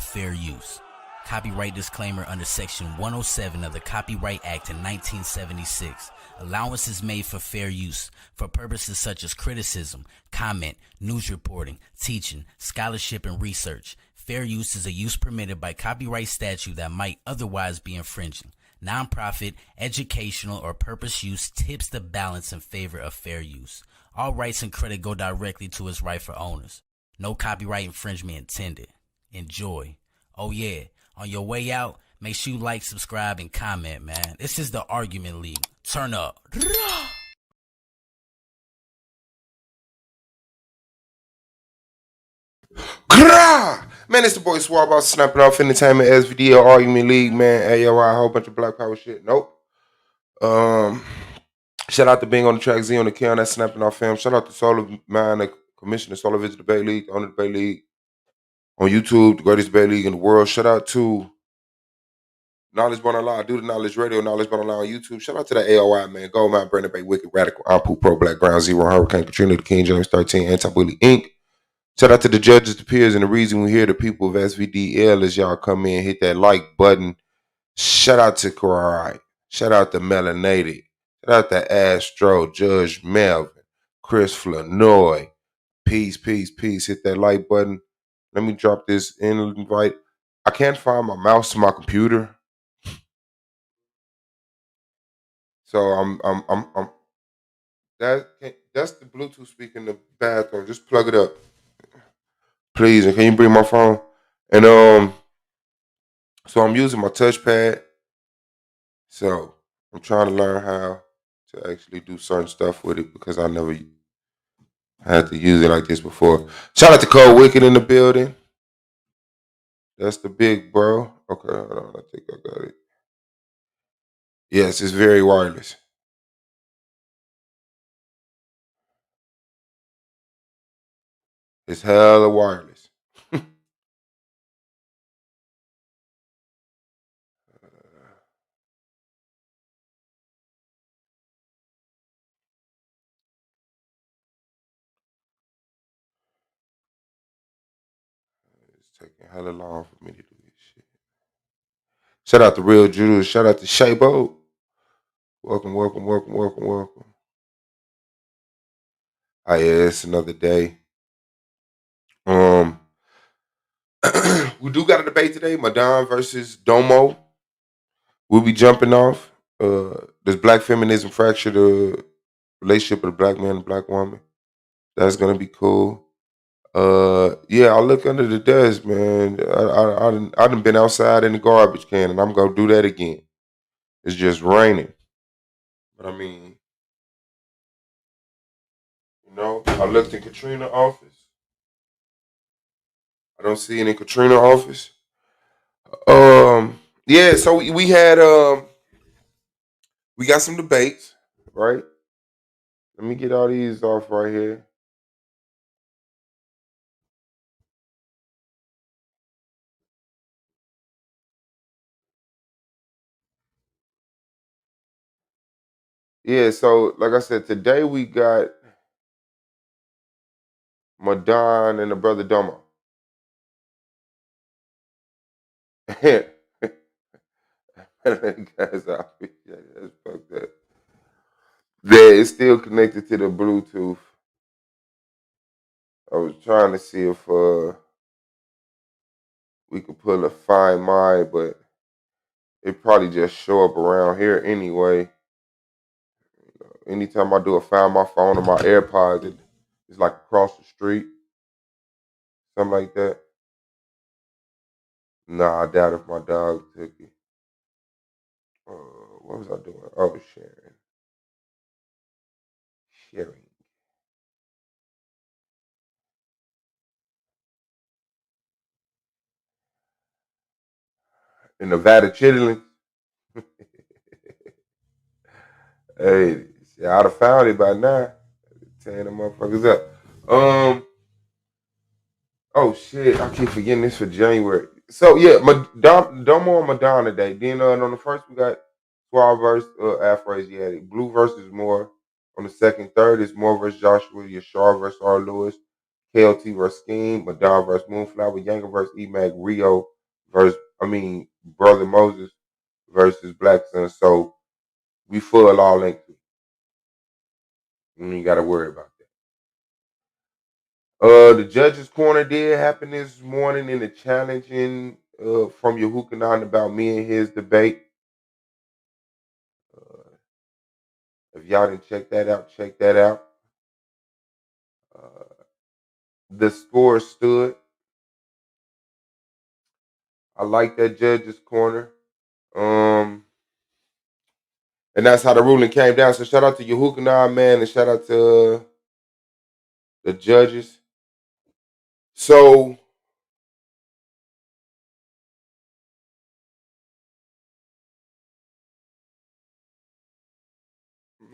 fair use. Copyright disclaimer under Section 107 of the Copyright Act in 1976. Allowance is made for fair use for purposes such as criticism, comment, news reporting, teaching, scholarship, and research. Fair use is a use permitted by copyright statute that might otherwise be infringing. Nonprofit, educational, or purpose use tips the balance in favor of fair use. All rights and credit go directly to its rightful owners. No copyright infringement intended. Enjoy. Oh yeah, on your way out, make sure you like, subscribe, and comment, man. This is the Argument League. Turn up. Man, it's the boy Swab out snapping off entertainment SVDL Argument League, man. AOI, a whole bunch of Black Power shit. Nope. Shout out to being on the track Z on the K that's snapping off film. Shout out to Solar Man, the commissioner, Solar Visit Debate League, the owner of the Debate League on YouTube, the greatest debate league in the world. Shout out to Knowledge Born Online, Do the Knowledge Radio, Knowledge Born Online on YouTube. Shout out to the AOI, man. Gold Mount, Brandon Bay, Wicked, Radical, Ampu, Pro, Black, Ground, Zero, Hurricane, Katrina, the King James 13, Anti-Bully, Inc. Shout out to the judges, the peers, and the reason we hear the people of SVDL as y'all come in, hit that like button. Shout out to Karai. Shout out to Melanated. Shout out to Astro, Judge Melvin, Chris Flanoy. Peace, peace, peace. Hit that like button. Let me drop this invite. I can't find my mouse to my computer. So that's the Bluetooth speaker in the bathroom. Just plug it up. Please, and can you bring my phone? And so I'm using my touchpad. So I'm trying to learn how to actually do certain stuff with it because I never had to use it like this before. Shout out to Cole Wicked in the building. That's the big bro. Okay, hold on. I think I got it. Yes, it's very wireless. It's hella wireless. It's taking hella long for me to do this shit. Shout out to Real Judas. Shout out to Shabo. Welcome, welcome, welcome, welcome, welcome. Oh yeah, it's another day. We do got a debate today, Madonna versus Domo. We'll be jumping off. Does black feminism fracture the relationship of the black man and black woman? That's gonna be cool. Yeah, I'll look under the desk, man. I done been outside in the garbage can, and I'm gonna do that again. It's just raining, but I mean, I looked in Katrina office. I don't see it in Katrina office. Yeah, so we had we got some debates, right? Let me get all these off right here. Yeah, so like I said, today we got Madon and the brother Domo. Guys, that's fucked up. Yeah, it's still connected to the Bluetooth. I was trying to see if we could pull a Find My, but it probably just show up around here anyway. Anytime I do a Find My phone or my AirPods, it's like across the street, something like that. Nah, I doubt if my dog took it. What was I doing? Oh, sharing. In Nevada chitlins. Hey, see, I'd have found it by now. Tearing them motherfuckers up. Oh shit, I keep forgetting this for January. So yeah, Domo and Madonna Day. Then on the first we got Suave versus Afroasiatic. Blue versus Moore. On the second, third is Moore versus Joshua. Yashar versus R. Lewis. KLT versus Scheme. Madonna versus Moonflower. Younger versus E-Mag. Rio versus, Brother Moses versus Black Son. So we full all length. You ain't got to worry about that. The judges' corner did happen this morning in the challenging from Yahukanan about me and his debate. Uh, if y'all didn't check that out, check that out. Uh, the score stood. I like that judges' corner. Um, and that's how the ruling came down. So shout out to Yahukanan, man, and shout out to the judges. So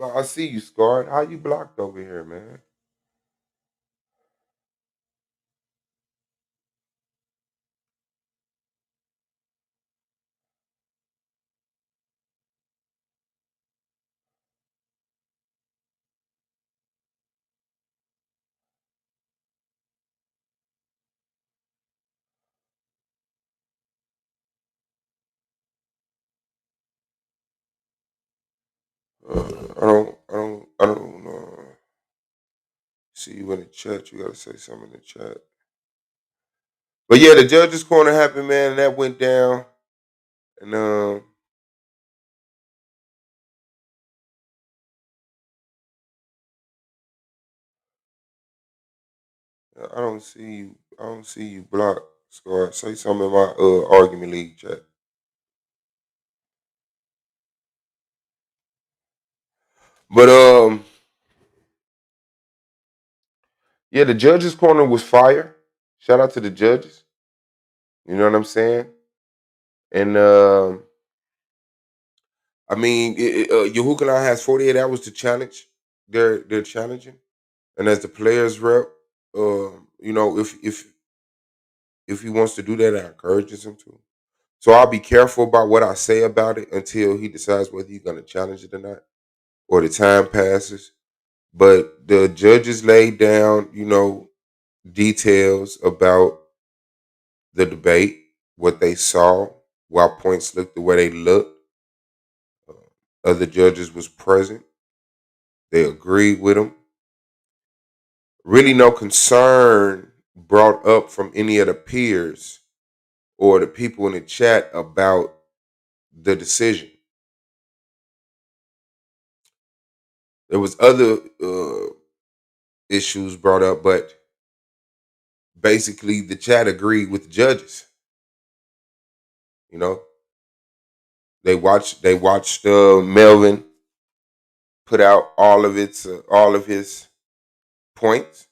I see you, Scarred. How you blocked over here, man? I don't see you in the chat. You gotta say something in the chat. But yeah, the judges' corner happened, man, and that went down. And I don't see you. I don't see you blocked, Scar. Say something in my argument league chat. But yeah, the judges' corner was fire. Shout out to the judges. You know what I'm saying? And Yahukanan has 48 hours to challenge. They're challenging, and as the players rep, if he wants to do that, I encourages him to. So I'll be careful about what I say about it until he decides whether he's going to challenge it or not, or the time passes. But the judges laid down, details about the debate, what they saw, why points looked the way they looked. Other judges was present. They agreed with him. Really, no concern brought up from any of the peers or the people in the chat about the decision. There was other issues brought up, but basically the chat agreed with the judges. You know, they watched Melvin put out all of his points,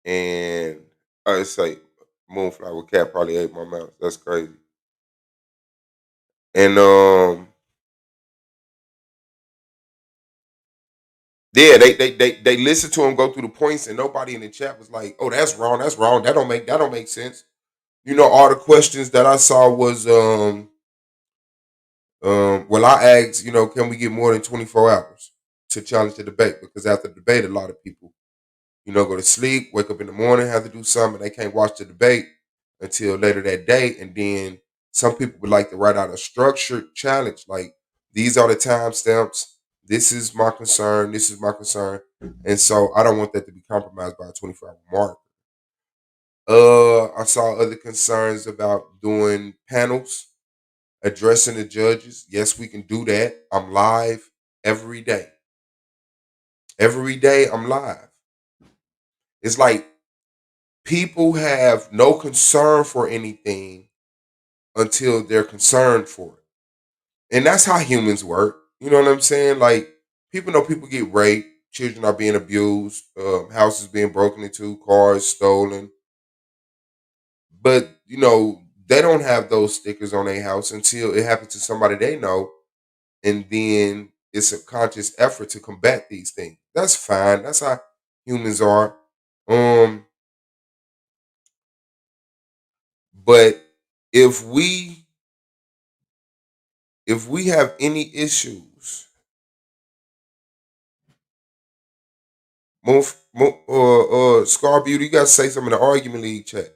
and I say Moonflower Cat probably ate my mouse. That's crazy. And yeah, they listened to him go through the points, and nobody in the chat was like, "Oh, that's wrong. That's wrong. That don't make sense." All the questions that I saw was well, I asked, can we get more than 24 hours to challenge the debate? Because after the debate, a lot of people, go to sleep, wake up in the morning, have to do something. They can't watch the debate until later that day. And then some people would like to write out a structured challenge. Like, these are the timestamps. This is my concern. This is my concern. And so I don't want that to be compromised by a 24-hour mark. I saw other concerns about doing panels addressing the judges. Yes, we can do that. I'm live every day. Every day I'm live. It's like people have no concern for anything until they're concerned for it. And that's how humans work. You know what I'm saying? Like, people know people get raped, children are being abused, houses being broken into, cars stolen. But, they don't have those stickers on their house until it happens to somebody they know, and then it's a conscious effort to combat these things. That's fine. That's how humans are. Um, but if we if we have any issues, Scar Beauty, you got to say something in the argument league chat.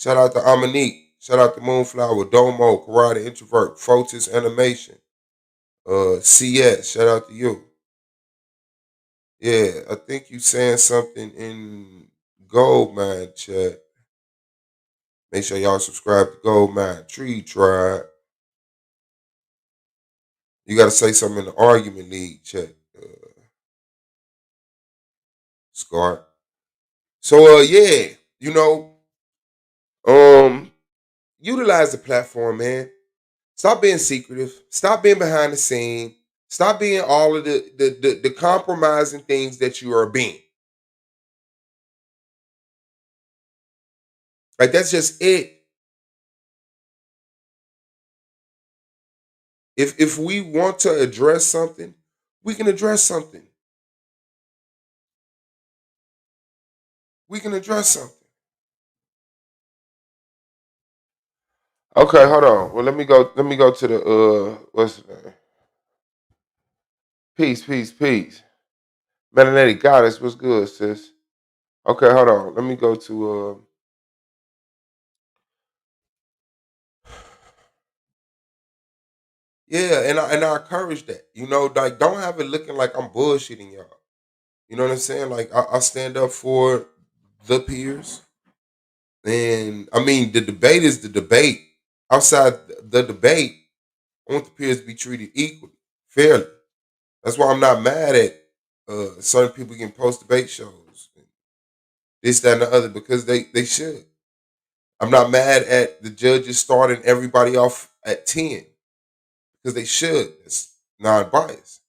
Shout out to Amanique. Shout out to Moonflower, Domo, Karate Introvert, Photis Animation, CS. Shout out to you. Yeah, I think you saying something in Goldmine chat. Make sure y'all subscribe to Goldmine Tree Tribe. You got to say something in the Argument League chat, Scar. So, yeah, you know, um, utilize the platform, man. Stop being secretive. Stop being behind the scene. Stop being all of the compromising things that you are being. Like that's just it. If we want to address something, we can address something. We can address something. Okay, hold on. Well, let me go. Let me go to the what's the name? Peace, peace, peace. Melanated Goddess, what's good, sis? Okay, hold on. Let me go to yeah, and I encourage that. You know, like don't have it looking like I'm bullshitting y'all. You know what I'm saying? Like I stand up for the peers, and I mean the debate is the debate. Outside the debate, I want the peers to be treated equally, fairly. That's why I'm not mad at certain people getting post debate shows, this, that, and the other, because they should. I'm not mad at the judges starting everybody off at 10 because they should. It's non-biased,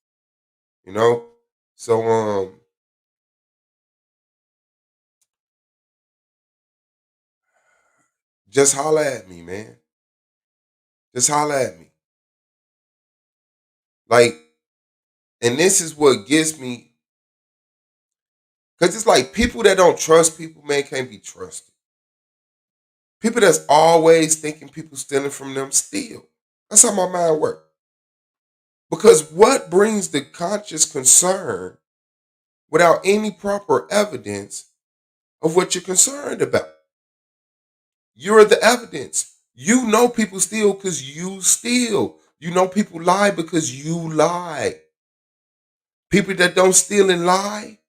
you know. So just holler at me, man. Just holler at me. Like, and this is what gets me, because it's like people that don't trust people, man, can't be trusted. People that's always thinking people stealing from them steal. That's how my mind works. Because what brings the conscious concern without any proper evidence of what you're concerned about? You're the evidence. You know people steal because you steal. You know people lie because you lie. People that don't steal and lie,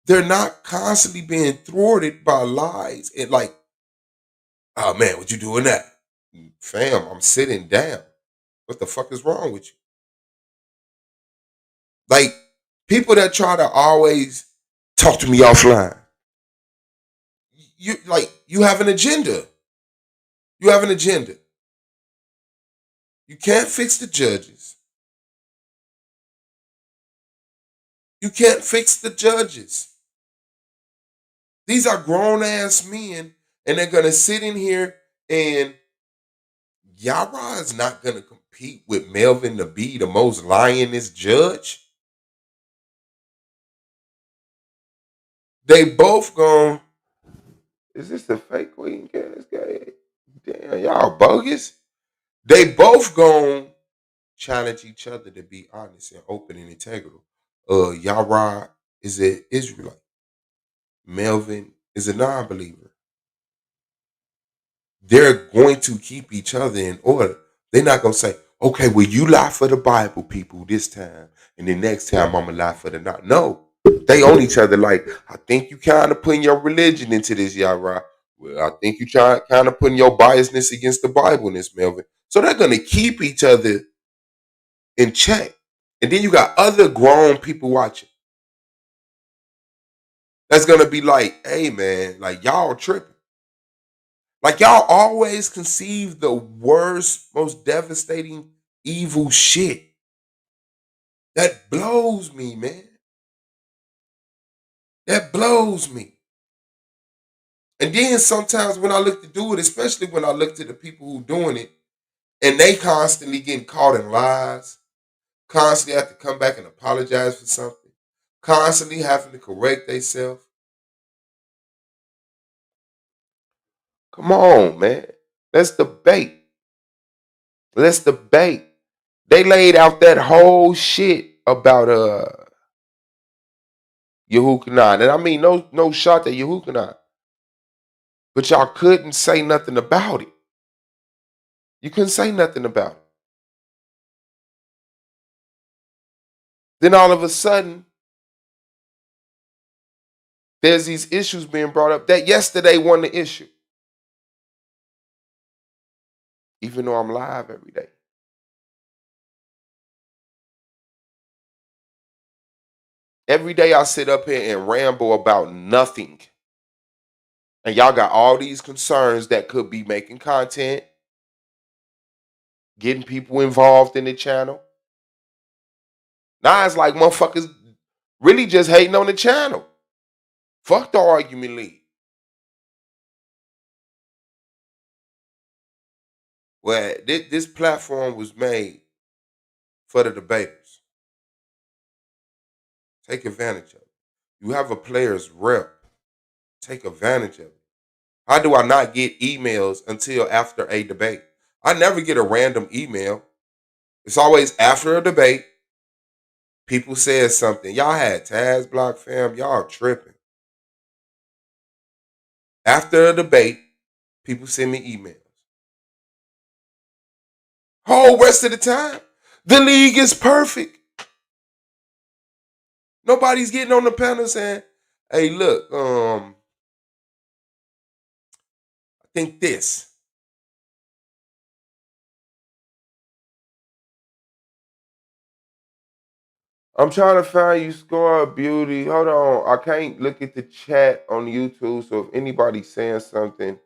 they're not constantly being thwarted by lies. And like, oh man, what you doing that? Fam, I'm sitting down. What the fuck is wrong with you? Like, people that try to always talk to me offline. You have an agenda. You have an agenda. You can't fix the judges. You can't fix the judges. These are grown ass men, and they're gonna sit in here and Yara is not gonna compete with Melvin to be the most lioness judge. They both gone. Is this the fake Queen Cascade? Damn, y'all bogus. They both gone challenge each other to be honest and open and integral. Yara is an Israelite. Melvin is a non-believer. They're going to keep each other in order. They're not going to say, okay, well, you lie for the Bible, people, this time, and the next time I'm going to lie for the not. No, they own each other. Like, I think you kind of putting your religion into this, Yara. Well, I think you try kind of putting your biasness against the Bible in this, Melvin. So they're going to keep each other in check. And then you got other grown people watching. That's going to be like, hey, man, like, y'all tripping. Like y'all always conceive the worst, most devastating, evil shit. That blows me, man. That blows me. And then sometimes when I look to do it, especially when I look to the people who doing it, and they constantly getting caught in lies, constantly have to come back and apologize for something, constantly having to correct themselves. Come on, man. Let's debate. Let's debate. They laid out that whole shit about Yehukanah. And I mean no shot at Yehukanah. but y'all couldn't say nothing about it. You couldn't say nothing about it. Then all of a sudden, there's these issues being brought up that yesterday wasn't the issue, even though I'm live every day. Every day I sit up here and ramble about nothing. And y'all got all these concerns that could be making content, getting people involved in the channel. Now it's like motherfuckers really just hating on the channel. Fuck the argument league. Well, this platform was made for the debaters. Take advantage of it. You have a player's rep. Take advantage of it. How do I not get emails until after a debate? I never get a random email. It's always after a debate. People said something. Y'all had Taz Block fam. Y'all tripping. After a debate, people send me emails. Whole rest of the time, the league is perfect. Nobody's getting on the panel saying, "Hey, look, I think this." I'm trying to find you, Score Beauty. Hold on, I can't look at the chat on YouTube. So if anybody's saying something,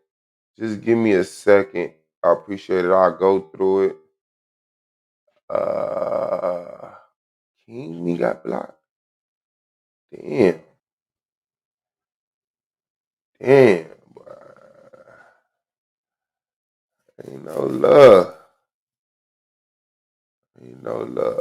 just give me a second. I appreciate it. I'll go through it. King me got blocked. Damn. Damn, boy. Ain't no love. Ain't no love.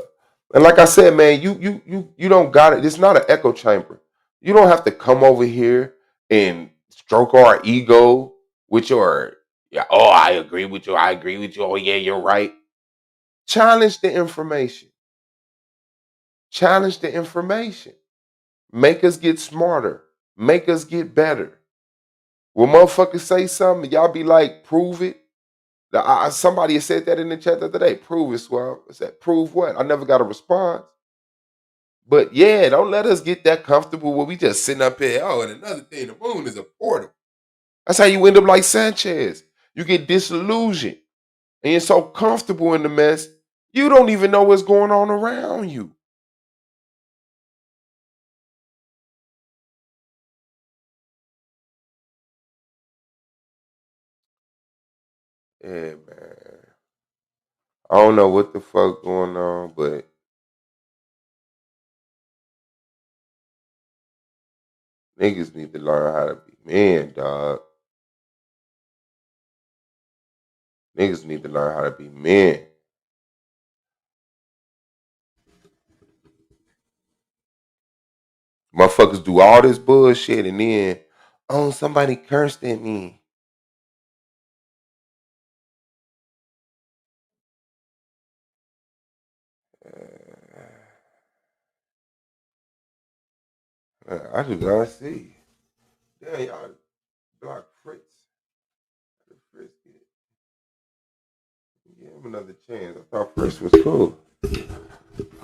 And like I said, man, you don't got it. It's not an echo chamber. You don't have to come over here and stroke our ego with your, yeah, oh, I agree with you. I agree with you. Oh, yeah, you're right. Challenge the information. Challenge the information. Make us get smarter. Make us get better. When motherfuckers say something, y'all be like, prove it. Somebody said that in the chat the other day. Prove it, Swell. I said, prove what? I never got a response. But yeah, don't let us get that comfortable where we just sitting up here. Oh, and another thing, the moon is a portal. That's how you end up like Sanchez. You get disillusioned. And you're so comfortable in the mess, you don't even know what's going on around you. Yeah, man. I don't know what the fuck going on, but niggas need to learn how to be men, dog. Niggas need to learn how to be men. Motherfuckers do all this bullshit and then, oh, somebody cursed at me. I do not see. Damn, y'all block Fritz. Fritz give him another chance. I thought Fritz was cool.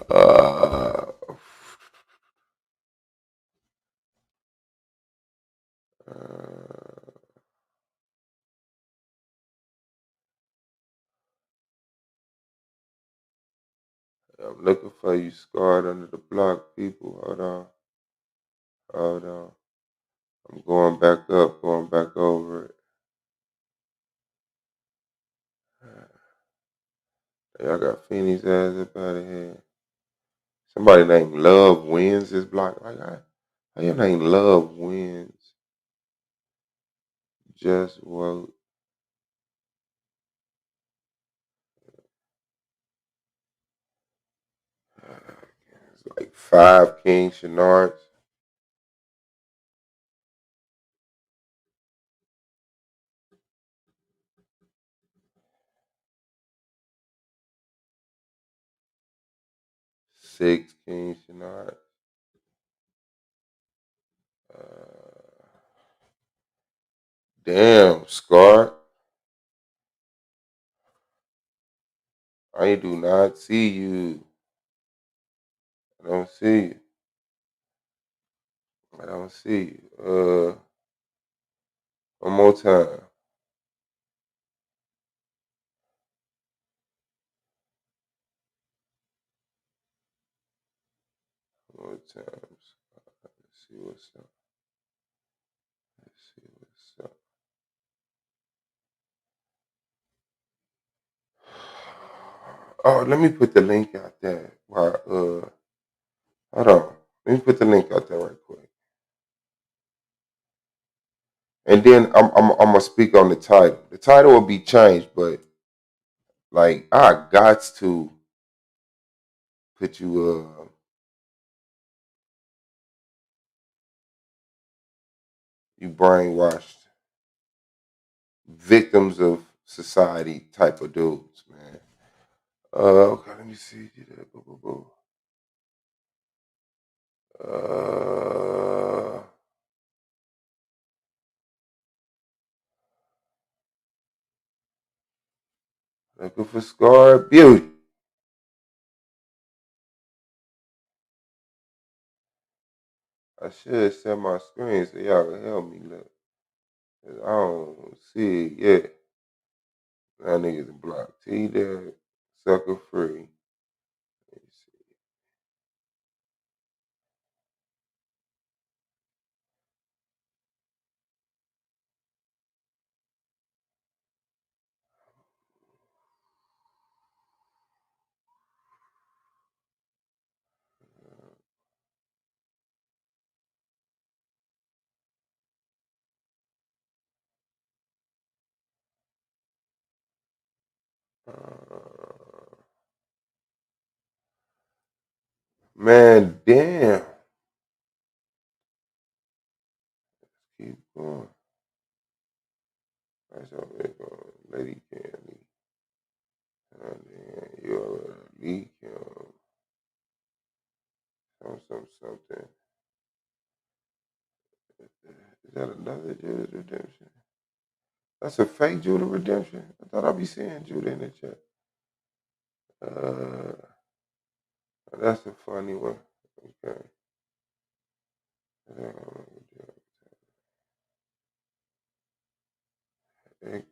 Uh, uh, I'm looking for you scarred under the block, people. Hold on. Hold on. I'm going back up, going back over it. Y'all got Phoenix ass up out of here. Somebody named Love Wins this block. Like, how your name Love Wins? Just vote. It's like 5 King Shenards. Six King Shenards. Uh, Damn, Scar. I do not see you. I don't see you. I don't see you. One more time. One more time. Let's see what's up. Let's see what's up. Oh, let me put the link out there. Hold on. Let me put the link out there right quick. And then I'm gonna speak on the title. The title will be changed, but like I got to put you brainwashed victims of society type of dudes, man. Okay, let me see. Boo, boo, boo. Uh, looking for Scar Beauty. I should set my screen so y'all can help me look. 'Cause I don't see it yet. Now niggas blocked. T there, sucker free. Let me see. Man, damn. Keep going. That's how it going. Lady Candy. You're a leak. Something. Is that another Judas Redemption? That's a fake Judah Redemption. I thought I'd be seeing Judah in the chat. Uh, that's a funny one. Okay.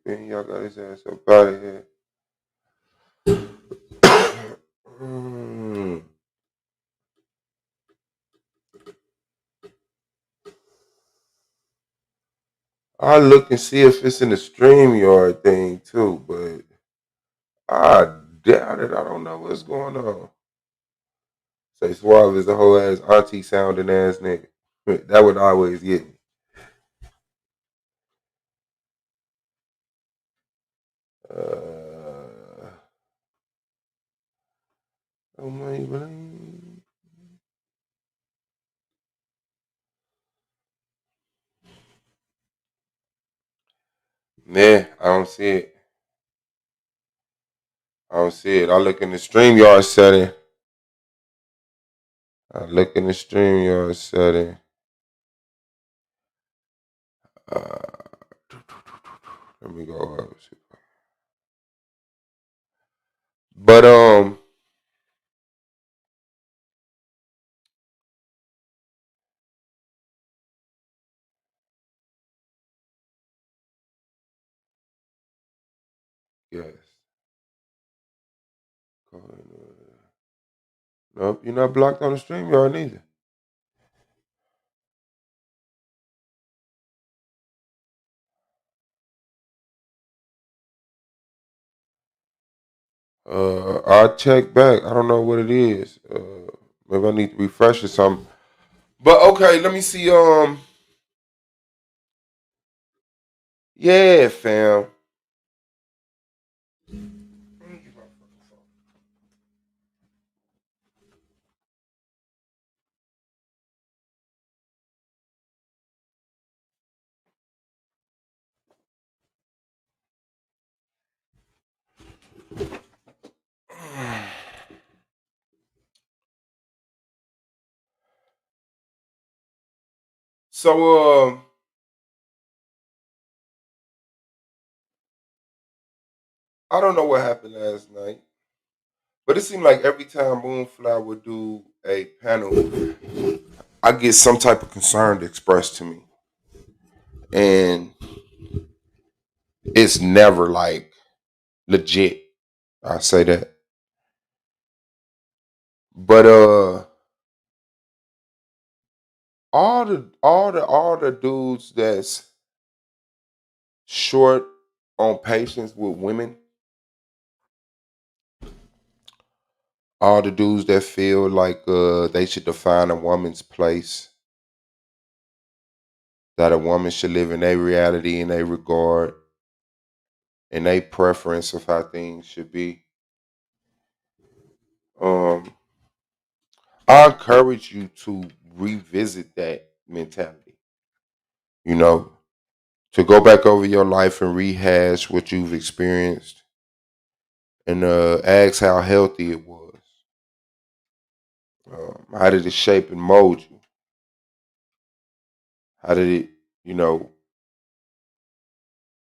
Ben, y'all got his ass up out of here. I look and see if it's in the StreamYard thing too, but I doubt it. I don't know what's going on. Say Suave is a whole ass auntie sounding ass nigga. That would always get me. Oh my brain. Nah, I don't see it. I don't see it. I look in the StreamYard setting. I look in the StreamYard setting. Let me go up. But yes. Nope, you're not blocked on the StreamYard neither. I'll check back. I don't know what it is. Maybe I need to refresh or something. But okay, let me see. Yeah, fam. So I don't know what happened last night, but it seemed like every time Moonflower would do a panel, I get some type of concern expressed to me, and it's never like legit. I say that, but all the dudes that's short on patience with women, all the dudes that feel like they should define a woman's place, that a woman should live in a reality, in a regard, in a preference of how things should be. Um, I encourage you to revisit that mentality. You know, to go back over your life and rehash what you've experienced, and ask how healthy it was. How did it shape and mold you? How did it, you know,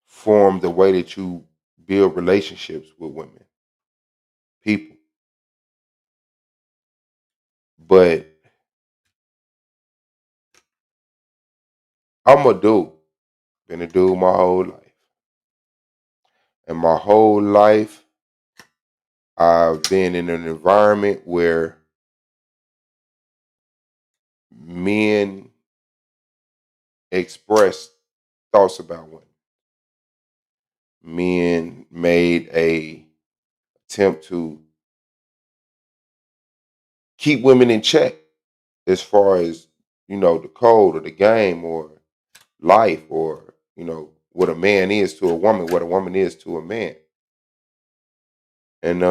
form the way that you build relationships with women, people? But I'm a dude. Been a dude my whole life. And my whole life, I've been in an environment where men expressed thoughts about women. Men made a attempt to keep women in check as far as, the code or the game or life, or, what a man is to a woman, what a woman is to a man. And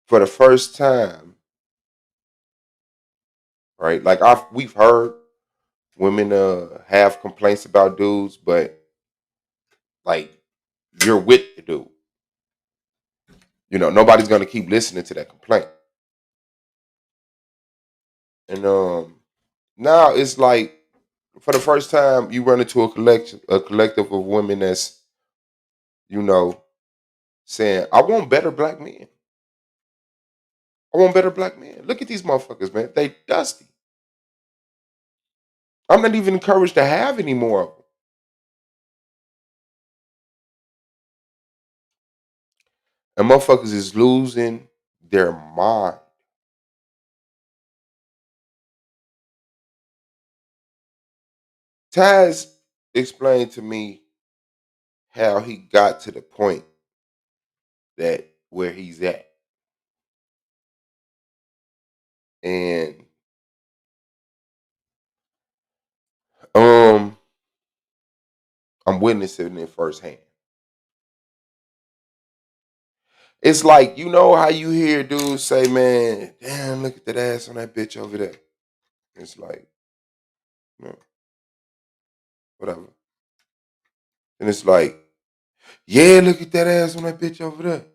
for the first time, right? Like we've heard women have complaints about dudes, but like you're with the dude. Nobody's gonna keep listening to that complaint. And now it's like for the first time you run into a collective of women that's, you know, saying, I want better black men. I want better black men. Look at these motherfuckers, man. They dusty. I'm not even encouraged to have any more of them. And motherfuckers is losing their mind. Taz explained to me how he got to the point that where he's at. And um I'm witnessing it firsthand. It's like, how you hear dudes say, man, damn, look at that ass on that bitch over there. It's like, you whatever. And it's like, yeah, look at that ass on that bitch over there.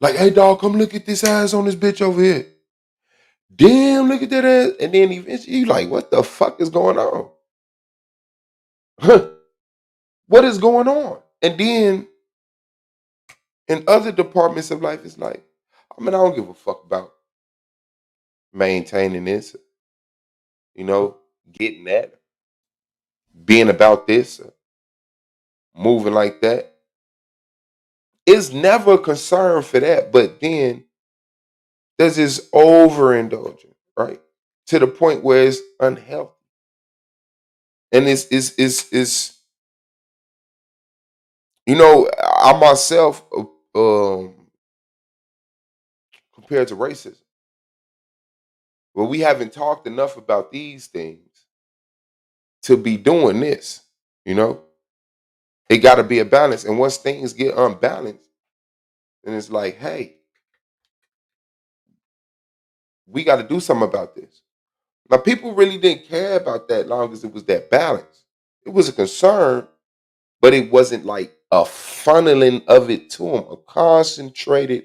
Like, hey dog, come look at this ass on this bitch over here. Damn, look at that ass. And then eventually you like, what the fuck is going on? What is going on? And then in other departments of life, it's like, I don't give a fuck about maintaining this, getting that, being about this, moving like that. It's never a concern for that. But then there's this overindulgence, right? To the point where it's unhealthy. And it's I myself, compared to racism, well, we haven't talked enough about these things to be doing this. You know, it got to be a balance. And once things get unbalanced, then it's like, hey, we got to do something about this. Now, people really didn't care about that long as it was that balance. It was a concern, but it wasn't like a funneling of it to them, a concentrated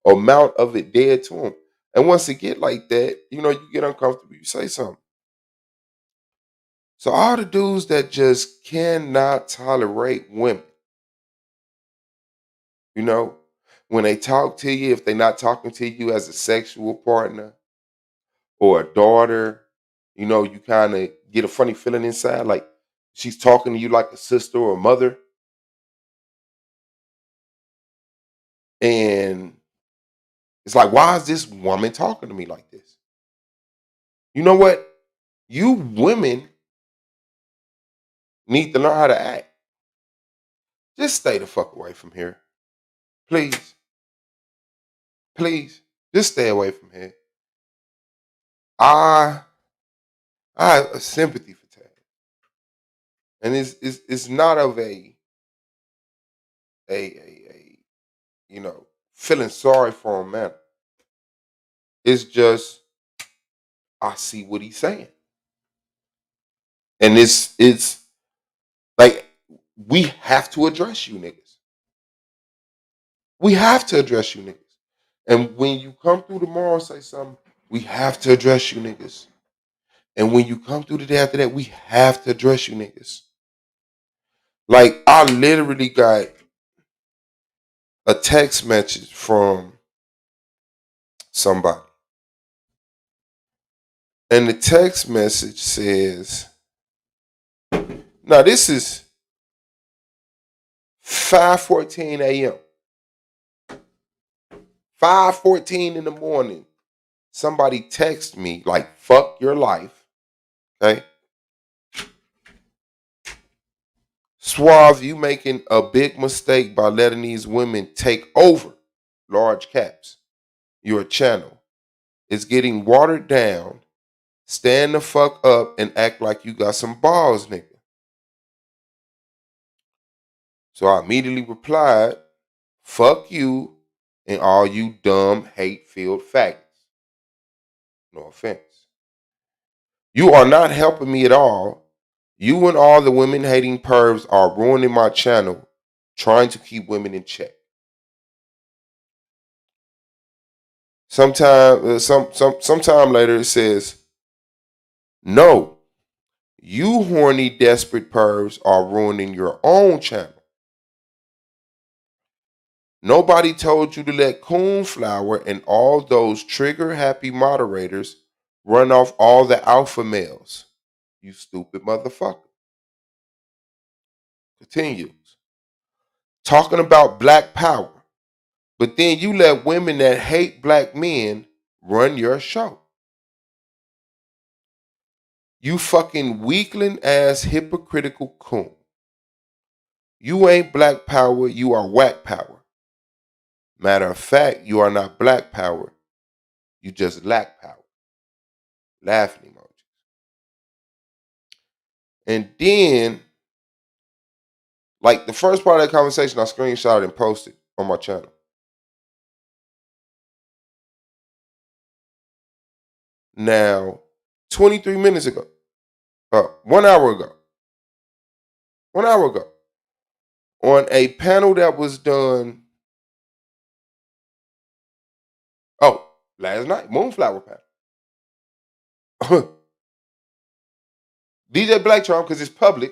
amount of it dead to them. And once it get like that, you get uncomfortable, you say something. So all the dudes that just cannot tolerate women, you know, when they talk to you, if they're not talking to you as a sexual partner or a daughter, you kind of get a funny feeling inside, like she's talking to you like a sister or a mother. And it's like, why is this woman talking to me like this? You know what? You women need to learn how to act. Just stay the fuck away from here. Please. Please. Just stay away from here. I I have a sympathy for Tad. And it's not of a feeling sorry for him, man. It's just I see what he's saying. And it's like we have to address you niggas. We have to address you niggas. And when you come through tomorrow and say something, we have to address you niggas. And when you come through the day after that, we have to address you niggas. Like I literally got a text message from somebody. And the text message says, now this is 5:14 a.m. 5:14 in the morning. Somebody text me like, fuck your life. Okay. Suave, you making a big mistake by letting these women take over large caps. Your channel. It's getting watered down. Stand the fuck up and act like you got some balls, nigga. So I immediately replied, fuck you and all you dumb, hate-filled faggots. No offense. You are not helping me at all. You and all the women hating pervs are ruining my channel, trying to keep women in check. Sometime later it says, no, you horny, desperate pervs are ruining your own channel. Nobody told you to let Coonflower and all those trigger happy moderators run off all the alpha males. You stupid motherfucker. Continues. Talking about black power. But then you let women that hate black men run your show. You fucking weakling ass hypocritical coon. You ain't black power, you are whack power. Matter of fact, you are not black power. You just lack power. Laughing emoji. And then, like the first part of that conversation, I screenshot and posted on my channel. Now, 23 minutes ago, 1 hour ago, 1 hour ago, on a panel that was done, last night, Moonflower panel. DJ Black Charm, because it's public.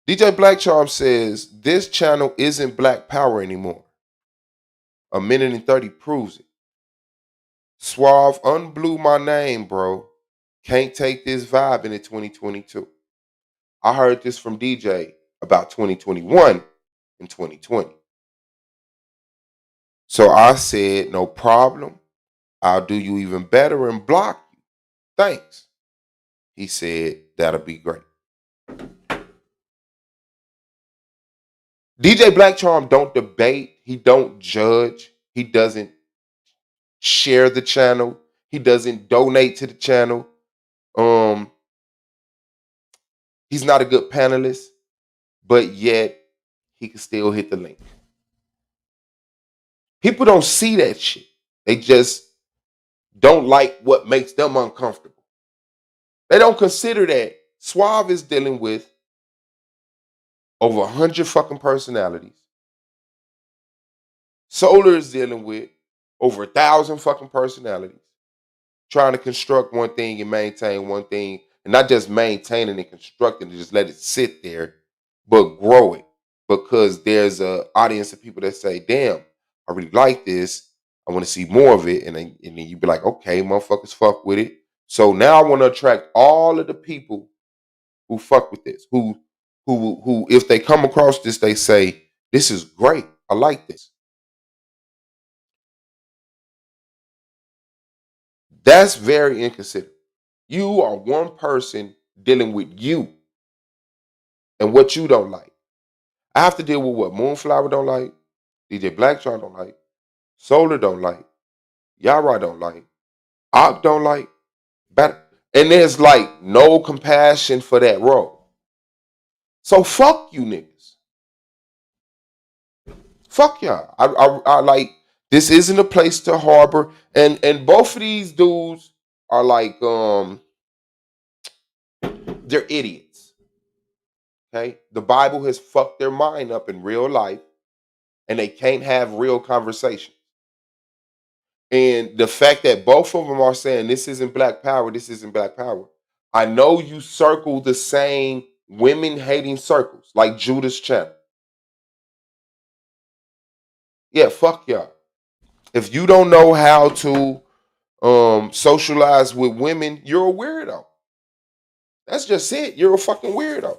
DJ Black Charm says this channel isn't black power anymore. A minute and 30 proves it. Suave unblew my name, bro. Can't take this vibe into 2022. I heard this from DJ about 2021 and 2020. So I said, no problem. I'll do you even better and block you. Thanks. He said, that'll be great. DJ Black Charm don't debate. He don't judge. He doesn't share the channel. He doesn't donate to the channel. He's not a good panelist, but yet he can still hit the link. People don't see that shit. They just don't like what makes them uncomfortable. They don't consider that Suave is dealing with over 100 fucking personalities. Solar is dealing with over 1,000 fucking personalities, trying to construct one thing and maintain one thing and not just maintaining and constructing and just let it sit there, but grow it because there's a audience of people that say, "Damn, I really like this. I want to see more of it," and then you be like, "Okay, motherfuckers, fuck with it." So now I want to attract all of the people who fuck with this, who, if they come across this, they say, "This is great. I like this." That's very inconsiderate. You are one person dealing with you and what you don't like. I have to deal with what Moonflower don't like, DJ Blackshot don't like, Solar don't like, Yara don't like, Ock don't like, and there's like no compassion for that role. So fuck you niggas. Fuck y'all. I like this isn't a place to harbor. And both of these dudes are like they're idiots. Okay? The Bible has fucked their mind up in real life and they can't have real conversation. And the fact that both of them are saying this isn't black power, this isn't black power. I know you circle the same women hating circles like Judas channel. Yeah, fuck y'all. If you don't know how to socialize with women, you're a weirdo. That's just it. You're a fucking weirdo.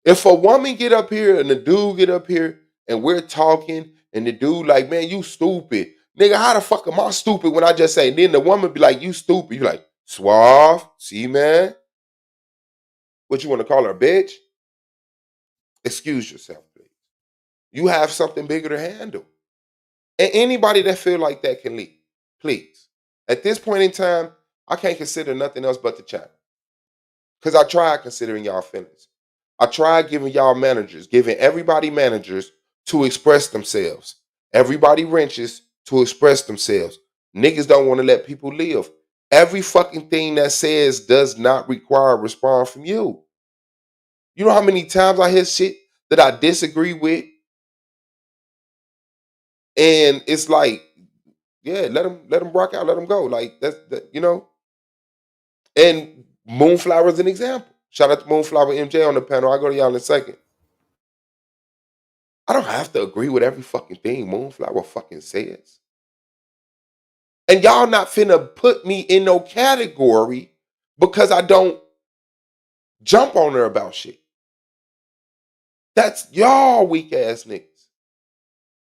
If a woman get up here and the dude get up here and we're talking and the dude like, man, you stupid. Nigga, how the fuck am I stupid when I just say, and then the woman be like, you stupid. You like, suave, see, man? What you want to call her, bitch? Excuse yourself, please. You have something bigger to handle. And anybody that feel like that can leave, please. At this point in time, I can't consider nothing else but the chat. Because I tried considering y'all feelings. I tried giving y'all managers, giving everybody managers to express themselves. Everybody wrenches to express themselves. Niggas don't want to let people live. Every fucking thing that says does not require a response from you. You know how many times I hear shit that I disagree with, and it's like, yeah, let them rock out, let them go. Like that's that, you know. And Moonflower is an example. Shout out to Moonflower MJ on the panel. I'll go to y'all in a second. I don't have to agree with every fucking thing Moonflower fucking says. And y'all not finna put me in no category because I don't jump on her about shit. That's y'all weak ass niggas.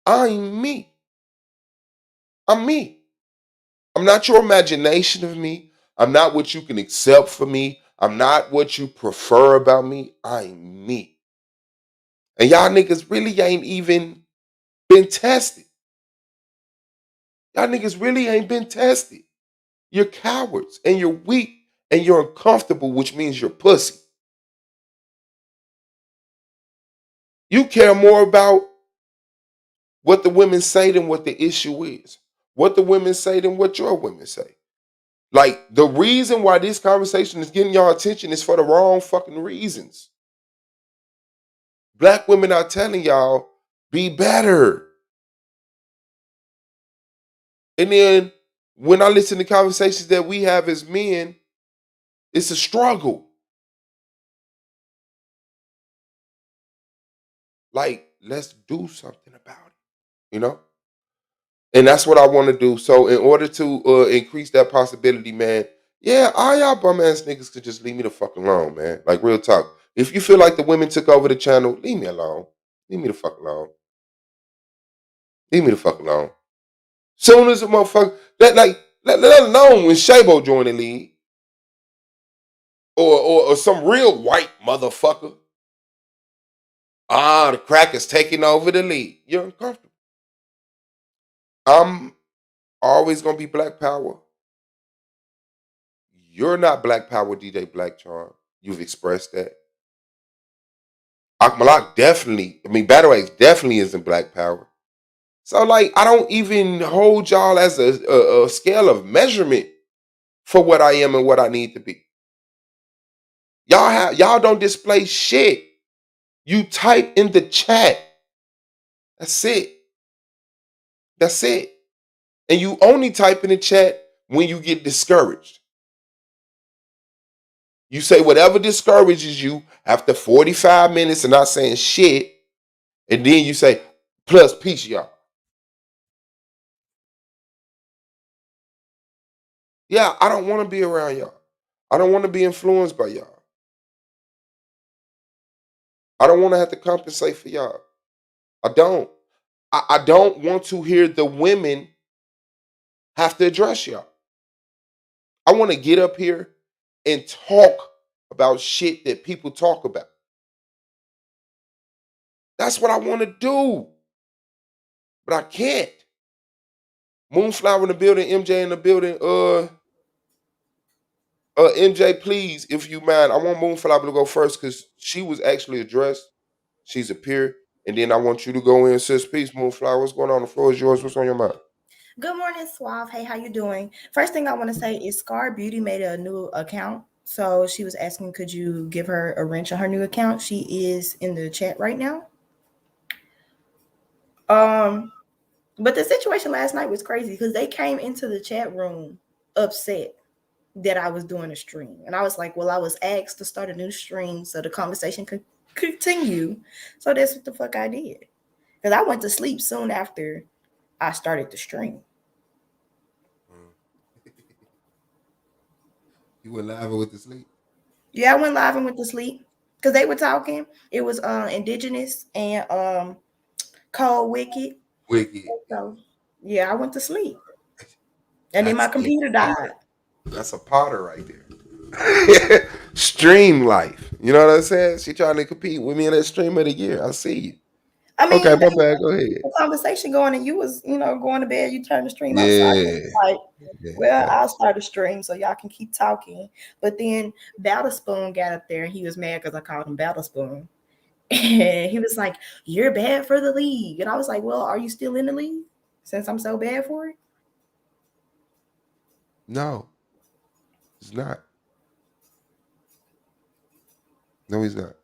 I'm me. I'm me. I'm not your imagination of me. I'm not what you can accept for me. I'm not what you prefer about me. I'm me. And y'all niggas really ain't even been tested. Y'all niggas really ain't been tested. You're cowards and you're weak and you're uncomfortable, which means you're pussy. You care more about what the women say than what the issue is. What the women say than what your women say. Like the reason why this conversation is getting y'all attention is for the wrong fucking reasons. Black women are telling y'all, be better. And then when I listen to conversations that we have as men, it's a struggle. Like, let's do something about it, you know? And that's what I want to do. So, in order to increase that possibility, man, yeah, all y'all bum ass niggas could just leave me the fuck alone, man. Like, real talk. If you feel like the women took over the channel, leave me alone. Leave me the fuck alone. Leave me the fuck alone. Soon as a motherfucker, let alone when Shabo joined the league, or some real white motherfucker. Ah, the crackers taking over the league. You're uncomfortable. I'm always gonna be Black Power. You're not Black Power, DJ Black Charm. You've expressed that. Akmalak definitely, I mean, Battle Axe definitely isn't Black Power. So, like, I don't even hold y'all as a scale of measurement for what I am and what I need to be. Y'all don't display shit. You type in the chat. That's it. That's it. And you only type in the chat when you get discouraged. You say whatever discourages you after 45 minutes and not saying shit, and then you say, plus peace, y'all. Yeah, I don't want to be around y'all. I don't want to be influenced by y'all. I don't want to have to compensate for y'all. I don't. I don't want to hear the women have to address y'all. I want to get up here and talk about shit that people talk about. That's what I want to do. But I can't. Moonflower in the building, MJ in the building. MJ, please, if you mind, I want Moonflower to go first because she was actually addressed. She's a peer. And then I want you to go in, sis. Peace, Moonflower. What's going on? The floor is yours. What's on your mind? Good morning, Suave. Hey, how you doing? First thing I want to say is Scar Beauty made a new account. So she was asking, could you give her a wrench on her new account? She is in the chat right now. Um, but the situation last night was crazy because they came into the chat room upset that I was doing a stream. And I was like, well, I was asked to start a new stream so the conversation could continue. So that's what the fuck I did. Because I went to sleep soon after I started the stream. Mm. You went live with the sleep? Yeah, I went live and went to sleep because they were talking. It was indigenous and cold wicked. Wicked. So yeah, I went to sleep, and then my That's computer died. That's a Potter right there. Stream life. You know what I'm saying? She trying to compete with me in that stream of the year. I see you. I Okay, mean, my they bad. Go ahead. the conversation going, and you was going to bed. You turned the stream off, so I Yeah. just like, Yeah. well, Fact. I'll start a stream so y'all can keep talking. But then Battle Spoon got up there, and he was mad because I called him Battle Spoon. And he was like, "You're bad for the league," and I was like, "Well, are you still in the league since I'm so bad for it?" No, it's not. No, he's not.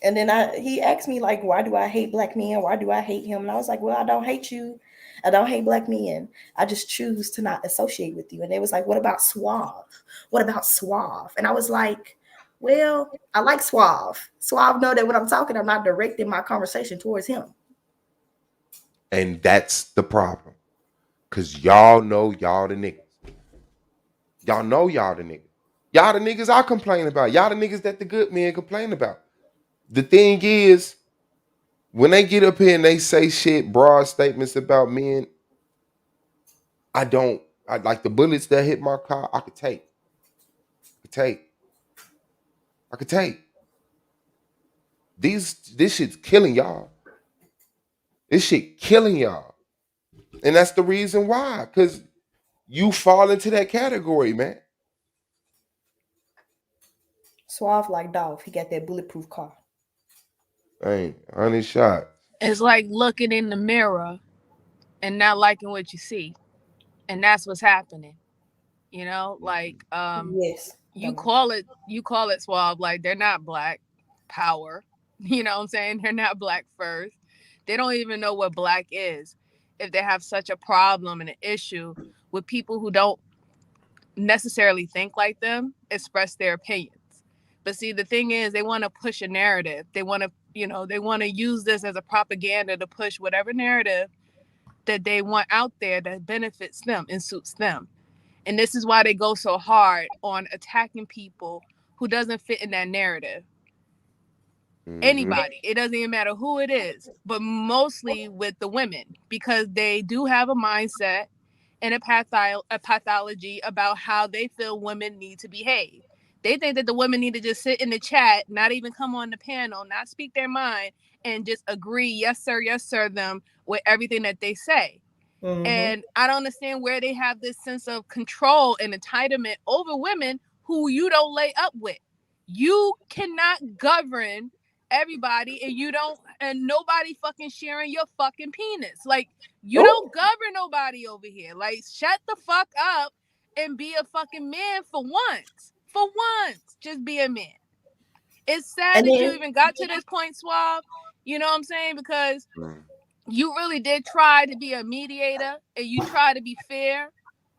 And then he asked me like, why do I hate black men? Why do I hate him? And I was like, well, I don't hate you. I don't hate black men. I just choose to not associate with you. And they was like, what about Suave? What about Suave? And I was like, well, I like Suave. Suave know that when I'm talking, I'm not directing my conversation towards him. And that's the problem. Cause y'all know y'all the niggas. Y'all know y'all the niggas. Y'all the niggas I complain about. Y'all the niggas that the good men complain about. The thing is, when they get up here and they say shit, broad statements about men, I don't. I like the bullets that hit my car. I could take. I could take. I could take. This shit's killing y'all. This shit killing y'all. And that's the reason why. Cause you fall into that category, man. Suave like Dolph. He got that bulletproof car. Ain't honey shot. It's like looking in the mirror and not liking what you see. And that's what's happening. Like Yes. you call it suave, like they're not black power. You know what I'm saying? They're not black first. They don't even know what black is. If they have such a problem and an issue with people who don't necessarily think like them, express their opinions. But see, the thing is, they want to push a narrative. They want to use this as a propaganda to push whatever narrative that they want out there that benefits them and suits them. And this is why they go so hard on attacking people who doesn't fit in that narrative. Mm-hmm. Anybody, it doesn't even matter who it is, but mostly with the women, because they do have a mindset and a pathology about how they feel women need to behave. They think that the women need to just sit in the chat, not even come on the panel, not speak their mind, and just agree, yes sir, them with everything that they say. Mm-hmm. And I don't understand where they have this sense of control and entitlement over women who you don't lay up with. You cannot govern everybody, and nobody fucking sharing your fucking penis. Like, you don't Oh, govern nobody over here. Like, shut the fuck up and be a fucking man for once. For once, just be a man. It's sad and that you then even got to this point, Suave. You know what I'm saying? Because you really did try to be a mediator and you try to be fair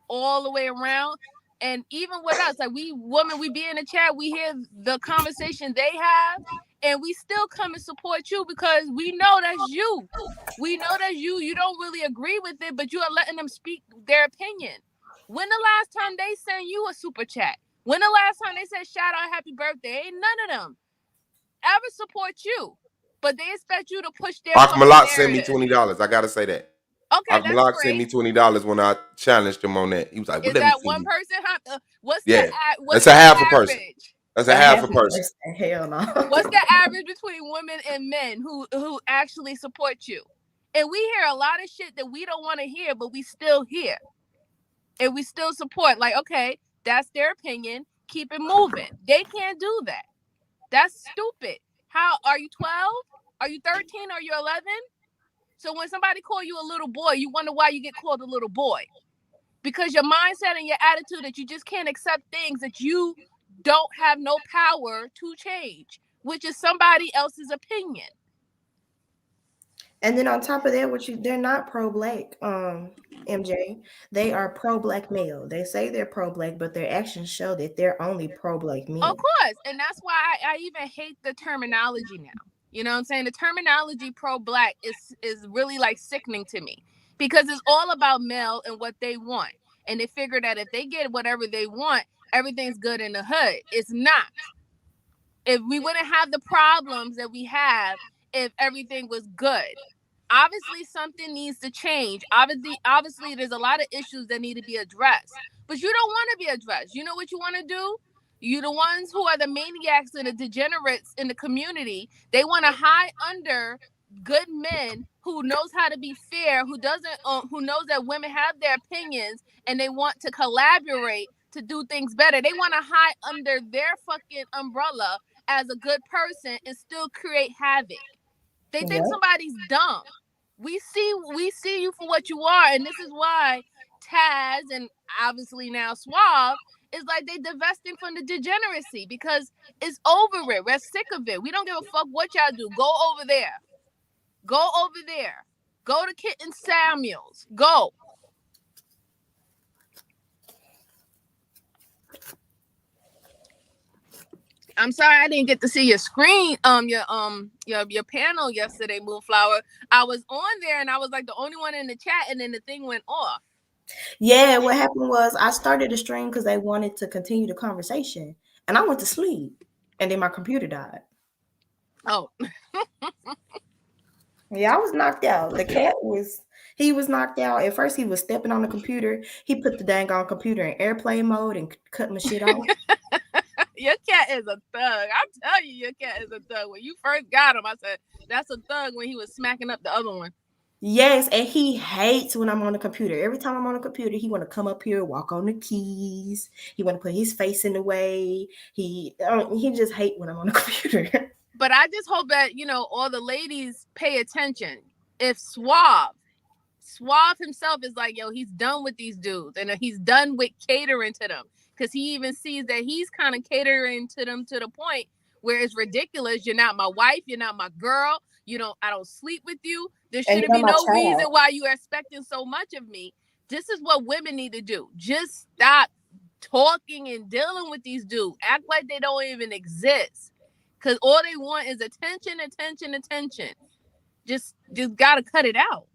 all the way around. And even with us, like we women, we be in the chat, we hear the conversation they have, and we still come and support you because we know that's you. We know that you don't really agree with it, but you are letting them speak their opinion. When the last time they sent you a super chat? When the last time they said shout out happy birthday? Ain't none of them ever support you. But they expect you to push their fucking Akmalak sent me narrative. $20. I gotta say that. Okay, that's Akmalak sent great. me $20 when I challenged him on that. He was like, "Well, Is let me that send one you." person? What's the Yeah, what's that's a the half a person. average? That's a A half a happy person. person. Hell no. What's the average between women and men who actually support you? And we hear a lot of shit that we don't want to hear, but we still hear and we still support. Like, okay, that's their opinion. Keep it moving. They can't do that. That's stupid. How are you 12? Are you 13? Are you 11? So when somebody call you a little boy, you wonder why you get called a little boy. Because your mindset and your attitude that you just can't accept things that you don't have no power to change, which is somebody else's opinion. And then on top of that, they're not pro-black, MJ. They are pro-black male. They say they're pro-black, but their actions show that they're only pro-black Of men. course. And that's why I even hate the terminology now. You know what I'm saying? The terminology pro-black is really like sickening to me because it's all about male and what they want. And they figure that if they get whatever they want, everything's good in the hood. It's not. If we wouldn't have the problems that we have if everything was good. Obviously something needs to change. Obviously there's a lot of issues that need to be addressed. But you don't want to be addressed. You know what you want to do? You the ones who are the maniacs and the degenerates in the community. They want to hide under good men who knows how to be fair, who doesn't who knows that women have their opinions and they want to collaborate to do things better. They want to hide under their fucking umbrella as a good person and still create havoc. They think Yep. somebody's dumb. We see you for what you are, and this is why Taz and obviously now Suave is like they divesting from the degeneracy because it's over it. We're sick of it. We don't give a fuck what y'all do. Go over there. Go over there. Go to Kitten Samuels. Go. I'm sorry I didn't get to see your screen, your panel yesterday, Moonflower. I was on there and I was like the only one in the chat, and then the thing went off. Yeah, what happened was I started the stream because they wanted to continue the conversation, and I went to sleep, and then my computer died. Oh, Yeah, I was knocked out. The cat was he was knocked out. At first, he was stepping on the computer. He put the dang on computer in airplane mode and cut my shit off. your cat is a thug. I'm telling you, your cat is a thug. When you first got him, I said that's a thug. When he was smacking up the other one. Yes, and he hates when I'm on the computer. Every time I'm on the computer, he want to come up here, walk on the keys. He want to put his face in the way. He just hate when I'm on the computer. But I just hope that all the ladies pay attention. If Suave himself is like, yo, he's done with these dudes and he's done with catering to them because he even sees that he's kind of catering to them to the point where it's ridiculous. You're not my wife. You're not my girl. I don't sleep with you. There And you're shouldn't not be my no reason child. why you are expecting so much of me. This is what women need to do. Just stop talking and dealing with these dudes. Act like they don't even exist. Because all they want is attention, attention, attention. Just gotta cut it out.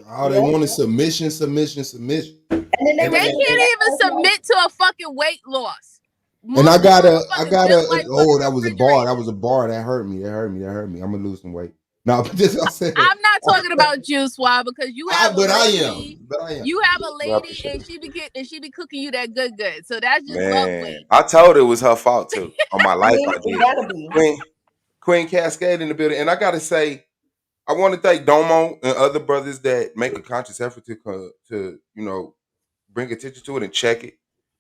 All they Yeah. want is submission, submission, submission. And then they They was And, in can't there. even submit to a fucking weight loss. and Most of them I motherfuckers gotta. built like Oh, fucking that was a bar. That refrigerators. was a bar. That hurt me. That hurt me. That hurt me. I'm gonna lose some weight. No, but just I said. I'm not talking about you, Swab, because you have a But I lady. am. But I am. You have a Well, I lady, appreciate and it. she be cooking you that good. So that's just Man, lovely. I told her it was her fault too. On my I life, mean, I it did. gotta be. Queen Cascade in the building, and I gotta say, I want to thank Domo and other brothers that make a conscious effort to bring attention to it and check it.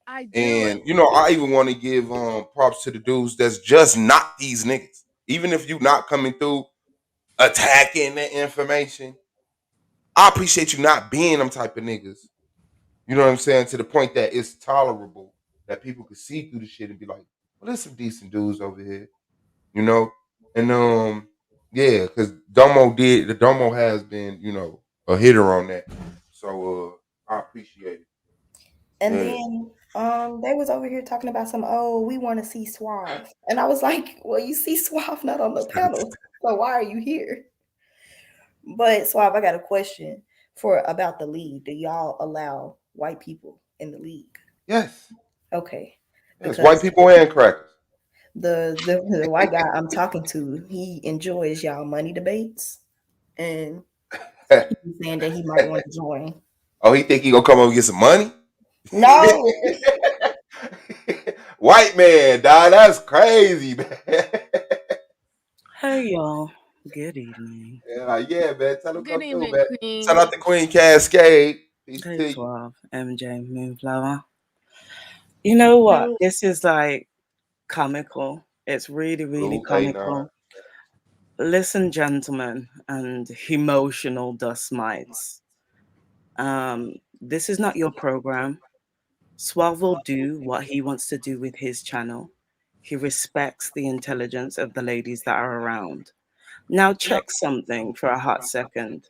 I do. And I even want to give props to the dudes that's just not these niggas. Even if you not coming through attacking the information, I appreciate you not being them type of niggas. You know what I'm saying? To the point that it's tolerable that people could see through the shit and be like, well, there's some decent dudes over here, you know? And Yeah, because Domo has been, a hitter on that. So I appreciate it. And Yeah. then they was over here talking about some, oh, we want to see Suave. And I was like, well, you see Suave not on the panel. So why are you here? But Suave, I got a question for about the league. Do y'all allow white people in the league? Yes. Okay. Yes. White Because people and crackers. the white guy I'm talking to, he enjoys y'all money debates. And he's saying that he might want to join. Oh, he think he gonna come over and get some money? No. White man, dog, that's crazy, man. Hey y'all, good evening. Yeah, like, yeah, man. Tell him Good come through, evening, man. Shout Queen. out to Queen Cascade. Peace Hey to you. 12, MJ Moonflower. You know what? No, This is like comical. It's really, really Blue A9. comical. Listen, gentlemen, and emotional dust mites. This is not your program. Suave will do what he wants to do with his channel. He respects the intelligence of the ladies that are around. Now check something for a hot second.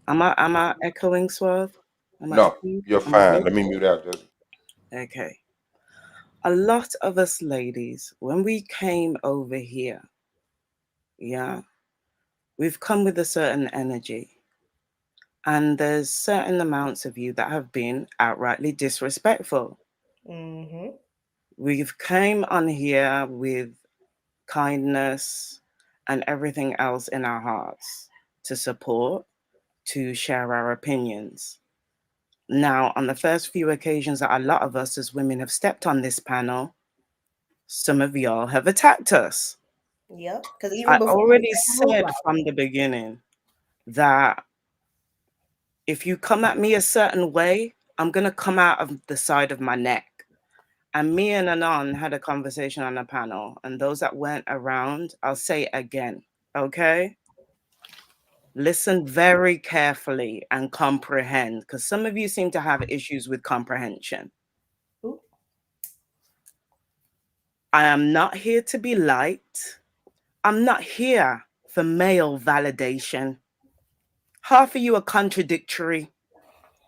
Am I echoing Swerve? Am I No, echoing? you're Am I fine. good? Let me mute out, Joseph. Okay. A lot of us ladies, when we came over here, yeah, we've come with a certain energy. And there's certain amounts of you that have been outrightly disrespectful. Mm-hmm. We've came on here with kindness and everything else in our hearts to support, to share our opinions. Now, on the first few occasions that a lot of us as women have stepped on this panel, some of y'all have attacked us. Yep. Because even I before the already panel was said like, from the beginning that if you come at me a certain way, I'm going to come out of the side of my neck. And me and Anon had a conversation on the panel, and those that weren't around, I'll say it again, okay? Listen very carefully and comprehend, because some of you seem to have issues with comprehension. ooh, I am not here to be liked. I'm not here for male validation. Half of you are contradictory,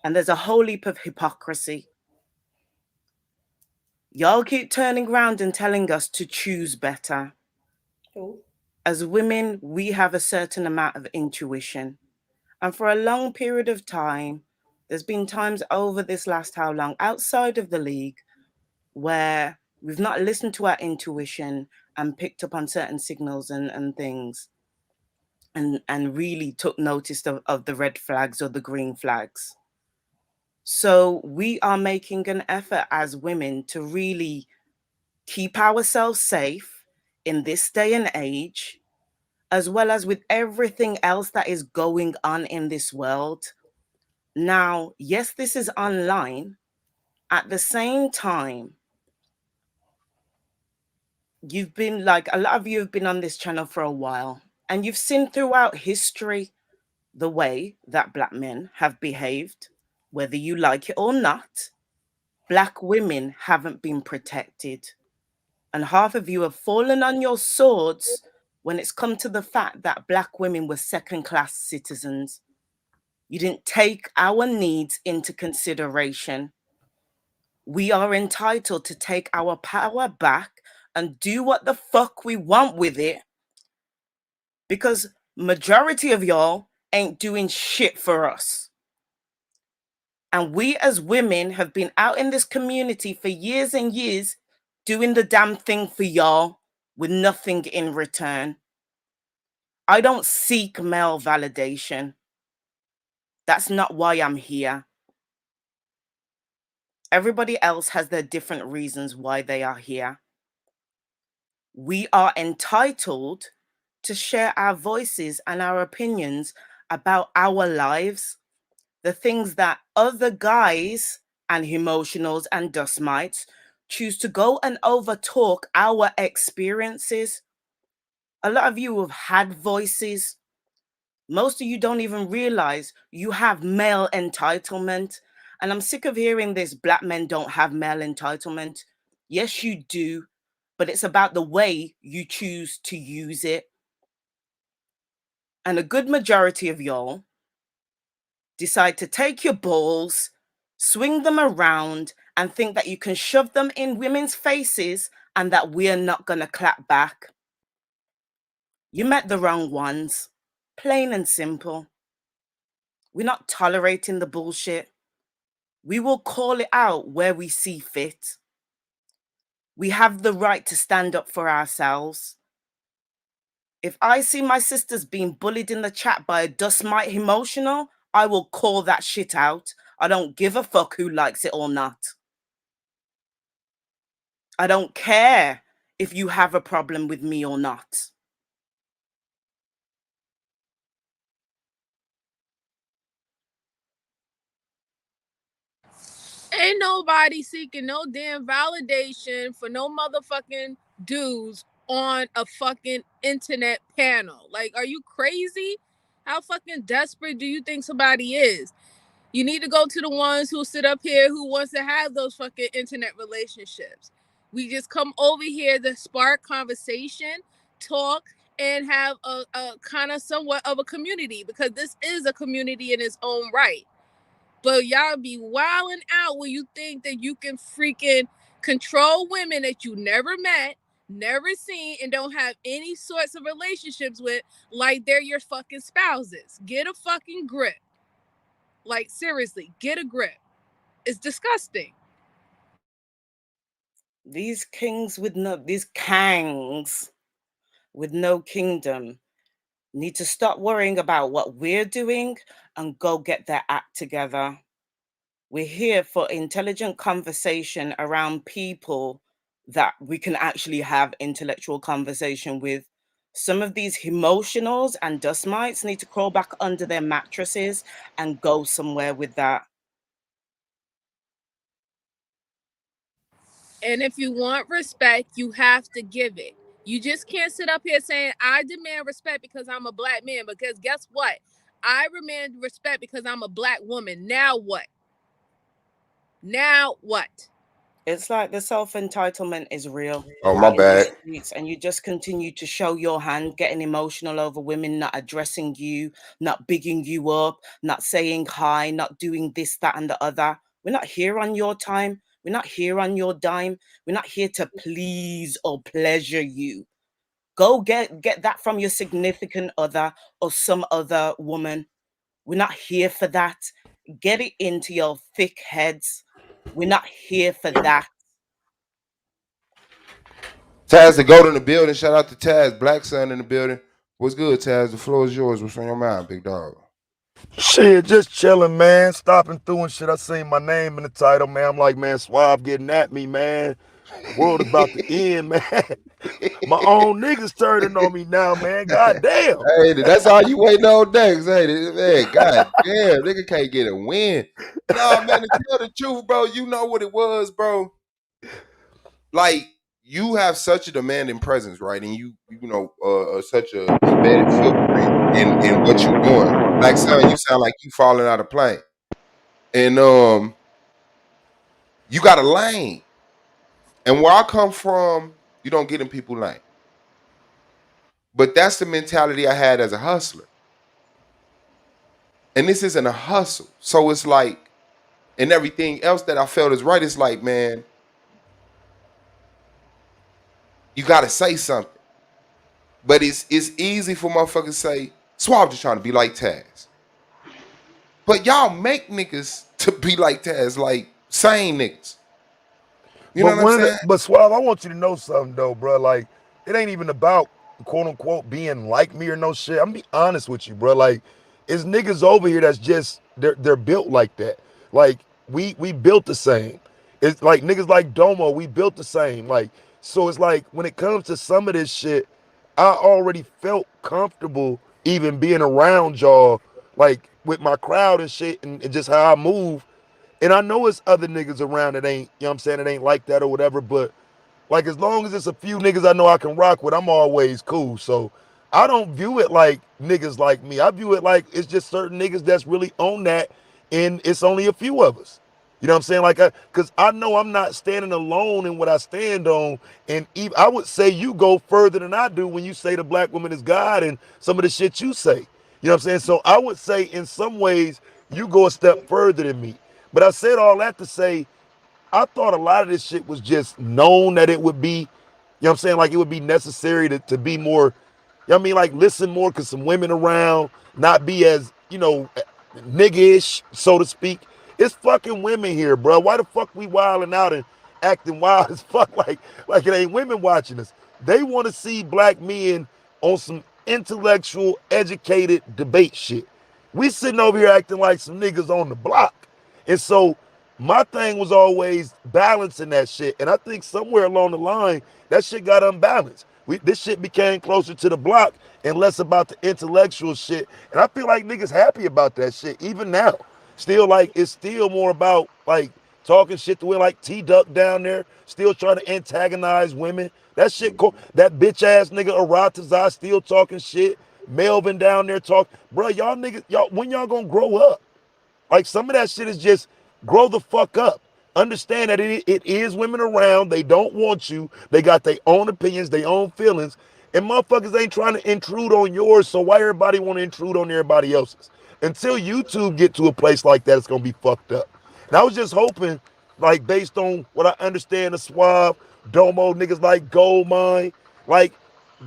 and there's a whole heap of hypocrisy. Y'all keep turning around and telling us to choose better. ooh. As women, we have a certain amount of intuition. And for a long period of time, there's been times over this last how long outside of the league where we've not listened to our intuition and picked up on certain signals and things and really took notice of the red flags or the green flags. So we are making an effort as women to really keep ourselves safe in this day and age, as well as with everything else that is going on in this world. Now, yes, this is online. At the same time, you've been like a lot of you have been on this channel for a while, and you've seen throughout history the way that black men have behaved, whether you like it or not. Black women haven't been protected. And half of you have fallen on your swords when it's come to the fact that black women were second class citizens. You didn't take our needs into consideration. We are entitled to take our power back and do what the fuck we want with it, because majority of y'all ain't doing shit for us. And we as women have been out in this community for years and years doing the damn thing for y'all with nothing in return. I don't seek male validation. That's not why I'm here. Everybody else has their different reasons why they are here. We are entitled to share our voices and our opinions about our lives, the things that other guys and emotionals and dust mites choose to go and overtalk our experiences. A lot of you have had voices. Most of you don't even realize you have male entitlement. And I'm sick of hearing this black men don't have male entitlement. Yes, you do, but it's about the way you choose to use it. And a good majority of y'all decide to take your balls, swing them around, and think that you can shove them in women's faces and that we're not going to clap back. You met the wrong ones. Plain and simple. We're not tolerating the bullshit. We will call it out where we see fit. We have the right to stand up for ourselves. If I see my sisters being bullied in the chat by a dust mite emotional, I will call that shit out. I don't give a fuck who likes it or not. I don't care if you have a problem with me or not. Ain't nobody seeking no damn validation for no motherfucking dudes on a fucking internet panel. Like, are you crazy? How fucking desperate do you think somebody is? You need to go to the ones who sit up here who wants to have those fucking internet relationships. We just come over here to spark conversation, talk, and have a kind of somewhat of a community, because this is a community in its own right. But y'all be wilding out when you think that you can freaking control women that you never met, never seen, and don't have any sorts of relationships with, like they're your fucking spouses. Get a fucking grip. Like, seriously, get a grip. It's disgusting. These kings with no, these kangs with no kingdom need to stop worrying about what we're doing and go get their act together. We're here for intelligent conversation around people that we can actually have intellectual conversation with. Some of these emotionals and dust mites need to crawl back under their mattresses and go somewhere with that. And if you want respect, you have to give it. You just can't sit up here saying, I demand respect because I'm a black man. Because guess what? I demand respect because I'm a black woman. Now what? Now what? It's like the self entitlement is real Oh, my out in these bad. streets, and you just continue to show your hand, getting emotional over women not addressing you, not bigging you up, not saying hi, not doing this, that, and the other. We're not here on your time. We're not here on your dime. We're not here to please or pleasure you. Go get that from your significant other or some other woman. We're not here for that. Get it into your thick heads. We're not here for that. Taz the goat in the building. Shout out to Taz, Black Sun in the building. What's good, Taz? The floor is yours. What's on your mind, big dog? Shit, just chilling, man. Stopping through and shit. I seen my name in the title, man. I'm like, man, Swab getting at me, man. The world is about to end, man. My own niggas turning on me now, man. God damn. Hey, that's all you waiting on next. Hey, man, god damn, nigga can't get a win. Nah, man, to tell the truth, bro, you know what it was, bro. Like, you have such a demanding presence, right? And you know, such a embedded footprint in what you're doing. Like, son, you sound like you falling out of plane. And you got a lane. And where I come from, you don't get in people lane. But that's the mentality I had as a hustler. And this isn't a hustle. So it's like, and everything else that I felt is right, it's like, man, you gotta say something. But it's easy for motherfuckers to say, Swab just trying to be like Taz. But y'all make niggas to be like Taz, like sane niggas. You know But what I'm one of the, saying? but Swab, I want you to know something though, bro. Like, it ain't even about quote unquote being like me or no shit. I'm gonna be honest with you, bro. Like, it's niggas over here that's just they're built like that. Like, we built the same. It's like niggas like Domo, we built the same. Like, so it's like when it comes to some of this shit, I already felt comfortable even being around y'all, like with my crowd and shit, and just how I move. And I know it's other niggas around that ain't, you know what I'm saying, it ain't like that or whatever, but like as long as it's a few niggas I know I can rock with, I'm always cool. So I don't view it like niggas like me. I view it like it's just certain niggas that's really on that, and it's only a few of us. You know what I'm saying? Like, because I know I'm not standing alone in what I stand on. And I would say you go further than I do when you say the black woman is God and some of the shit you say. You know what I'm saying? So I would say in some ways you go a step further than me. But I said all that to say I thought a lot of this shit was just known that it would be, you know what I'm saying? Like it would be necessary to be more, you know what I mean? Like listen more because some women around, not be as, niggish, so to speak. It's fucking women here, bro. Why the fuck we wilding out and acting wild as fuck like it ain't women watching us? They want to see black men on some intellectual, educated debate shit. We sitting over here acting like some niggas on the block. And so my thing was always balancing that shit. And I think somewhere along the line, that shit got unbalanced. This shit became closer to the block and less about the intellectual shit. And I feel like niggas happy about that shit, even now. Still, like, it's still more about, like, talking shit to where, like, T-Duck down there, still trying to antagonize women. That shit, that bitch ass nigga Aratazar still talking shit. Melvin down there talk. Bro, y'all niggas, when y'all gonna grow up? Like some of that shit is just grow the fuck up. Understand that it is women around. They don't want you. They got their own opinions, their own feelings. And motherfuckers ain't trying to intrude on yours. So why everybody want to intrude on everybody else's? Until YouTube get to a place like that, it's gonna be fucked up. And I was just hoping, like based on what I understand of Suave, Domo, niggas like Gold Mine, like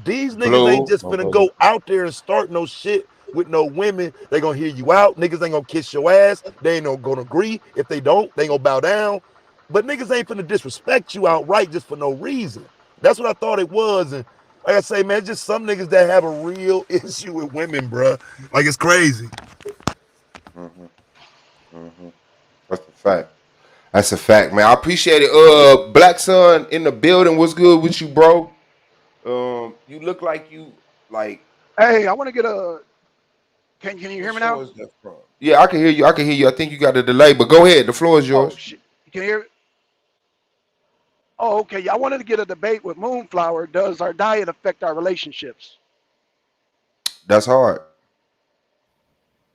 these niggas ain't Blue, just my finna brother. go out there and start no shit with no women. They gonna hear you out. Niggas ain't gonna kiss your ass. They ain't gonna agree. If they don't, they gonna bow down. But niggas ain't finna disrespect you outright just for no reason. That's what I thought it was. And like I say, man, it's just some niggas that have a real issue with women, bruh. Like it's crazy. Hmm. Hmm. That's a fact. That's a fact, man. I appreciate it. Black Son in the building. What's good with you, bro? You look like you like. Hey, I want to get a. Can you What hear me show now? is that from? Yeah, I can hear you. I can hear you. I think you got a delay, but go ahead. The floor is Oh yours. shit, you can hear. Oh, okay. Yeah, I wanted to get a debate with Moonflower. Does our diet affect our relationships? That's hard.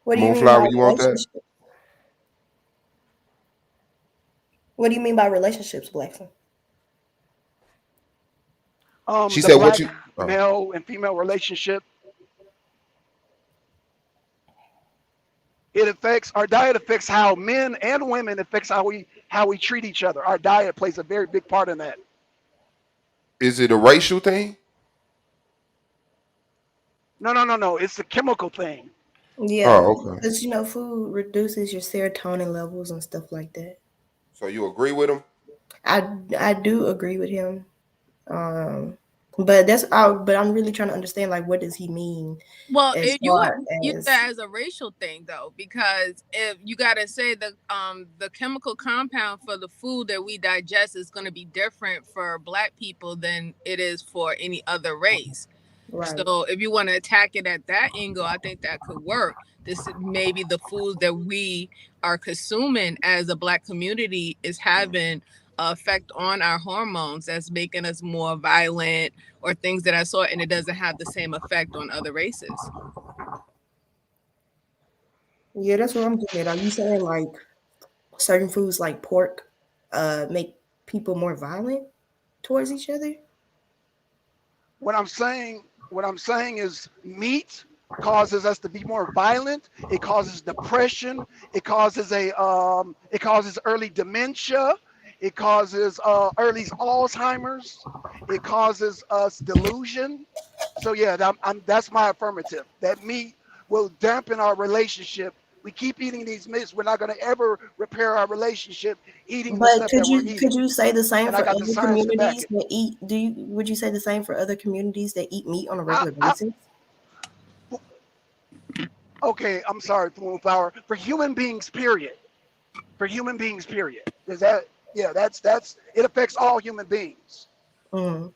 What do you mean by Moonflower, you want that? relationship? What do you mean by relationships, Blackson? She The said, "What black you?" Oh, male and female relationship. It affects our diet affects how men and women affects how we treat each other. Our diet plays a very big part in that. is it a racial thing? No, no, no, no. It's a chemical thing. Yeah, Oh, okay. because food reduces your serotonin levels and stuff like that. So you agree with him? I do agree with him. Um, but but I'm really trying to understand like what does he mean Well, as if you far use as that as a racial thing though, because if you gotta say the chemical compound for the food that we digest is gonna be different for black people than it is for any other race. right. So if you want to attack it at that angle, I think that could work. This maybe the foods that we are consuming as a black community is having an effect on our hormones that's making us more violent or things that I saw, and it doesn't have the same effect on other races. Yeah, that's what I'm getting at. Are you saying like certain foods like pork make people more violent towards each other? What I'm saying is meat causes us to be more violent. It causes depression. It causes early dementia. It causes early Alzheimer's. It causes us delusion. So yeah, that's my affirmative. That meat will dampen our relationship. We keep eating these meats, we're not going to ever repair our relationship eating the But stuff that we're could eating. you say the same And I for got the other science to back communities it. that eat? Would you say the same for other communities that eat meat on a I, regular I, basis? okay, I'm sorry, Moonflower. For human beings, period. For human beings, period. Is that yeah? That's it affects all human beings. Mm.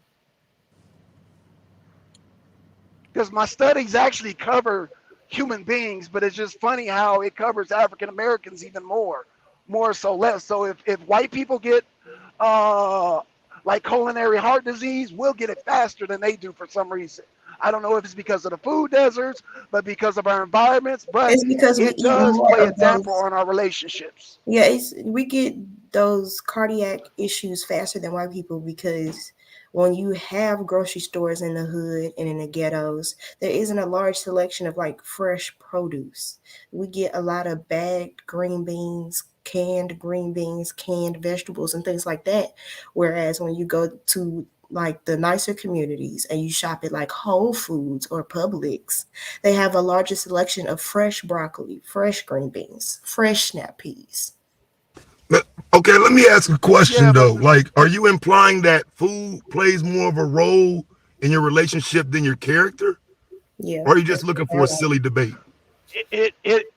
Because my studies actually cover human beings, but it's just funny how it covers African Americans even more so less. So if white people get uh, like coronary heart disease, we'll get it faster than they do for some reason. I don't know if it's because of the food deserts, but because of our environments. But It's because we it eat does more play a of damper those. on our relationships. Yeah, we get those cardiac issues faster than white people because When you have grocery stores in the hood and in the ghettos, there isn't a large selection of like fresh produce. We get a lot of bagged green beans, canned vegetables, and things like that. Whereas when you go to like the nicer communities and you shop at like Whole Foods or Publix, they have a larger selection of fresh broccoli, fresh green beans, fresh snap peas. Okay, let me ask a question Yeah, though. but Like, are you implying that food plays more of a role in your relationship than your character? Yeah, Or are you just that's looking for a right. silly debate? it it it,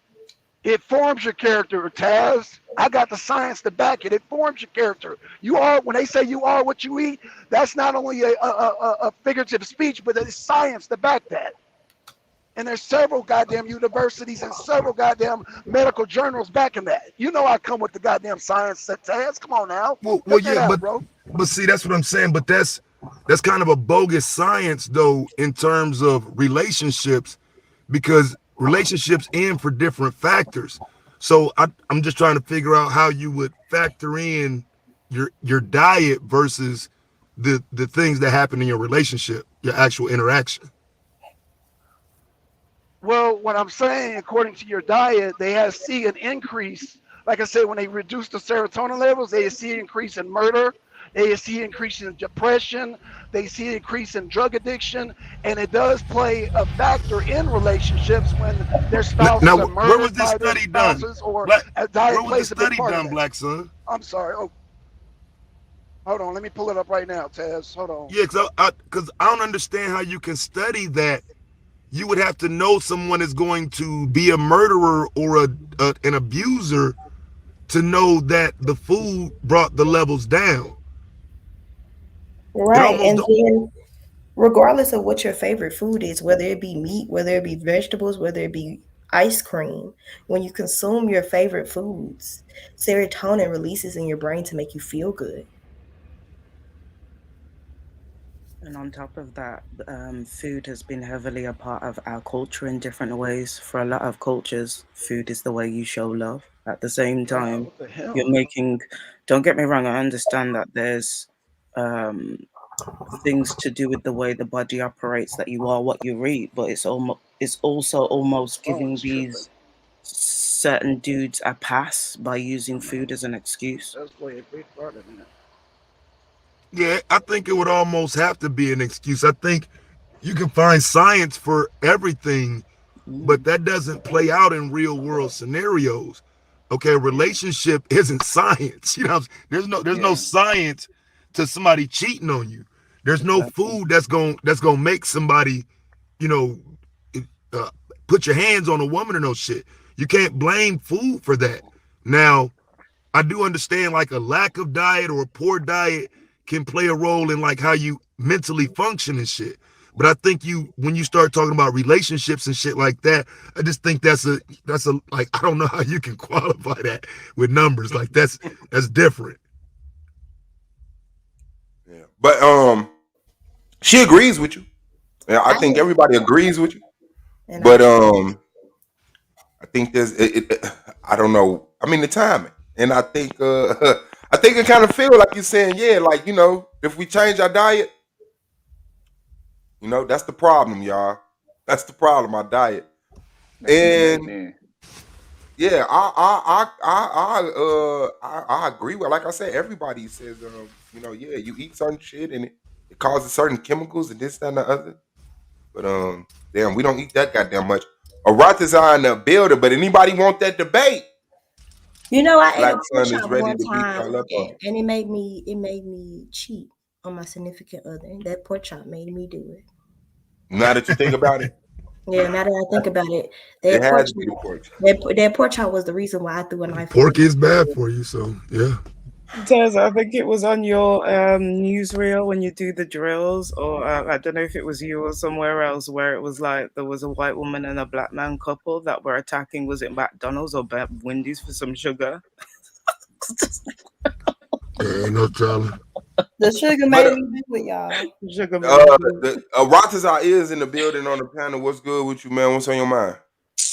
it forms your character, Taz. I got the science to back it. It forms your character. You are when they say you are what you eat. That's not only a figurative speech, but it's science to back that. And there's several goddamn universities and several goddamn medical journals backing that. You know I come with the goddamn science, Taz. Come on now, Well, cut that yeah, out, bro. but see, that's what I'm saying. But that's kind of a bogus science, though, in terms of relationships, because relationships end for different factors. So I'm just trying to figure out how you would factor in your diet versus the things that happen in your relationship, your actual interaction. Well, what I'm saying, according to your diet, they have see an increase. Like I said, when they reduce the serotonin levels, they see an increase in murder. They see an increase in depression. They see an increase in drug addiction. And it does play a factor in relationships when their spouses Now, are where was murdered this by their study done? spouses or Black, a where diet was the plays a big study part of done, that. Black son? I'm sorry. Oh, hold on. Let me pull it up right now, Taz. Hold on. Yeah, because I don't understand how you can study that. You would have to know someone is going to be a murderer or an abuser to know that the food brought the levels down. It Right. almost And don't. then regardless of what your favorite food is, whether it be meat, whether it be vegetables, whether it be ice cream, when you consume your favorite foods, serotonin releases in your brain to make you feel good. And on top of that, food has been heavily a part of our culture in different ways. For a lot of cultures, food is the way you show love. At the same God, time, what the hell? you're making, don't get me wrong, I understand that there's um, things to do with the way the body operates, that you are what you eat, but it's also This almost phone giving is tripping. these certain dudes a pass by using food as an excuse. Let's play a big part of that. Yeah, I think it would almost have to be an excuse. I think you can find science for everything, but Mm, that doesn't play out in real What world up? scenarios. Okay, a relationship isn't science. There's no yeah, science to somebody cheating on you. There's no exactly. food that's gonna make somebody, you know, uh, put your hands on a woman or no shit. You can't blame food for that. Now, I do understand like a lack of diet or a poor diet can play a role in like how you mentally function and shit. But I think when you start talking about relationships and shit like that, I just think that's a like I don't know how you can qualify that with numbers. Like that's different. Yeah. But she agrees with you. Yeah, I I think everybody agrees with you. and I But I think I don't know. I mean the timing. And I think I think it kind of feel like you're saying, yeah, like, if we change our diet, that's the problem, y'all. That's the problem, our diet. Back in the day, And then. yeah, I agree with, like I said, everybody says, yeah, you eat certain shit and it causes certain chemicals and this, that, and the other. But damn, we don't eat that goddamn much. Aratiza in the building, but anybody want that debate? I ate a Black pork Sun is chop ready one to beat time y'all up on. and it made me cheat on my significant other. That pork chop made me do it. Now that you think about it, Yeah, now that I think about it, it that pork has to be the chop, pork. that pork chop was the reason why I threw a knife away. Pork is bad for you, so yeah. Tez, I think it was on your newsreel when you do the drills, or I don't know if it was you or somewhere else, where it was like there was a white woman and a black man couple that were attacking, was it McDonald's or Wendy's for some sugar? Yeah, ain't no telling. The sugar But made me do it, y'all. Sugar made me do the Aratiza is in the building on the panel. What's good with you, man? What's on your mind?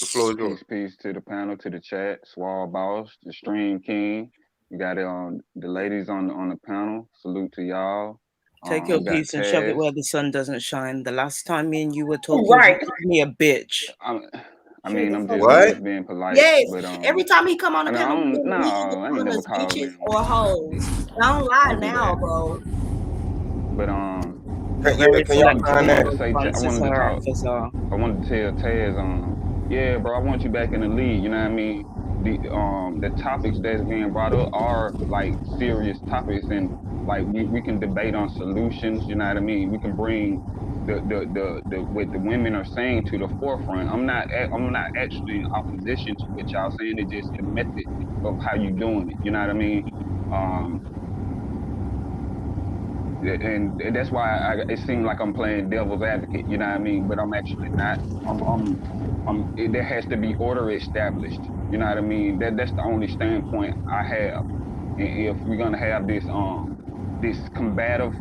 The floor is yours. Peace to the panel, to the chat. Swall Boss, the Stream King. You got it on the ladies on the panel. Salute to y'all. Take your You got piece and shove it Taz. where the sun doesn't shine. The last time me and you were talking, you Right. called me a bitch. I'm, I mean, Sugar I'm so just I'm What? just being polite, yes. but Every time he come on the I mean, panel, no, he either I ain't calling never us called bitches them or bitches. hoes. Don't I lie don't do now, that. bro. But Very Can y'all I selective find in wanted your that? to say, I responses, wanted to her talk. officer. I wanted to tell Taz, yeah, bro, I want you back in the league. You know what I mean? The topics that's being brought up are like serious topics, and like we can debate on solutions. You know what I mean? We can bring the what the women are saying to the forefront. I'm not actually in opposition to what y'all saying. It's just the method of how you doing it. You know what I mean? Um, and that's why it seems like I'm playing devil's advocate. You know what I mean? But I'm actually not. There has to be order established. You know what I mean? That's the only standpoint I have. And if we're gonna have this combative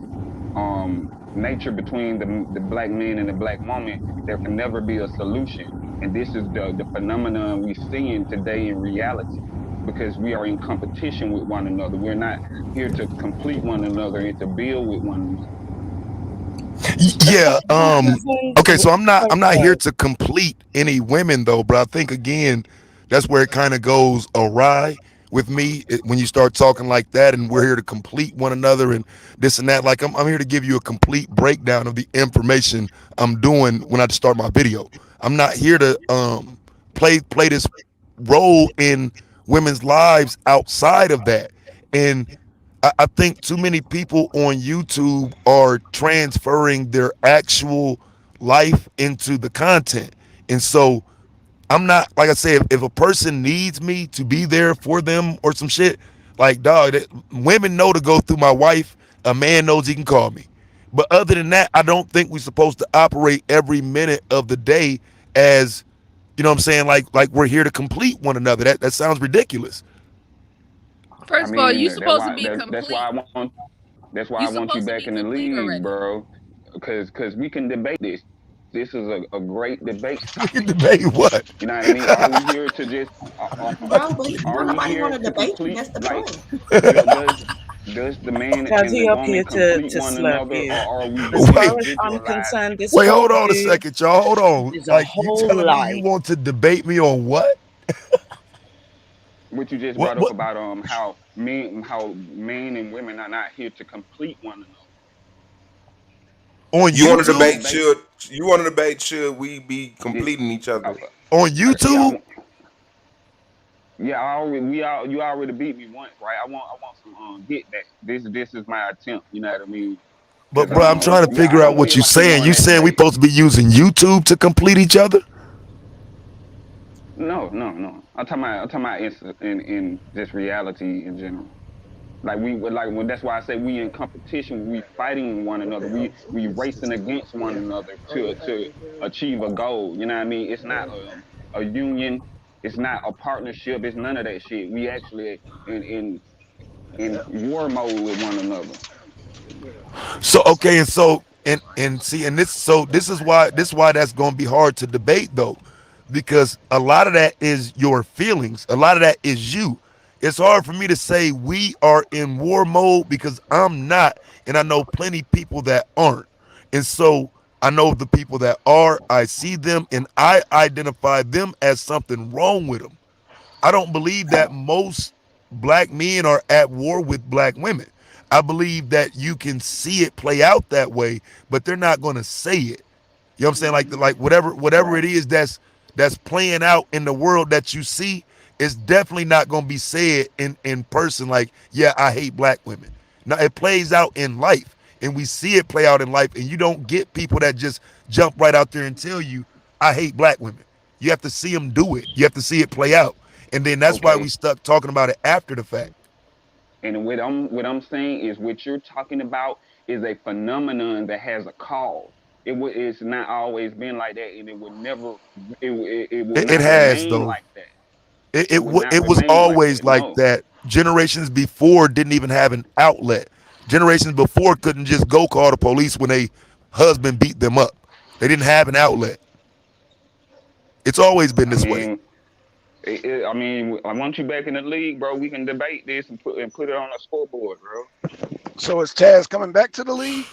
nature between the black man and the black woman, there can never be a solution. And this is the phenomenon we're seeing today in reality because we are in competition with one another. We're not here to complete one another and to build with one another. Yeah. Okay. So I'm not here Okay. to complete any women though, but I think again, that's where it kind of goes awry with me when you start talking like that, and we're here to complete one another and this and that. Like I'm here to give you a complete breakdown of the information I'm doing when I start my video. I'm not here to play this role in women's lives outside of that. And I think too many people on YouTube are transferring their actual life into the content. And so I'm not, like I said, if a person needs me to be there for them or some shit, like, dog, women know to go through my wife. A man knows he can call me. But other than that, I don't think we're supposed to operate every minute of the day as, you know what I'm saying, like we're here to complete one another. That sounds ridiculous. I First of all, you mean, supposed to be that's why complete. I You want you supposed to back be in the complete league, already. bro. Because we can debate this. This is a great debate We can topic. debate what? You know what I mean? Are we here to just Bro, but are don't we nobody want here to to debate you. complete That's the like point. does the man Guys, and the he up woman here complete to one slurp another, you. or are we As far Wait, as I'm individualized? concerned, this wait, whole hold on a dude second, y'all. Hold on. is a Like you whole telling me you lie. want to debate me on what? What you just What? brought up What? about how men and women are not here to complete one another. On You want to We can YouTube? debate? debate. Should we be This, completing each other? On yeah, YouTube? yeah. I already you already beat me once, right? I want some get back. This is my attempt. You know what I mean? But Because bro, I'm trying to yeah, figure I out don't what feel you like we saying. won You that saying we debate. supposed to be using YouTube to complete each other? No, no, no. I'm talking about in just reality in general. Like when that's why I say we in competition. We fighting one another. We racing against one another to achieve a goal. You know what I mean? It's not a union. It's not a partnership. It's none of that shit. We actually in war mode with one another. So okay, and so and see, and this is why that's gonna be hard to debate though, because a lot of that is your feelings. A lot of that is you. It's hard for me to say we are in war mode because I'm not, and I know plenty people that aren't. And so I know the people that are, I see them and I identify them as something wrong with them. I don't believe that most black men are at war with black women. I believe that you can see it play out that way, but they're not going to say it. You know what I'm saying? Like whatever it is that's playing out in the world that you see, it's definitely not going to be said in person. Like, yeah, I hate black women. Now it plays out in life, and we see it play out in life. And you don't get people that just jump right out there and tell you, I hate black women. You have to see them do it. You have to see it play out, and then that's why we Okay. stuck talking about it after the fact. And what I'm saying is what you're talking about is a phenomenon that has a cause. It's not always been like that, and it would never it will It not has remain though. like that. It, It it would not it was remain like always that. like No. that. Generations before didn't even have an outlet. Generations before couldn't just go call the police when a husband beat them up. They didn't have an outlet. It's always been I this way. mean, I mean, I want you back in the league, bro. We can debate this and put it on a scoreboard, bro. So is Taz coming back to the league?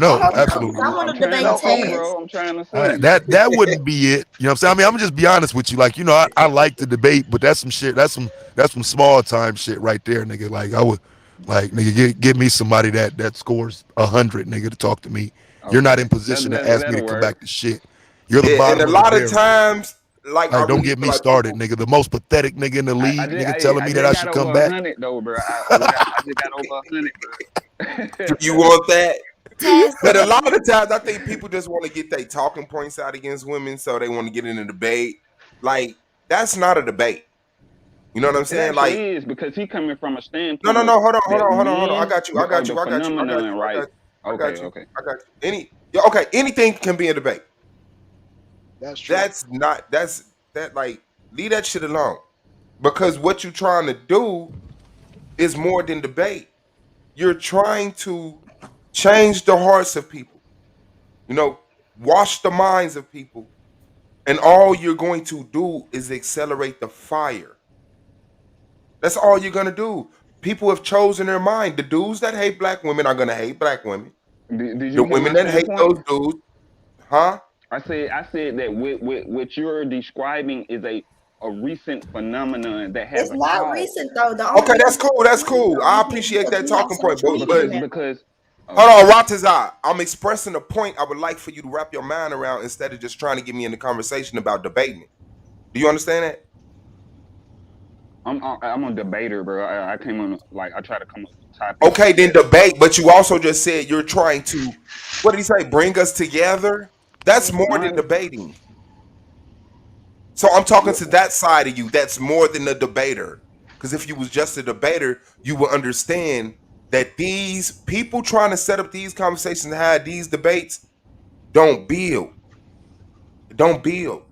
I No, hope so, because absolutely I not. want I'm to trying to debate No. see, Okay. Taz. bro. I'm trying to see. That wouldn't be it. You know what I'm saying? I mean, I'm gonna just be honest with you. Like, I like to debate, but that's some shit. That's some small time shit right there, nigga. Like, I would, like, nigga, give me somebody that scores 100, nigga, to talk to me. You're not in Okay, position to ask me to that'll come work. back to shit. You're the Yeah, and a bottom of the lot of barrel. times, like I Like, don't really get feel me like started, people. nigga. The most pathetic nigga in the league, nigga, telling I me that just I got should come over back. 100 though, bro. I just got over 100, Do bro. you want that? Taz, the But a way lot of you the times, I think people just want to get their talking points out against women, so they want to get in a debate. Like that's not a debate. You know what I'm It saying? Like actually is because he coming from a no, no, standpoint of no. Hold on, hold that on, hold on, hold on. I men got you. I are got the you. I got you. I got phenomenon, you. I got right? you. I got Okay, you. okay. I got you. Yeah, okay. Anything can be a debate. That's true. That's not. That's that. Like leave that shit alone. Because what you're trying to do is more than debate. You're trying to change the hearts of people. You know, wash the minds of people. And all you're going to do is accelerate the fire. That's all you're going to do. People have chosen their mind. The dudes that hate black women are going to hate black women. Did The you hear women my that hate standpoint? those dudes, huh? I said that what you're describing is a recent phenomenon that has it's a not cause. recent though. The only Okay, reason that's cool. That's it's recent cool. though I appreciate because that we have talking point. social But media now. Because hold okay, on, Ratazar. I'm expressing a point I would like for you to wrap your mind around instead of just trying to get me in the conversation about debating it. Do you understand that? I'm a debater, bro. I came on like I try to come up with topics Okay, then that debate. But you also just said you're trying to, what did he say? Bring us together. That's more than no, debating. So I'm talking what to that side of you. That's more than a debater. Because if you was just a debater, you would understand that these people trying to set up these conversations and have these debates don't build. Don't build.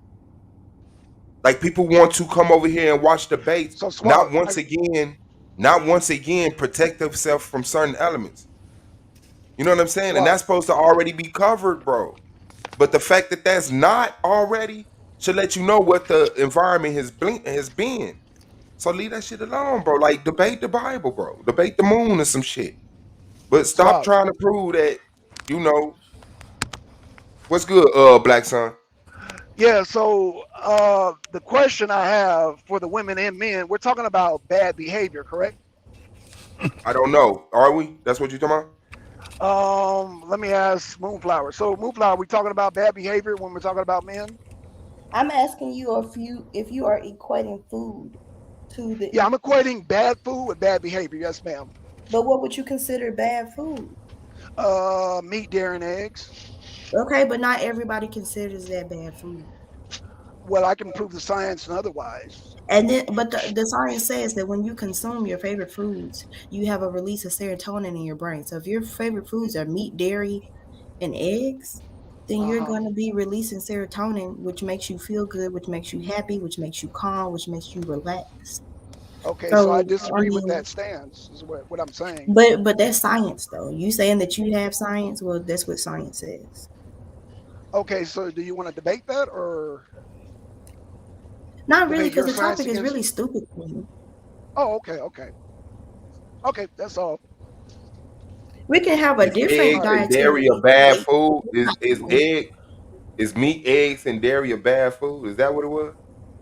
Like people want to come over here and watch debates, So Swab, I, not once again protect themselves from certain elements. You know what I'm saying? And Swab. that's supposed to already be covered, bro. But the fact that that's not already should let you know what the environment has been. So leave that shit alone, bro. Like debate the Bible, bro. Debate the moon or some shit. But stop Swab. trying to prove that, you know, what's good, black son. Yeah. So the question I have for the women and men, we're talking about bad behavior, correct? I don't know. Are we? That's what you talking about? Let me ask Moonflower. So Moonflower, we talking about bad behavior when we're talking about men? I'm asking you if you are equating food to the Yeah, I'm equating bad food with bad behavior. Yes, ma'am. but what would you consider bad food? Meat, dairy, and eggs. Okay, but not everybody considers that bad food. Well, I can prove the science and otherwise. And then, but the science says that when you consume your favorite foods, you have a release of serotonin in your brain. So if your favorite foods are meat, dairy, and eggs, then Uh you're huh. going to be releasing serotonin, which makes you feel good, which makes you happy, which makes you calm, which makes you relax. Okay, so I So I disagree with mean, that stance. Is what I'm saying. but that's science though. You saying that you have science? Well, that's what science says. Okay, so do you want to debate that or Not really, debate because your the science topic is against? really stupid to me. Oh, okay, okay, okay. That's all. We can have a Is different eggs and dairy a dietary bad debate. food? Is meat, eggs, and dairy a bad food? Is that what it was?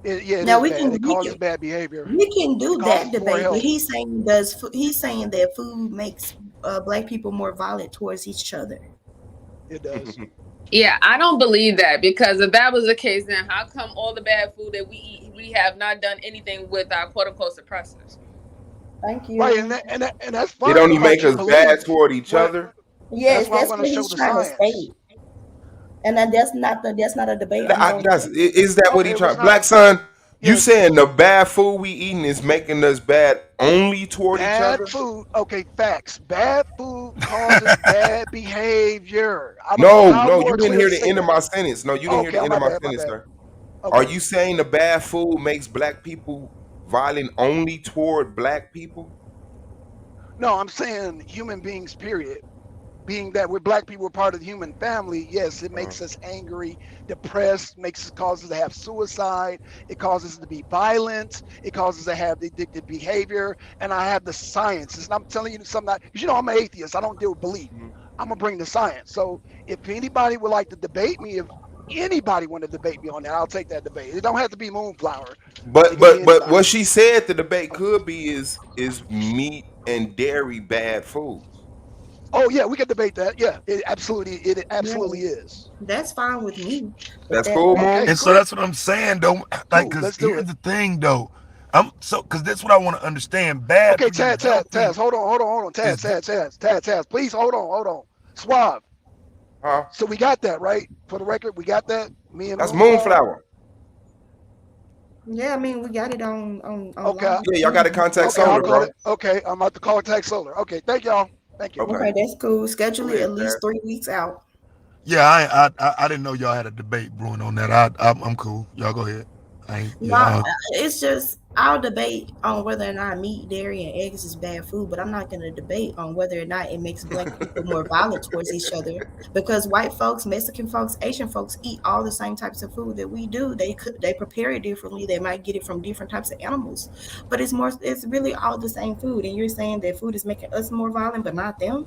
Yeah, it Now is we bad. can It we can causes bad behavior. we can It do that causes poor debate, but health. he's saying that food makes black people more violent towards each other. It does. Yeah, I don't believe that because if that was the case, then how come all the bad food that we eat, we have not done anything with our quote unquote suppressors? Thank Right, and you. that's It fine. only Like make you us bad believe toward each what. other. Yes, That's why I'm that's going to what show he's the trying to science. state, and that's not a debate I'm going to have. Is that what he Okay, if it's trying? not Black son, you yes, saying the bad food we eating is making us bad only toward each bad other? food. Okay, facts. Bad food causes bad behavior. I don't know No, how no, you more didn't clear hear to the say end of that. my sentence. No, you didn't hear Okay, the oh, end of my my bad, my sentence, bad. sir. Are Okay. you saying the bad food makes black people violent only toward black people? No, I'm saying human beings, period. being that we're black people, we're part of the human family. Yes, it Uh, makes us angry, depressed, makes us causes to have suicide. It causes us to be violent. It causes us to have the addictive behavior. And I have the science. And I'm telling you something. Because you know I'm an atheist. I don't deal with belief. mhm. I'm gonna bring the science. So if anybody would like to debate me, if anybody want to debate me on that, I'll take that debate. It don't have to be Moonflower. It But can be but what anybody. she said the debate could be is meat and dairy bad foods. Oh yeah, we can debate that. Yeah, it Yeah, absolutely is. that's fine with me. But That's cool, Okay, Moon. And so cool, that's what I'm saying, though. Like, cool. cause Let's do here's it. the thing, though. Cause that's what I want to understand. Bad Okay, for you, healthy Hold on, is good. Please hold on. Suave. Huh? So we got that right for the record. We got that. Me and That's Moonflower. moonflower. yeah, I mean, we got it on Okay, live Yeah, y'all got to stream. contact okay. I'll Solar, call bro. it. Okay, I'm about to call it Tag Solar. Okay, thank y'all. Thank you. Okay. Okay, that's cool. Schedule Go it ahead, at least Taz. 3 weeks out. Yeah, I didn't know y'all had a debate brewing on that. I'm cool. Y'all go ahead. I ain't. No, Yeah. it's just I'll debate on whether or not meat, dairy, and eggs is bad food, but I'm not going to debate on whether or not it makes black people more violent towards each other. Because white folks, Mexican folks, Asian folks eat all the same types of food that we do. They prepare it differently. They might get it from different types of animals, but it's really all the same food. And you're saying that food is making us more violent, but not them.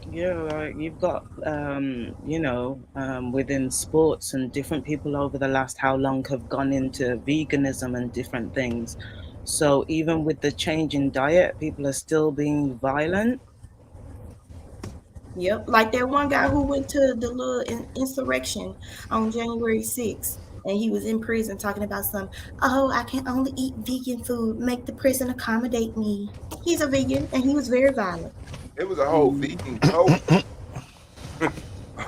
Yeah, like you've got, within sports and different people over the last how long have gone into veganism and different things. So even with the change in diet, people are still being violent. Yep, like that one guy who went to the little insurrection on January 6th, and he was in prison talking about some, oh, I can only eat vegan food, make the prison accommodate me. He's a vegan, and he was very violent. It was a whole Mm. vegan cult.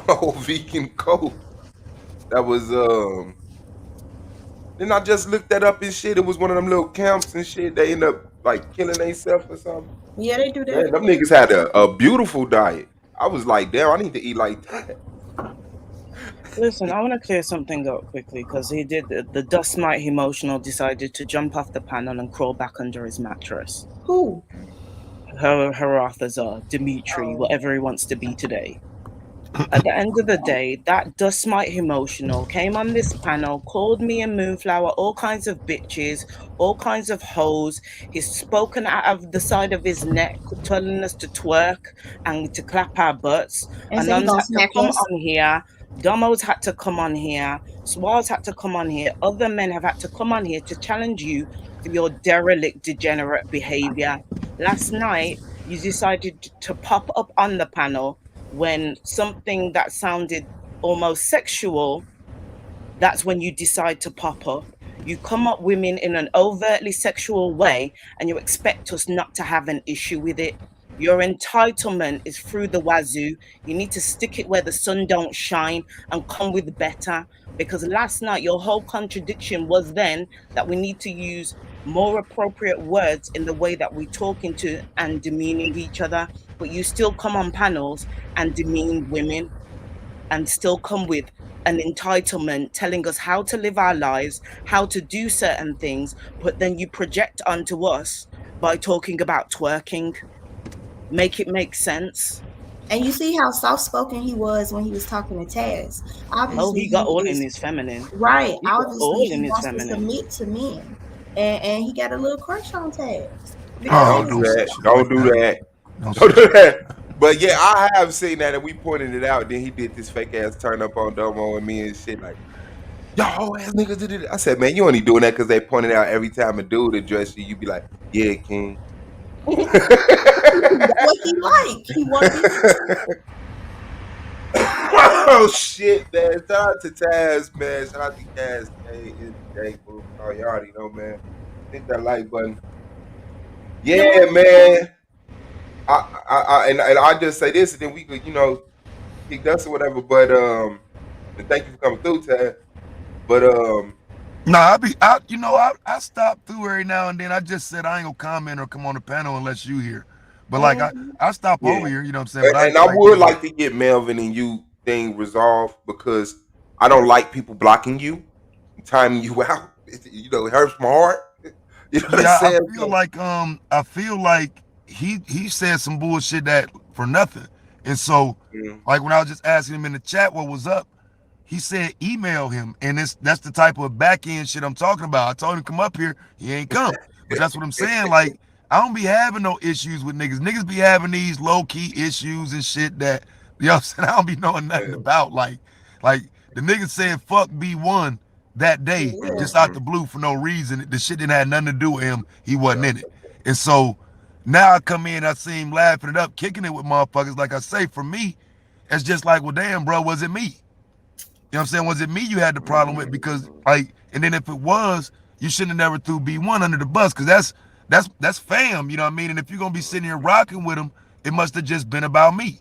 A whole vegan cult. That was Then I just looked that up and shit. It was one of them little camps and shit. They end up like killing themselves or something. Yeah, they do that. Man, them niggas had a beautiful diet. I was like, damn, I need to eat like that. Listen, I want to clear something up quickly because he did the dust mite emotional decided to jump off the panel and crawl back under his mattress. Who? Haratha's Dimitri, Oh, whatever he wants to be today. At the end of the day, that dust mite emotional came on this panel, called me and Moonflower all kinds of bitches, all kinds of hoes. He's spoken out of the side of his neck, telling us to twerk and to clap our butts. and say he Anon's gonna had to smack come us. on here. Domo's had to come on here. Swaz had to come on here. Other men have had to come on here to challenge you for your derelict, degenerate behavior. Last night, you decided to pop up on the panel when something that sounded almost sexual, that's when you decide to pop up. You come up women in an overtly sexual way and you expect us not to have an issue with it. Your entitlement is through the wazoo. You need to stick it where the sun don't shine and come with better. Because last night your whole contradiction was then that we need to use more appropriate words in the way that we're talking to and demeaning each other. But you still come on panels and demean women and still come with an entitlement telling us how to live our lives, how to do certain things, but then you project onto us by talking about twerking. Make it make sense. And you see how soft spoken he was when he was talking to Taz. Oh, Obviously, he got he all in is his feminine. right. He got Obviously, all he in his wants to feminine. submit to men, and he got a little crush on Taz because he Oh, Don't was. do don't say that. shit Don't like do that. that. Don't say Don't do shit like that. that. But yeah, I have seen that and we pointed it out. Then he did this fake ass turn up on Domo and me and shit like, y'all whole ass niggas did it. I said, man, you only doing that because they pointed out every time a dude address you, you be like, yeah, King. What he like. He wanted Oh shit, man. Shout out to Taz, man. Shout out to Cass, K, J, Boo. Oh, you already know, man. Hit that like button. the Yeah, money. man. And I just say this, and then we could, kick dust or whatever. But and thank you for coming through, Taz. But Nah, I stop through every now and then. I just said I ain't gonna comment or come on the panel unless you here. But like Mhm. I stop yeah, over here, you know what I'm saying? But I and ain't I like, would like to get Melvin and you thing resolved because I don't like people blocking you, timing you out. It hurts my heart. You know what I'm yeah, I saying? feel So, like I feel like he said some bullshit that for nothing. And so, Mm. like when I was just asking him in the chat what was up, he said email him, and that's the type of back end shit I'm talking about. I told him to come up here, he ain't come. But that's what I'm saying. Like I don't be having no issues with niggas. Niggas be having these low key issues and shit that you know what I'm saying. I don't be knowing nothing about. Like the niggas saying fuck B1 that day Yeah. just out Mhm. the blue for no reason. The shit didn't have nothing to do with him. He wasn't Yeah. in it. And so now I come in, I see him laughing it up, kicking it with motherfuckers. Like I say, for me, it's just like, well, damn, bro, was it me? You know what I'm saying? Was it me you had the problem with? Because Mhm. like, and then if it was, you shouldn't have never threw B1 under the bus, because that's fam. You know what I mean? And if you're gonna be sitting here rocking with him, it must have just been about me.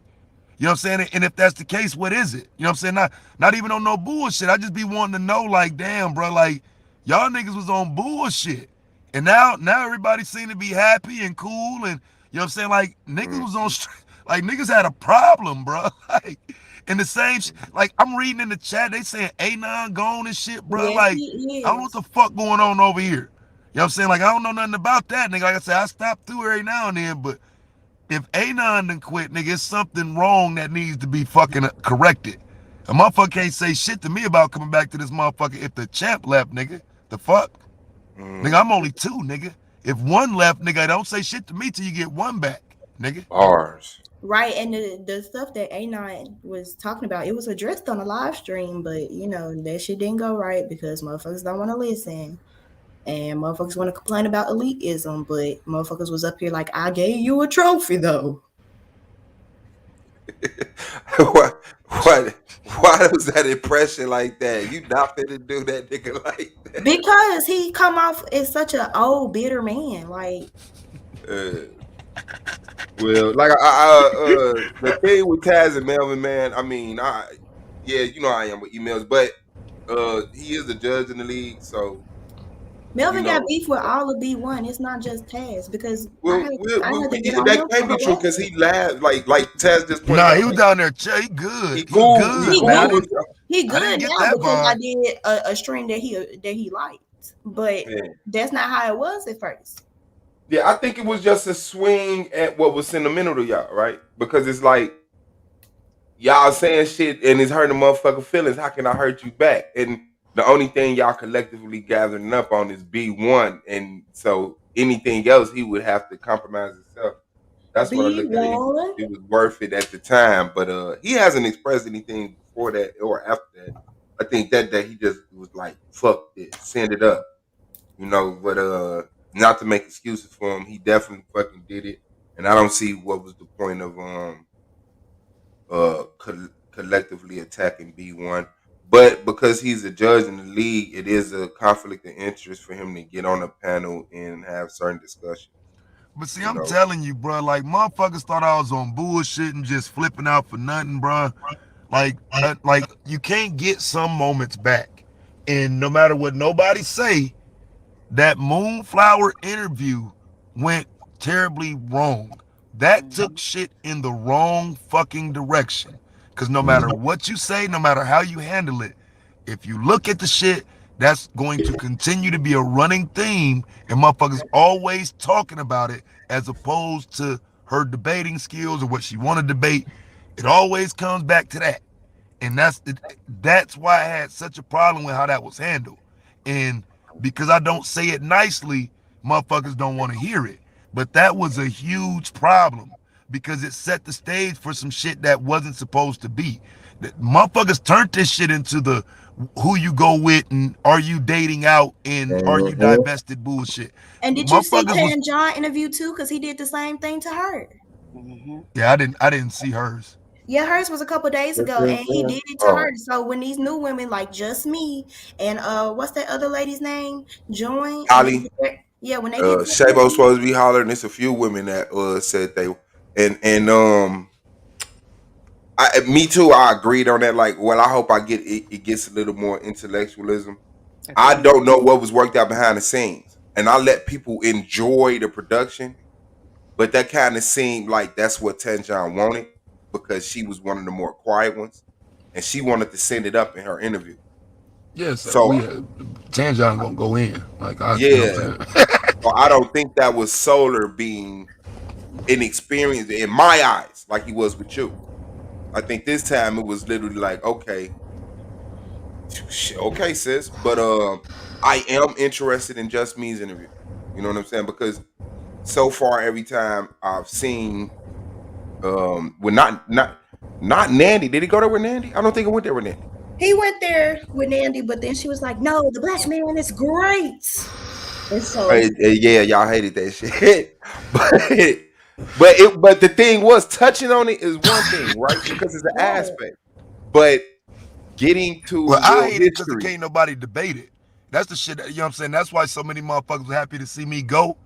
You know what I'm saying? And if that's the case, what is it? You know what I'm saying? Not even on no bullshit. I just be wanting to know, like, damn, bro, like, y'all niggas was on bullshit. And now everybody seem to be happy and cool. And you know what I'm saying? Like, niggas was on Mhm. like niggas had a problem, bro. Like, and the same like I'm reading in the chat, they saying A9 gone and shit, bro. Yes, Like, he I don't know what is. the fuck going on over here. You know what I'm saying? Like, I don't know nothing about that, nigga. Like I said, I stop through every now and then, but if A9 done quit, nigga, it's something wrong that needs to be fucking corrected. A motherfucker can't say shit to me about coming back to this motherfucker if the champ left, nigga. The fuck? Nigga, I'm Mhm. only two, nigga. If one left, nigga, don't say shit to me till you get one back, nigga. Bars. Right, and the stuff that A9 was talking about, it was addressed on a live stream, but you know that shit didn't go right because motherfuckers don't want to listen, and motherfuckers want to complain about elitism, but motherfuckers was up here like, I gave you a trophy though, what? What? Why was that impression like that? You not finna do that nigga like that. because he come off as such an old bitter man. Like, Uh, well, like the thing with Taz and Melvin, man. I mean, yeah, you know I am with emails, but he is the judge in the league, so you Melvin got know. beef with all of B1. It's not just Taz because Well, I had to get on that him can't for be true because harassment. he laughed like Taz just pointed Nah, out. he was Like down there. He good. he He cool, he good, He man. cool. good. He I didn't good get now that because I vibe. did a stream that he liked, but Yeah. that's not how it was at first. Yeah, I think it was just a swing at what was sentimental to y'all, right? Because it's like y'all saying shit and it's hurting motherfucker feelings. How can I hurt you back? And the only thing y'all collectively gathering up on is B1, and so anything else he would have to compromise himself. That's what I look at. B1. It was worth it at the time, but he hasn't expressed anything before that or after that. I think that he just was like, "Fuck this, send it up," you know. But not to make excuses for him, he definitely fucking did it, and I don't see what was the point of collectively attacking B1. But because he's a judge in the league, it is a conflict of interest for him to get on a panel and have certain discussions. But see, You I'm know, telling you, bro, like motherfuckers thought I was on bullshit and just flipping out for nothing, bro. Like you can't get some moments back. And no matter what nobody say, that Moonflower interview went terribly wrong. That took Mhm. shit in the wrong fucking direction. Because no matter what you say, no matter how you handle it, if you look at the shit, that's going to continue to be a running theme, and motherfuckers always talking about it as opposed to her debating skills or what she want to debate. It always comes back to that. And that's why I had such a problem with how that was handled. And because I don't say it nicely, motherfuckers don't want to hear it. But that was a huge problem because it set the stage for some shit that wasn't supposed to be. Motherfuckers turned this shit into the who you go with and are you dating out and are you Mhm. divested bullshit. And did you see Motherfuckers was Tan John interview too? Because he did the same thing to her. Mhm. yeah, I didn't see hers. Yeah, hers was a couple days Yes, ago, yes, and he yes. did it to her. Oh, So when these new women like Just Me and what's that other lady's name? Join, and they Holly, get yeah, when they get to their Shabo's interview, supposed to be hollering. It's a few women that said they and me too. I agreed on that. Like, well, I hope I get it. It gets a little more intellectualism. I Agreed. don't know what was worked out behind the scenes, and I let people enjoy the production. But that kind of seemed like that's what Tanjan wanted because she was one of the more quiet ones, and she wanted to send it up in her interview. Yes, So we Tanjon gonna go in. Like you know yeah, what I'm saying? so I don't think that was Solar being inexperienced in my eyes, like he was with you. I think this time it was literally like, okay, okay, sis, but I am interested in Just Me's interview. You know what I'm saying? Because so far, every time I've seen, well, not Nandy. Did he go there with Nandy? I don't think he went there with Nandy. He went there with Nandy, but then she was like, "No, the black man is great." And so Yeah, y'all hated that shit, but the thing was, touching on it is one thing, right? Because it's an right. aspect, but getting Well, to I real hate it because it history. can't nobody debate it. That's the shit. You know what I'm saying? That's why so many motherfuckers were happy to see me go,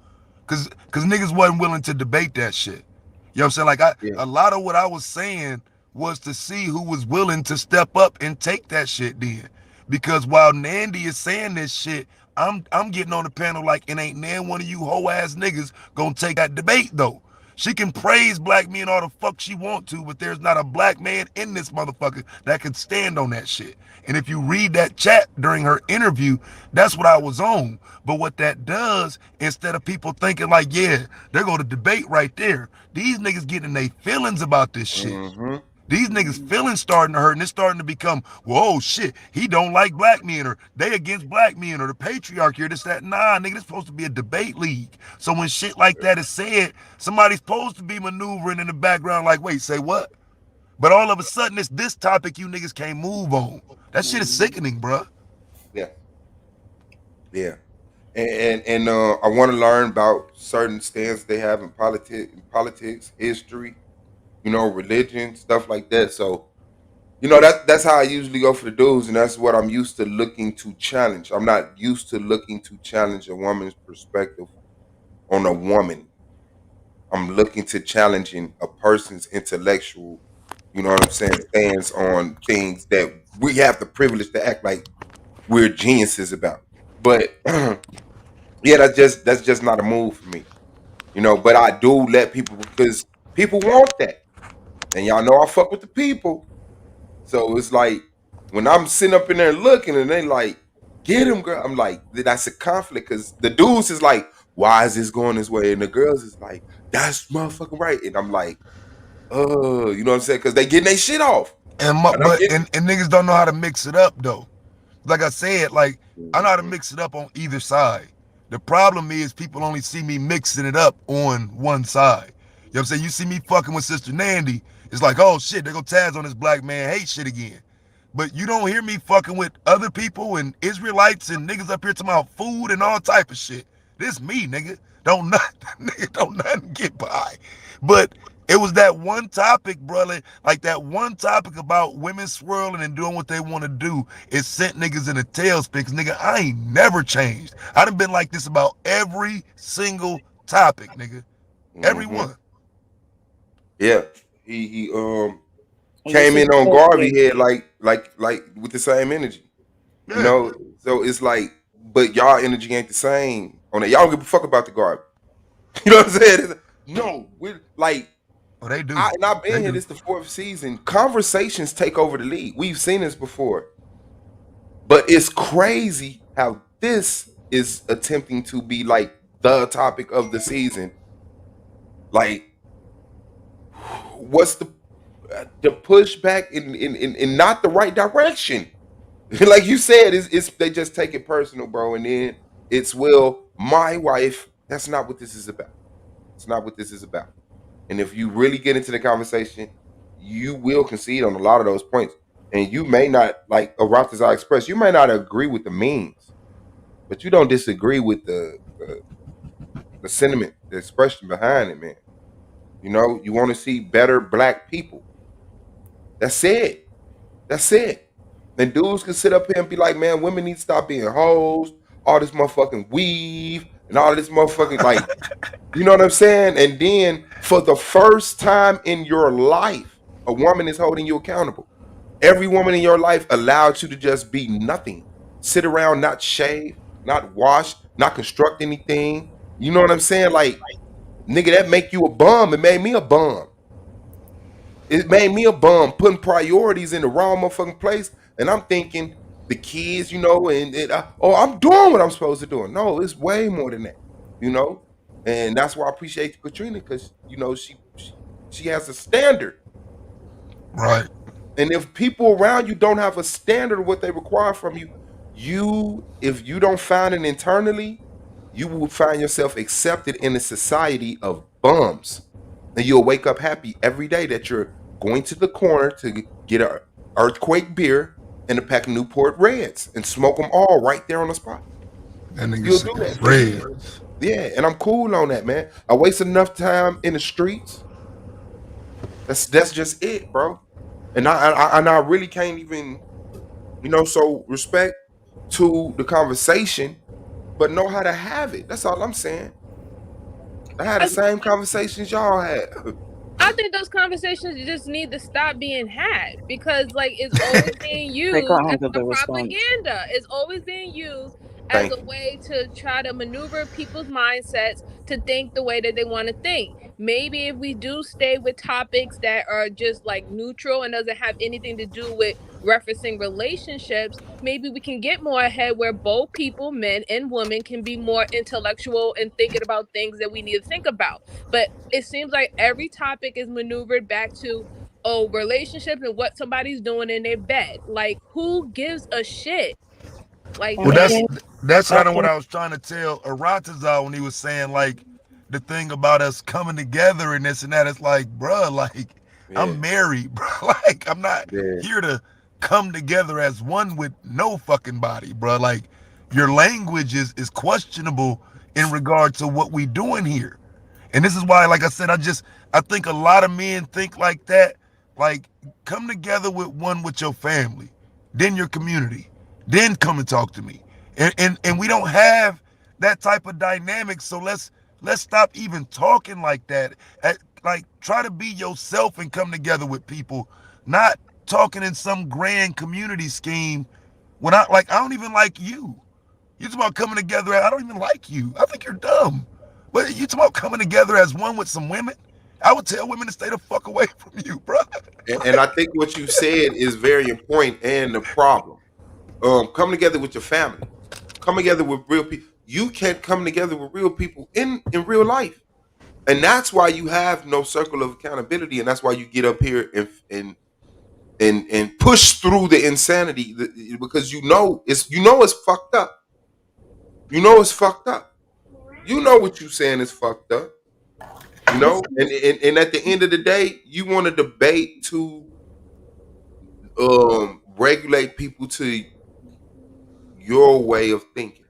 cause niggas wasn't willing to debate that shit. You know what I'm saying? Like Yeah. a lot of what I was saying was to see who was willing to step up and take that shit then. Because while Nandy is saying this shit, I'm getting on the panel like it ain't nan one of you hoe ass niggas gonna take that debate though. She can praise black men all the fuck she want to, but there's not a black man in this motherfucker that can stand on that shit. And if you read that chat during her interview, that's what I was on. But what that does, instead of people thinking like, yeah, they're going to debate right there, these niggas getting their feelings about this shit. Mm-hmm. These niggas feelings starting to hurt, and it's starting to become, whoa, shit, he don't like black men, or they against black men, or the patriarchy, or this, that. Nah, nigga, this supposed to be a debate league. So when shit like that is said, somebody's supposed to be maneuvering in the background like, wait, say what? But all of a sudden, it's this topic you niggas can't move on. That shit is sickening, bruh. Yeah. Yeah. And I want to learn about certain stands they have in politics, history, religion, stuff like that. So, that's how I usually go for the dudes, and that's what I'm used to looking to challenge. I'm not used to looking to challenge a woman's perspective on a woman. I'm looking to challenging a person's intellectual, what I'm saying, stands on things that we have the privilege to act like we're geniuses about. But yeah, that's just not a move for me. But I do let people, because people want that. And y'all know I fuck with the people. So it's like when I'm sitting up in there looking and they like, get him, girl. I'm like, that's a conflict, because the dudes is like, why is this going this way? And the girls is like, that's motherfucking right. And I'm like, oh, you know what I'm saying? Because they getting their shit off. And And I'm getting and niggas don't know how to mix it up though. Like I said, like I know how to Mhm. mix it up on either side. The problem is people only see me mixing it up on one side. You know what I'm saying? You see me fucking with Sister Nandy, it's like, oh shit, they go Taz on this black man hate shit again. But you don't hear me fucking with other people and Israelites and niggas up here talking about food and all type of shit. This me, nigga. Don't nothing, nigga, don't nothing get by. But it was that one topic, brother, like that one topic about women swirling and doing what they want to do. It sent niggas in a tailspin. Cause nigga, I ain't never changed. I done been like this about every single topic, nigga. Every Mhm. one. Yeah. He And you came said in on Garvey Garvey. head like with the same energy. You Yeah. know, so it's like, but y'all energy ain't the same on it. Y'all don't give a fuck about the Garvey. You know what I'm saying? No, we're like, Oh, they do. I've been They here. do. This the fourth season. Conversations take over the league. We've seen this before, but it's crazy how this is attempting to be like the topic of the season. Like, what's the pushback in not the right direction? Like you said, it's they just take it personal, bro, and then it's, well, my wife. That's not what this is about. It's not what this is about. And if you really get into the conversation, you will concede on a lot of those points. And you may not, like as I expressed, you may not agree with the means, but you don't disagree with the sentiment, the expression behind it, man. You want to see better black people. That's it. That's it. And dudes can sit up here and be like, man, women need to stop being hoes, all this motherfucking weave, and all this motherfucking, like, you know what I'm saying? And then for the first time in your life, a woman is holding you accountable. Every woman in your life allowed you to just be nothing. Sit around, not shave, not wash, not construct anything. You know what I'm saying? Like, nigga, that make you a bum. It made me a bum. It made me a bum, putting priorities in the wrong motherfucking place. And I'm thinking the kids, oh, I'm doing what I'm supposed to do. No, it's way more than that, you know. And that's why I appreciate Katrina, because she has a standard. Right. And if people around you don't have a standard of what they require from you, if you don't find it internally, you will find yourself accepted in a society of bums. And you'll wake up happy every day that you're going to the corner to get a earthquake beer and a pack of Newport Reds and smoke them all right there on the spot. That nigga You'll do said that for years. Reds. Yeah, and I'm cool on that, man. I waste enough time in the streets. That's just it, bro. And I really can't even, so respect to the conversation, but know how to have it. That's all I'm saying. I had the I, same conversations y'all had. I think those conversations just need to stop being had because like it's always being They used can't as handle a the response. propaganda. It's always being used as Thank a you. way to try to maneuver people's mindsets to think the way that they want to think. Maybe if we do stay with topics that are just like neutral and doesn't have anything to do with referencing relationships, maybe we can get more ahead where both people, men and women, can be more intellectual and thinking about things that we need to think about. But it seems like every topic is maneuvered back to, oh, relationships and what somebody's doing in their bed. Like, who gives a shit? Like, And Well, make that's it. again, that's I kind of what think I was trying to tell Aratazar when he was saying like the thing about us coming together and this and that. It's like, bruh, like Yeah, I'm married, bro. Like I'm not yeah. here to come together as one with no fucking body, bruh. Like your language is questionable in regard to what we doing here. And this is why, like I said, I think a lot of men think like that. Like, come together with one with your family, then your community, then come and talk to me. And we don't have that type of dynamic. So let's stop even talking like that. Like try to be yourself and come together with people, not talking in some grand community scheme when I don't even like you. You talking about coming together. I don't even like you. I think you're dumb. But you talking about coming together as one with some women? I would tell women to stay the fuck away from you, bro. And I think what you said is very important and the problem. Come together with your family. Come together with real people. You can't come together with real people in real life. And that's why you have no circle of accountability, and that's why you get up here and push through the insanity because it's fucked up. You know it's fucked up. You know what you saying is fucked up. This And at the end of the day, you want to debate to regulate people to your way of thinking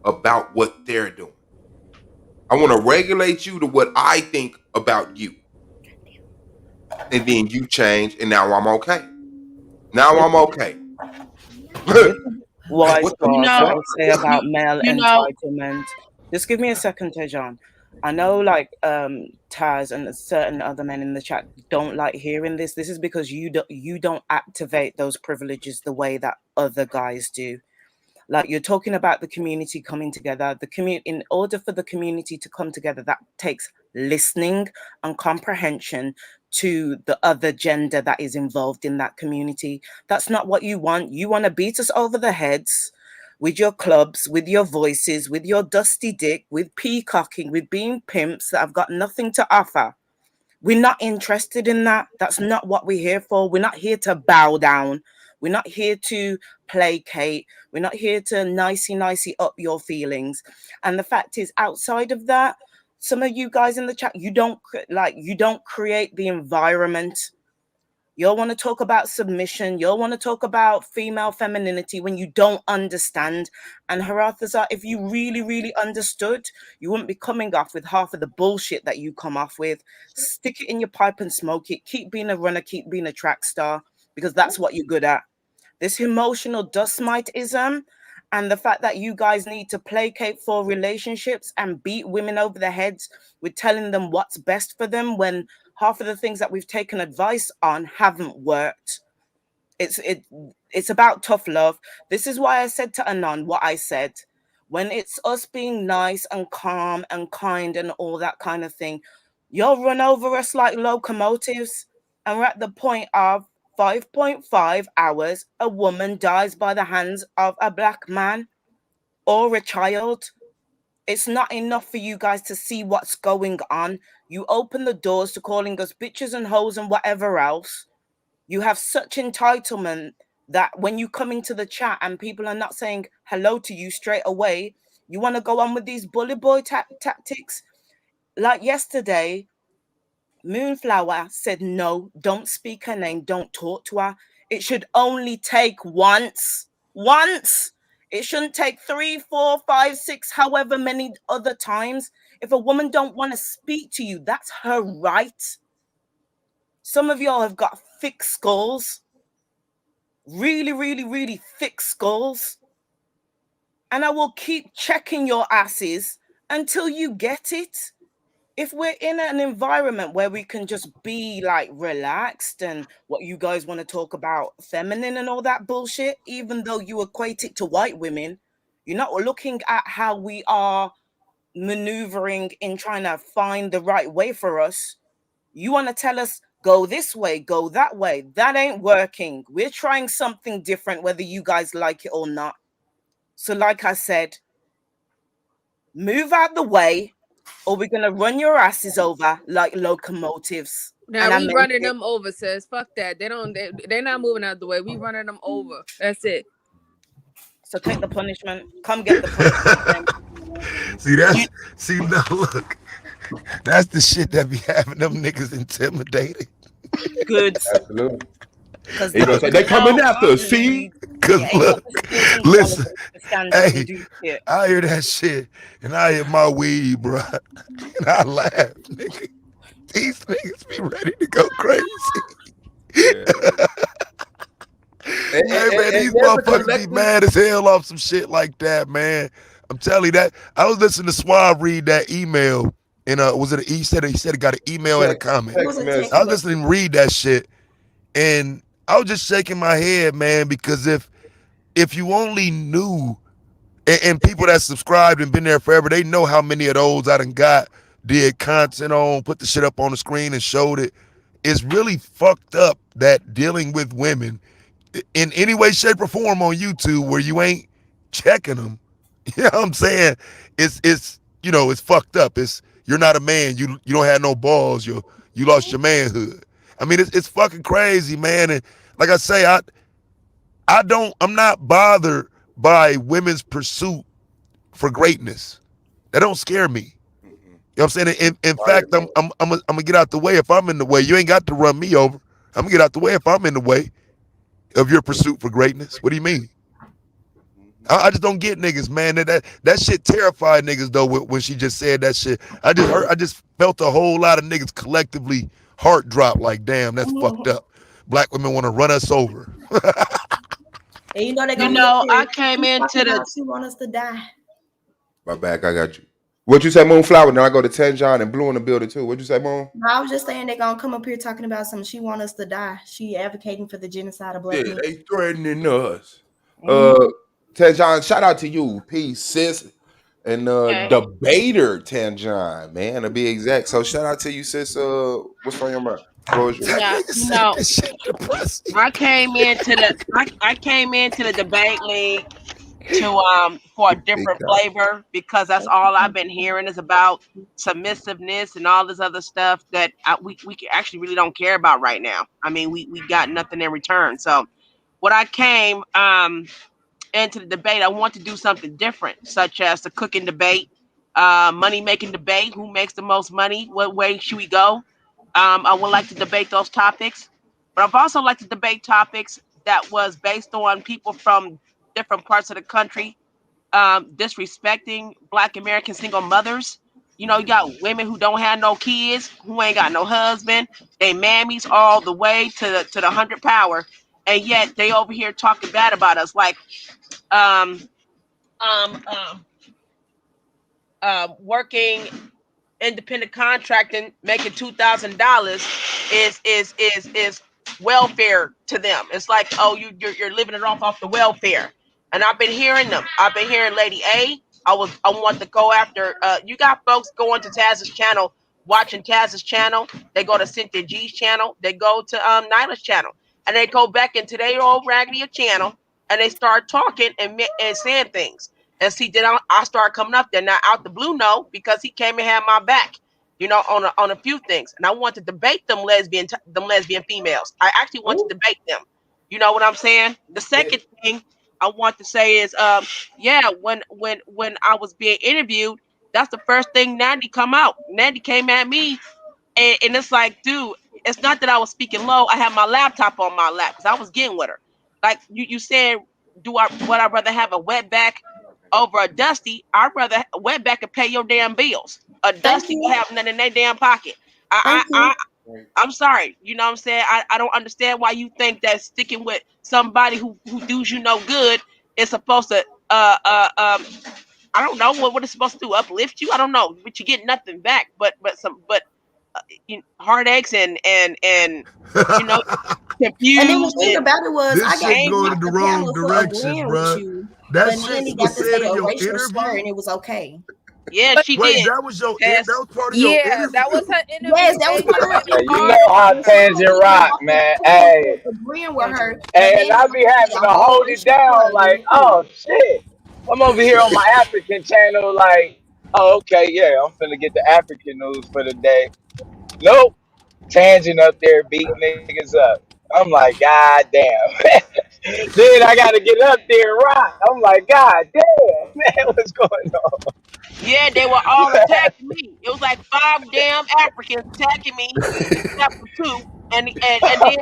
about what they're doing. I want to regulate you to what I think about you, and then you change, and now I'm okay. Now this, I'm okay. this is Like why, what the You Swab, know, what I fuck? say about male you know, entitlement. Just give me a second, Tejan. I know, like Taz and certain other men in the chat don't like hearing this. This is because you don't activate those privileges the way that other guys do. Like you're talking about the community coming together. In order for the community to come together, that takes listening and comprehension to the other gender that is involved in that community. That's not what you want. You want to beat us over the heads with your clubs, with your voices, with your dusty dick, with peacocking, with being pimps that have got nothing to offer. We're not interested in that. That's not what we're here for. We're not here to bow down. We're not here to placate. We're not here to nicey up your feelings. And the fact is, outside of that, some of you guys in the chat, you don't create the environment. You'll want to talk about submission. You'll want to talk about female femininity when you don't understand. And Harathazar, if you really, really understood, you wouldn't be coming off with half of the bullshit that you come off with. Stick it in your pipe and smoke it. Keep being a runner, keep being a track star, because that's what you're good at. This emotional dust mitism and the fact that you guys need to placate for relationships and beat women over the heads with telling them what's best for them when half of the things that we've taken advice on haven't worked. It's about tough love. This is why I said to Anon what I said. When it's us being nice and calm and kind and all that kind of thing, you'll run over us like locomotives. And we're at the point of 5.5 hours, a woman dies by the hands of a black man or a child. It's not enough for you guys to see what's going on. You open the doors to calling us bitches and hoes and whatever else. You have such entitlement that when you come into the chat and people are not saying hello to you straight away, you want to go on with these bully boy tactics. Like yesterday, Moonflower said, no, don't speak her name, don't talk to her. It should only take once. Once. It shouldn't take 3, 4, 5, 6, however many other times. If a woman don't want to speak to you, that's her right. Some of y'all have got thick skulls. Really, really, really thick skulls. And I will keep checking your asses until you get it. If we're in an environment where we can just be like relaxed and what you guys want to talk about, feminine and all that bullshit, even though you equate it to white women, you're not looking at how we are maneuvering in trying to find the right way for us. You want to tell us, go this way, go that way. That ain't working. We're trying something different, whether you guys like it or not. So, like I said, move out the way, or we're gonna run your asses over like locomotives. Now And I we meant running it. them over, sis. Fuck that. They're not moving out the way. We running them over. That's it. So take the punishment. Come get the punishment then. See, now look, that's the shit that be having them niggas intimidated. Good. Absolutely. Because He gonna say they coming after us. See, Cause you ain't got look, the skills listen, intelligence to stand up and hey, do shit. I hear that shit and I hear my weed, bruh, and I laugh, nigga. These niggas be ready to go crazy. yeah. Hey man, And these there's a motherfuckers be collective. mad as hell off some shit like that, man. I'm telling you that. I was listening to Suave read that email, and was it? He said he got an email and a Text, comment. It was text a message. text I was message. listening to read that shit, and I was just shaking my head, man, because if you only knew, and people that subscribed and been there forever, they know how many of those I done got, did content on, put the shit up on the screen and showed it. It's really fucked up that dealing with women in any way, shape, or form on YouTube where you ain't checking them. You know what I'm saying? It's it's fucked up. It's you're not a man. You don't have no balls. You lost your manhood. I mean, it's fucking crazy, man. And like I say, I'm not bothered by women's pursuit for greatness. That don't scare me. Mm-mm. You know what I'm saying? In Fire, fact, man. I'm gonna get out the way if I'm in the way. You ain't got to run me over. I'm gonna get out the way if I'm in the way of your pursuit for greatness. What do you mean? Mm-hmm. I just don't get niggas, man. That shit terrified niggas though when she just said that shit. I just felt a whole lot of niggas collectively heart drop. Like, damn, that's fucked Mhm. up. Black women want to run us over. And you know they're You gonna be up know, I here came keep talking into the about she want us to die. My back, I got you. What you say, Moonflower? Now I go to Ten John and Blue in the building too. What you say, Moon? No, I was just saying they're gonna come up here talking about something. She want us to die. She advocating for the genocide of Yeah, black men. they threatening us. Mhm. Uh, Ten John, shout out to you, peace, sis, and okay. debater Ten John, man, to be exact. So shout out to you, sis. What's on your mind? Floor is yours. That Now, nigga said this shit depressing. I came into the debate league to for a Big different guy. flavor because that's all I've been hearing is about submissiveness and all this other stuff that we actually really don't care about right now. I mean, we got nothing in return. So what I came into the debate, I want to do something different, such as the cooking debate, money making debate, who makes the most money, what way should we go? I would like to debate those topics, but I've also like to debate topics that was based on people from different parts of the country disrespecting Black American single mothers. You know, you got women who don't have no kids, who ain't got no husband, they mammies all the way to the 100 power, and yet they over here talking bad about us, like um, um, um, working independent contracting, making $2,000 is welfare to them. It's like, oh, you're living it off the welfare. And I've been hearing them. I've been hearing Lady A. I want to go after. You got folks going to Taz's channel, watching Taz's channel. They go to Cynthia G's channel. They go to Nyla's channel, and they go back into their old Raggedy channel, and they start talking and saying things. And see, then I start coming up there now out the blue, no, because he came and had my back. on a few things, and I want to debate them lesbian females. I actually want to Ooh, debate them. You know what I'm saying? The second thing I want to say is, yeah, when I was being interviewed, that's the first thing Nandy come out. Nandy came at me, and it's like, dude, it's not that I was speaking low. I had my laptop on my lap because I was getting with her. Like you said, would I rather have a wetback over a dusty? I'd rather a wetback could pay your damn bills. A thank dusty will you. have nothing in their damn pocket. I Thank I you. I I'm sorry. You know what I'm saying? I don't understand why you think that sticking with somebody who does you no good is supposed to I don't know what it's supposed to do, uplift you. I don't know, but you get nothing back but heartaches and you know And then the confused thing and about it was, I This got shit angry. kicked going off in the the wrong panel for direction, agreeing with bruh. you, That but shit Nanny got was to said say in a your racial slur, interview. and it was okay. Yeah, But she Wait, did. that was that Tess. was part of your yeah, interview. that was her Yes, interview, that was and part you of her went Hey, you interview. know hard how on And her. Tanya Tangent kicked me rock, off the man. panel for Hey, agreeing with her, Tangent. but and Nanny I got be to say having a to whole hold it racial slur, down and it like, was oh cool. shit. I'm over here on my African channel, like, oh, okay, yeah, I'm finna get the African news for the day. Nope. Tangent up there beating niggas up. I'm like, God damn. Then I gotta get up there and rock. I'm like, God damn, man, what's going on? Yeah, they were all attacking me. It was like five damn Africans attacking me, except for two. And then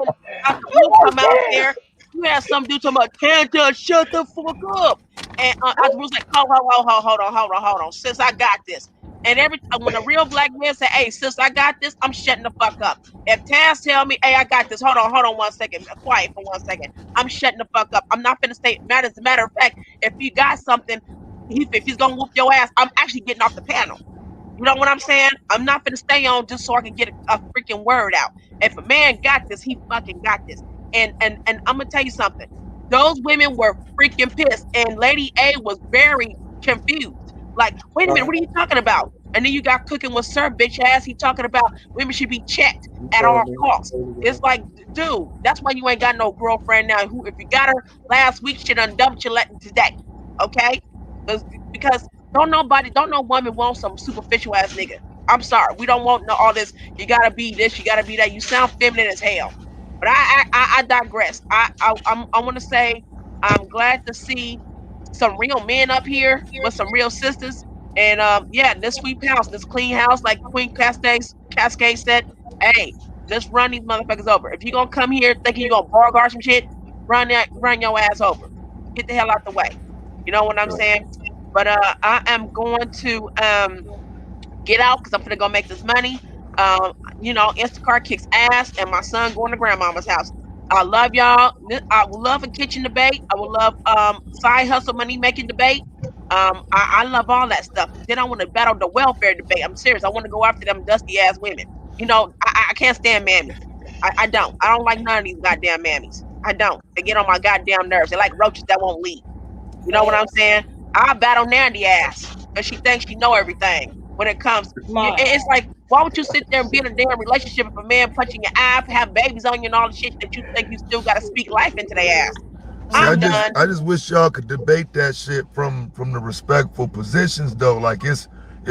Dr. Blue I'm come like, out damn. there. You had some dude talking about Tanta, shut the fuck up. And Dr. Blue's like, hold on, sis, I got this. And when a real black man say, hey, sis, I got this, I'm shutting the fuck up. If Taz tell me, hey, I got this, hold on 1 second, quiet for 1 second. I'm shutting the fuck up. I'm not gonna say matter. As a matter of fact, if you got something, if he's gonna whoop your ass, I'm actually getting off the panel. You know what I'm saying? I'm not gonna stay on just so I can get a freaking word out. If a man got this, he fucking got this. And I'm gonna tell you something. Those women were freaking pissed, and Lady A was very confused. Like, wait a minute, what are you talking about? And then you got cooking with Sir bitch ass. He talking about women should be checked at all costs. It's like, dude, that's why you ain't got no girlfriend now. Who, if you got her last week, she done dumped you today. Okay? Because don't no woman want some superficial ass nigga. I'm sorry. We don't want no all this. You gotta be this, you gotta be that. You sound feminine as hell. But I digress. I want to say I'm glad to see some real men up here with some real sisters. And yeah, this sweep house, this clean house, like Queen Cascade said. Hey, let's run these motherfuckers over. If you gonna come here thinking you gonna bar guard some shit, run your ass over. Get the hell out the way. You know what I'm saying? But I am going to get out because I'm gonna go make this money. Um, Instacart kicks ass, and my son going to grandmama's house. I love y'all. I would love a kitchen debate. I would love side hustle money making debate. I love all that stuff. Then I want to battle the welfare debate. I'm serious. I want to go after them dusty ass women. I can't stand mammies. I don't. I don't like none of these goddamn mammies. I don't. They get on my goddamn nerves. They're like roaches that won't leave. You know what I'm Facts. saying? I battle Nandy ass because she thinks she know everything when it comes. Mine. It's like, why would you sit there and be in a damn relationship if a man punching your eye, have babies on you, and all the shit that you think you still got to speak life into their ass? See, I'm Mm-hmm. done. I just wish y'all could debate that shit from the respectful positions though. Like it's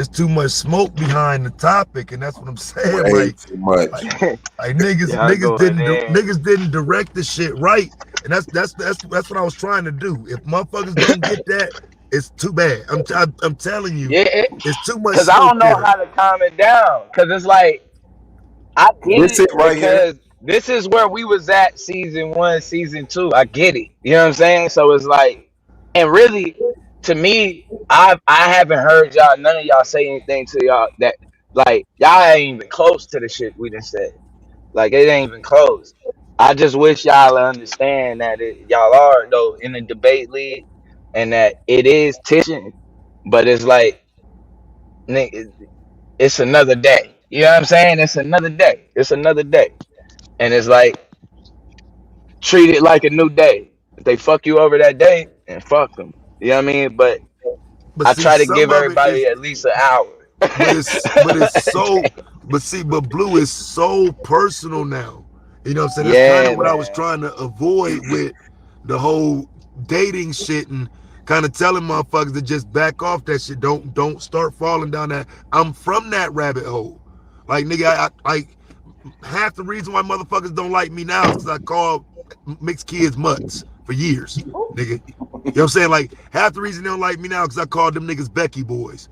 too much smoke behind the topic, and that's what I'm saying. Way too much. Like like niggas Y'all going in. niggas didn't direct the shit right, and that's what I was trying to do. If motherfuckers don't get that, it's too bad. I'm telling you, Yeah, it's too much cause I smoke don't know there. how to calm it down. Cause it's like I get This it it right here. because this is where we was at season one, season two. I get it. You know what I'm saying? So it's like, and really, to me, I haven't heard y'all, none of y'all say anything to y'all that like y'all ain't even close to the shit we done said. Like it ain't even close. I just wish y'all understand that y'all are though in the debate league, and that it is tension, but it's like it's another day. You know what I'm saying? It's another day. It's another day. And it's like treat it like a new day. If they fuck you over that day, and fuck them. You know what I mean? But But I see, try to some give of it everybody is at least an hour. but it's so but Blue is so personal now. You know what I'm saying? That's kind of Yeah, what I was man. trying to avoid with the whole dating shit and kind of telling motherfuckers to just back off that shit. Don't start falling down that. I'm from that rabbit hole. Like nigga, like half the reason why motherfuckers don't like me now is because I call mixed kids mutts for years, nigga. You know what I'm saying? Like half the reason they don't like me now because I called them niggas Becky boys,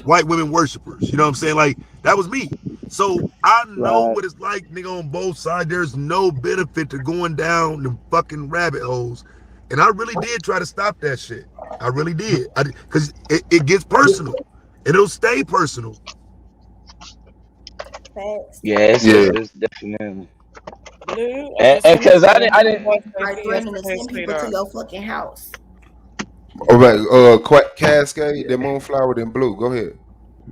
white women worshipers. You know what I'm saying? Like that was me. So I know Right. what it's like, nigga, on both sides. There's no benefit to going down the fucking rabbit holes. And I really did try to stop that shit. I really did. Because it gets personal. And it'll stay personal. Facts. Yeah, Yeah. it's definitely. Blue, I And just want to because say I didn't, I happy didn't. birthday Like for threatening to yesterday, send people to sweetheart. your fucking house. All right. Cascade, then Moonflower, then Blue. Go ahead.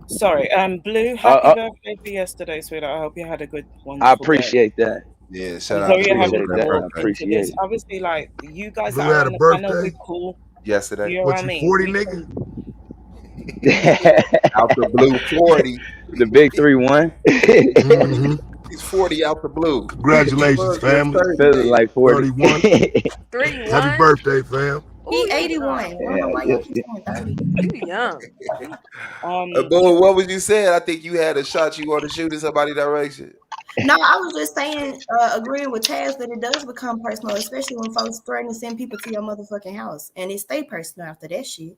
Sorry, Blue, Uh, happy uh, birthday for yesterday, sweetheart. I hope you had a good, I wonderful day. appreciate that. Yeah. I'm Shout out I to very Blue happy on appreciate to that that. I walk birthday. into appreciate this. it. Obviously, like you guys that Blue are had on a the panel, we're birthday. cool. Yesterday. You know what What I you mean? 40, We nigga? can. Out the blue 40. The big 3-1. Mm-hmm. He's 40 out the blue. He Congratulations, was just family. 30, Feeling baby. like 40. 31. Three Happy one. birthday, fam. Oh, He you 81. young. I don't Yeah, know why yeah, y'all keep yeah. saying 30. You young. Um, Boom, what was you saying? I think you had a shot you want to shoot in somebody's direction. No, I was just saying, agreeing with Taz that it does become personal, especially when folks threaten to send people to your motherfucking house, and it stay personal after that shit.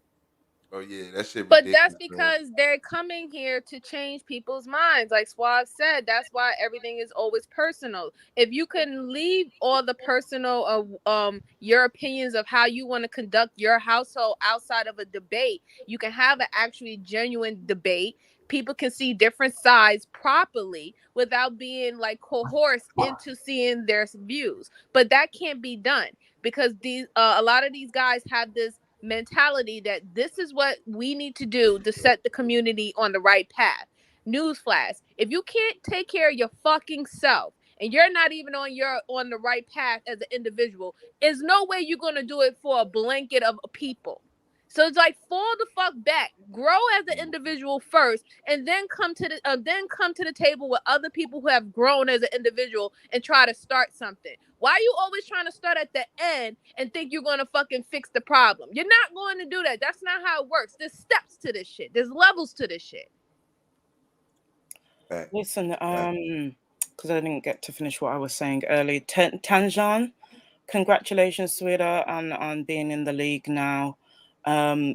Oh yeah, that shit But that's ridiculous, man. because they're coming here to change people's minds. Like Suave said, that's why everything is always personal. If you can leave all the personal of your opinions of how you want to conduct your household outside of a debate, you can have an actually genuine debate. People can see different sides properly without being like coerced into seeing their views. But that can't be done because these a lot of these guys have this mentality that this is what we need to do to set the community on the right path. Newsflash: if you can't take care of your fucking self and you're not even on the right path as an individual, there's no way you're gonna do it for a blanket of people. So it's like fall the fuck back, grow as an individual first, and then come to the table with other people who have grown as an individual and try to start something. Why are you always trying to start at the end and think you're gonna fucking fix the problem? You're not going to do that. That's not how it works. There's steps to this shit. There's levels to this shit. Fact, listen, fact. because I didn't get to finish what I was saying earlier. Tanjan, congratulations, sweetheart, on being in the league now.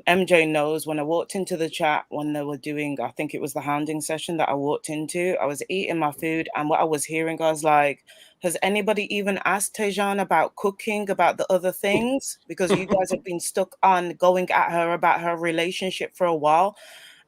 MJ knows when I walked into the chat when they were doing, I think it was the hounding session that I walked into. I was eating my food, and what I was hearing, I was like, has anybody even asked Tejan about cooking, about the other things? Because you guys have been stuck on going at her about her relationship for a while.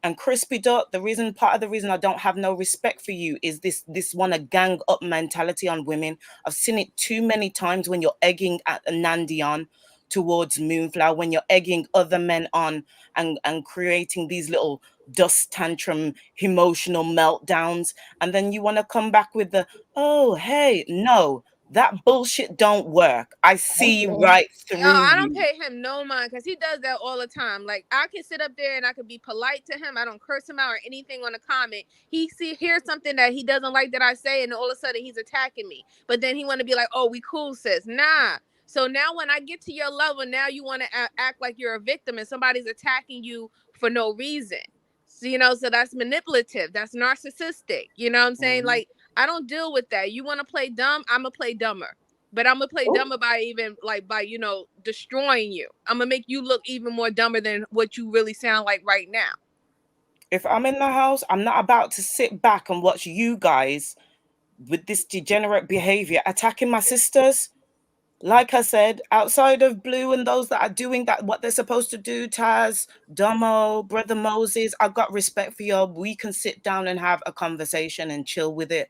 And Crispy Duck, part of the reason I don't have no respect for you is this one a gang up mentality on women. I've seen it too many times when you're egging at Nandi on towards Moonflower, when you're egging other men on and creating these little dust tantrum emotional meltdowns, and then you want to come back with the oh hey no, that bullshit don't work. I see right through I don't you. pay him no mind because he does that all the time. Like I can sit up there and I can be polite to him. I don't curse him out or anything on a comment. He hears something that he doesn't like that I say, and all of a sudden he's attacking me. But then he want to be like, "Oh, we cool, sis." Nah. So now when I get to your level, now you want to act like you're a victim and somebody's attacking you for no reason. So, so that's manipulative. That's narcissistic. You know what I'm saying? Mhm. Like I don't deal with that. You want to play dumb? I'm gonna play dumber. But I'm gonna play dumber by even by destroying you. I'm gonna make you look even more dumber than what you really sound like right now. If I'm in the house, I'm not about to sit back and watch you guys with this degenerate behavior attacking my sisters. Like I said, outside of Blue and those that are doing that, what they're supposed to do, Taz, Domo, Brother Moses, I've got respect for you. We can sit down and have a conversation and chill with it.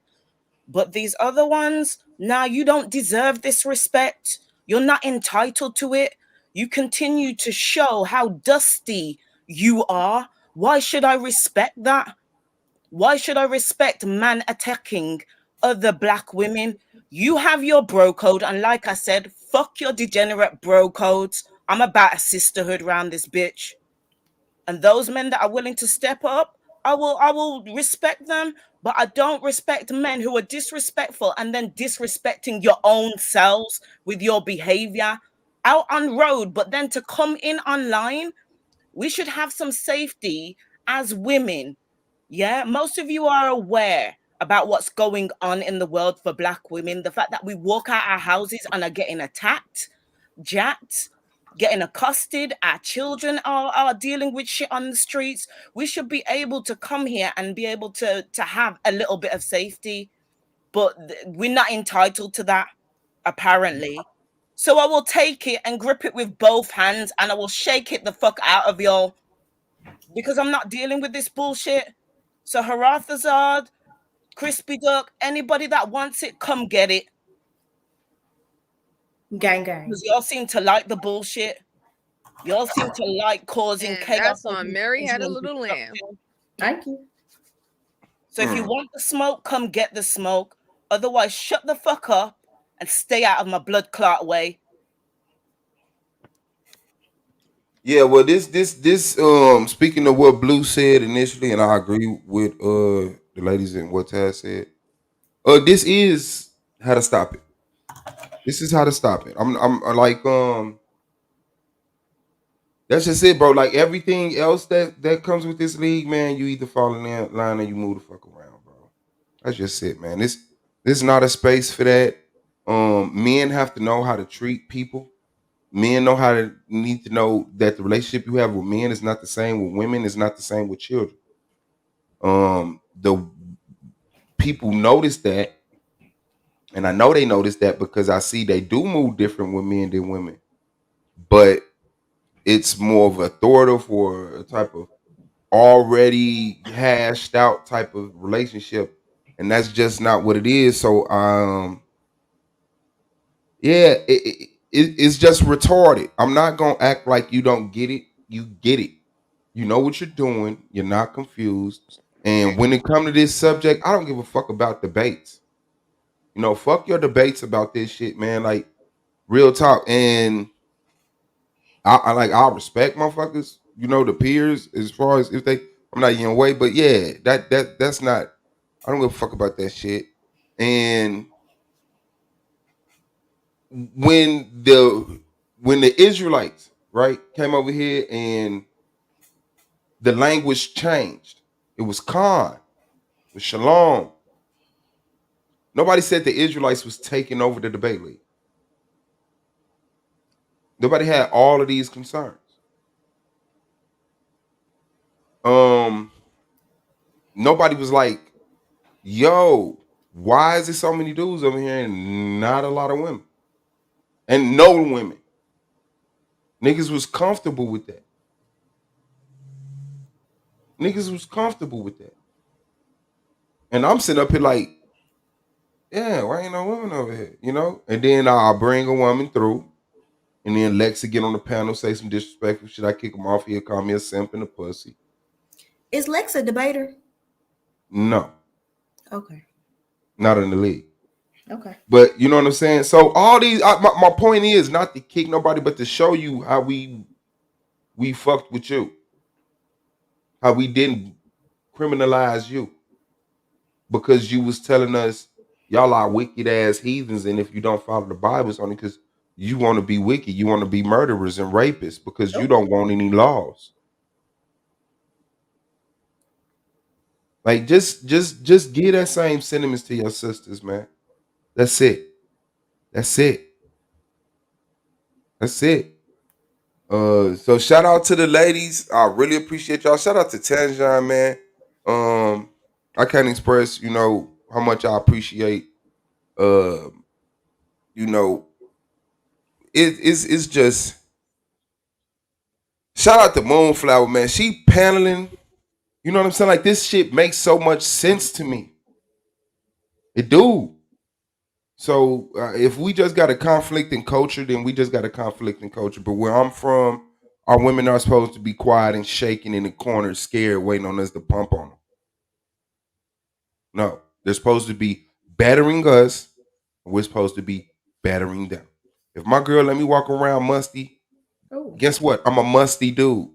But these other ones, nah, you don't deserve this respect. You're not entitled to it. You continue to show how dusty you are. Why should I respect that? Why should I respect man attacking other black women? You have your bro code, and like I said, fuck your degenerate bro codes. I'm about a sisterhood round this bitch. And those men that are willing to step up, I will respect them, but I don't respect men who are disrespectful and then disrespecting your own selves with your behavior out on road, but then to come in online, we should have some safety as women. Yeah, most of you are aware about what's going on in the world for black women. The fact that we walk out our houses and are getting attacked, jacked, getting accosted, our children are dealing with shit on the streets. We should be able to come here and be able to have a little bit of safety, but we're not entitled to that, apparently. So I will take it and grip it with both hands and I will shake it the fuck out of y'all because I'm not dealing with this bullshit. So Harathazard, Crispy Duck, anybody that wants it, come get it. Gang, gang. Because y'all seem to like the bullshit. Y'all seem to like causing And chaos that's and on Mary confusion Had a and Little Lamb. destruction. Thank you. So if you want the smoke, come get the smoke. Otherwise, shut the fuck up and stay out of my blood clot way. Yeah, well, this speaking of what Blue said initially, and I agree with the ladies and what Taz said. This is how to stop it. This is how to stop it. I'm like that's just it, bro. Like everything else that comes with this league, man, you either fall in that line or you move the fuck around, bro. That's just it, man. This is not a space for that. Men have to know how to treat people. Men know how to need to know that the relationship you have with men is not the same with women, is not the same with children. The people notice that, and I know they notice that because I see they do move different with men than women. But it's more of authoritative or a type of already hashed out type of relationship, and that's just not what it is. So yeah, it's just retarded. I'm not gonna act like you don't get it. You get it. You know what you're doing. You're not confused. And when it comes to this subject, I don't give a fuck about debates. You know, fuck your debates about this shit, man. Like real talk. And I respect motherfuckers. You know, the peers as far as if they. I'm not in your way, but yeah, that's not. I don't give a fuck about that shit. And when the when the Israelites right came over here and the language changed, it was Khan, it was Shalom. Nobody said the Israelites was taking over the debate league. Nobody had all of these concerns. Um, Nobody was like, "Yo, why is there so many dudes over here and not a lot of women and no women?" Niggas was comfortable with that. Niggas was comfortable with that. And I'm sitting up here like, yeah, why ain't no women over here? You know? And then I'll bring a woman through. And then Lex will get on the panel, say some disrespectful shit. I kick him off. He'll call me a simp and a pussy. Is Lex a debater? No, Okay. not in the league. Okay. But you know what I'm saying? So all these, my point is not to kick nobody, but to show you how we fucked with you. How we didn't criminalize you. Because you was telling us y'all are wicked ass heathens, and if you don't follow the Bible, it's only because you want to be wicked, you want to be murderers and rapists because you Oh, don't want any laws. Like just give that same sentiments to your sisters, man. That's it. That's it. That's it. So shout out to the ladies. I really appreciate y'all. Shout out to Tanjan, man. Um, I can't express, how much I appreciate uh, you know, it's just shout out to Moonflower, man. She paneling. You know what I'm saying? Like this shit makes so much sense to me. It do. So if we just got a conflict in culture, then we just got a conflict in culture. But where I'm from, our women are supposed to be quiet and shaking in the corner, scared, waiting on us to pump on them. No, they're supposed to be bettering us. And we're supposed to be bettering them. If my girl let me walk around musty, oh. guess what? I'm a musty dude.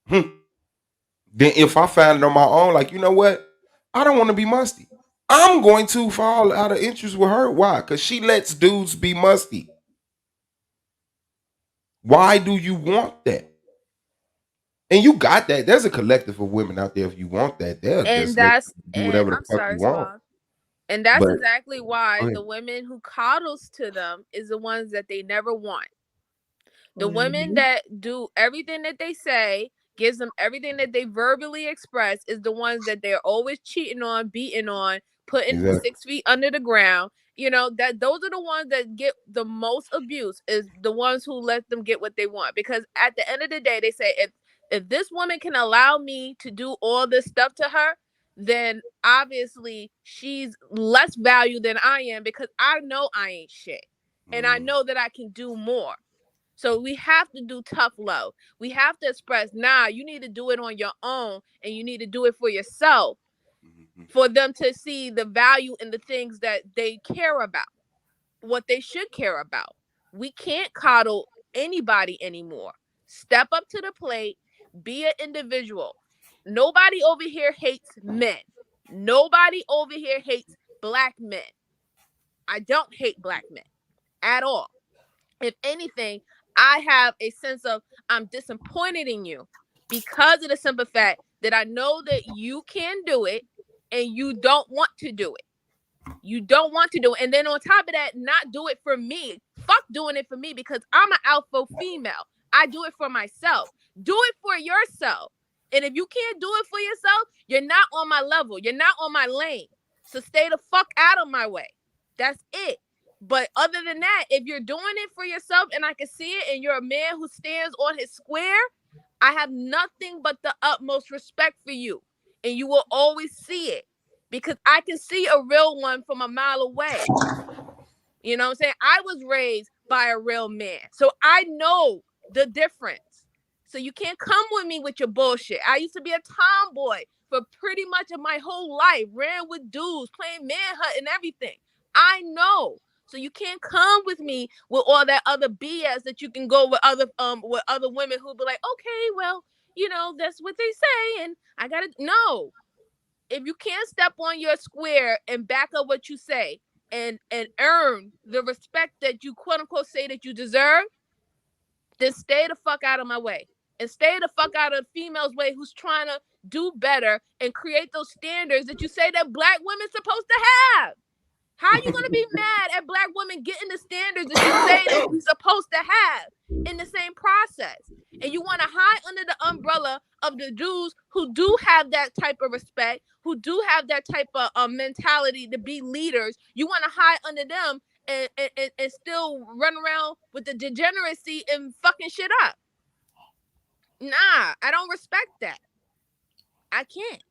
Hmm. Then if I find it on my own, like, you know what? I don't want to be musty. I'm going to fall out of interest with her. Why? Because she lets dudes be musty. Why do you want that? And you got that. There's a collective of women out there. If you want that, they'll And just let that's you do and whatever the I'm fuck you sorry, want. Swab. And that's But exactly why go the ahead. women who coddles to them is the ones that they never want. The women Mhm. that do everything that they say, gives them everything that they verbally express, is the ones that they're always cheating on, beating on, putting Exactly. 6 feet under the ground. You know, that those are the ones that get the most abuse, is the ones who let them get what they want. Because at the end of the day, they say, if this woman can allow me to do all this stuff to her, then obviously she's less value than I am, because I know I ain't shit. And I Mm, know that I can do more. So we have to do tough love. We have to express, nah, you need to do it on your own, and you need to do it for yourself, mhm, for them to see the value in the things that they care about, what they should care about. We can't coddle anybody anymore. Step up to the plate, be an individual. Nobody over here hates men. Nobody over here hates black men. I don't hate black men at all. If anything, I have a sense of, I'm disappointed in you, because of the simple fact that I know that you can do it and you don't want to do it. You don't want to do it. And then on top of that, not do it for me. Fuck doing it for me, because I'm an alpha female. I do it for myself. Do it for yourself. And if you can't do it for yourself, you're not on my level. You're not on my lane. So stay the fuck out of my way. That's it. But other than that, if you're doing it for yourself and I can see it, and you're a man who stands on his square, I have nothing but the utmost respect for you. And you will always see it, because I can see a real one from a mile away. You know what I'm saying? I was raised by a real man, so I know the difference. So you can't come with me with your bullshit. I used to be a tomboy for pretty much of my whole life, ran with dudes, playing manhunt and everything. I know. So you can't come with me with all that other BS that you can go with other women who'll be like, okay, well, that's what they say, and I gotta no. If you can't step on your square and back up what you say, and earn the respect that you quote unquote say that you deserve, then stay the fuck out of my way. And stay the fuck out of females' way who's trying to do better and create those standards that you say that black women's supposed to have. How are you gonna be mad at black women getting the standards that you say that we supposed to have in the same process? And you want to hide under the umbrella of the dudes who do have that type of respect, who do have that type of mentality to be leaders. You want to hide under them and still run around with the degeneracy and fucking shit up. Nah, I don't respect that. I can't.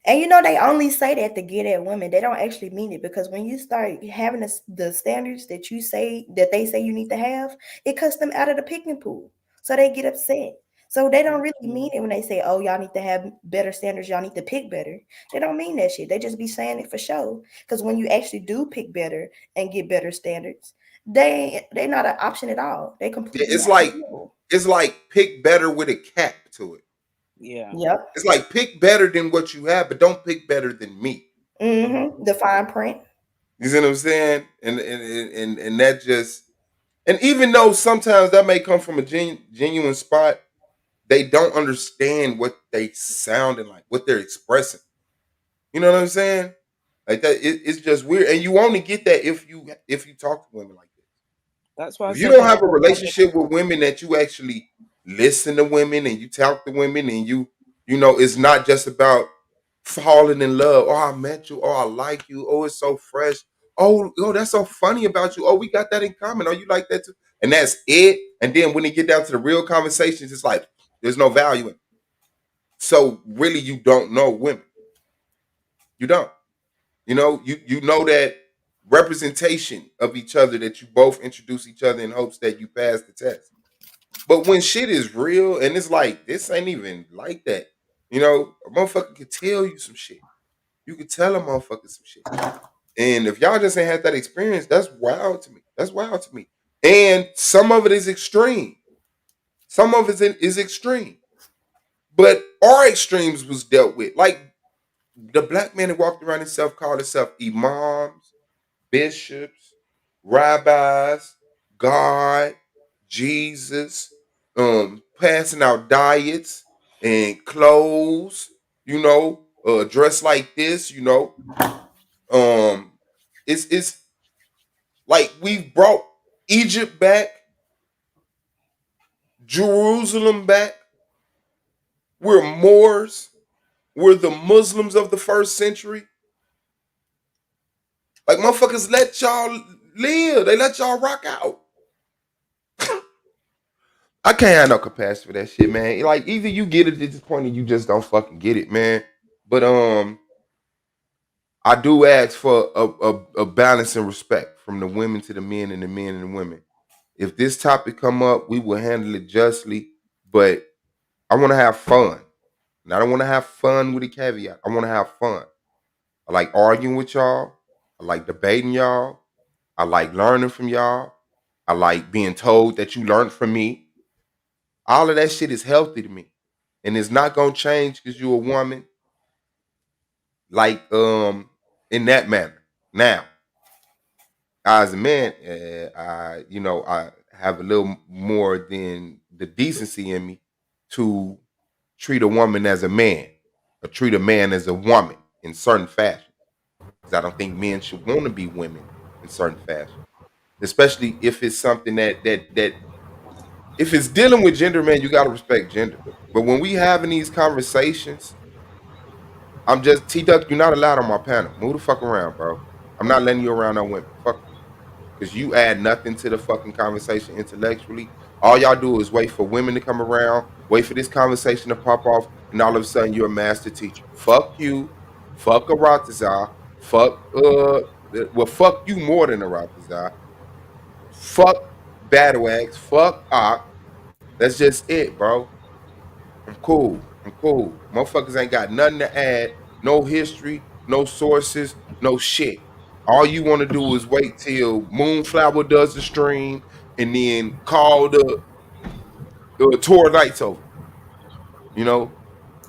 And they only say that to get at women. They don't actually mean it, because when you start having the standards that they say you need to have, it cuts them out of the picking pool. So they get upset. So they don't really mean it when they say, "Oh, y'all need to have better standards. Y'all need to pick better." They don't mean that shit. They just be saying it for show. Because when you actually do pick better and get better standards, they not an option at all. They yeah, completely it's not like available. it's like pick better with a cap to it. Yeah. Yep. It's like pick better than what you have, but don't pick better than me. Mm-hmm. The fine print. You see what I'm saying? And that just, and even though sometimes that may come from a genuine spot, they don't understand what they sounding like, what they're expressing. You know what I'm saying? Like that, it's just weird, and you only get that if you talk to women like that. That's why I If you said don't that's have a the public. relationship with women that you actually listen to women and you talk to women and you know it's not just about falling in love. Oh, I met you. Oh, I like you. Oh, it's so fresh. Oh, that's so funny about you. Oh, we got that in common. Oh, you like that too. And that's it. And then when it get down to the real conversations, it's like there's no value in it. So really, you don't know women. You don't. You know that representation of each other, that you both introduce each other in hopes that you pass the test. But when shit is real and it's like this ain't even like that, a motherfucker could tell you some shit. You could tell a motherfucker some shit. And if y'all just ain't had that experience, that's wild to me. That's wild to me. And some of it is extreme. Some of it is extreme. But our extremes was dealt with. Like the black man that walked around himself called himself imams, bishops, rabbis, God, Jesus, passing out diets and clothes, dress like this, Um, it's like we've brought Egypt back, Jerusalem back. We're Moors. We're the Muslims of the first century. Like motherfuckers let y'all live. They let y'all rock out. I can't have no capacity for that shit, man. Like either you get it at this point or you just don't fucking get it, man. But I do ask for a balance and respect from the women to the men and the men and the women. If this topic come up, we will handle it justly. But I want to have fun. And I don't want to have fun with a caveat. I want to have fun. I like arguing with y'all. I like debating y'all. I like learning from y'all. I like being told that you learned from me. All of that shit is healthy to me. And it's not gonna change because you're a woman, like in that manner. Now, as a man, I have a little more than the decency in me to treat a woman as a man or treat a man as a woman in certain fashion. Because I don't think men should want to be women in certain fashion, especially if it's something that if it's dealing with gender, man, you gotta respect gender. But when we having these conversations, I'm just T Duck. You're not allowed on my panel. Move the fuck around, bro. I'm not letting you around no women. Fuck you, because you add nothing to the fucking conversation intellectually. All y'all do is wait for women to come around, wait for this conversation to pop off, and all of a sudden you're a master teacher. Fuck you. Fuck Aratazar. Fuck fuck you more than Aratazar. Fuck Battle Axe. Fuck Ock. That's just it, bro. I'm cool. I'm cool. Motherfuckers ain't got nothing to add. No history, no sources, no shit. All you want to do is wait till Moonflower does the stream and then call the tour lights over. You know?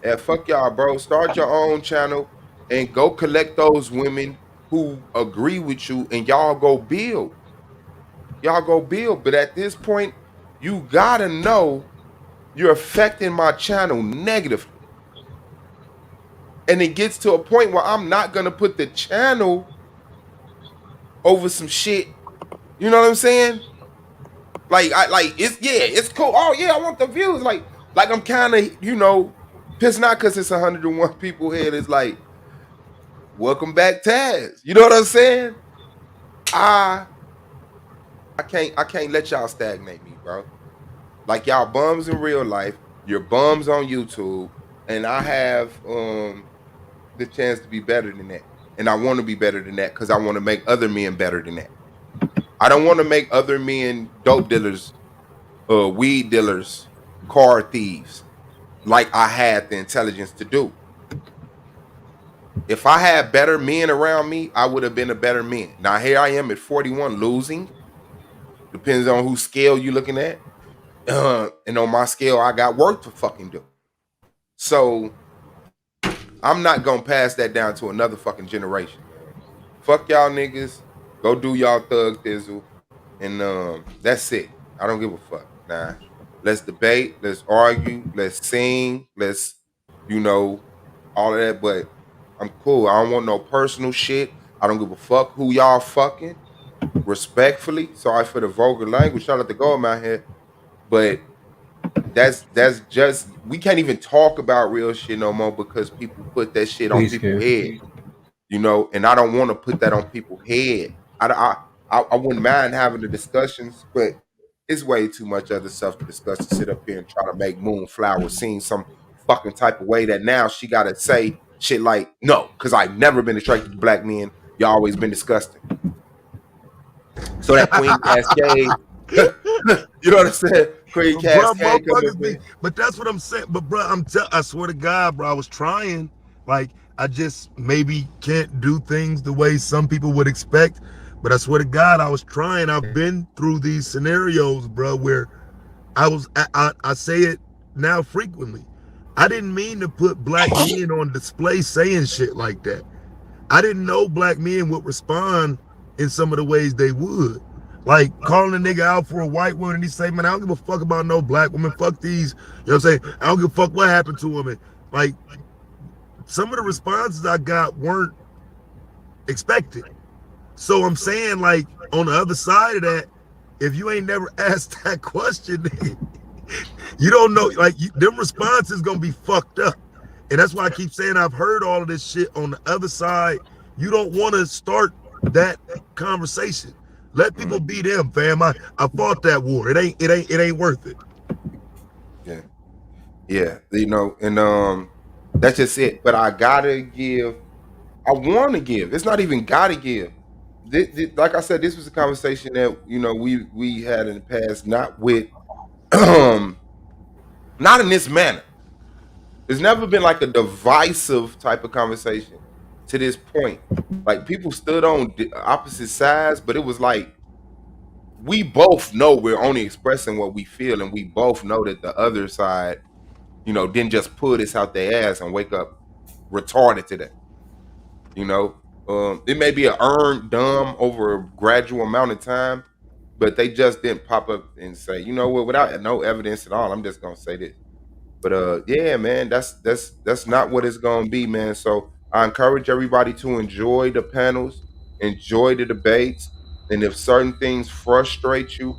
And fuck y'all, bro. Start your own channel and go collect those women who agree with you and y'all go build. Y'all go build. But at this point, you gotta know you're affecting my channel negatively. And it gets to a point where I'm not gonna put the channel over some shit. You know what I'm saying? Like it's cool. Oh yeah, I want the views. Like I'm kind of pissed not because it's 101 people here. It's like welcome back, Taz. You know what I'm saying? I I can't let y'all stagnate me, bro. Like y'all bums in real life, you're bums on YouTube, and I have the chance to be better than that. And I want to be better than that because I want to make other men better than that. I don't want to make other men dope dealers, weed dealers, car thieves, like I had the intelligence to do. If I had better men around me, I would have been a better man. Now here I am at 41 losing. Depends on whose scale you looking at. And on my scale, I got work to fucking do. So I'm not gonna pass that down to another fucking generation, man. Fuck y'all niggas. Go do y'all thug thizzle. And that's it. I don't give a fuck. Nah. Let's debate, let's argue, let's sing, let's, you know, all of that. But I'm cool. I don't want no personal shit. I don't give a fuck who y'all fucking. Respectfully. Sorry for the vulgar language. Shout out to Goldman here. But that's just we can't even talk about real shit no more because people put that shit on Please, people's care. head, and I don't want to put that on people's head. I wouldn't mind having the discussions, but it's way too much other stuff to discuss to sit up here and try to make Moonflower seem some fucking type of way that now she gotta say shit like no, because I've never been attracted to black men. You always been disgusting. So that Queen Cascade, you know what I'm saying? Queen Bro, Cascade come up motherfuckers be, in. but that's what I'm saying. But bro, I swear to God, bro, I was trying. Like, I just maybe can't do things the way some people would expect. But I swear to God, I was trying. I've been through these scenarios, bro, where I say it now frequently. I didn't mean to put black men on display saying shit like that. I didn't know black men would respond in some of the ways they would. Like calling a nigga out for a white woman and he say, man, I don't give a fuck about no black woman. Fuck these. You know what I'm saying? I don't give a fuck what happened to women. Like some of the responses I got weren't expected. So I'm saying, like, on the other side of that, if you ain't never asked that question, you don't know. Like, them responses gonna be fucked up. And that's why I keep saying I've heard all of this shit on the other side. You don't want to start that conversation. Let people be them, fam. I fought that war. It ain't worth it. Yeah. Yeah. You know, and that's just it. But I gotta give. I want to give. It's not even gotta give. Like I said, this was a conversation that we had in the past, not with, not in this manner. It's never been like a divisive type of conversation to this point. Like people stood on opposite sides, but it was like we both know we're only expressing what we feel, and we both know that the other side, didn't just pull this out their ass and wake up retarded today. You know, it may be a earned dumb over a gradual amount of time, but they just didn't pop up and say, you know what, without no evidence at all, I'm just gonna say this. But yeah, man, that's not what it's gonna be, man. So I encourage everybody to enjoy the panels, enjoy the debates, and if certain things frustrate you,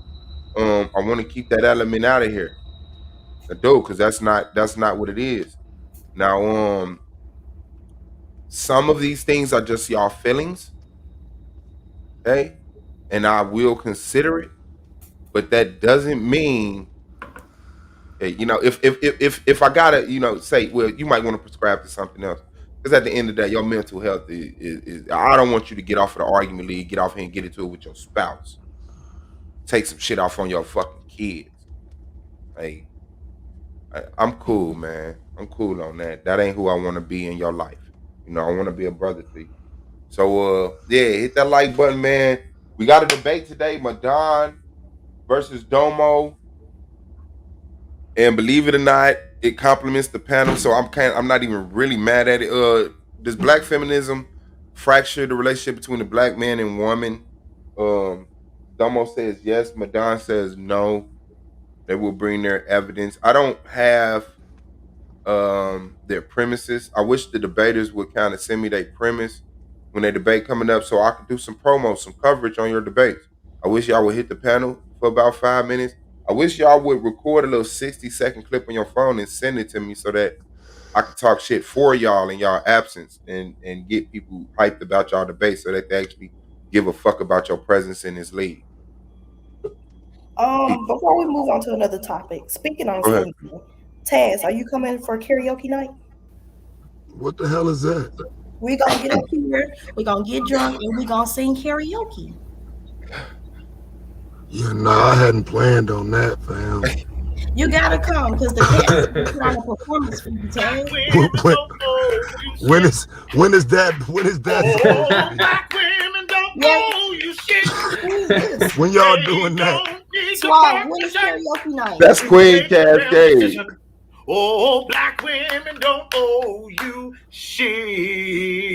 I want to keep that element out of here. I do, because that's not what it is. Now, some of these things are just y'all feelings, okay? And I will consider it, but that doesn't mean, if I gotta, say, well, you might want to prescribe to something else. Because at the end of the day, your mental health is I don't want you to get off of the argument league, get off here and get into it with your spouse. Take some shit off on your fucking kids. Like, I'm cool, man. I'm cool on that. That ain't who I want to be in your life. I want to be a brother to you. So, yeah, hit that like button, man. We got a debate today, Madon versus Domo. And believe it or not, it complements the panel. So I'm not even really mad at it. Does black feminism fracture the relationship between the black man and woman? Um, Domo says yes. Madon says no. They will bring their evidence. I don't have their premises. I wish the debaters would kind of send me their premise when they debate coming up, so I could do some promo, some coverage on your debates. I wish y'all would hit the panel for about 5 minutes. I wish y'all would record a little 60-second clip on your phone and send it to me so that I could talk shit for y'all in y'all absence and get people hyped about y'all debate so that they actually give a fuck about your presence in this league. Before we move on to another topic, speaking on Go ahead. something, Taz, are you coming for karaoke night? What the hell is that? We're gonna get up here, we're gonna get drunk, and we're gonna sing karaoke. Yeah, nah, I hadn't planned on that, fam. You gotta come because the cats put on a performance for you, Taz. when is that supposed to be? Black women don't Yes. owe you shit. When y'all doing that? Suave, when is karaoke night? That's Queen Cascade. Oh, black women don't owe you shit.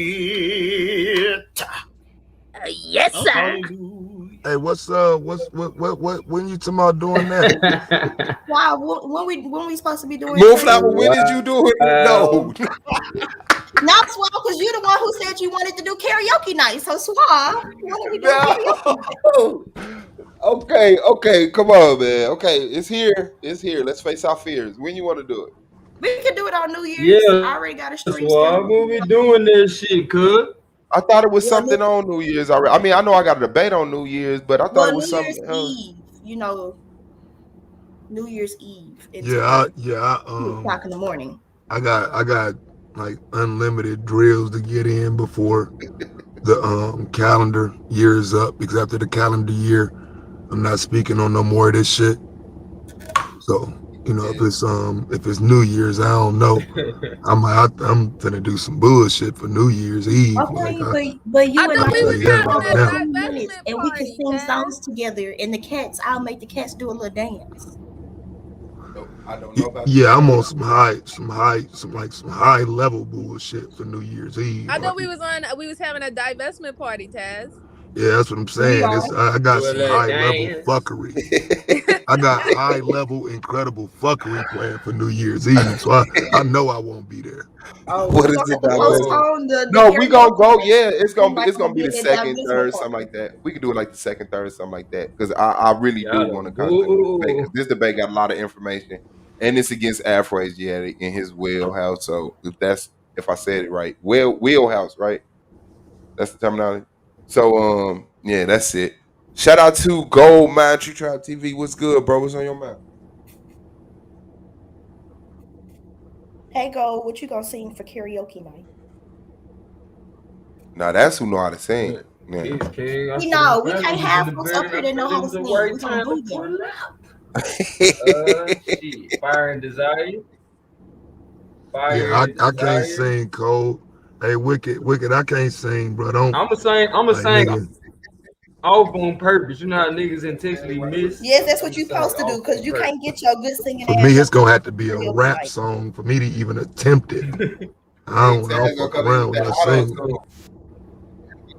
Yes, sir. Hallelujah. Hey, what when you talking about doing that? Wow, when we supposed to be doing Moonflower, karaoke? when did you do it? No. Not Suave, because you're the one who said you wanted to do karaoke night. So Suave, when are we doing karaoke night? Okay, come on, man. Okay, it's here. Let's face our fears. When you want to do it? We can do it on New Year's. Yeah, I already got a stream Suave. When we doing this shit, cuz? I thought it was Well, something on New Year's already. I mean, I know I got a debate on New Year's, but I thought it was New Year's something else. Eve, New Year's Eve. It's Yeah, 2 o'clock in the morning. I got like unlimited drills to get in before the calendar year is up, because after the calendar year, I'm not speaking on no more of this shit. So, if it's New Year's, I don't know. I'm gonna do some bullshit for New Year's Eve. Okay, but you and I we was having that a minutes, and we can party, sing Taz. songs together. And the cats, I'll make the cats do a little dance. I don't know about Yeah, I'm on some high level bullshit for New Year's Eve. I know we was having a divestment party, Taz. Yeah, that's what I'm saying. I got Do a some little high level dance. fuckery. I got high level, incredible fuckery planned for New Year's Eve, so I know I won't be there. Oh, What we is gonna it, have to director? Oh, postpone the No, we gonna karaoke go. night. Yeah, We might it's want gonna to be be the in that second, amusement third, park. something like that. We could do it like the second, third, something like that. Because I really do y'all a want to concentrate with this debate. bull. Because this debate got a lot of information, and it's against Afroasiatic in his wheelhouse. So if I said it right, wheelhouse, right? That's the terminology. So yeah, that's it. Shout out to Gold Mine Tree Tribe TV. What's good, bro? What's on your mind? Hey, go. What you gonna sing for karaoke night? Now that's who know how to sing. Look, Yeah. Peace King. I You see the know, we family can't was in have the folks up building. here I that know felt how it to was the sing. right We gonna time to boo them. pull up. Shit. Fire and desire. Yeah, Fire and I can't desire. sing, Cole. Hey, wicked, I can't sing, bro. Don't I'ma like sing nigga. off on purpose. You know how niggas intentionally miss? Yes, that's what I'ma you sing supposed to do off because on you can't purpose. get your good singing For ass me, up it's gonna here have to for be a karaoke rap night. song for me to even attempt it. Hey, I don't Taz gonna fuck come in with around with that no auto singing. tune.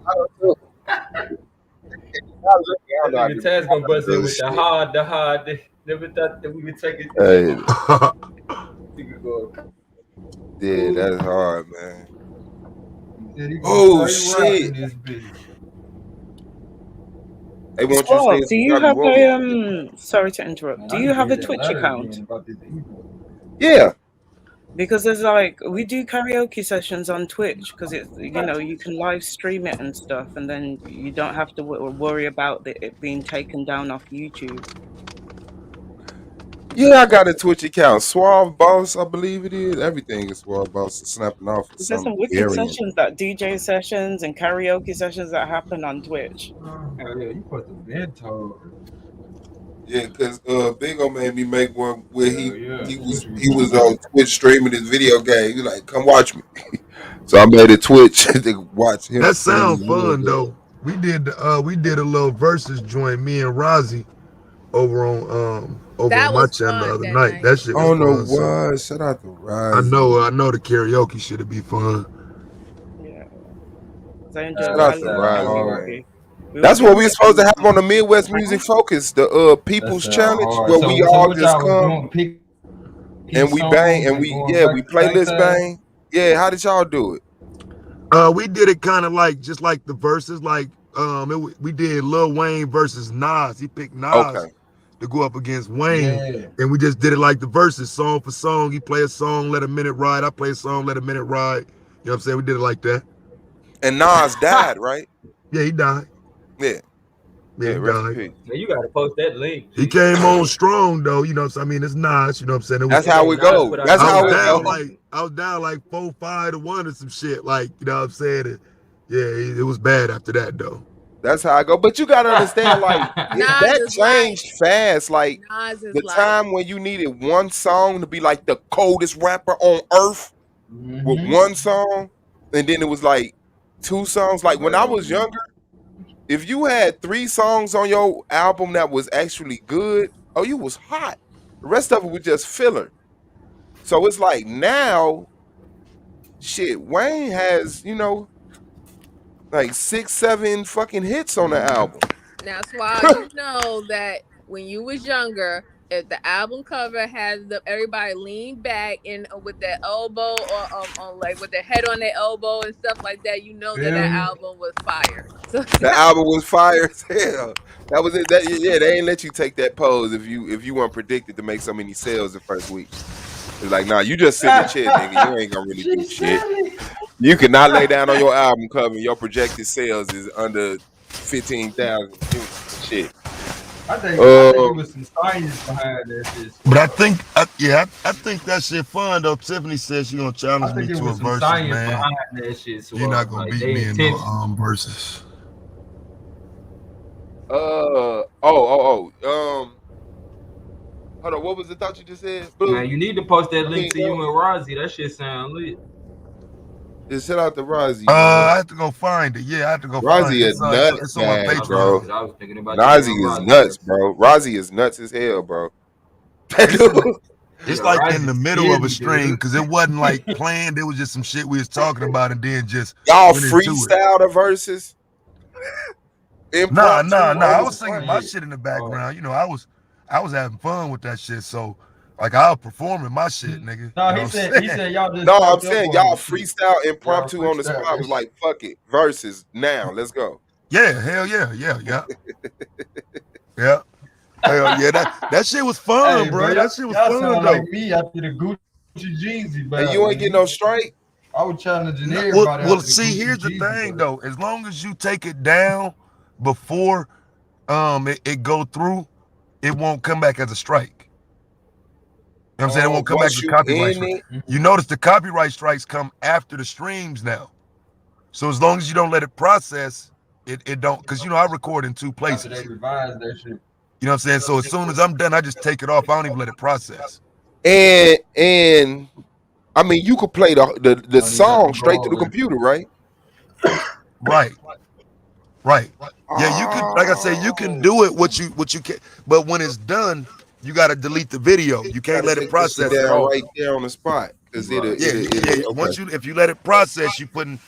Auto tune. I don't That know how to nigga do Taz gonna bust in other with the shit. hard, never thought that we would take it this Hey, far. Nigga go, yeah, ooh. that's hard, man. He said he gonna Oh straight rap shit! in this bitch. Hey, want you to Suave, sing do some you drop? You have want me a to? sorry to interrupt. Man, Do I you need to have a hear that Twitch letter account? again about this Hebrew. Yeah, Because there's like we do karaoke sessions on Twitch because it's you can live stream it and stuff, and then you don't have to worry about it being taken down off YouTube. yeah. I got a Twitch account, Suave Boss, I believe it is. Everything is Suave Boss is snapping off for There's some some wicked variant. sessions that DJ sessions and karaoke sessions that happen on Twitch. Oh, hell yeah, you supposed to been told. Yeah, cause Big O made me make one where Hell yeah, Twitch he was recording. on Twitch streaming his video game. He like, come watch me. So I made a Twitch to watch him That stream his sound video fun game. though. We did a little versus joint, me and Rozzy over That on my was channel the fun other that night. night. That shit I was don't know fun. So why. Shout out to Rise. I know the karaoke shit'll be fun. Yeah, 'cause I Shout I out to love Sound Rising, hard. man. karaoke. We were That's what doing we were it supposed to have on the Midwest Music on. Focus, the That People's sound Challenge, hard. where we So all what just y'all was come doing? Picking and we bang songs and and we going back we to back playlist time. bang. Yeah, how did y'all do it? We did it kind of like just like the verses, like we did Lil Wayne versus Nas. He picked Nas Okay. to go up against Wayne, Yeah. and we just did it like the verses, song for song. He play a song, let a minute ride. I play a song, let a minute ride. You know what I'm saying? We did it like that. And Nas died, right? Yeah, he died. Yeah. Yeah, Yeah, he rest in died. peace. Man, you gotta post that link, He G. came on strong though. You know what I'm saying? I mean, it's Nas. You know what I'm saying? It was. That's Hey, how yo, we Nas go. put out That's some I was how it fire down go. like music. 4-5 to 1 or some shit. Like you know what I'm saying? Yeah, it was bad after that though. That's how I go. But you gotta understand, like Nas that is like changed fast. Like Nas is the like time when you needed one song to be like the coldest rapper on earth with Mm-hmm. one song, and then it was like two songs. Like when I was Bro. younger, if you had three songs on your album that was actually good, oh, you was hot. The rest of it was just filler. So it's like now, shit, Wayne has, like 6, 7 fucking hits on the album. now Swab, you know that when you was younger, if the album cover had everybody lean back and with their elbow or on like with their head on their elbow and stuff like that, you know that Feel that me? album was fire. So The album was fire as hell. That was it. Yeah, they ain't let you take that pose if you weren't predicted to make so many sales the first week. It's like, nah, you just sit in the chair, nigga. You ain't gonna really do She shit. silly. You cannot lay down on your album cover. Your projected sales is under 15,000. Shit. I think it was some science behind that shit, But Swab. I think that shit fun though. Tiffany says she gonna I challenge me think it to a was some versus, science man. behind that shit, You're not Swab. gonna Like beat they me in no intentional. versus. Hold on. What was the thought you just said, Blue? Man, you need to post that I link mean, to you and Rozzy. That shit sound lit. just shout out to Rozzy, man. I have to go find it. Yeah, I have to go find Rozzy it. a nut It's on my bag, I feel bro. it. Patreon. I was thinking about you Rozzy and is Rozzy nuts, versus. bro. Rozzy is nuts as hell, bro. That It's in the, dude. Yeah, it's like in Rozzy the middle of a silly, string dude. because it wasn't like planned. It was just some shit we was talking about and then just Y'all went into it. freestyle the verses. impromptu Nah. on I the was singing spot. my Yeah. shit in the Oh. background. You know, I was having fun with that shit. So, like, I was performing my shit, nigga. No, You know he what said I'm he saying? said y'all just No, I'm fucked up saying on y'all the shit. freestyle Y'all impromptu on the freestyle spot that was shit. like, fuck it, versus now, let's go. Yeah, hell yeah. Yeah. Hell yeah. That shit was fun, Hey, bro, bro. That shit was y'all fun sound like though. me after the Gucci Jeezy And battle, you ain't get nigga. no strike. I was challenging No, everybody well, after the see, Gucci here's the Jeezy thing battle. though. As long as you take it down before it go through, it won't come back as a strike. You know what I'm saying? It Oh, won't come back once as a you copyright in strike. it, You notice the copyright strikes come after the streams now. So as long as you don't let it process, it don't, because you know I record in two After they places. revised that shit. You know what I'm saying? So as soon as I'm done, I just take it off. I don't even let it process. and I mean, you could play the Don't even let song them go straight all to the the way computer, through. right? Right, right. Yeah, you could, like I say, you can Oh, do it what you can, but when it's done, you got to delete the video. You can't gotta let it take that shit process at down all. right there on the spot because Right. Yeah. okay. Once if you let it process, you putting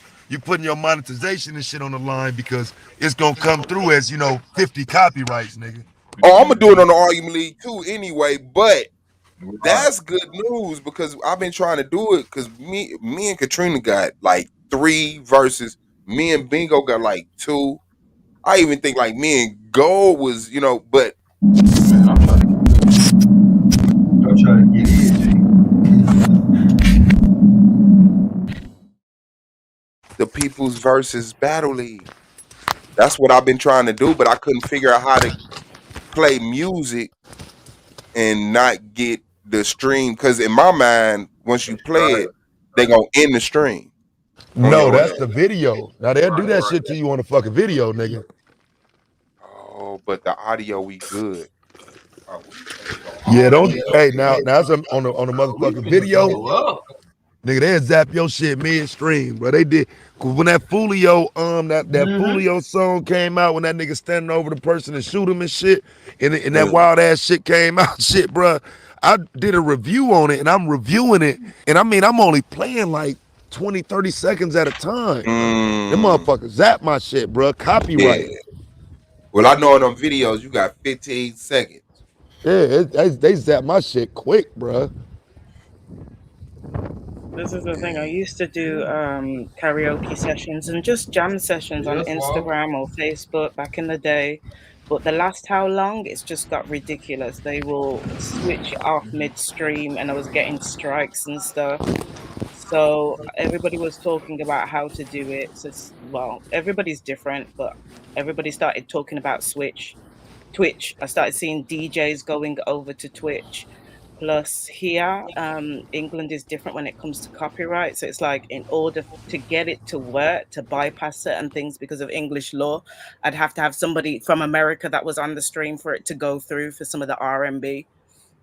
your monetization and shit on the line because it's gonna come through as 50 copyrights, nigga. Oh, I'm gonna do it on Mm-hmm. the argument league too, anyway. But Right. that's good news because I've been trying to do it because me and Katrina got like 3 verses. Me and Bingo got like 2. I even think like me and Gold was, but Man, I'm trying to I'm trying to get in, G. the People's versus Battle League. That's what I've been trying to do, but I couldn't figure out how to play music and not get the stream. Because in my mind, once you play Right. it, they gonna end the stream on No, your that's end. the video. Now they'll do Right. that shit to you on the fucking video, nigga. Oh, but the audio we good. Oh, we finna go Yeah, all the don't. way up Hey, there. now it's on the Oh, we motherfucking finna video. go up. Nigga, they zap your shit midstream, bro. They did. Cause when that Fulio, that Mm-hmm. Fulio song came out, when that nigga standing over the person and shoot him and shit, and that Yeah. wild ass shit came out, shit, bro. I did a review on it, and I'm reviewing it, and I mean, I'm only playing like 20, 30 seconds at a time. Them Mm, motherfuckers zap my shit, bro. yeah. Copyright. Well, I know in them videos you got 15 seconds. Yeah, they zap my shit quick, bro. This is the thing. I Dang. used to do karaoke sessions and just jam sessions on Yes, Wall. Instagram or Facebook back in the day. But the last how long, it's just got ridiculous. They will switch off midstream, and I was getting strikes and stuff. So everybody was talking about how to do it. So, well, everybody's different, but everybody started talking about Twitch. I started seeing DJs going over to Twitch. Plus, here, England is different when it comes to copyright. So it's like, in order to get it to work, to bypass certain things because of English law, I'd have to have somebody from America that was on the stream for it to go through for some of the R&B.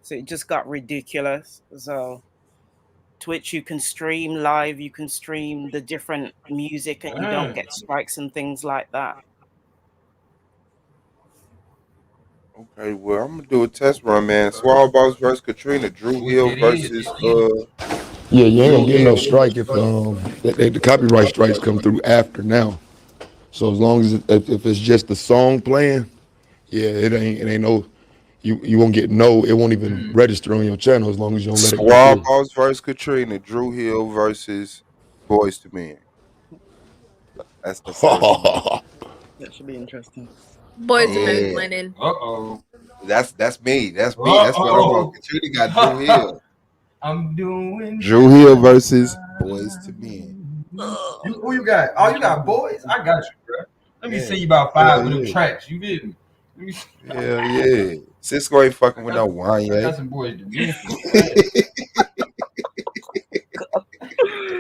So it just got ridiculous. So Twitch, you can stream live, you can stream the different music, and you don't Damn. get strikes and things like that. Okay, well, I'm gonna do a test run, man. Swall Boss versus Katrina, Drew We'll Hill get in. versus Yeah, you ain't gonna Drew get no Hill. strike if the copyright strikes come through after now. So as long as if it's just the song playing, yeah, it ain't no you won't get no, it won't even Mm. register on your channel as long as you don't let it go Swall through. Boss versus Katrina, Drew Hill versus Boys to Men. That's the first one. That should be interesting. Boys and Men Yeah, winning. Uh-oh. that's me. That's me. That's what I'm on. Uh-oh. Katrina got Drew Hill. I'm doing Drew Hill versus Boys to Men. fine. Ugh. Who you got? Oh, you got boys? I got you, bro. Let me Yeah, send you about hell 5 of them yeah, tracks. You feel me? Let me hell yeah. Cisco ain't I fucking with got no I got Wanye. some boys to men for you. Man.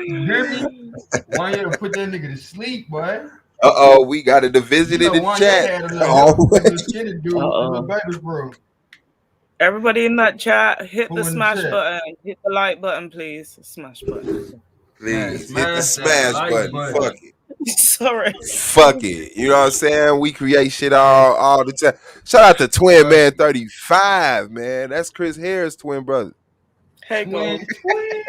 You hear me? One year to put that nigga to sleep, boy. Uh-oh, we got a You division in know, the one year chat. had a little help from that Already. little skinny dude, that little Uh-oh. baby bro. Everybody in that chat, hit the Who in the smash chat? button. Hit the like button, please. Smash button. Man, Please hit the smash that smash like button. Fuck button. it. Sorry. Fuck it. You know what I'm saying? We create shit Hey, all the time. Shout out to Twin fuck Man it. 35, man. That's Chris Harris' twin brother. Hey, Twin, gold. twin.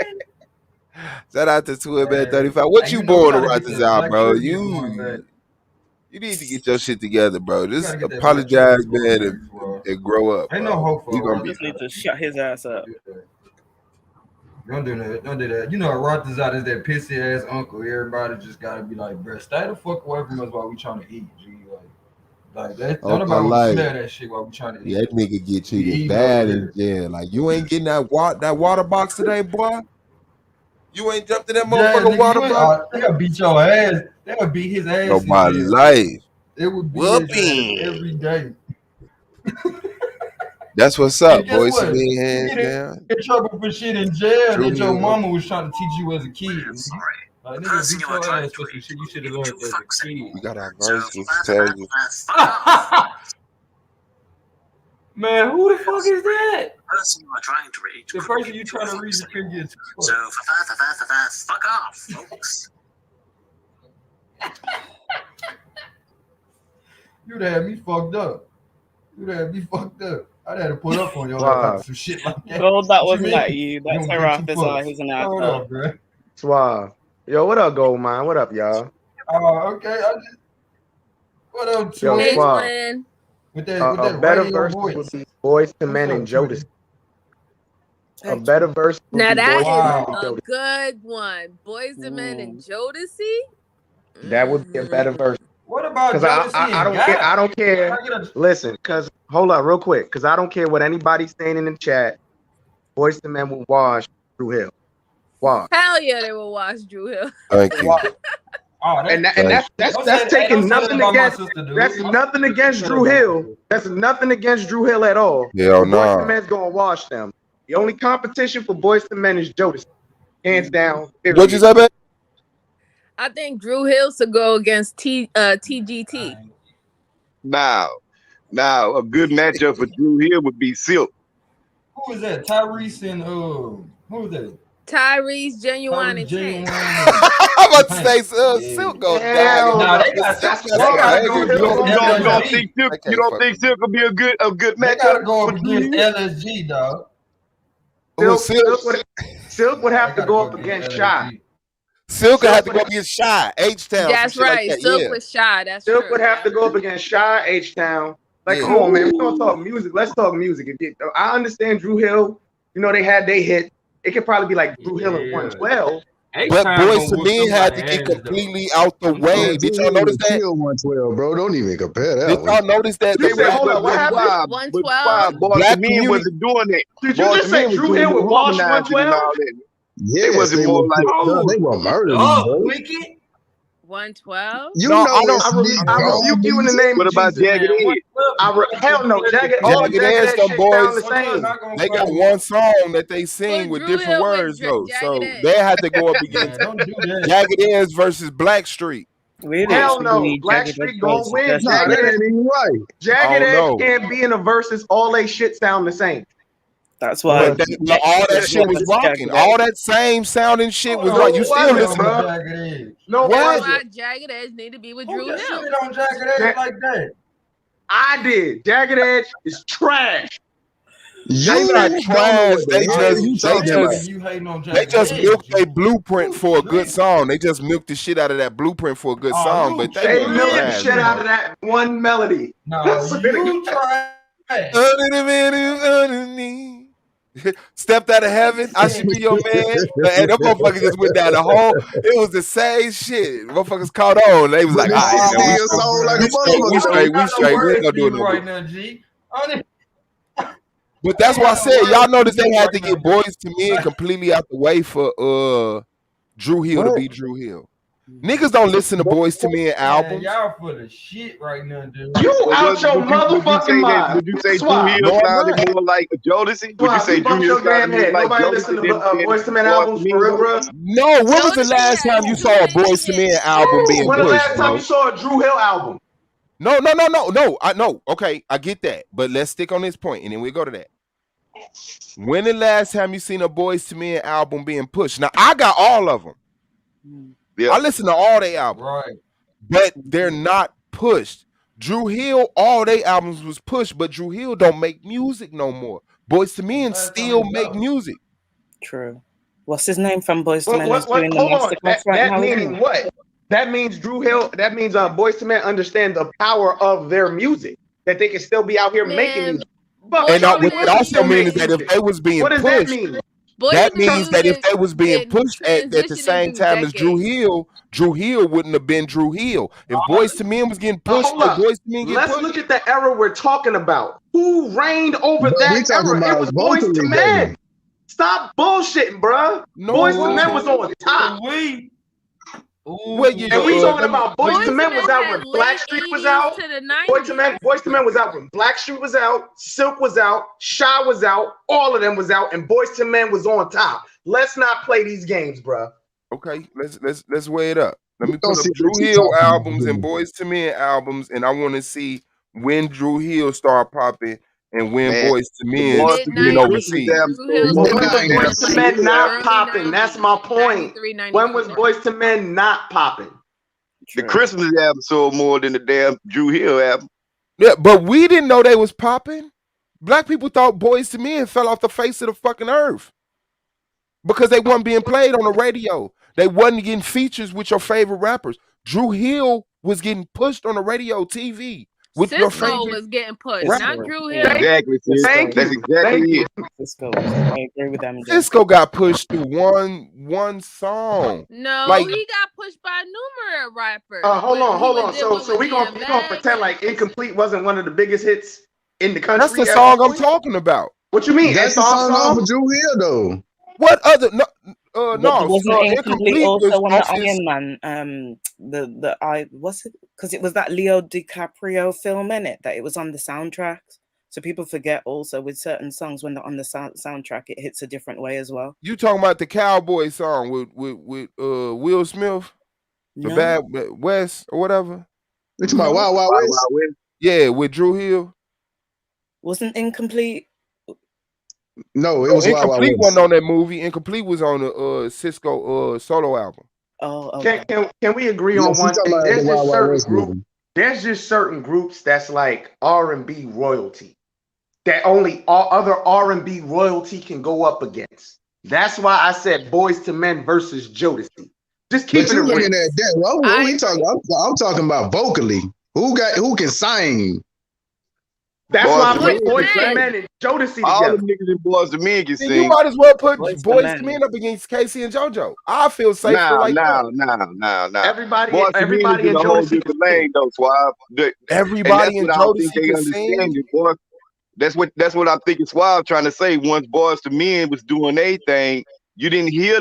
Shout out to Twin Man Hey, 35. What hey, you we born to gotta get Rogers that out, black bro? trivia going back. You You need to get your shit together, bro. You Just gotta get that black truck apologize, going man, back as well. and grow up, Ain't no bro. hope We for gonna I be. just need to shut his ass up. Don't do that. Don't do that. You know, Rotazat is that pissy ass uncle. Everybody just gotta be like, bruh, stay the fuck away from us while we trying to eat, G. Like that. Don't Uncle nobody want to like smell that shit while we trying to eat. that nigga get We treated eating bad over in here. jail. Like you ain't getting that water box today, boy. You ain't jumped in that Yeah, motherfucking nigga, water you ain't. box. They'll beat your ass. They'll beat his ass No, in my jail. life. It would beat his ass Whooping. every day. That's what's And up, guess boys. what? To me, You hands get down. in trouble for shit in jail Drew that your Hill. mama was trying to teach you as a kid. Nigga. Like nigga beat your ass for some shit you should have learned as a kid. We got our verses. Tell you. Man, who the fuck is that? The person you trying to reach the couldn't get to. So fuck off, folks. You'd have me fucked up. You'd have me fucked up. I'd have to put up on your Wow. ass some shit like that. Well, that What you wasn't mean? at you. That's don't get two Haratha. fucks. He's an Hold asshole. up, bro. Suave. Yo, what up, Gold Mine? What up, y'all? Okay. What up, Yo, twin? Suave. Twin. With that A better radio verse voice. would be Boys to Men and Jodeci. A better verse would Now be that Boys is to Men and a Jodeci. good one. Boys and Men and Jodeci. That would be a better verse. What about Because Jodeci I and don't care. Guy? I don't care. Listen, because hold up, real quick. Because I don't care what anybody's saying in the chat. Boys to Men will wash Drew Hill. Wash. Hell yeah, they will watch Drew Hill. Thank you. And that's taking nothing against. That's nothing against Drew Hill. That's nothing against Drew Hill at all. Hell Boys no. to Men's gonna wash them. The only competition for Boys to Men is Jodeci, hands down. Period. What you say, babe? I think Drew Hill should go against TGT. Now, a good matchup for Drew Hill would be Silk. Who is that? Tyrese and who is that? Tyrese, Genuine, and Tank. I'm about to say Silk gonna die. Nah, they gotta go You don't against think Silk could be a good They matchup gotta go for up Drew against Hill? LSG, dog. Silk would have to go up against Shy. Silk would have to go against Shy, H-Town. That's right. Like Silk was shy. That's Silk true. would have to go up against Shy, H-Town. Like, Yeah. come on, man. We don't talk music. Let's talk music. I understand Drew Hill. You know, they had their hit. It could probably be like Drew Hill in 112. But Boys to Men had to get completely out the way. Did y'all notice that? 112, bro. Don't even compare that. Did y'all notice that? You said, hold on, what happened? 112. Boys to Men wasn't doing that. Did you just say Drew Hill would wash 112? Yeah, It wasn't more like they were murdering, bro. Wicked. 112. You No, know, I rebuke you in the name What of about Jesus. Jagged Edge? Hell no, all Jagged Edge, Jagged them shit boys, sound the same. they got one song that they sing with Drew different Hill with words though, Jagged so Edge. they had to go up against Don't do that. Jagged Edge versus Blackstreet. Really? Hell Should no, we Jagged Blackstreet Edge gonna versus win. Destiny? Nah, that ain't even right. Jagged I don't Edge know. can't be in a versus. All they shit sound the same. That's why. But all that shit was rocking. All that same sounding shit was No, right. You it still wasn't, listen bro. to Jagged Edge. No, What? it That's wasn't. why Jagged Edge need to be with Who Drew just Hill. shit on Jagged Edge like that? I did. Jagged Edge is trash. They not trash. They just You hating on they Jagged just Edge. milked a blueprint for a good song. They just milked the shit out of that blueprint for a good song, but they They were milked the trash. shit out of that one melody. No, you trash. Stepped out of heaven, I should be your man. And them motherfuckers just went down the hole. It was the same shit. Motherfuckers caught on. They was like, all right, man, we straight. We ain't gonna do it no more. right now, G. But that's why I said, y'all notice they had to get Boys to Men completely out the way for Drew Hill to be Drew Hill. Niggas don't listen to Boys to Men albums. Y'all full of shit right now, dude. You out your motherfucking mind. Would you say Drew Swap. Hill sounded more like Jodeci? Would you say Drew Hill sounded more like Nobody listen to Jodeci Boys to Men albums for real, bro. No, when was the last time you saw a Boys to Men album being When the pushed, last time bro? you saw a Drew Hill album? No. I know. Okay, I get that. But let's stick on this point, and then we'll go to that. When the last time you seen a Boys to Men album being pushed? Now, I got all of them. Yeah. I listen to all their albums. Right. But they're not pushed. Drew Hill, all their albums was pushed, but Drew Hill don't make music no more. Boys to Men still make music. True. What's his name from Boys to Men? Hold on. That meaning what? That means Boyz II Men understand the power of their music. That they can still be out here making Man, music. But Boys Charlie to what it Puth can also still Men means make is that if music. they was being What does that pushed, mean? Boys that to Men means that if music they was being been pushed at the transitioning same through time as Drew decades. Hill wouldn't have been Drew Hill. If Boyz II Men was getting pushed, Hold if up. Boyz II Men get Let's pushed, look at the era we're talking about. Who reigned over But we that talking era? It about was Boyz II vocally though. Men. Stop bullshitting, bruh. no, it Boyz II Men wasn't. was on top. What year? And we talking Let me. about Let Boyz me. II Boys to Men was Men out had when late Blackstreet was 80s out. to the Boyz II 90s. Men was out when Blackstreet was out, Silk was out, Shy was out, all of them was out, and Boyz II Men was on top. Let's not play these games, bruh. Okay, let's weigh it up. Let We me don't pull up see what Drew you Hill talking about albums and here. Boyz II Men albums, and I want to see when Drew Hill started popping and when Man, Boyz II the Men boys Mid to me been Christmas 90s. overseas. album Drew sold Hill more But than when the was started damn Boyz II Drew like Men Hill not album. early popping? That's my 90s, point. 93, When was 94. Boyz II Men not popping? The True. Christmas album sold more than the damn Drew Hill album. Yeah, but we didn't know they was popping. Black people thought Boyz II Men fell off the face of the fucking earth because they weren't being played on the radio. They wasn't getting features with your favorite rappers. Drew Hill was getting pushed on the radio, TV with your Cisco favorite was getting pushed, not rapper. Cisco. Drew Yeah. Hill. Exactly, sis. Cisco. Thank That's you. exactly Thank you. it. Cisco. I agree with MJ. Cisco got pushed through one song. No, Like he got pushed by numerous rappers Hold when on, he hold was on. dealing So with we gonna DMX. pretend like Incomplete wasn't one of the biggest hits in the that's country the at one song I'm point? talking about. What you mean? That's And the song off song? of Drew Hill though. What other no But no wasn't Incomplete incomplete also was on off the his Iron Man? The I what's it? Because it was that Leo DiCaprio film in it that it was on the soundtrack. So people forget also with certain songs when they're on the soundtrack, it hits a different way as well. you talking about the cowboy song with Will Smith, the No, Bad West or whatever. We talking about no, Wild Wild Wild West. Wild West. Yeah, with Drew Hill. wasn't Incomplete. No, it No, was Wild Wild Incomplete West. wasn't on that movie. Incomplete was on the Cisco solo album. Oh, okay. Can we agree on Yes, we one talking thing? about the Wild Wild West movie. There's just certain groups that's like R&B royalty that only all other R&B royalty can go up against. That's why I said Boyz II Men versus Jodeci. Just But keeping you it looking real. at that. What I we talking? I'm talking about vocally. Who can sing? That's Boys why I to put Men Boyz can Boyz II sing. Men and Jodeci All together. the niggas in Boys to Men can Then you sing. might as well put Boyz II Boyz II Men. Men up against Casey and JoJo. I feel safer Now, like now, that. now. Everybody Boys to Men is everybody in in a whole Jodeci can different sing. lane though, Swab. And that's Everybody in what I don't think Jodeci they can understand sing. it, boy. That's what I'm thinking Swab trying to say. Once Boys to Men was doing their thing, you didn't hear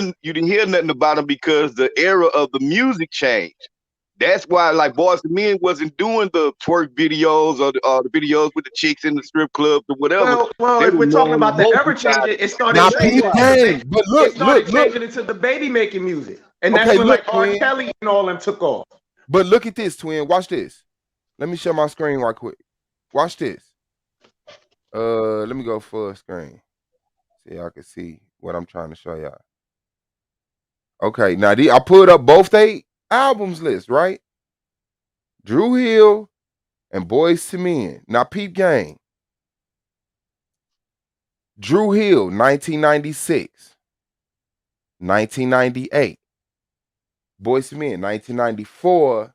nothing about them because the era of the music changed. That's why, like, Boys to Men wasn't doing the twerk videos or the videos with the chicks in the strip clubs or whatever. Well, They if were we're more talking on the about the vocal ever side. changing, it started Now changing peep into the game. But it started changing into the baby making music. And that's Okay, when look, like R. twin. Kelly and all them took off. But look at this, twin. Watch this. Let me share my screen right quick. Watch this. Let me go full screen. See, I can see what I'm trying to show y'all. Okay, now I put up both they albums list, right? Drew Hill and Boyz II Men. Now peep game. Drew Hill, 1996, 1998. Boyz II Men, 1994,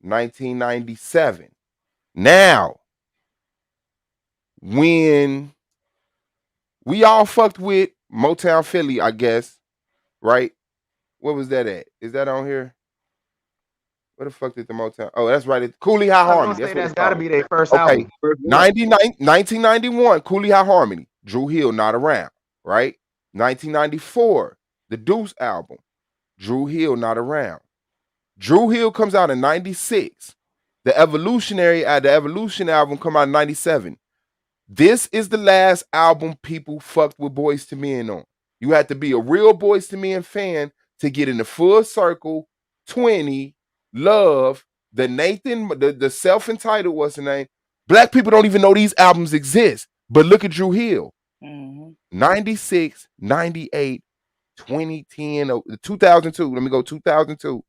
1997. Now, when we all fucked with Motown Philly, I guess, right? What was that at? Is that on here? Where the fuck did the Motown? Oh, that's right. It's Cooley High I was Harmony. gonna That's say what that's it's gotta called. be their first Okay. album. 1991, Cooley High Harmony. Drew Hill, Not Around, right? 1994, the Deuce album. Drew Hill, Not Around. Drew Hill comes out in 96. The Evolution album come out in 97. This is the last album people fucked with Boyz II Men on. You had to be a real Boyz II Men fan to get in the Full Circle, 20, Love, the Nathan, the self-entitled, what's the name? Black people don't even know these albums exist. But look at Drew Hill. 96, 98, 2010, 2002. Let me go 2002.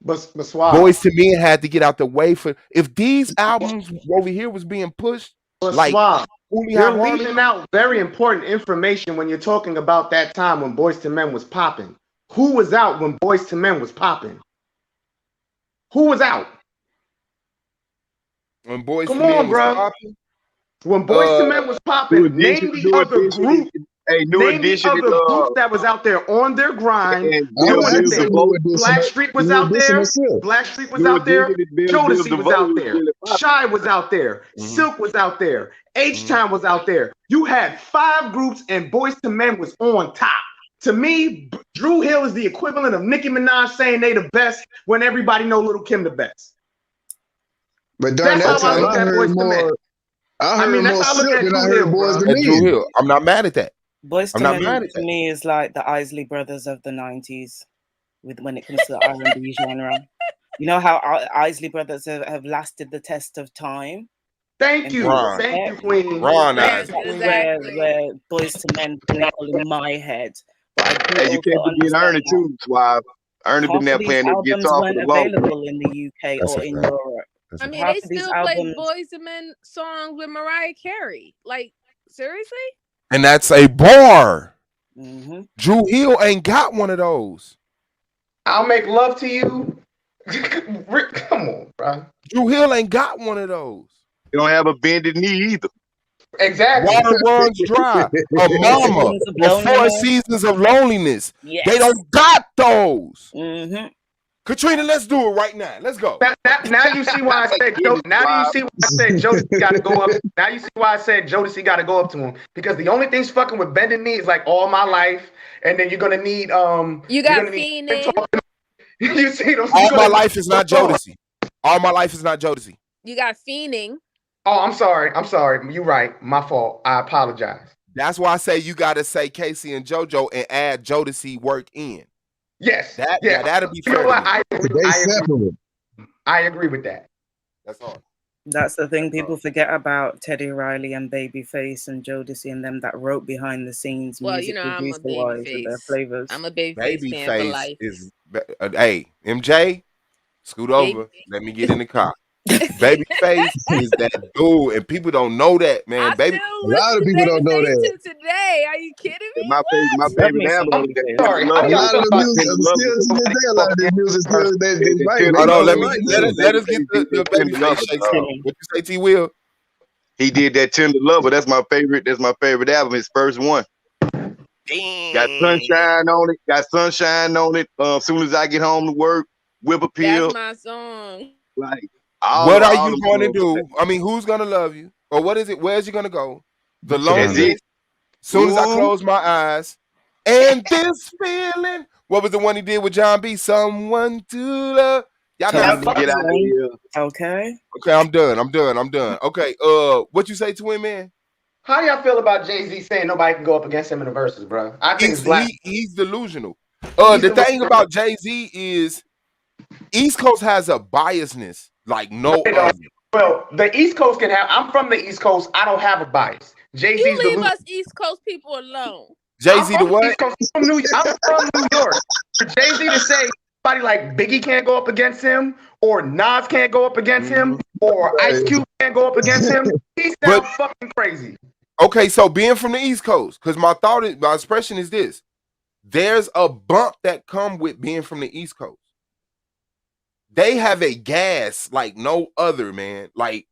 But Suave. Boyz II Men had to get out the way for if these albums over here was being pushed. But Like Suave, Cooley you're High Harmony. leaving out very important information when you're talking about that time when Boyz II Men was popping. Who was out when Boyz II Men was popping? Who was out? When Boys Come to Men on, was bro. popping, When Boys to Men was popping, name the other group. New Name the Edition is other groups that was out there on their grind and I Bill would doing have the to Biv say thing. New DeVoe. Edition. Blackstreet was New out Edition there. itself. Blackstreet was New out there. Edition is Bill Jodeci was DeVoe out was there. really popping. Shy was out there. Silk was out there. H-Town was out there. You had 5 groups and Boys to Men was on top. To me, Drew Hill is the equivalent of Nicki Minaj saying they the best when everybody know Little Kim the best. But during That's that how I time, look I at heard Boys to Men. more. I heard That's more how I look Silk at than I Drew heard Hill, Boys bro. to and Drew Men. Hill, I'm not mad at that. Boys I'm to not Men mad at to that. me is like the Isley Brothers of the 90s when it comes to the R&B genre. You know how Isley Brothers have lasted the test of time? Thank you. Ron, Thank you, Queen. Ron Yes, Isley. That's exactly. where Boys to Men pinnacle in my head. But I do Hey, you also can't forget understand Ernie that too, Suave. Ernie half been of there these playing that albums guitar for weren't the longest. available in the UK That's or a in fact. Europe. That's I a mean, Half they of these still play albums, Boys to Men songs with Mariah Carey. Like, seriously? And that's a bar. hmm Drew Hill ain't got one of those. I'll make love to you. Come on, bro. Drew Hill ain't got one of those. You don't have a bended knee either. Exactly. Water runs dry. A 4 mama Seasons of or 4 Loneliness. seasons of loneliness. They Yes. don't got those. hmm Katrina, let's do it right now. Let's go. Now you see why I said now you see why I said Jodeci got to go up. Now you see why I said Jodeci got to go up to him because the only thing's fucking with bending knee is like All My Life, and then you're gonna need You got Fiending. You see those? All My Life is not Jodeci. All My Life is not Jodeci. You got Fiending. Oh, I'm sorry. You're right. My fault. I apologize. That's why I say you got to say Casey and JoJo and add Jodeci work in. Yes. Yeah, that'll be fair. You know what? They I agree with that. That's all. That's the thing people forget about Teddy Riley and Babyface and Jodeci and them that wrote behind the scenes Well, music I'm a producer-wise with their Babyface. flavors. I'm a Babyface fan for Babyface life. is hey, MJ, scoot over. Let me get in the car. Babyface is that dude, and people don't know that, man. I still listen to people don't know Babyface that. to today. Are you kidding me? My favorite album I'm is that sorry. Tender How Love. do A y'all lot feel of the about music, Tender Love still is to this day, a lot of this music still they right. Hold on, They let us get the Tender Babyface Lover. shake on. What you say, T Will? He did that Tender Lover. That's my favorite album. His first one. Got sunshine on it. As soon as I get home to work, Whip Appeal. That's my song. Like What are you them going to songs. do? I mean, who's going to love you? Or what is it? Where's you going to go? The That's loneliness. it. Soon as I Ooh. close my eyes. And this feeling. What was the one he did with John B? Someone to love. Y'all Totally better Get out of here. Okay. Okay, I'm done. Okay, what you say, Twin Man? How do y'all feel about Jay-Z saying nobody can go up against him in the verses, bro? I think it's black. He's delusional. He's The thing delusional. about Jay-Z is East Coast has a biasness like no other. Well, the East Coast can have. I'm from the East Coast. I don't have a bias. Jay-Z's You leave delusional. us East Coast people alone. Jay-Z the what? I'm from New York. For Jay-Z to say somebody like Biggie can't go up against him, or Nas can't go up against him, or Ice Cube can't go up against him, he sounds fucking crazy. Okay, so being from the East Coast, because my expression is this: there's a bump that come with being from the East Coast. They have a gas like no other, man. Like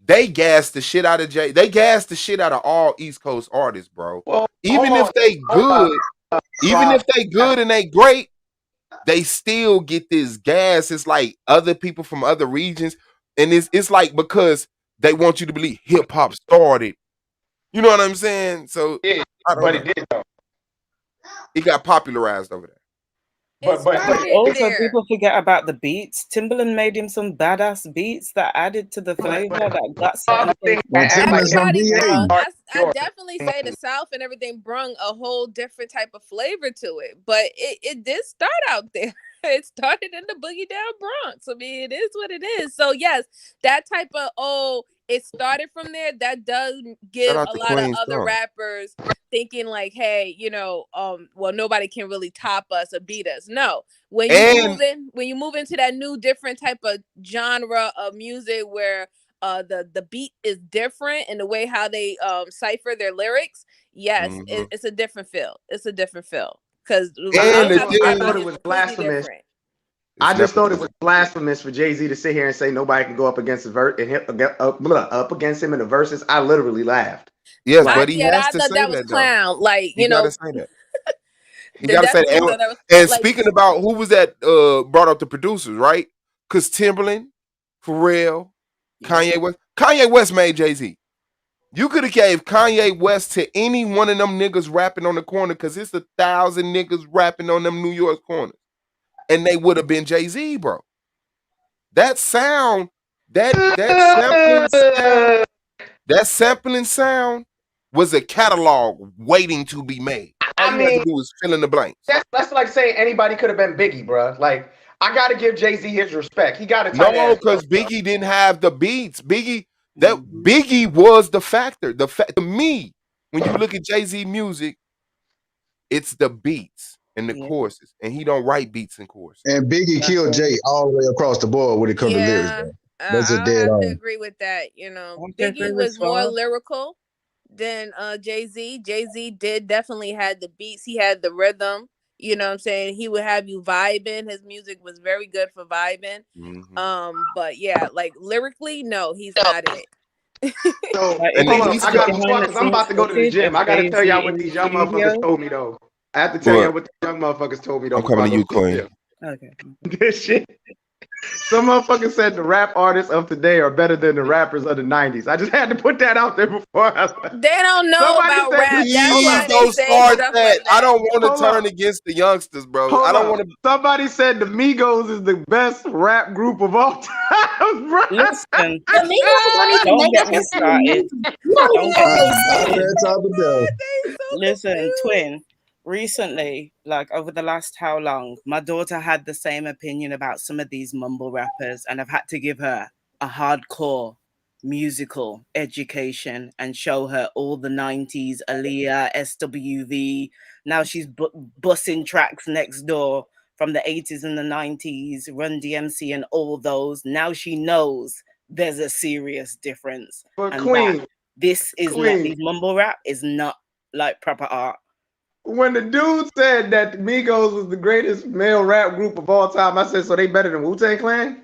they gas the shit out of Jay. They gas the shit out of all East Coast artists, bro. Well, even if they good and they great, they still get this gas. It's like other people from other regions, and it's like because they want you to believe hip hop started. You know what I'm saying? So yeah, I don't but know. it did though. It got popularized over there. But also people forget about the beats. Timbaland made him some badass beats that added to the flavor that got certain things. Everybody brung, I definitely say the South and everything brung a whole different type of flavor to it, but it did start out there. It started in the Boogie Down Bronx. I mean, it is what it is. So yes, that type of it started from there. That does give a lot of other rappers thinking like, hey, well, nobody can really top us or beat us. No, when you move into that new different type of genre of music where the beat is different and the way how they cipher their lyrics, yes, it's a different feel. It's a different feel because I thought it was blasphemous. I just thought it nepotism. was blasphemous for Jay-Z to sit here and say nobody can go up against up against him in the verses. I literally laughed. Yes, Like, but he Yeah, has I to thought say that was that though. clown. Like, He you got to know, say that. He they got to say definitely that. thought that was And like, speaking about who was that brought up the producers, right? Because Timberland, Pharrell, Kanye West. Kanye West made Jay-Z. You could have gave Kanye West to any one of them niggas rapping on the corner because it's 1,000 niggas rapping on them New York corners. And they would have been Jay-Z, bro. That sound, that sampling sound was a catalog waiting to be made. All I you had to mean, do was fill in the blanks. that's like saying anybody could have been Biggie, bro. Like, I got to give Jay-Z his respect. He got a tight No, ass. because Biggie didn't have the beats. Biggie was the factor. To me, when you look at Jay-Z music, it's the beats and the choruses, and he don't write beats and choruses. And Biggie killed Jay all the way across the board when it comes to lyrics, yeah, bro. That's just I'll dead have to on. agree with that. You know, I have to agree Biggie with was more Suave. lyrical than Jay-Z. Jay-Z did definitely had the beats, he had the rhythm. You know what I'm saying? He would have you vibing. His music was very good for vibing. But yeah, like lyrically, no, he's not it. So If hold you on, look I at the got behind the because I'm scenes about to go to the footage gym. of I got to tell y'all Jay-Z what in these the young motherfuckers studio. told me though. I have to tell What? y'all what the young motherfuckers told me though I'm before I coming to go you, to the Queen. gym. Okay. This shit. Some motherfuckers said the rap artists of today are better than the rappers of the 90s. I just had to put that out there before I They don't know Somebody about said, rap. That's hold why up. Please they don't say start stuff that. like I that. don't want to Hold turn up. against the youngsters, bro. I Hold don't up. want to. Somebody said the Migos is the best rap group of all time, bro. Listen, The Migos don't even don't make get up me the same started. music. You don't even Don't know get what me they All say. started. that type of stuff. Listen, twin, recently, like over the last how long, my daughter had the same opinion about some of these mumble rappers, and I've had to give her a hardcore musical education and show her all the 90s, Aaliyah, SWV. Now she's bussing tracks next door from the 80s and the 90s, Run DMC and all those. Now she knows there's a serious difference. But And that Queen, this is not, these mumble rap is not like proper art. when the dude said that the Migos was the greatest male rap group of all time, I said, so they better than Wu-Tang Clan?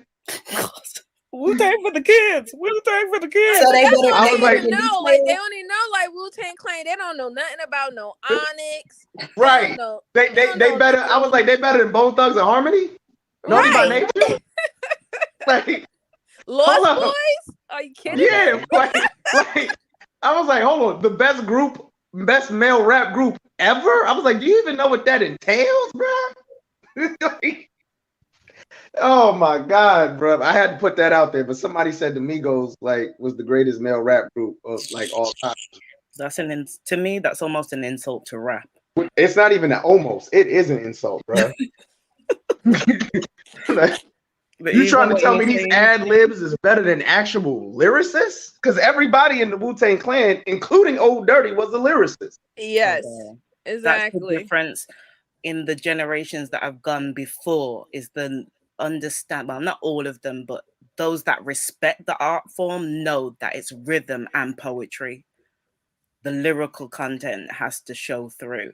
Wu-Tang for the kids. Wu-Tang for the kids. Yeah, but that's what I they was like, even know. Like they only know like Wu-Tang Clan. They don't know nothing about no Onyx. right. They better. I was like, they better than Bone Thugs and Harmony? Naughty by Right. Nature? Like, Lost hold up. Boys? Are you kidding Yeah, me? like I was like, hold on, the best group, best male rap group ever? I was like, do you even know what that entails, bro? Like, oh my god, bro. I had to put that out there, but somebody said the Migos like was the greatest male rap group of like all time. That's to me, that's almost an insult to rap. It's not even an almost, it is an insult, bro. Like, But you even trying to what tell you me were these saying, ad libs is better than actual lyricists? Because everybody in the Wu-Tang Clan, including Old Dirty, was a lyricist. Yes, that's the exactly. difference in the generations that have gone before is the understand, well, not all of them, but those that respect the art form know that it's rhythm and poetry. The lyrical content has to show through.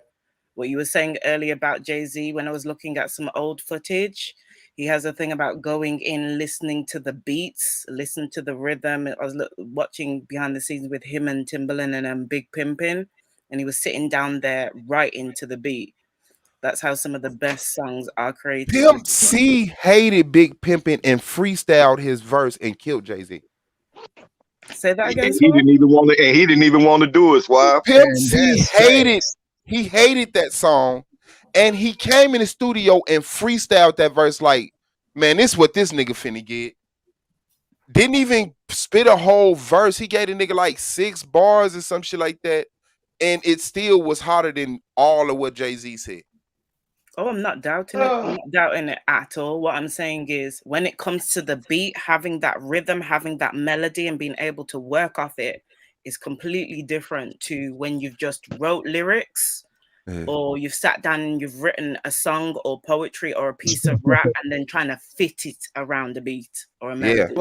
What you were saying earlier about Jay-Z, when I was looking at some old footage, he has a thing about going in, listening to the beats, listen to the rhythm. I was watching behind the scenes with him and Timberland and Big Pimpin', and he was sitting down there writing to the beat. That's how some of the best songs are created. Pimp C hated Big Pimpin' and freestyled his verse and killed Jay-Z. Say that again. He didn't even want to, and he didn't even want to do it, Swab. Pimp C hated. He hated that song, and he came in the studio and freestyled that verse. Like, man, this is what this nigga finna get. Didn't even spit a whole verse. He gave the nigga like 6 bars or some shit like that, and it still was hotter than all of what Jay-Z said. Oh, I'm not doubting it. I'm not doubting it at all. What I'm saying is when it comes to the beat, having that rhythm, having that melody and being able to work off it is completely different to when you've just wrote lyrics or you've sat down and you've written a song or poetry or a piece of rap and then trying to fit it around a beat or a melody.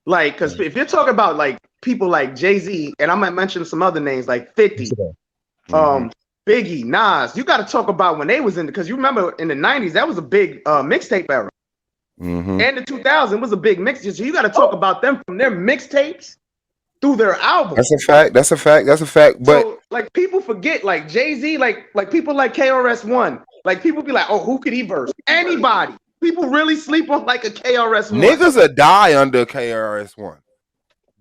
Like, because if you're talking about like people like Jay-Z, and I might mention some other names like 50, Biggie, Nas, you got to talk about when they was in, because you remember in the 90s, that was a big mixtape era. Mm-hmm. And the 2000 was a big mix. So you got to talk about them from their mixtapes through their albums. That's a fact. That's a fact. That's a fact. But so like people forget, like Jay-Z, like people like KRS-One, like people be like, oh, who could he verse? Anybody. People really sleep on like a KRS-One. niggas will die under KRS-One.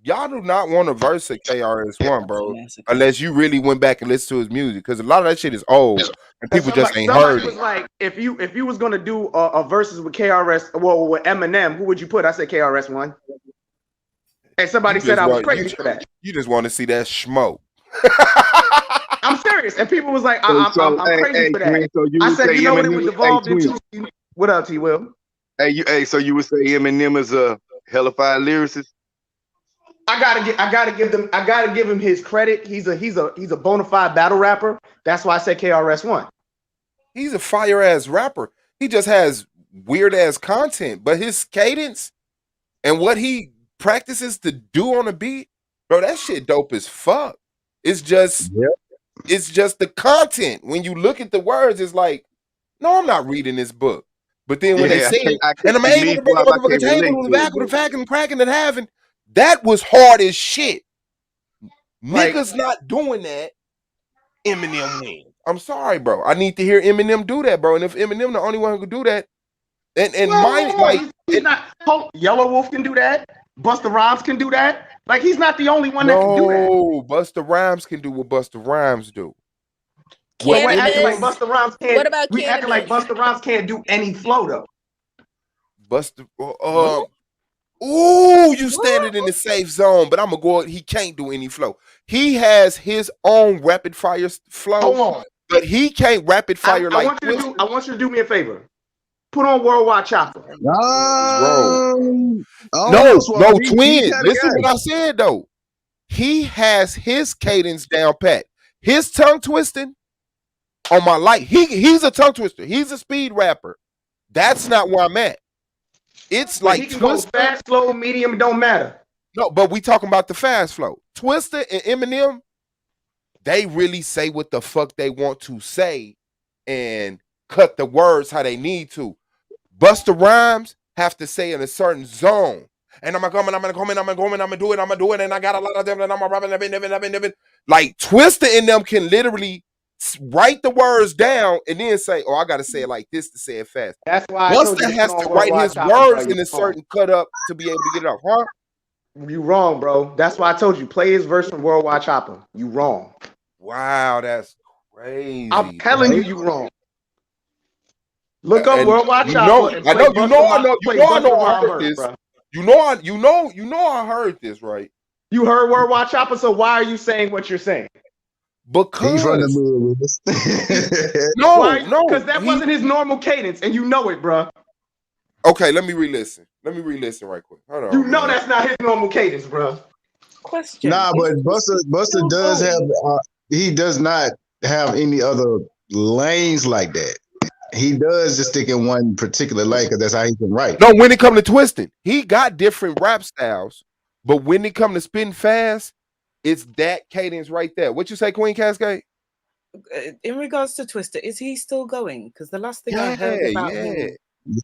Y'all do not want to verse a KRS-One, bro, unless you really went back and listened to his music, because a lot of that shit is old and people just ain't heard Somebody was it. like, if you was gonna do a verses with KRS, well, with Eminem, who would you put? I said KRS-One. And somebody said I was crazy for that. You just want to see that smoke. I'm serious. And people was like, I'm crazy for that. So you I would said, say you know what it Eminem, was devolved into? What up, T. Will? So you would say Eminem is a hellified lyricist? I gotta give him his credit. He's a bona fide battle rapper. That's why I said KRS-One. He's a fire ass rapper. He just has weird ass content, but his cadence and what he practices to do on a beat, bro, that shit dope as fuck. It's just the content. When you look at the words, it's like, no, I'm not reading this book. But then when they say it, and I'm able to bring a motherfucking table with the back with the fact and cracking and having, that was hard as shit. Niggas not doing that. Eminem wins. I'm sorry, bro. I need to hear Eminem do that, bro. And if Eminem the only one who can do that, he's not. Yellow Wolf can do that. Busta Rhymes can do that. Like, he's not the only one that can do that. No, Busta Rhymes can do what Busta Rhymes do. We're acting like Busta Rhymes can't. What about we acting like Busta Rhymes can't do any flow though. Ooh, you standing in the safe zone, but I'm gonna go. He can't do any flow. He has his own rapid fire flow. Hold on. But he can't rapid fire I want you to do me a favor. Put on Worldwide Chopper. No, twin. Listen what I said though. He has his cadence down pat. His tongue twisting on my light. He's a tongue twister. He's a speed rapper. That's not where I'm at. It's but like he can go fast, slow, medium. Don't matter. No, but we talking about the fast flow. Twista and Eminem, they really say what the fuck they want to say and cut the words how they need to. Busta Rhymes have to say in a certain zone. And I'm gonna do it, and I got a lot of them, and I'm gonna like Twista and them can literally write the words down and then say, "Oh, I gotta say it like this to say it fast." That's why Busta has to write his words in a certain cut up to be able to get it off, huh? You wrong, bro. That's why I told you play his verse from Worldwide Chopper. You wrong. Wow, that's crazy. I'm telling you wrong. Look up Worldwide Chopper. I heard this. You know I heard this, right? You heard Worldwide Chopper, so why are you saying what you're saying? Because because that wasn't his normal cadence, and you know it, bro. Okay, let me re-listen. Right quick. Hold on. You know that's not his normal cadence, bro. Question. Nah, but Busta does have. He does not have any other lanes like that. He does just stick in one particular lane because that's how he can write. No, when it comes to twisting, he got different rap styles, but when it comes to spitting fast, it's that cadence right there. What you say, Queen Cascade? In regards to Twister, is he still going? Because the last thing I heard about him, he's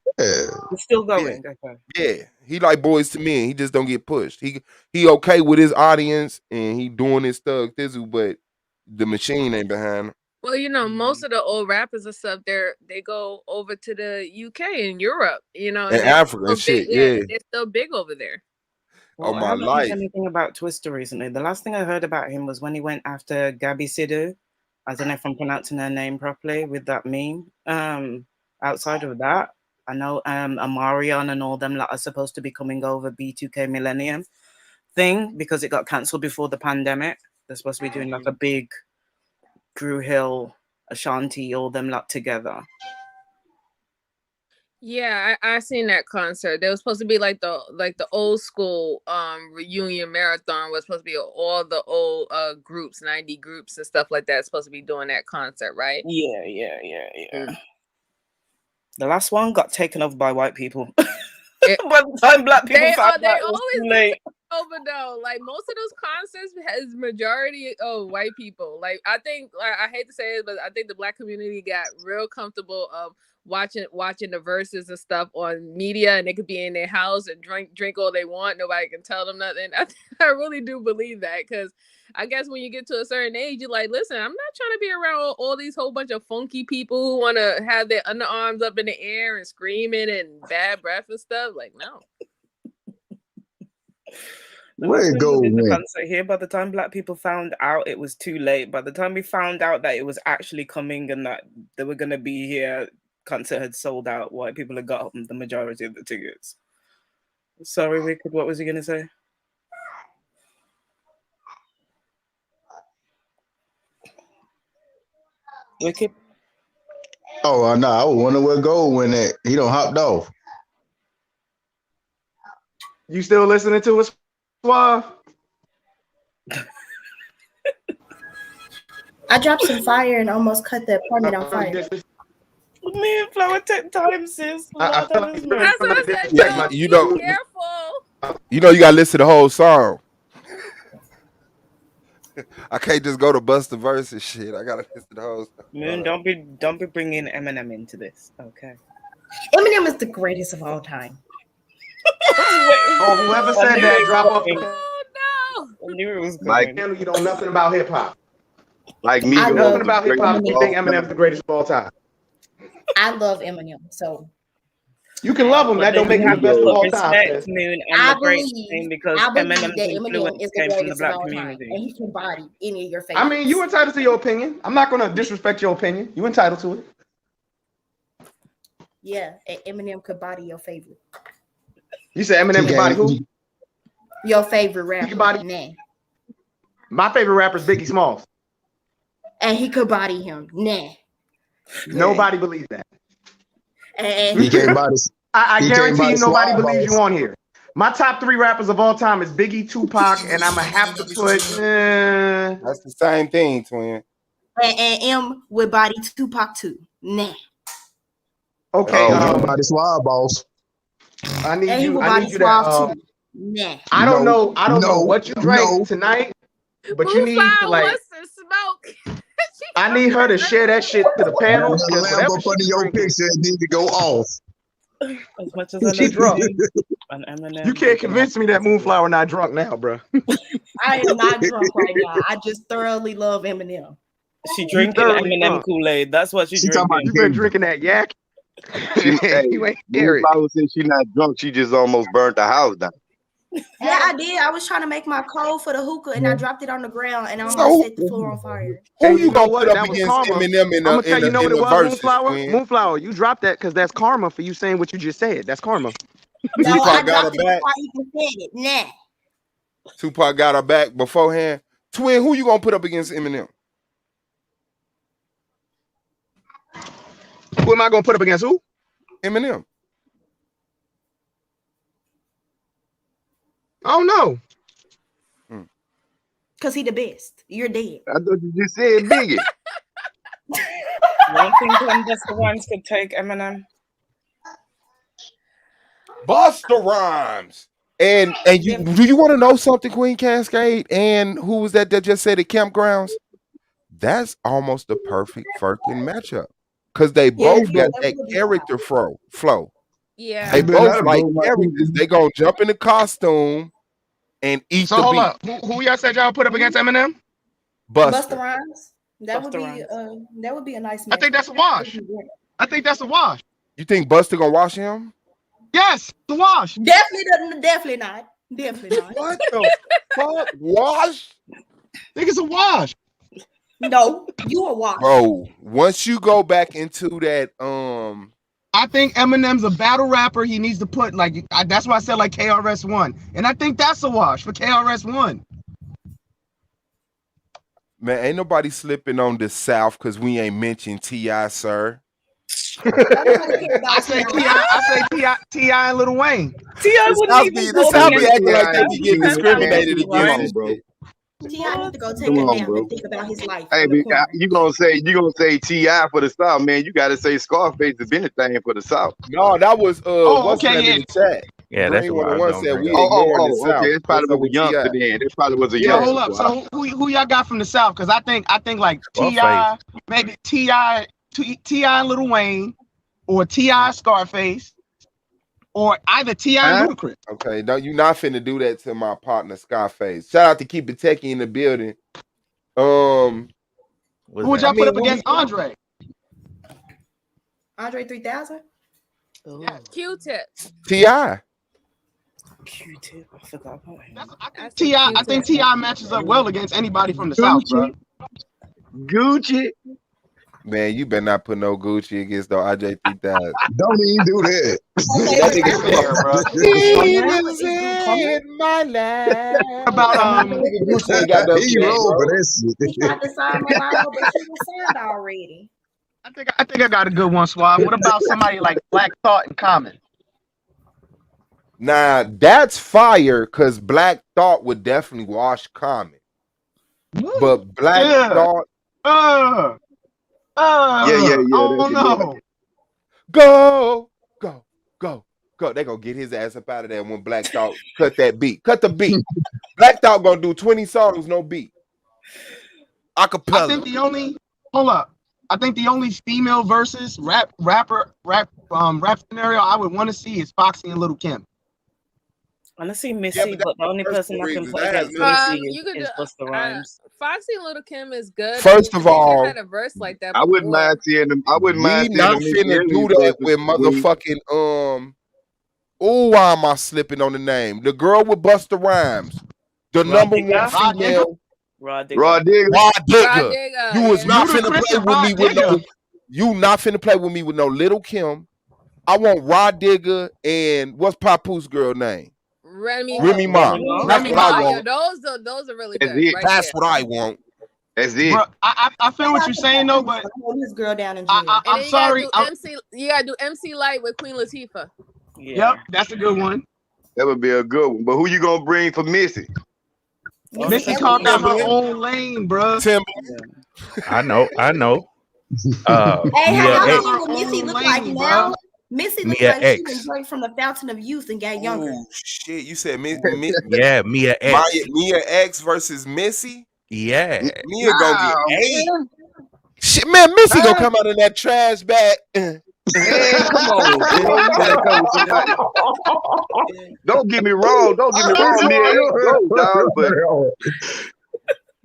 still going. Yeah. Okay. He like Boys to Men. He just don't get pushed. He okay with his audience and he doing his thug thizzle, but the machine ain't behind him. Well, you know, most of the old rappers and stuff, they go over to the UK and Europe, you know, and Africa and shit. Yeah, they're still big over there. Well, I haven't heard anything about Twister recently. The last thing I heard about him was when he went after Gabby Sidhu. I don't know if I'm pronouncing her name properly with that meme. Outside of that, I know Amarion and all them lot are supposed to be coming over B2K Millennium thing because it got cancelled before the pandemic. They're supposed to be doing like a big Drew Hill, Ashanti, all them lot together. Yeah, I seen that concert. There was supposed to be like the old school reunion marathon was supposed to be all the old groups, 90 groups and stuff like that supposed to be doing that concert, right? Yeah. The last one got taken off by white people. By the time black people found out, it was too late. But no, like most of those concerts has majority of white people. Like I think, like, I hate to say it, but I think the black community got real comfortable of watching the verses and stuff on media, and they could be in their house and drink all they want. Nobody can tell them nothing. I really do believe that, because I guess when you get to a certain age, you're like, listen, I'm not trying to be around all these whole bunch of funky people who want to have their underarms up in the air and screaming and bad breath and stuff. Like, no. Where it go, in the man? concert here. By the time black people found out, it was too late. By the time we found out that it was actually coming and that they were gonna be here, concert had sold out. White people had got the majority of the tickets. Sorry, Wicked. What was he gonna say? Wicked. Oh no, I was wondering where Gold went at. He don't hopped off. You still listening to us, Suave? I dropped some fire and almost cut the apartment on fire. Me and Flower take time, sis. I feel like That's what I said. Yeah, Yo, you be know, careful. you gotta listen to the whole song. I can't just go to bust the verse and shit. I gotta listen to the whole song. Moon, don't be bringing Eminem into this. Okay. Eminem is the greatest of all time. Oh, whoever said that, drop off. Oh no! I knew it was good. Like, You know nothing about hip hop. like I Migos. love Nothing about hip hop. Eminem. You think Eminem's the greatest of all time? I love Eminem, so You can love him. That don't make him the best of all time. Respect, Moon, and I the great believe, thing because I believe Eminem's that Eminem influence is the came from the greatest of black all time, community. and he can body any of your favorites. I mean, you entitled to your opinion. I'm not gonna disrespect your opinion. You entitled to it. Yeah, and Eminem could body your favorite. You said Eminem can body who? Your favorite rapper. He can body. Nah. My favorite rapper is Biggie Smalls. And he could body him. Nah. Nobody believes that. And He can't body. I He guarantee can't you nobody body believes Swag you on here. My top 3 rappers of all time is Biggie, Tupac, and I'm gonna have to put. That's the same thing, twin. and M would body Tupac too. Nah. Okay. body Swag boss. I need And he you. would I body need you to. Suave too. Nah. I don't know. I don't know No, what you drank no. tonight, but you need to Moonflower like. wants to smoke. I need her to share that shit to the panel. That Because lamp whatever up under she's your drinking, picture need to go off. As much as I She love drunk. you, and Eminem, you can't convince me that Moonflower not drunk now, bro. I am not drunk right now. I just thoroughly love Eminem. she drinking thoroughly Eminem drunk. Kool-Aid. That's what she's She talking drinking. You been drinking that yak? Hey, You ain't scary. Moonflower said she not drunk. She just almost burnt the house down. Yeah, I did. I was trying to make my code for the hookah and I dropped it on the ground and I So almost set the floor on fire. Who And you you know gonna what? put up That was against karma. Eminem in I'm gonna tell you know what the it was, verses, Moonflower. twin? Moonflower, you dropped that because that's karma for you saying what you just said. That's karma. No, I Tupac got her dropped it back. before I even said it. Nah. Tupac got her back beforehand. Twin, who you gonna put up against Eminem? Who am I gonna put up against who? Eminem. I don't know. Because he the best. You're dead. I thought you just said Biggie. One thing Busta Rhymes could take Eminem. Busta Rhymes. And you do you want to know something, Queen Cascade? And who was that just said at Campgrounds? That's almost the perfect fucking matchup. Because they both got that character flow. Yeah. They both like characters. They gonna jump in the costume and eat So the hold beat. up. Who y'all said y'all put up against Eminem? Busta Busta. Rhymes. That would Busta be that would be a nice I think that's a wash. I think that's a wash. You think Busta gonna wash him? Yes, the wash. Definitely not. Definitely not. What the fuck? Wash? I think it's a wash. No, you a wash. Bro, once you go back into that I think Eminem's a battle rapper. He needs to put that's why I said like KRS-One, and I think that's a wash for KRS-One. man, ain't nobody slipping on the South because we ain't mentioned T.I., sir. I say T.I. and Lil Wayne. T.I. wouldn't even The go South be against acting like they T.I. be getting discriminated Come on, against. bro. T.I. need to go take Come a on, nap bro. and think about his life. Hey, in the corner. you gonna say T.I. for the South, man? You gotta say Scarface has been a thing for the South. No, that was what's okay, that yeah. in the chat? Yeah, that's Green the one one I the was one gonna said bring we up. ignoring the Okay. South. It What's probably up was a with Ti? youngster then. It probably was a Yeah, youngster. hold up. Wow. So who y'all got from the South? Because I think like Scarface. Ti, maybe Ti and Lil Wayne, or Ti Scarface, or either Ti and Huh? Ludacris. Okay, no, you not finna do that to my partner Scarface. Shout out to Keep It Techie in the building. What's Who would that? I y'all put mean, up what against we Andre? Andre 3000. Yeah, Q-Tip. Ti. Q-Tip. I forgot about him. I say I think Q-Tip. Ti matches up well against anybody from the South, bro. Gucci. Man, you better not put no Gucci against the RJ 3000. Don't even do that. Okay, That so nigga that's fair, bro. Jesus is Duke coming? in my life. About Nigga, Gucci ain't got nothing He for that, rolled for bro. that He shit. tried to sign Milano, but she was signed already. I think I got a good one, Swab. What about somebody like Black Thought and Common? Nah, that's fire, because Black Thought would definitely wash Common. But Black Yeah. Thought, Yeah. I don't That's a good know. one. go, go, go, go. They gonna get his ass up out of there when Black Thought cut that beat. Cut the beat. Black Thought gonna do 20 songs, no beat. I Acapella. think the only female versus rap scenario I would want to see is Foxy and Little Kim. I want to see Missy, but the only person I can put That has against nothing Missy You could is Busta Rhymes. Foxy and Little Kim is good. First of They just all, had a verse like that I wouldn't before. mind seeing them. I wouldn't we mind seeing not them Missy finna do Elliott that versus with Queen. motherfucking oh, why am I slipping on the name? The girl with Busta Rhymes, the Rod number Digger? one female. Rod Digger. Rod Digger. Rod Rod Digger. Digger, You was yeah. not finna Ludacris play and with Rod me with Digger. no. You not finna play with me with no Little Kim. I want Rod Digger and what's Papoose girl name? Remy Remy Ma. Remy Ma. That's Remy what I Ma. Yeah, want. those are really That's good. it. Right That's there. what I want. That's it. Bro, I feel what you're saying though, but Hold this girl down in I, jail. I, And I'm then you gotta sorry. do MC. You gotta do MC Light with Queen Latifah. Yeah. Yep, that's a good one. That would be a good one. But who you gonna bring for Missy? Missy Elliott. carved out her Timberland. own lane, bro. Timberland. I know. Hey, Mia how X. seen what Missy look like lane, now? bro. Missy look Mia like she was X. drank from the fountain of youth and got younger. Oh shit! You said Yeah, Mia X. Mia X versus Missy. Yeah. Mia gonna get Nah, 8. man. Shit, man, Missy gonna Huh? come out in that trash bag. Man, come on, bro. You gotta come with somebody. Don't get me wrong. Don't get me wrong. Mia X go, dog. But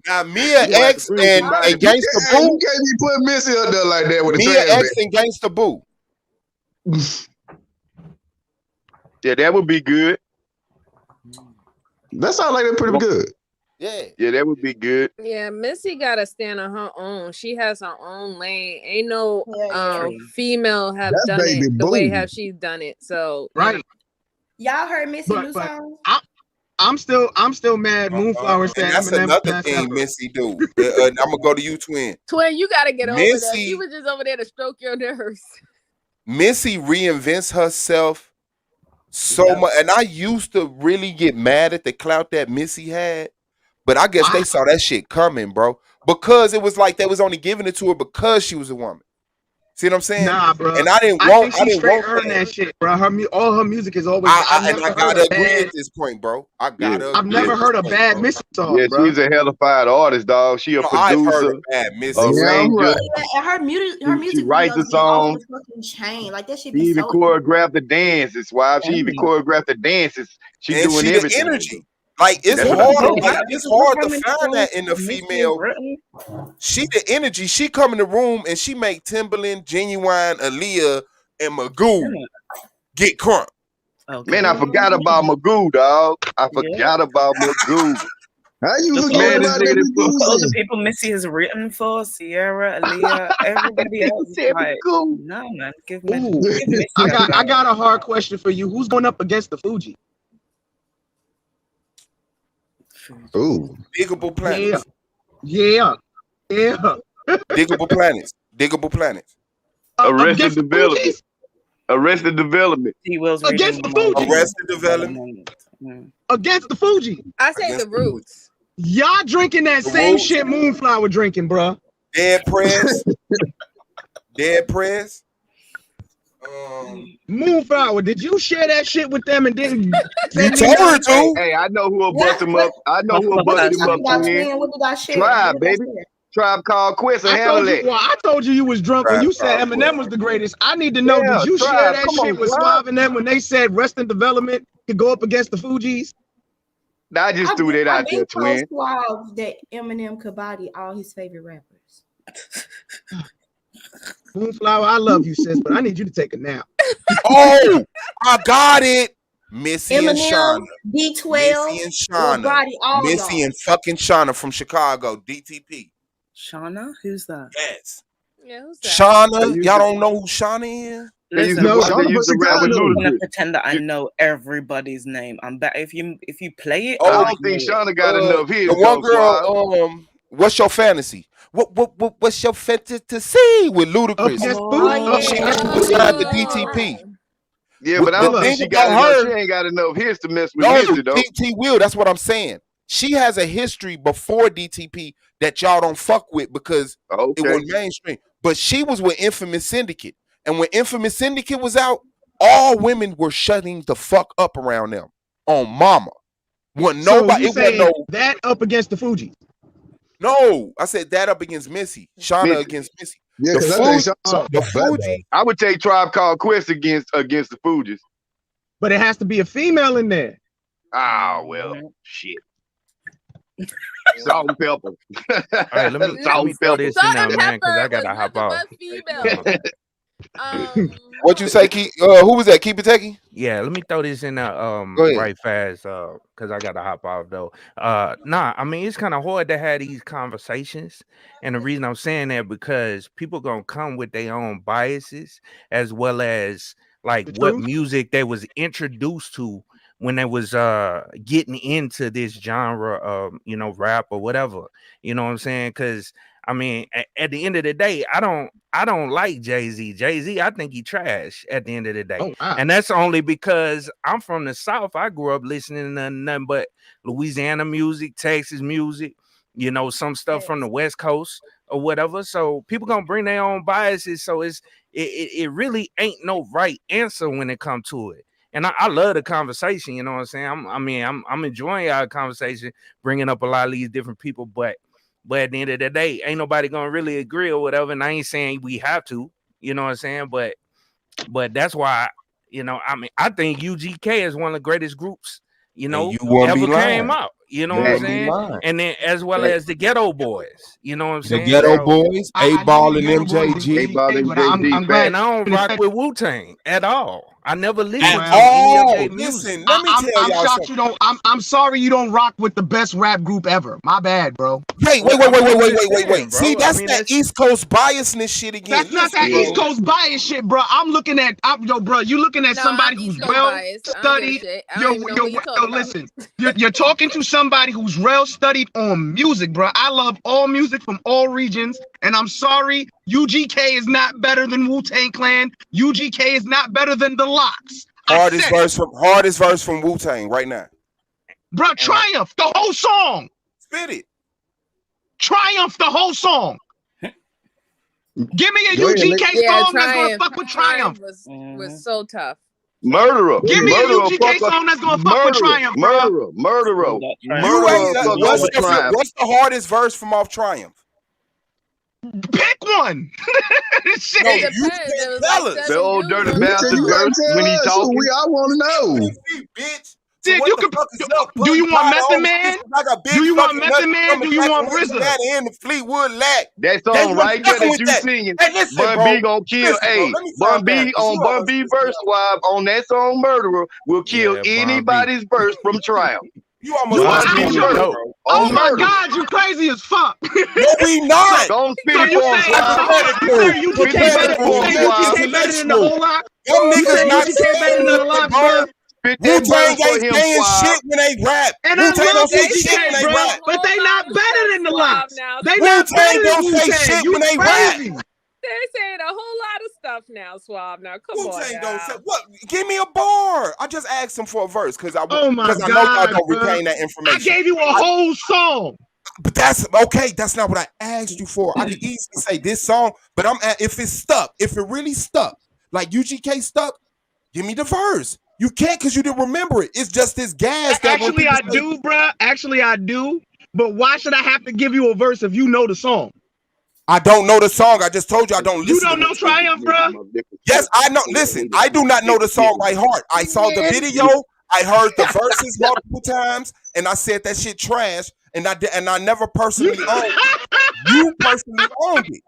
Now Mia you gonna have to X bring and somebody. Gangsta Hey, you Boo. can't be putting Missy up there like that with a Mia trash X and Gangsta Boo. Yeah, that would be good. That sounds like they're pretty good. Yeah, that would be good. Yeah, Missy gotta stand on her own. She has her own lane. Ain't no Yeah. female have That done baby it the way boom. have she done it. So Right. Y'all heard Missy new But song? I'm still mad. Moonflower said and that's Eminem another best thing ever. Missy do. I'm gonna go to you, twin. Twin, you gotta get over that. Missy, She was just over there to stroke your nerves. Missy reinvents herself so much, and I used to really get mad at the clout that Missy had, but I guess they saw that shit coming, bro. Because it was like they was only giving it to her because she was a woman. See what I'm saying? Nah, bro. And I didn't I want think she's straight that. earned that shit, bro. All her music is always. I I've never gotta heard a agree bad. at this point, bro. I've never heard a bad Missy song, Yeah, bro. she's a hellified artist, dog. She a No, I've heard producer, a bad Missy. arranger. And her She music writes the videos be off song. the fucking chain. Like that shit She be even so. choreographed the dances. Why she even choreographed the dances? She And doing she everything. the energy. Like it's That's what hard. I'm saying. Like it's hard to find that in the female. She the energy. She come in the room and she make Timberland, Genuine, Aaliyah, and Magoo get crunk. Okay. Man, I forgot about Magoo, dog. I forgot about Magoo. How you Look, forget Man, this about nigga that? look at all the people Missy has written for: Sierra, Aaliyah, everybody else. Like, no, man, give Missy. I got a hard question for you. Who's going up against the Fuji? Ooh. Diggable planets. Yeah. Diggable planets. Diggable planets. Arrested Development. Arrested Development. He was against the Fuji. Arrested Development. Against the Fuji. I say the Roots. Y'all drinking that same shit Moonflower drinking, bro. Dead Press. Dead Press. Moonflower, did you share that shit with them and didn't You send me told her none? to. Hey, I know who'll bust What? him What? up. I know Couple who'll of What bust you him talking up, persons. about, twin. twin? What did I share? Tribe, What did I baby. share? Tribe called Quest and I handle told you. that. Well, I told you was drunk when Tribe you said Called Eminem Quest. was the greatest. I need to know. Yeah, Did you share Tribe. that Come shit on, with Tribe. Suave and them when they said Resting Development could go up against the Fugees? Nah, I just threw that I've out there, been told twin. Suave that Eminem could body all his favorite rappers. Moonflower, I love you, sis, but I need you to take a nap. Oh, I got it. Missy and Eminem, Shauna. D12 Missy and will Shauna. body all Missy y'all. and fucking Shauna from Chicago. DTP. Shauna, who's that? Yes. Yeah, who's that? They Shauna. used Y'all to, don't know who Shauna is? they used to, Listen, No, they Shauna from used to rap with I'm not Chicago. gonna Ludacris. pretend that I You- know everybody's name. I'm better if you play it, I Oh, I don't might think know it. Shauna got enough the hits one though, Suave. girl, what's your fantasy? What's your fantasy with up Ludacris? against Oh food. She yeah, was Ludacris signed to did that a lot. DTP. Oh, Yeah, but I The don't Mother, think thing she got about enough. She her, ain't got enough hits to mess with no, Missy though. DT will. That's what I'm saying. She has a history before DTP that y'all don't fuck with because it Okay. went mainstream. But she was with Infamous Syndicate. And when Infamous Syndicate was out, all women were shutting the fuck up around them on mama. Wasn't so you nobody, it wasn't saying no, that up against the Fugees? no. I said that up against Missy. Shauna Missy. against Missy. Yeah, The because I think food, Shauna the better. Fuji, I would take Tribe Called Quest against the Fugees. But it has to be a female in there. Ah, well, shit. Salt and pepper. All right, let me Salt and throw pepper. this in Salt there, and man, because I Pepper was gotta hop nothing off. but females. what you say, who was that? Keep it techie? Yeah, let me throw this in there Go ahead. right fast because I gotta hop off though. Nah, I mean it's kind of hard to have these conversations, and the reason I'm saying that because people gonna come with their own biases as well as like The what truth? music they was introduced to when they was getting into this genre of rap or whatever. You know what I'm saying? Because I mean, at the end of the day, I don't like Jay-Z. Jay-Z, I think he trash at the end of the day. Oh wow. And that's only because I'm from the South. I grew up listening to nothing but Louisiana music, Texas music, some stuff from the West Coast or whatever. So people gonna bring their own biases. So it really ain't no right answer when it comes to it. And I love the conversation, you know what I'm saying? I'm enjoying our conversation, bringing up a lot of these different people, but at the end of the day, ain't nobody gonna really agree or whatever. And I ain't saying we have to, you know what I'm saying? But that's why, I think UGK is one of the greatest groups, And you won't be ever came lying. out. You know You what I'm Facts. wouldn't be saying? lying. And then as well as the Ghetto Boys, you know what I'm The saying? Ghetto So, Boys, I 8 know Ball the and Ghetto Boys and MJG. 8 Ball UGK, but I'm MJG. glad and I don't you rock said. with Wu-Tang at all. I never At listened to Well, any of all. their music. Listen, let me tell I'm y'all shocked you something. don't. I'm sorry you don't rock with the best rap group ever. My bad, bro. Wait. Well, I'm just saying, See, bro. I that's mean, that that's East Coast biasness shit again. That's not Listen, that Yeah. East bro. Coast bias shit, bro. Yo, bro. You looking at no, I'm somebody who's East Coast well biased. I don't give a studied. shit. I don't even know what you're talking about. Listen. You're talking to somebody who's well studied on music, bro. I love all music from all regions, and I'm sorry, UGK is not better than Wu-Tang Clan. UGK is not better than the Locks. I Hardest said it, verse from Wu-Tang right now. bro. and I, Triumph the whole song. Spit it. Triumph the whole song. Give me a Go ahead, UGK Yeah, song that's gonna fuck with Triumph. was so tough. Murderer. Give me a Murderer. UGK Fuck a song that's gonna fuck with murderer. Triumph, bro. Murderer. Murderer. That Triumph You Murderer. ain't Fuck no over one. Triumph. what's the hardest verse from off Triumph? Pick one. No, Shit. It you depends. There can't was tell like us. The 7 old views dirty on Nigga, bastard you YouTube. gotta verse when he tell us who talking. we. I want to know. See, bitch. So Dude, what you the can. fuck is up, Do bud? you want Tired of Method old Man? shit, 'cause I got Do big you want fucking nuts Method Man? coming Do you back want from RZA? Cincinnati and the Fleetwood Lack. That They song wasn't right there fucking that with you that. singing. Hey, listen, Bun bro. B gonna kill. Listen, bro. Hey, Let me Bun calm down B because you on don't Bun want to B piss me verse off. swab on that song Murderer will kill yeah, Bun B. anybody's verse from Triumph. You almost You Bun want pissed B me was off, actually? dope. bro. Oh On my Murderer. God, you crazy as fuck. No, we so, not. Go on, spit so it you for him, saying? So Swab. hold on, you Hypothetical. saying Spit UGK better? it You for Hypothetical. him, saying You're Swab. UGK better than the intellectual. whole lot? Them You niggas saying not UGK better saying than the nothing, locks, bro. bro? Spit that Wu-Tang verse for ain't him, saying Swab. shit when they rap. And I Wu-Tang love don't say They shit when UGK, they saying bro, a rap. but whole they lot not of better stuff than the suave locks. now. They not Wu-Tang better than don't Wu say Tang. shit You when they rap. crazy? They're saying a whole lot of stuff now, suave. Now, come on Wu-Tang don't say now. what? Give me a bar. I just asked him for a verse because Oh my I know y'all God, don't bro! retain that I information. gave you a whole song. But that's okay. That's not what I asked you for. I could easily say this song, but if it's stuck, if it really stuck, Like UGK stuck. Give me the verse. You can't because you didn't remember it. It's just this gas that when Actually, people I say, do, bruh. Actually, I do. But why should I have to give you a verse if you know the song? I don't know the song. I just told you I don't You listen to don't know Wu-Tang. Triumph, bruh? Yes, I know. Listen, I do not know the song by heart. I saw the video. I heard the verses multiple times, and I said that shit trash. And I never personally owned it. You personally owned it.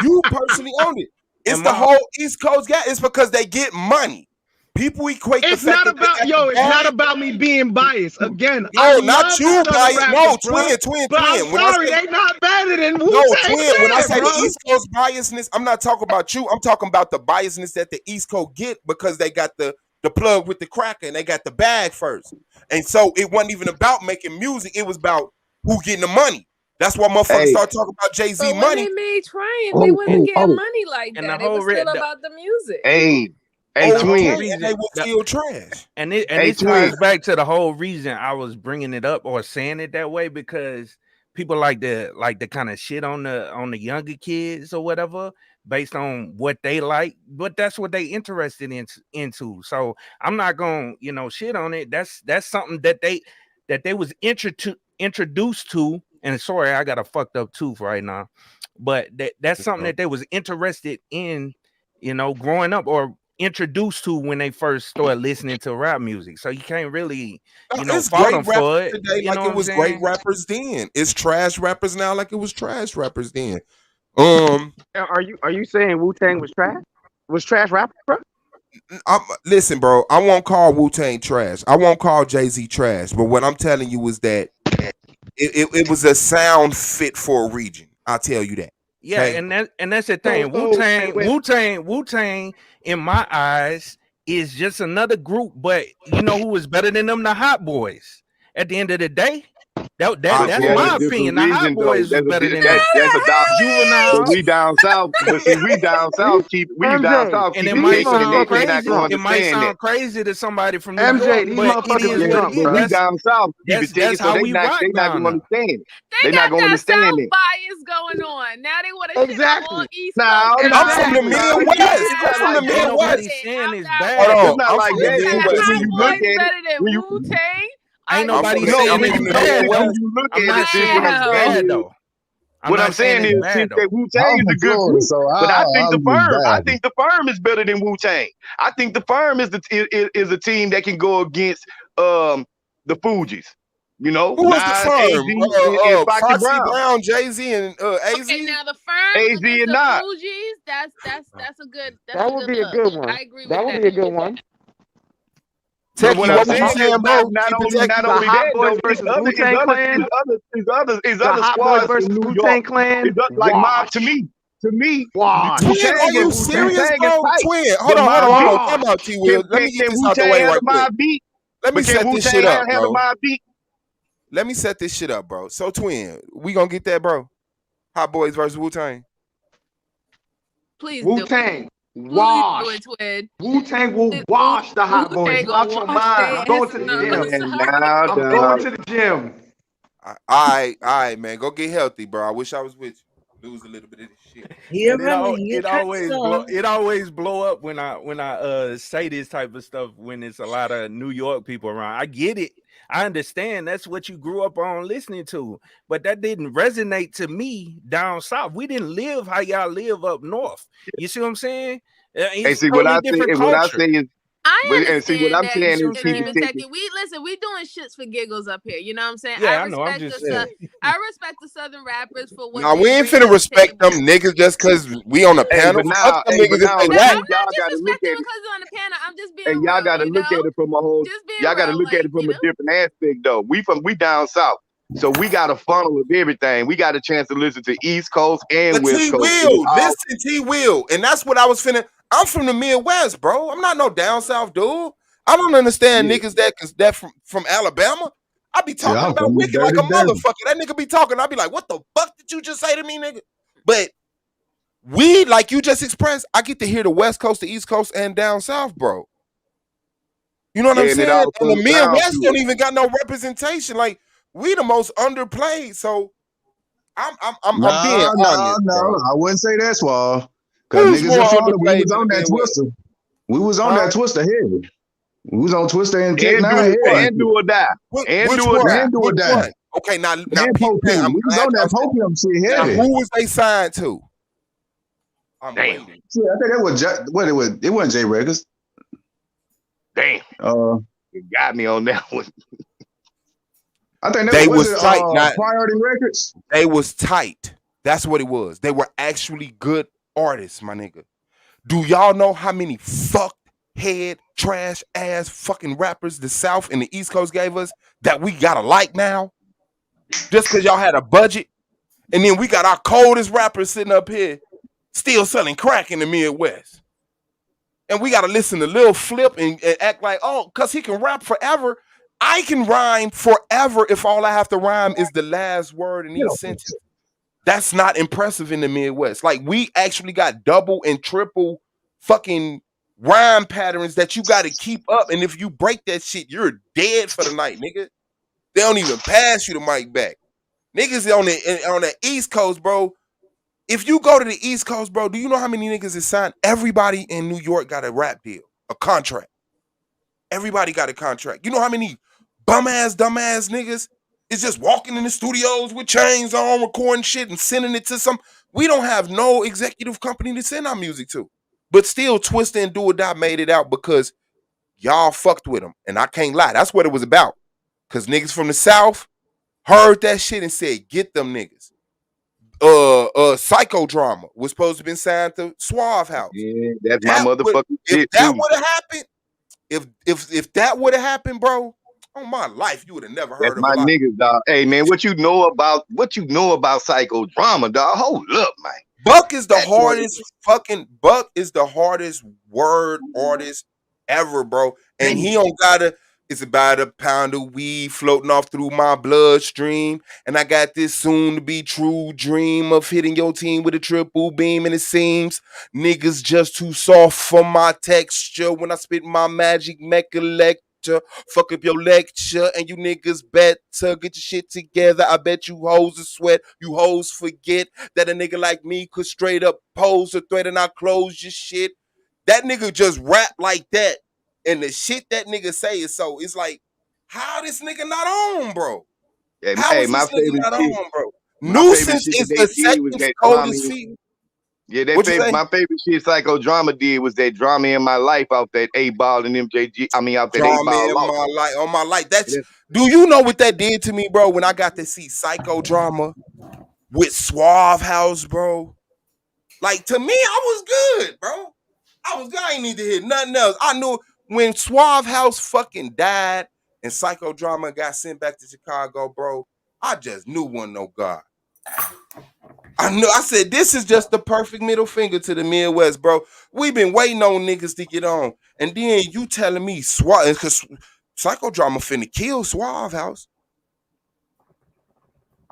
You personally owned it. It's And the my whole East Coast guy. It's because they get money. People equate the It's fact not that they about got the it's not bag. about me being biased. Again, I No, not love the you, Southern bias. No, rappers, bro. twin. But I'm When I sorry, say they not better than no, Wu-Tang twin. When I Clan, say the bro. East Coast biasness, I'm not talking about you. I'm talking about the biasness that the East Coast get because they got the plug with the cracker and they got the bag first. And so it wasn't even about making music. It was about who getting the money. That's why motherfuckers Hey, start talking about Jay-Z But when money. they made Triumph, they wasn't getting money like and the that. It whole was still red about the music. hey, and the whole Okay, twin. and they reason was the, still trash. and Hey, it twin. ties back to the whole reason I was bringing it up or saying it that way because people like to kind of shit on the younger kids or whatever based on what they like, but that's what they interested into. So I'm not gonna shit on it. That's something that they was introduced to. And sorry, I got a fucked up tooth right now, but that's something that they was interested in, growing up or introduced to when they first started listening to rap music. So you can't really, It's fault great them rappers for it. today You like know it what I'm was great saying? rappers then. It's trash rappers now like it was trash rappers then. Are you saying Wu-Tang was trash? Was trash rapper, bro? Listen, bro, I won't call Wu-Tang trash. I won't call Jay-Z trash. But what I'm telling you is that it was a sound fit for a region. I'll tell you that. Yeah, Okay. and that's the So, thing. wait, Wu-Tang, in my eyes, is just another group. But you know who is better than them? The Hot Boys. At the end of the day, But that's there's a my different opinion. The Hot reason though. Boys was better than them. That's about. But Juvenile. we down south. But see, we down south MJ, And keep it it these might kicking, and sound motherfuckers they is not gonna crazy. drunk. It might understand that. sound crazy to somebody from New MJ, York, these but it motherfuckers is is Yeah, what it drunk, is. but bro. we down south keep it That's ticking, so how we rock they not down gonna there. understand. They They not got gonna that understand South it. bias going on. Now they want to shit on all Exactly. East Coast No, I'm rappers. from the Exactly. no, Midwest. it's I'm not from like the Ain't that. Midwest. nobody Listen, saying it's Hold bad It's on. though. not I'm like from you the that. say the But Midwest. when Hot you look Boys at it, better than when you Wu Tang? Ain't Are I'm you from nobody the I'm saying from it's the bad when though. Midwest. you look I'm at not it, sis, saying what I'm it's wow? saying bad is, though. I'm not saying it's sis, bad that though. Wu Tang I'm is from a good Florida, group. so But I think I'll be I biased. think the firm is better than Wu Tang. I think the firm is a team that can go against the Fugees. You know, Who was the Nas, AZ, firm? and Foxy Foxy Brown. Brown, Jay-Z, and AZ? Okay, now the firm AZ against and the Nas. Fugees, that's a good That would be a look. good one. I agree with That would that. be a good one. But what Techie, I'm what was you saying Hot, is saying, bro? not Keep it only techie. the that Hot Boys though, versus Wu-Tang Clan. it's The other Hot Boys squads from versus New York. Wu-Tang Clan. Like Mob Wash. to me, Twin, Wash. are you Wu Wu-Tang. serious, Tang is bro? tight. Twin, But hold Mob on. Deep Time Wash. out, T. Will. Let me get can this Wu out the Tang way handle right quick. Mob Deep? Let me But can set Wu this shit Tang up, handle bro. Mob Deep? Let me set this shit up, bro. So, Twin, we gonna get that, bro? Hot Boys versus Wu-Tang. Please do. Wu-Tang. Please do Wash. it, Twin. Wu-Tang will wash the Hot Boys. Wu-Tang You gonna out your wash mind. their I'm going ass to in the the gym. Man, sorry. now, I'm dog. going to the gym. All right, man. Go get healthy, bro. I wish I was with you. Lose a little bit of this shit. You're And running your it always blow up when I say this type of stuff when it's a lot of New York people around. I get it. I understand that's what you grew up on listening to, but that didn't resonate to me down south. We didn't live how y'all live up north. You see what I'm saying? And It's see what totally I say, different and what I culture. say is, I and see what understand I'm that You saying see is what I'm keep it even saying? ticking. Kentucky. Listen, we doing shits for giggles up here. You know what I'm saying? Yeah, I know. I'm just saying. I respect the Southern rappers for what Now, they we ain't bring to finna the respect them table. niggas just because we on the panel. Fuck them But niggas if now they Now, whack. I'm not y'all got to look disrespecting at it. because on the panel. I'm just being And y'all real, got to look at it from a whole. just being Y'all got to real. look at Like, it from a different aspect, though. We down south, so we got a funnel of everything. We got a chance to listen to East Coast and But West T Coast. And it's will all listen, T will, and that's what I was finna. I'm from the Midwest, bro. I'm not no down south dude. I don't understand yeah. niggas that from Alabama. I be Shit, talking I'm about from the Wicked like a dirty dirt. motherfucker. That nigga be talking. I be like, what the fuck did you just say to me, nigga? But we, like you just expressed, I get to hear the West Coast, the East Coast, and down south, bro. You know what I'm And it saying? all And the comes down Midwest to don't it. even got no representation. Like we the most underplayed. So I'm being No, honest, bro. I wouldn't say that's wall. Cause Who's niggas more in Florida, we underpaid was than on the that Midwest? Twister. We was on Huh? that Twister heavy. We was on Twister and Tech And Nine do heavy. and do or die. And Which do or one? die. And do or Which die. one? Okay, now And peep that. Popium. I'm We was glad on y'all that said. Popium shit Now heavy. who was they signed to? I'm Damn. waiting. Shit, I think that was what it was. It wasn't J Records. Damn. You got me on that one. I think that They was was tight. Not Priority Records. they was tight. That's what it was. They were actually good artists, my nigga. Do y'all know how many fucked head trash ass fucking rappers the South and the East Coast gave us that we gotta like now? Just because y'all had a budget, and then we got our coldest rappers sitting up here still selling crack in the Midwest. And we gotta listen to Lil Flip and act like, oh, because he can rap forever. I can rhyme forever if all I have to rhyme is the last word in each sentence. That's not impressive in the Midwest. Like, we actually got double and triple fucking rhyme patterns that you got to keep up. And if you break that shit, you're dead for the night, nigga. They don't even pass you the mic back. Niggas on the East Coast, bro. If you go to the East Coast, bro, do you know how many niggas is signed? Everybody in New York got a rap deal, a contract. Everybody got a contract. You know how many dumbass niggas is just walking in the studios with chains on, recording shit and sending it to some. We don't have no executive company to send our music to. But still, Twista and Do or Die made it out because y'all fucked with them. And I can't lie. That's what it was about. Because niggas from the South heard that shit and said, get them niggas. Psychodrama was supposed to have been signed to Suave House. Yeah, that's my motherfucking If shit that too. would have happened, if that would have happened, bro, on my life, you would have never That's heard of my a lot. niggas, dog. Hey man, what you know about psychodrama, dog? Hold up, man. Buck is the That joint- hardest word artist ever, bro. And he don't gotta. It's about a pound of weed floating off through my bloodstream, and I got this soon to be true dream of hitting your team with a triple beam. And it seems niggas just too soft for my texture when I spit my magic mecha lecture. Fuck up your lecture, and you niggas better get your shit together. I bet you hoes are sweat. You hoes forget that a nigga like me could straight up pose a threat and I close your shit. That nigga just rap like that. And the shit that nigga say is so, it's like, how this nigga not on, bro? How Hey, is this nigga not on, bro? my favorite Nuisance shit that is they the did was second that drama. coldest female. Yeah, What you say? my favorite shit Psychodrama did was that Drama in My Life off that A-Ball and MJG. I mean, off that Drama A-Ball in Law. my life, on my life. Do you know what that did to me, bro? When I got to see Psychodrama with Suave House, bro. Like, to me, I was good, bro. I ain't need to hear nothing else. I knew when Suave House fucking died and Psychodrama got sent back to Chicago, bro, I just knew wasn't no God. I said, this is just the perfect middle finger to the Midwest, bro. We've been waiting on niggas to get on. And then you telling me Suave, because Psychodrama finna kill Suave House.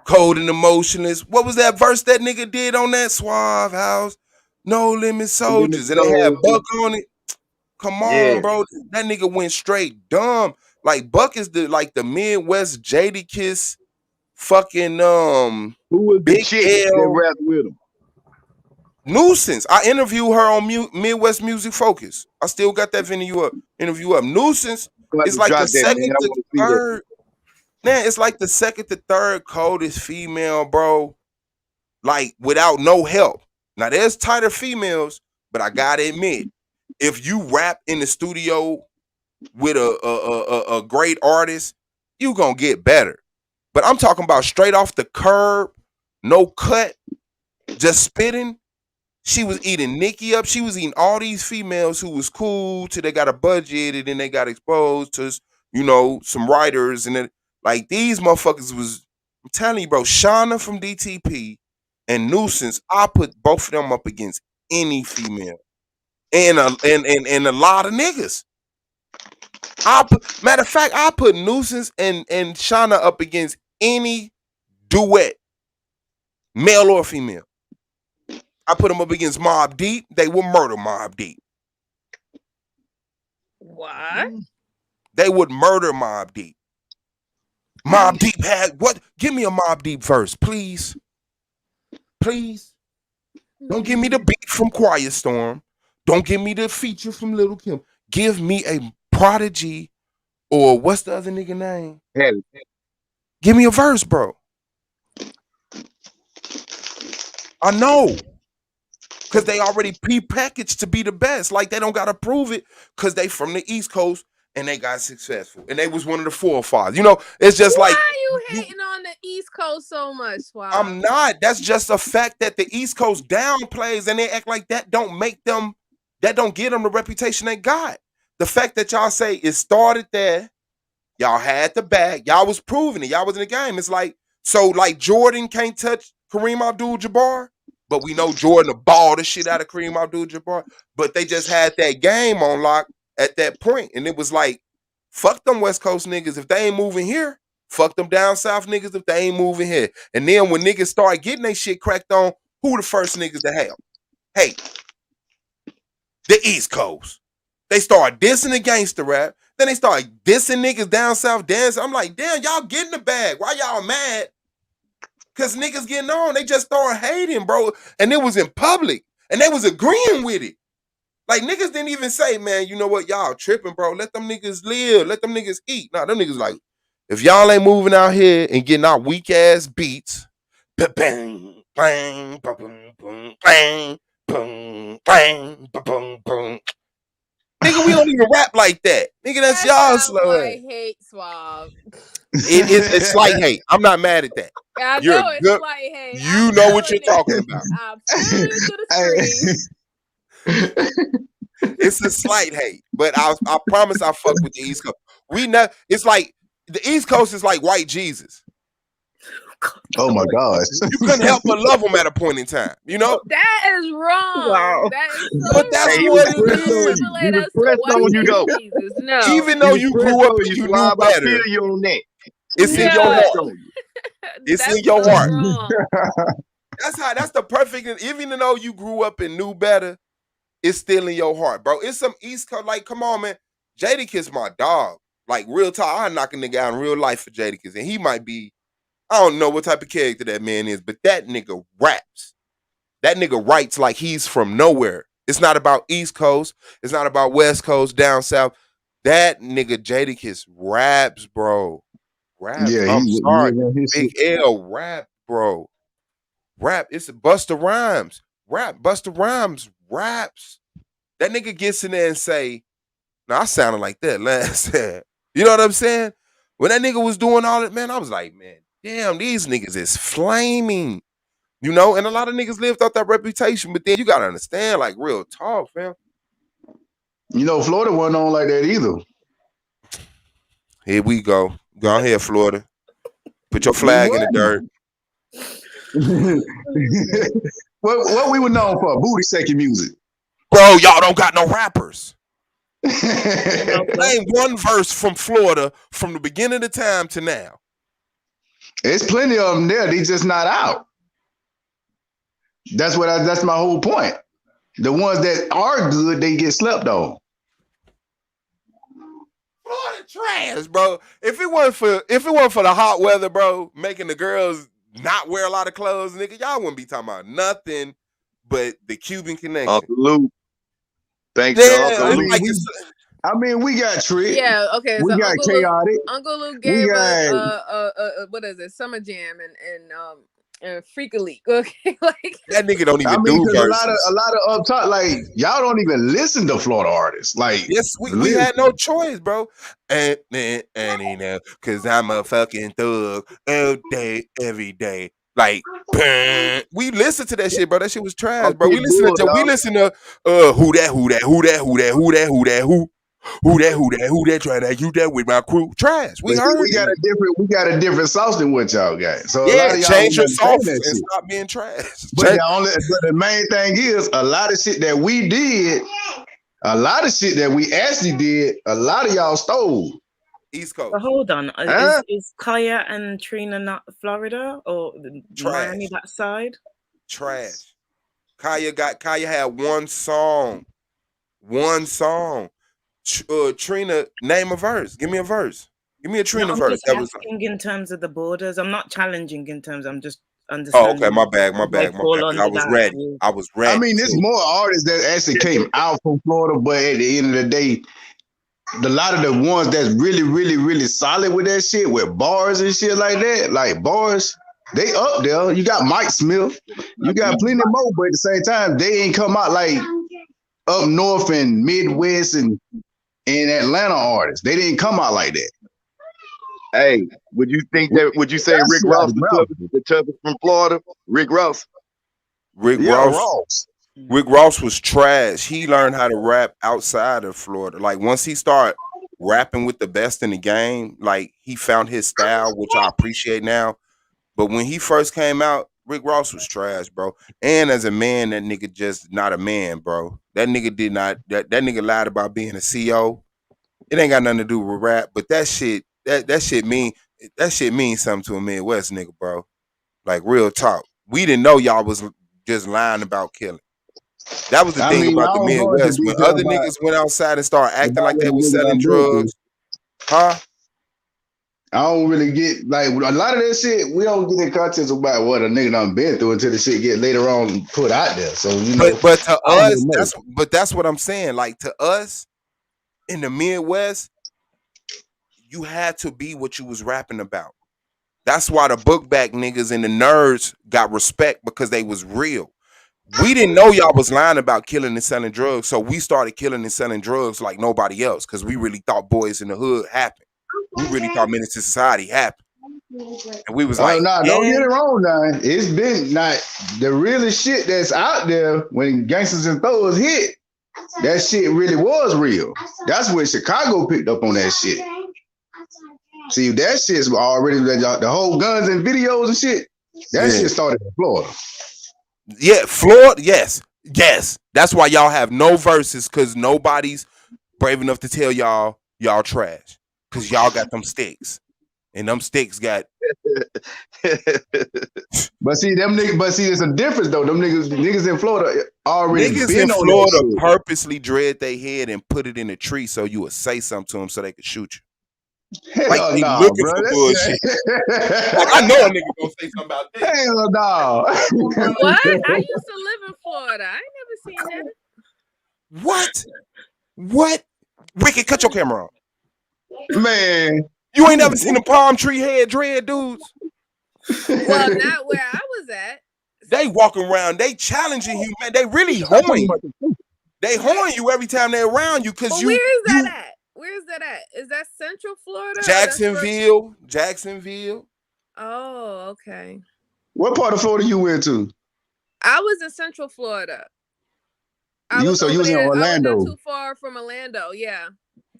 Cold and emotionless. What was that verse that nigga did on that Suave House? No Limit Soldiers. And they had Buck on it. Come on, bro. That nigga went straight dumb. Like, Buck is the Midwest Jadakiss fucking Who was the Big chick that L rapped with him? Nuisance. I interviewed her on Midwest Music Focus. I still got that interview up. Nuisance is like the second to third. Man, it's like the second to third coldest female, bro. Like, without no help. Now, there's tighter females, but I gotta admit, if you rap in the studio with a great artist, you gonna get better. But I'm talking about straight off the curb, no cut, just spitting. She was eating Nikki up. She was eating all these females who was cool till they got a budget and then they got exposed to, some writers. And then, like, these motherfuckers was, I'm telling you, bro, Shauna from DTP and Nuisance, I put both of them up against any female. And a lot of niggas. Matter of fact, I put Nuisance and Shauna up against any duet, male or female. I put them up against Mobb Deep. They will murder Mobb Deep. What? They would murder Mobb Deep. Mobb Deep had what? Give me a Mobb Deep verse, please. Please. Don't give me the beat from Quiet Storm. Don't give me the feature from Little Kim. Give me a Prodigy or what's the other nigga name? Hell, Give me a verse, bro. I know. Because they already pre-packaged to be the best. Like, they don't got to prove it because they from the East Coast and they got successful. And they was one of the 4 or 5. You know, it's just Why like. are you hating on the East Coast so much, Swab? I'm not. That's just a fact that the East Coast downplays and they act like that don't make them, that don't give them the reputation they got. The fact that y'all say it started there, y'all had the bag, y'all was proving it, y'all was in the game. It's like, so like Jordan can't touch Kareem Abdul-Jabbar, but we know Jordan will ball the shit out of Kareem Abdul-Jabbar, but they just had that game on lock at that point, and it was like, fuck them West Coast niggas if they ain't moving here. Fuck them down south niggas if they ain't moving here. And then when niggas start getting their shit cracked on, who the first niggas to help? Hey, the East Coast. They start dissing the gangster rap. Then they start dissing niggas down south dancing. I'm like, damn, y'all getting the bag. Why y'all mad? Because niggas getting on. They just started hating, bro. And it was in public. And they was agreeing with it. Like, niggas didn't even say, man, you know what? Y'all tripping, bro. Let them niggas live. Let them niggas eat. Nah, them niggas like, if y'all ain't moving out here and getting our weak-ass beats, bang, bang, bang, bang, bang, bang, bang, bang, bang. Nigga, we don't even rap like that. Nigga, that's y'all slow ass. I hate Swab. It's slight hate. I'm not mad at that. I You're know it's good. slight hate. You know what you're talking about. I'm feeling it through the screen. It's a slight hate, but I promise I fuck with the East Coast. We know it's like the East Coast is like white Jesus. Oh my gosh. You couldn't help but love them at a point in time, you know? That is wrong. Wow. That is so But that's hey, he wrong. was what it pressed on is. you. He Assimilate was us to pressed white on you though. Jesus. No. Even He though was you pressed grew up on and you, you knew Swab. I better, feel you on that. it's He in was your pressed heart. on you. It's That's in your so heart. wrong. That's the perfect, even though you grew up and knew better, it's still in your heart, bro. It's some East Coast, like, come on, man. Jadakiss my dog. Like, real talk, I knock a nigga out in real life for Jadakiss. And he might be, I don't know what type of character that man is, but that nigga raps. That nigga writes like he's from nowhere. It's not about East Coast. It's not about West Coast, down south. That nigga Jadakiss raps, bro. Raps. Yeah, I'm he sorry. live on his Big shit. L rap, bro. Rap. It's a Busta Rhymes. Rap. Busta Rhymes raps. That nigga gets in there and say, now I sounded like that last time. You know what I'm saying? When that nigga was doing all that, man, I was like, man, damn, these niggas is flaming. You know, and a lot of niggas lived out that reputation, but then you gotta understand, like, real talk, fam. You know, Florida wasn't on like that either. Here we go. Go ahead, Florida. Put your We flag in the dirt. wasn't. what we were known for? Booty shaking music. Bro, y'all don't got no rappers. No clue. Name one verse from Florida from the beginning of the time to now. It's plenty of them there. They just not out. That's my whole point. The ones that are good, they get slept on. Florida trash, bro. If it weren't for the hot weather, bro, making the girls not wear a lot of clothes, nigga, y'all wouldn't be talking about nothing but the Cuban connection. Uncle Luke. Thanks to Yeah, Uncle I Luke. mean, we got Trick. Yeah, okay. We So got Chaotic. Uncle Luke We gave us got. what is it? Summer Jam and Freak a Leak. Okay, like That nigga don't I even mean, do because verses. a lot of up top, like y'all don't even listen to Florida artists. Like, Yes, we had no choice, bro. And you know, cause I'm a fucking thug all day, every day. Like, we listened to that shit, bro. That shit was trash, I'm bro. We Pitbull, dog. listen to who that try to use that with my crew. Trash. We but see, heard it. we got a different sauce than what y'all got. So a lot Yeah, of y'all change wouldn't your understand sauce that and shit. stop being trash. But the main thing is a lot of shit that we did, a lot of shit that we actually did, a lot of y'all stole. East So Coast. hold on. Huh? Is Kaya and Trina not Florida or Miami Trash. that side? Trash. Kaya had one song. One song. Trina, name a verse. Give me a verse. Give me a No, Trina I'm verse. just That was asking in terms of the borders. I'm not challenging in terms. I'm just Oh, okay. understanding My bad. My they bad. My fall bad. 'Cause I under was that. ready. Yeah. I was I ready mean, there's too. more artists that actually came out from Florida, but at the end of the day, a lot of the ones that's really, really, really solid with that shit, with bars and shit like that, like bars, they up there. You got Mike Smith, you got plenty more, but at the same time, they ain't come out like up north and Midwest and Atlanta artists. They didn't come out like that. Hey, would you say That Rick shit out Ross the ground. the toughest from Florida? Rick Ross. Rick Yeah, Ross. Ross. Rick Ross was trash. He learned how to rap outside of Florida. Like once he started rapping with the best in the game, like he found his style, which I appreciate now. But when he first came out, Rick Ross was trash, bro. And as a man, that nigga just not a man, bro. That nigga did not that nigga lied about being a CO. It ain't got nothing to do with rap, but that shit means something to a Midwest nigga, bro. Like real talk. We didn't know y'all was just lying about killing. That was the I thing mean, about I the don't go into Midwest. When detail other niggas went outside and started acting about like they what was niggas selling I've been through. drugs, huh? I don't really get like a lot of that shit. We don't get in context about what a nigga done been through until the shit get later on put out there. So you know, But to I don't really us, know. that's what I'm saying. Like to us in the Midwest, you had to be what you was rapping about. That's why the book bag niggas and the nerds got respect because they was real. We didn't know y'all was lying about killing and selling drugs, so we started killing and selling drugs like nobody else because we really thought boys in the hood happened. We really thought menace to society happened, and we was Oh like, no, don't get and it wrong now. It's been not the realest shit that's out there when gangsters and throwers hit. That shit really was real. That's when Chicago picked up on that shit. See, that shit's already the whole guns and videos and shit. That yeah, shit started in Florida. yeah, Florida, yes, yes. That's why y'all have no verses because nobody's brave enough to tell y'all trash because y'all got them sticks, and them sticks got. But see, there's a difference though. Them niggas in Florida already Niggas in been on that Florida shit. purposely dread their head and put it in a tree so you would say something to them so they could shoot you. Like Hell they nah, looking bro. for bullshit. Like I know a nigga gonna say something about this. Hell no. What? I used to live in Florida. I ain't never seen that. What? What? Ricky, cut your camera on. Man. You ain't never seen the palm tree head dread dudes? Well, not where I was at. They walking around, they challenging you, man. They really horn you. They horn you every time they're around you because But you where is that at? Where is that at? Is that Central Florida? Jacksonville. Oh, okay. What part of Florida you went to? I was in Central Florida. I You was was in I was Orlando. not too far from Orlando. Yeah.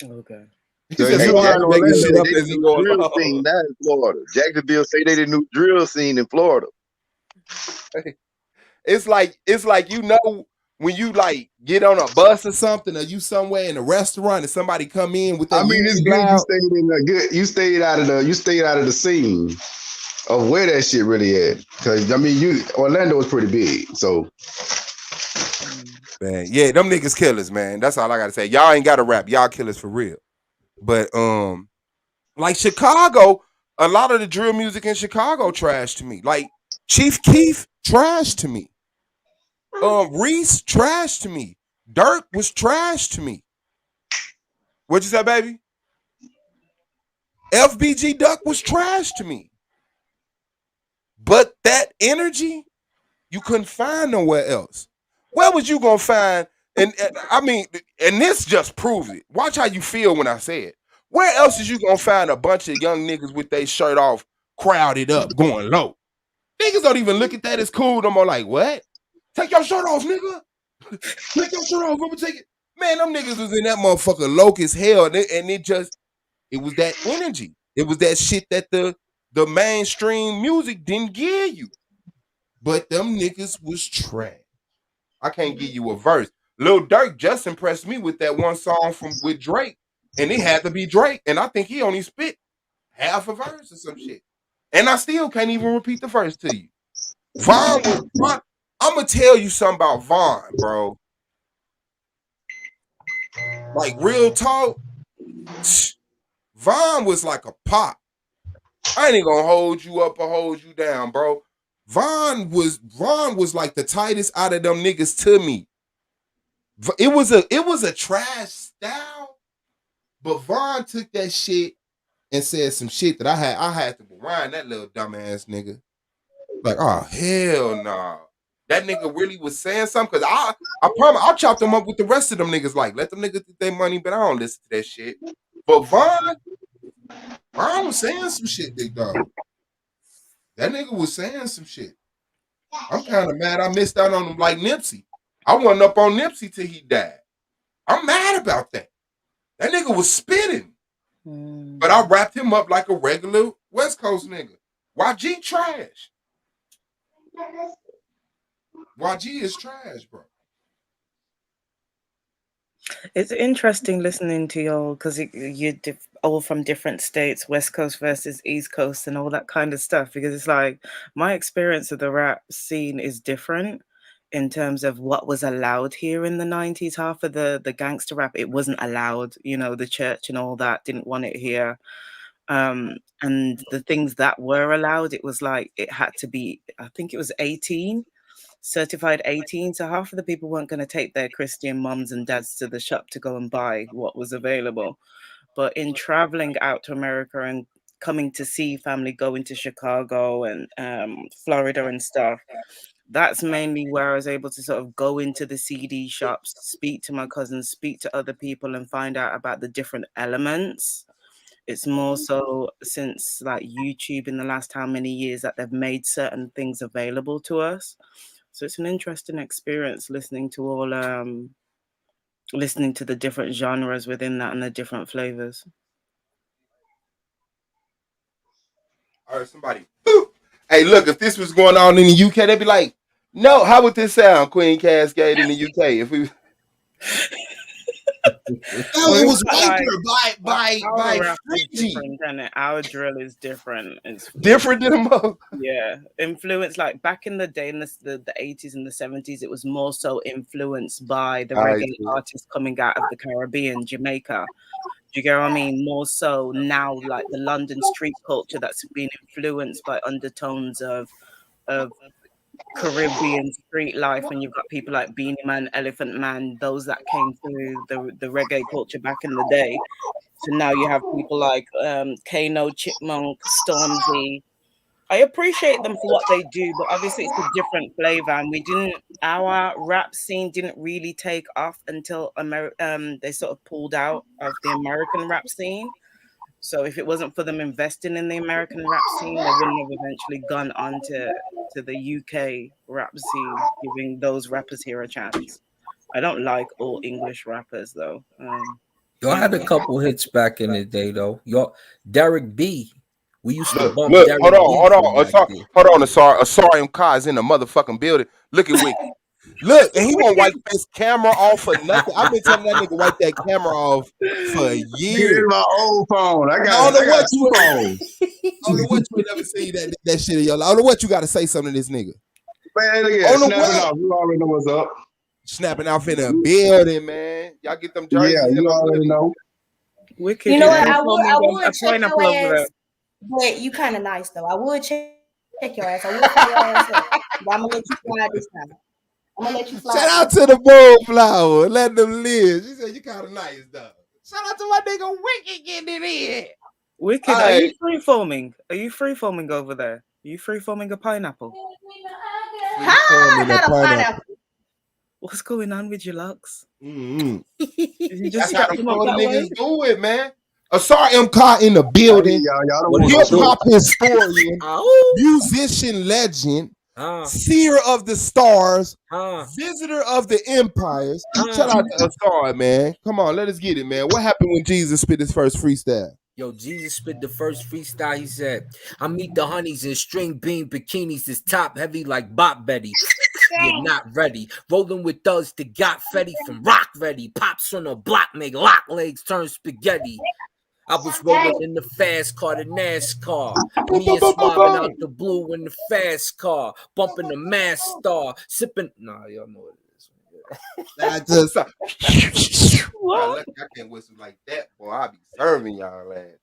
Okay. He said, you so I'm in making shit Orlando. up They as the he new going drill along. scene now in Florida. Jacksonville say they the new drill scene in Florida. It's like when you like get on a bus or something, or you somewhere in a restaurant and somebody come in with I that mean, it's music good loud. you stayed out of the scene of where that shit really at. Cause I mean Orlando was pretty big. So Man, yeah, them niggas killers, man. That's all I gotta say. Y'all ain't gotta rap. Y'all killers for real. But like Chicago, a lot of the drill music in Chicago trash to me. Like Chief Keef, trash to me. Reese, trash to me. Dirk was trash to me. What'd you say, baby? FBG Duck was trash to me. But that energy, you couldn't find nowhere else. Where was you gonna find? And I mean, and this just proves it. Watch how you feel when I say it. Where else is you gonna find a bunch of young niggas with their shirt off, crowded up, going low? Niggas don't even look at that as cool. No more. Like, what? Take your shirt off, nigga. Take your shirt off. I'm gonna take it. Man, them niggas was in that motherfucker low as hell, and it was that energy. It was that shit that the mainstream music didn't give you. But them niggas was trash. I can't give you a verse. Lil Durk just impressed me with that one song with Drake, and it had to be Drake, and I think he only spit half a verse or some shit. And I still can't even repeat the verse to you. Vaughn. I'm gonna tell you something about Vaughn, bro. Like real talk, Vaughn was like a pop. I ain't even gonna hold you up or hold you down, bro. Von was like the tightest out of them niggas to me. It was a trash style, but Von took that shit and said some shit that I had to rewind that little dumbass nigga. Like, oh hell nah. That nigga really was saying something, cause I promise I'll chop them up with the rest of them niggas. Like, let them niggas get their money, but I don't listen to that shit. But Von was saying some shit, big dog. That nigga was saying some shit. I'm kind of mad I missed out on him like Nipsey. I wasn't up on Nipsey till he died. I'm mad about that. That nigga was spitting. But I wrapped him up like a regular West Coast nigga. YG trash. YG is trash, bro. It's interesting listening to y'all because you're all from different states, West Coast versus East Coast, and all that kind of stuff. Because it's like my experience of the rap scene is different in terms of what was allowed here in the 90s. Half of the gangster rap, it wasn't allowed. You know, the church and all that didn't want it here. And the things that were allowed, it was like it had to be, I think it was 18. Certified 18, so half of the people weren't going to take their Christian moms and dads to the shop to go and buy what was available. But in traveling out to America and coming to see family, going to Chicago and Florida and stuff, that's mainly where I was able to sort of go into the CD shops, speak to my cousins, speak to other people, and find out about the different elements. It's more so since like YouTube in the last how many years that they've made certain things available to us. So it's an interesting experience listening to listening to the different genres within that and the different flavors. All right, somebody. Hey, look, if this was going on in the UK, they'd be like, no, how would this sound, Queen Cascade in the UK? If we no, it was right there by Fiji. And our drill is different. It's different than them. Yeah, influence like back in the day in the 80s and the 70s, it was more so influenced by the reggae artists coming out of the Caribbean, Jamaica. Do you get what I mean? More so now, like the London street culture that's been influenced by undertones of Caribbean street life, and you've got people like Beanie Man, Elephant Man, those that came through the reggae culture back in the day. So now you have people like Kano, Chipmunk, Stormzy. I appreciate them for what they do, but obviously it's a different flavor, and our rap scene didn't really take off until they sort of pulled out of the American rap scene. So if it wasn't for them investing in the American rap scene, they wouldn't have eventually gone on to the UK rap scene, giving those rappers here a chance. I don't like all English rappers though. Y'all had a couple hits back in the day though. Y'all, Derek B. We used to bump Look, Derek hold on. Asari Car is in the motherfucking building. Look at Wick. Look, and he won't wipe his camera off for nothing. I've been telling that nigga wipe that camera off for years. It's my old phone. I don't know what two phones. I don't know what you never see that shit in your life. I don't know what you got to say something to this nigga. Man, look at snapping off. You already know what's up. Snapping off in the building, man. Y'all get them jerseys. Yeah, you already know. Wicked. You know what? I would check your ass, but you kind of nice though. I would check your ass. I would fly your ass up. But I'm gonna let you fly this time. I'm gonna let you fly. Shout out to the Bullflower. Let them live. She said you kind of nice though. Shout out to my nigga Wicked getting it in. Wicked, are you free foaming? Are you free foaming over there? Are you free foaming a pineapple? Not a pineapple. What's going on with your locks? Mm-hmm. You just That's how the niggas do it, man. Asar M. Car in the building. Hip hop historian, musician legend, seer of the stars, visitor of the empires. Shout out to Asar, man. Come on, let us get it, man. What happened when Jesus spit his first freestyle? Yo, Jesus spit the first freestyle. He said, I meet the honeys in string bean bikinis. It's top heavy like Bop Betty. You're not ready. Rolling with thugs that got Fetty from Rock Ready. Pops on a block, make lock legs turn spaghetti. I was rolling in the fast car, the NASCAR. Me and swabbing out the blue in the fast car. Bumping the mass star. Sipping. Nah, y'all know what it is. I can't whistle like that, boy. I be serving y'all ass.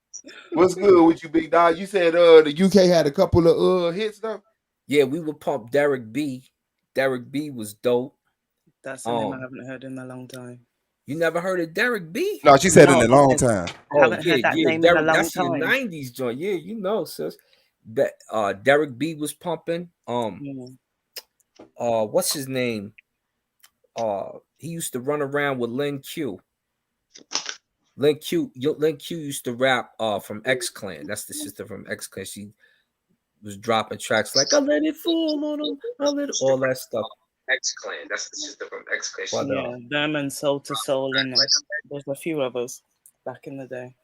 What's good with you, big dog? You said the UK had a couple of hits though. Yeah, we would pump Derek B. Derek B was dope. That's a name I haven't heard in a long time. You never heard of Derek B? No, she said in No, a I long said time. I haven't heard that name in a Derek. long That's your time. '90s joint. Yeah, you know, sis. That Derek B was pumping. What's his name? He used to run around with Lin Q. Lin Q used to rap from X Clan. That's the sister from X Clan. She was dropping tracks like "I let it fall on him," all that stuff. X Clan. That's the sister from X Clan. But, Yeah, them and Soul to Soul, and there's a few others back in the day.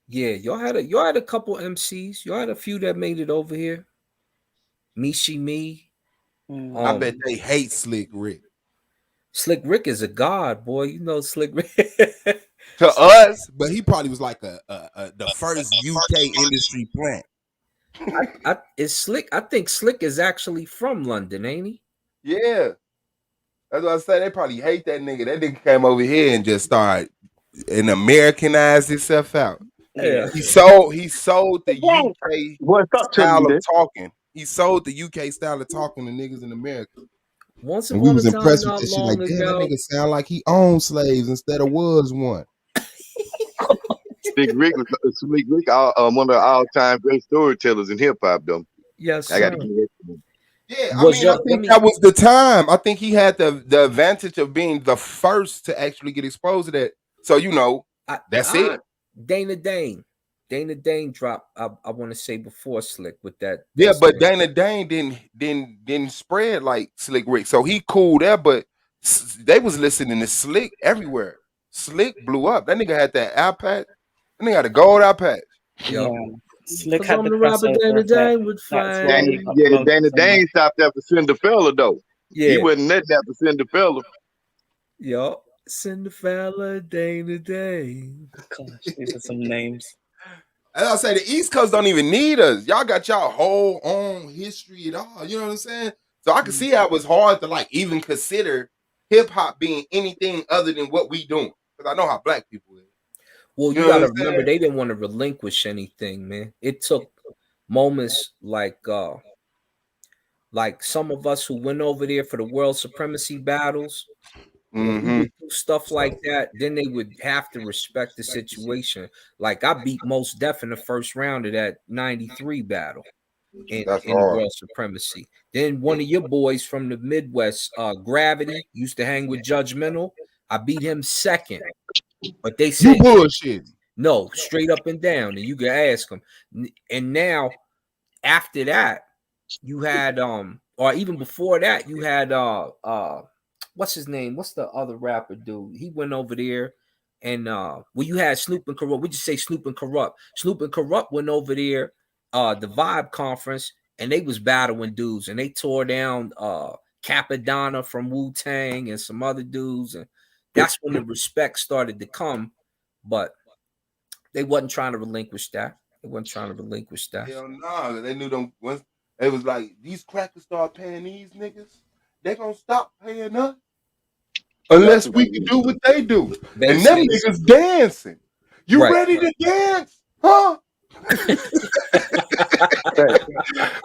Yeah, y'all had a couple MCs. Y'all had a few that made it over here. Mishi Me. I bet they hate Slick Rick. Slick Rick is a god, boy. You know Slick Rick. To us, but he probably was like the first UK industry plant. Is Slick? I think Slick is actually from London, ain't he? Yeah. That's what I say. They probably hate that nigga. That nigga came over here and just started and Americanized himself out. Yeah. He sold the UK What's up, style of Trinidad? talking. He sold the UK style of talking to niggas in America. Once And we upon a was time, impressed with not that shit. Like, long damn, that ago. nigga sound like he owned slaves instead of was one. Slick Rick was one of the all-time great storytellers in hip hop, though. Yes, I got to sir. give it to him. Yeah, I think that was the time. I think he had the advantage of being the first to actually get exposed to that. So that's it. Dana Dane dropped. I want to say before Slick with that. Yeah, but Dana Dane didn't spread like Slick Rick. So he cool there, but they was listening to Slick everywhere. Slick blew up. That nigga had that iPad. That nigga had a gold iPad. Yeah. Slick 'Cause had I'm the the rapper crossover Dana effect. Dane would That's find. why he got Yeah, promoted Dana so much. Dane stopped after Cinderfella, though. He Yeah. wasn't nothing after Cinderfella. Yo, Cinderfella, Dana Dane. Gosh, these are some names. As I say, the East Coast don't even need us. Y'all got y'all whole own history at all. You know what I'm saying? So I can see how it was hard to like even consider hip hop being anything other than what we doing. Because I know how black people is. Well, you know gotta what I'm remember saying? they didn't want to relinquish anything, man. It took moments like some of us who went over there for the world supremacy battles. When we would do stuff like that, then they would have to respect the situation. Like I beat Most Def in the first round of that '93 battle in That's the hard. world supremacy. Then one of your boys from the Midwest, Gravity, used to hang with Judgmental. I beat him second, but they said You bullshit. no, straight up and down, and you can ask them. And now, after that, you had or even before that, you had what's his name? What's the other rapper dude? He went over there and you had Snoop and Corrupt. We just say Snoop and Corrupt. Snoop and Corrupt went over there, the Vibe conference, and they was battling dudes, and they tore down Capadonna from Wu-Tang and some other dudes, and that's when the respect started to come, but they wasn't trying to relinquish that. They wasn't trying to relinquish that. Hell no. They knew them once it was like these crackers start paying these niggas, they gonna stop paying us. Unless we can do what they do. And them niggas dancing. You ready to dance? Huh?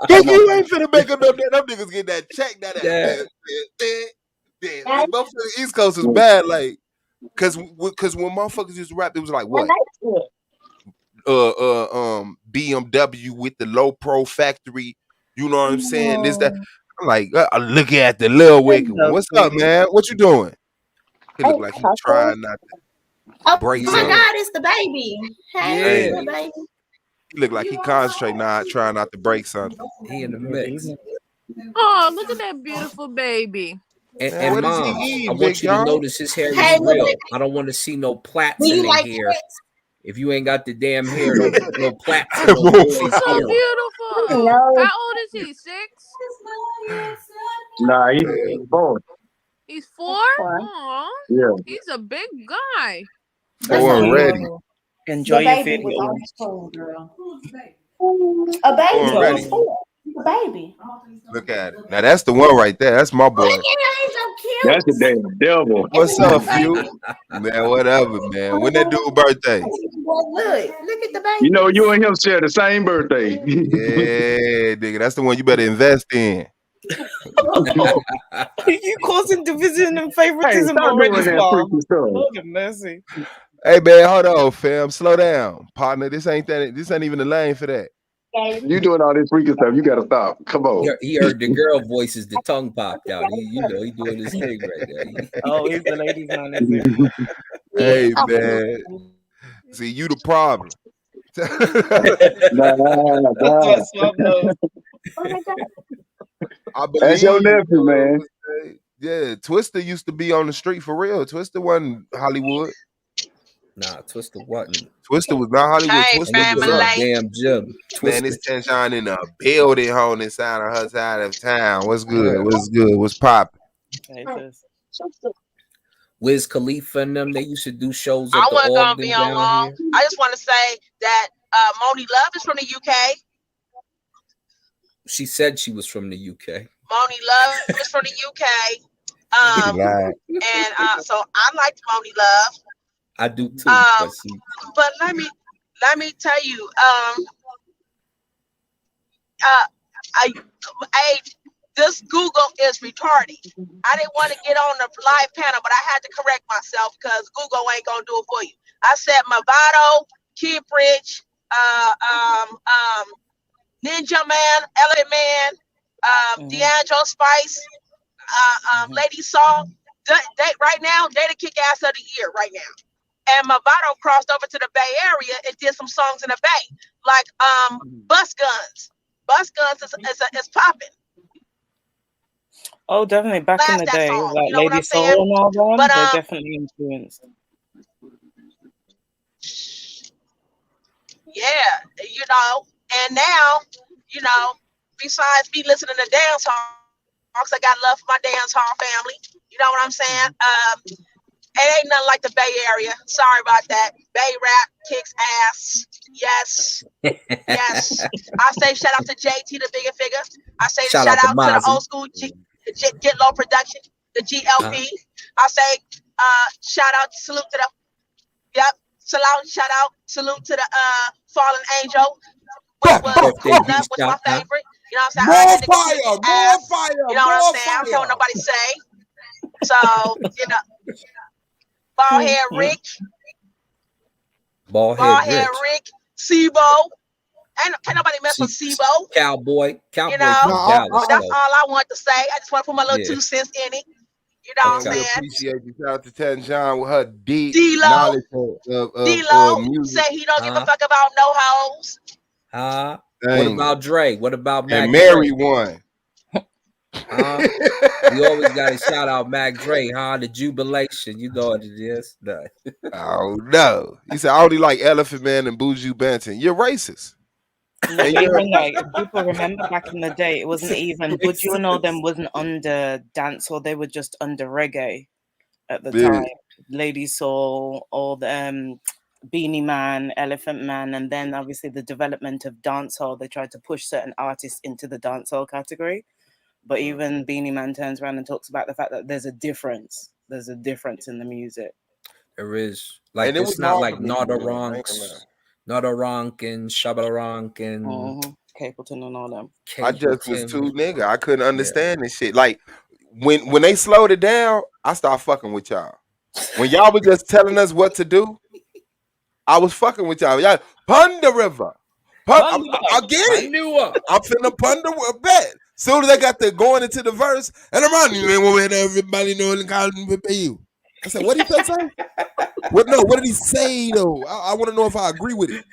Cause you ain't finna make them niggas get that check that dance. Both of the East Coast is bad, like cause when motherfuckers used to rap, it was like what? BMW with the low pro factory, you know what I'm saying? This that I'm like, look at the Lil Wicked one. What's up, man? What you doing? He look like he trying not to break Oh my something. God, it's the baby. Hey, Yeah. the baby. He look like he concentrating on trying not to break something. He in the mix. Oh, look at that beautiful baby. And what is he Mom, eating, I want big you to y'all? notice his hair Hey, is look real. at- I don't want to see no plaits Do in you the like hair. cats? If you ain't got the damn hair, don't put no plaits in no boy's So hair. beautiful. No. How old is he? 6? Nah, he's born. He's 4? Aw, Yeah. he's a big guy. They weren't ready. Enjoy The your baby food, was little on one. the screen, girl. A baby. Weren't ready. He's a baby. Look at it. Now that's the one right there. That's my boy. Look at him, he's so That's the Fuchs. damn devil. What's up, Few? Man, whatever, man. When that dude birthday? Look at the You know, babies. you and him share the same birthday. Yeah, nigga, that's the one you better invest in. You causing division and Hey, favoritism stop already, doing that Swab. freaky stuff. Lord have mercy. Hey, man, hold on, fam. Slow down, partner. This ain't even the lane for that. You doing all this freaky stuff. You got to stop. Come on. He heard the girl voices, the tongue popped out. He doing his thing right there. Oh, he's the ladies' man, is he? Hey, man. See, you the problem. That's what Swab knows. I That's your believe. nephew, man. Yeah, Twister used to be on the street for real. Twister wasn't Hollywood. Nah, Twister wasn't. Twister was not Hollywood. Hey, Twister was family. Damn Jim. man, it's Sunshine in the building, on this side of her side of town. What's good? What's good? What's poppin'? Wiz Khalifa and them, they used to do shows I at the wasn't gonna Ogden be on down long. here. I just want to say that Moni Love is from the UK. She said she was from the UK. Moni Love is from the UK. So I liked Moni Love. I do too. But let me tell you, this Google is retarded. I didn't want to get on the live panel, but I had to correct myself because Google ain't gonna do it for you. I said Movado, Kid Bridge, Ninja Man, Elephant Man, D'Angelo Spice, Lady Song. They right now, they the kick ass of the year right now. And Movado crossed over to the Bay Area and did some songs in the Bay, like Bus Guns. Bus Guns is popping. Oh, definitely. Back in the day, song, like you know what Lady I'm Soul saying? and all them, But, they're definitely influenced. Yeah, you know, and now, you know, besides me listening to dance songs, I got love for my dance hall family. You know what I'm saying? It ain't nothing like the Bay Area. Sorry about that. Bay rap kicks ass. Yes. Yes. I say shout out to JT, the bigger figure. I say Shout shout out to out to the Mozzie. old school Get Low Production, the GLP. I say shout out, salute to the salute to the Fallen Angel, which was my favorite. You know what I'm saying? More I nigga fire, kick his more ass. fire, You know what I'm more saying? I don't care fire. what nobody say. So, you know, bald head Rick, Rick, Sibo. Can't nobody mess with Sibo. Cowboy You know, from Dallas. but that's all I want to say. I just want to put my little 2 cents in it. You know what I'm We saying? appreciate you. Shout out to Tan John with her deep D-Lo. knowledge of music. Say he don't give a fuck about no hoes. What Dang. about Dre? What about Mac And Mary Dre? won. We always got to shout out Mac Dre, the jubilation. You know what it is. Oh no. He said I only like Elephant Man and Buju Banton. You're racist. Not even like people remember back in the day, it wasn't even Buju and all them wasn't under dance, or they were just under reggae at the time. Lady Soul, or the Beanie Man, Elephant Man, and then obviously the development of dancehall. They tried to push certain artists into the dancehall category, but even Beanie Man turns around and talks about the fact that there's a difference. There's a difference in the music. There is. Like, and it it's was not like Notaronk and Shabaronk and Capleton and all them. I just was too nigga. I couldn't understand this shit. Like when they slowed it down, I started fucking with y'all. When y'all was just telling us what to do, I was fucking with y'all. Y'all pun the river. I get it. I'm finna pun the bet. Soon as I got to going into the verse, and I'm on you ain't want everybody know and calling you. I said, what did he say? What did he say though? I want to know if I agree with it.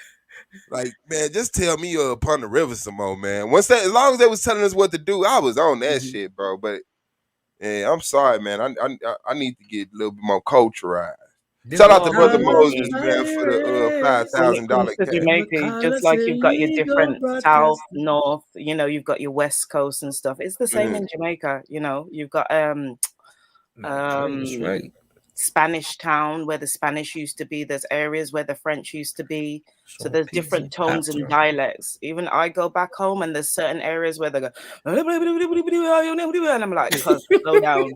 Like, man, just tell me upon the river some more, man. As long as they was telling us what to do, I was on that shit, bro. But yeah, I'm sorry, man. I need to get a little bit more culturalized. Shout out to Brother Moses, man, for the $5,000 Jamaica, just like you've got your different south, north, you know, you've got your west coast and stuff. It's the same in Jamaica, you know. You've got right. Spanish town where the Spanish used to be. There's areas where the French used to be. So there's different tones and dialects. Even I go back home and there's certain areas where they go, and I'm like, cuz, slow down.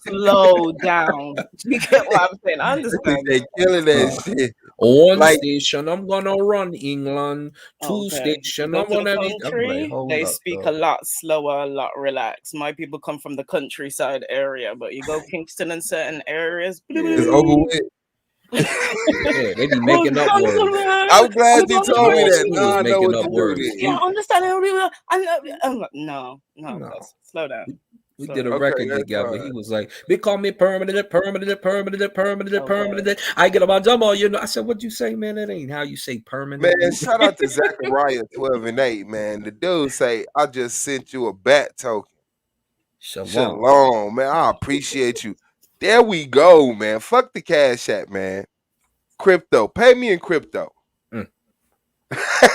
Slow down. Do you get what I'm saying? I I think understand. they killing that shit. One Like, station, I'm gonna run England. Two Okay. You station, go I'm to the gonna be. I'm like, country, hold they up, speak a dog. lot slower, a lot relaxed. My people come from the countryside area, but you go Kingston and certain areas. it's over with. Yeah, they be making up words. I'm glad you told me Small that. school Now is I know making what up to do words. You don't understand. I'm like, no, No. cuz, slow down. We Slow did a down. record that's together. He fine. was like, "They call me permanent, permanent, permanent, permanent, Okay. permanent." I get about Jumbo, you know. I said, "What'd you say, man? That ain't how you say permanent." Man, shout out to Zachariah 12 and 8, man. The dude say, I just sent you a bat token. Shalom. Shalom, man. I appreciate you. There we go, man. Fuck the Cash App, man. Crypto. Pay me in crypto. Mm.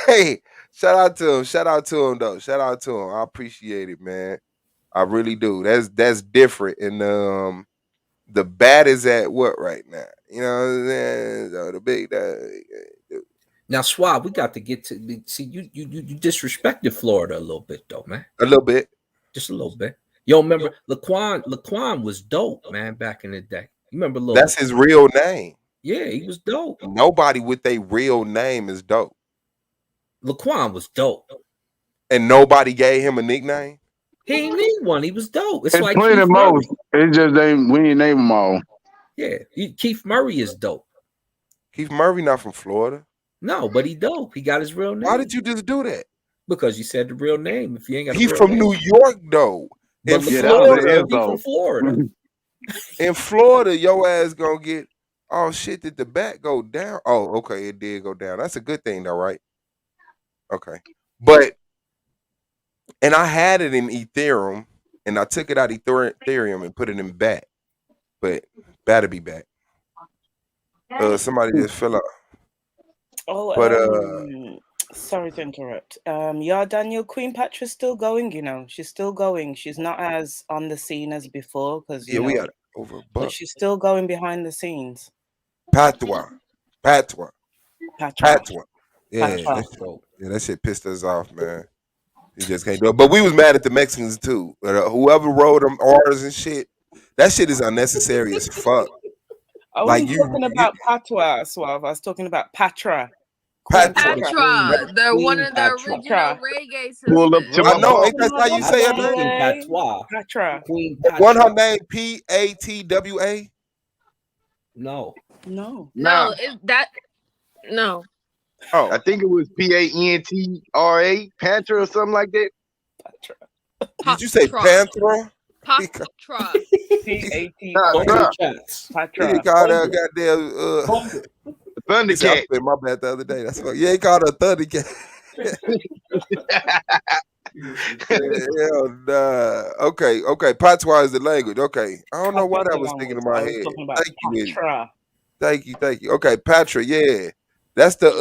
Hey, shout out to him. Shout out to him, though. Shout out to him. I appreciate it, man. I really do. That's different. And the bat is at what right now? You know what I'm saying? So the big Now, Swab, we got to get to see you disrespected Florida a little bit though, man. a little bit. Just a little bit. Yo, remember Laquan was dope, man, back in the day. You remember little That's his real name. Yeah, he was dope. Nobody with a real name is dope. Laquan was dope. And nobody gave him a nickname? He ain't need one. He was dope. It's It's like plenty Keith Murray. most. It just ain't we ain't name them all. Yeah, Keith Murray is dope. Keith Murray not from Florida. No, but he dope. He got his real name. Why did you just do that? Because you said the real name. If you ain't got a He real from name. New York though. But In Yeah, that was Florida, an he from Izzo. Florida. in Florida, your ass gonna get oh shit, did the bat go down? Oh, okay, it did go down. That's a good thing though, right? Okay. But and I had it in Ethereum and I took it out Ethereum and put it in BAT. But BAT'll be back. Somebody just fell out. Oh, But sorry to interrupt. Yeah, Daniel, Queen Patra's still going, you know. She's still going. She's not as on the scene as before because, yeah, you we know, got over a but buck. she's still going behind the scenes. Patois. Patra. Yeah, Patra. that shit pissed us off, man. He just can't do it. But we was mad at the Mexicans too. Whoever wrote them orders and shit, that shit is unnecessary as fuck. I wasn't talking about Patois, Suave. I was talking about Patra. Queen Patra. They're one of the Patra. original reggae sisters. Pull up to my I know, bump. ain't that how you say her name? Queen Patois. Patra. Queen One her Patra. name Patwa? No. No. No, no. Oh, I think it was Pantra, Panther or something like that. did you say Panthera? Patra. Patra. He called her a goddamn Thundercat. I my bad the other day. That's what you ain't called her Thundercat. Hell nah. Okay. Patois is the language. Okay. I don't know why that was sticking in my head. Thank you. Okay, Patra, yeah. That's the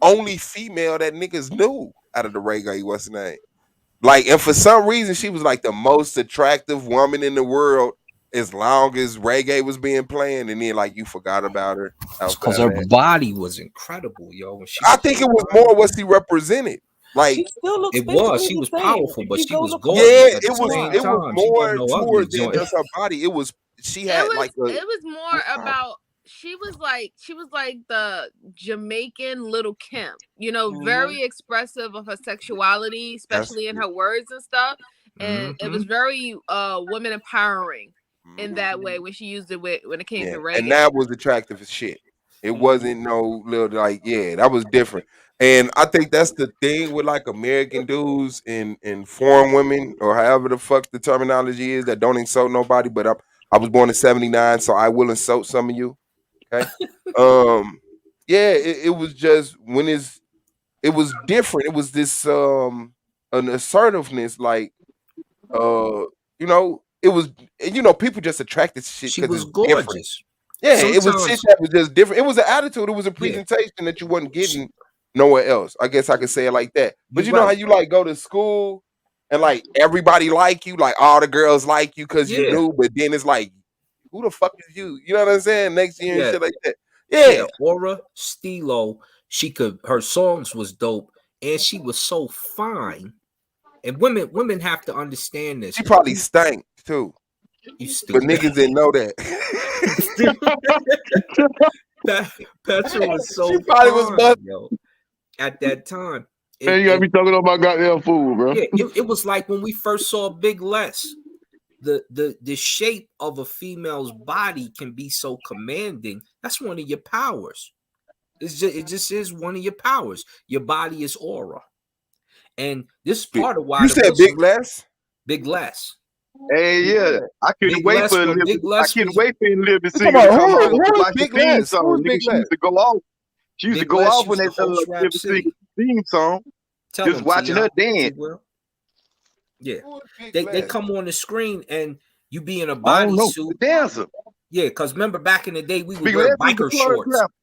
only female that niggas knew out of the reggae. What's her name? Like, and for some reason, she was like the most attractive woman in the world as long as reggae was being playing, and then like you forgot about her. Because her body was incredible, yo. When she I think it was more what she represented. Like she still looks it was. She was powerful, but she was gorgeous. Yeah, at the it was. same It was time. She more wasn't no to ugly her than joint. just her body. It was. She had like a. It was more about. She was like the Jamaican Little Kim, you know, very expressive of her sexuality, especially in her words and stuff. And it was very women empowering in that way when she used it when it came to reggae. And that was attractive as shit. It wasn't no little like that was different. And I think that's the thing with like American dudes and foreign women or however the fuck the terminology is that don't insult nobody. But I was born in '79, so I will insult some of you. Okay. Yeah, it was just when it was different. It was this an assertiveness, like you know, it was people just attracted to shit She because was it's different. gorgeous. Yeah, it was shit Sometimes- that was just different. It was an attitude. It was a presentation that you wasn't getting nowhere else. I guess I could say it like that. But you know how you like go to school and like everybody like you, like all the girls like you because you Yeah. knew, but then it's like who the fuck is you? You know what I'm saying? Next year and Yeah. shit like that. Yeah, Yeah. Aura Stilo. Her songs was dope, and she was so fine. And women have to understand this. She probably stank too. You But stupid. niggas didn't know that. Petra was so She probably was fine, yo. At that time. Man, you gotta be talking about goddamn food, bro. Yeah, it was like when we first saw Big Les. The shape of a female's body can be so commanding. That's one of your powers. It just is one of your powers. Your body is aura. And this is part of why You said Big Les? Big Les. Hey, yeah, I couldn't Big wait Les, for when Big I Les couldn't was wait for him to You sing talking to about come on who to is watch the Big theme Les? Who song. is Nigga, Big she Les? used to go off. She used to Big go Les off when used that to host Liv Rap was singing City. the theme song. Tell Just them, watching her dance. Yeah. Who is Big They Les? come on the screen and you be in a I don't know. bodysuit. The dancer. Yeah, because remember back in the day we would Big wear Les is the biker club shorts. rapper.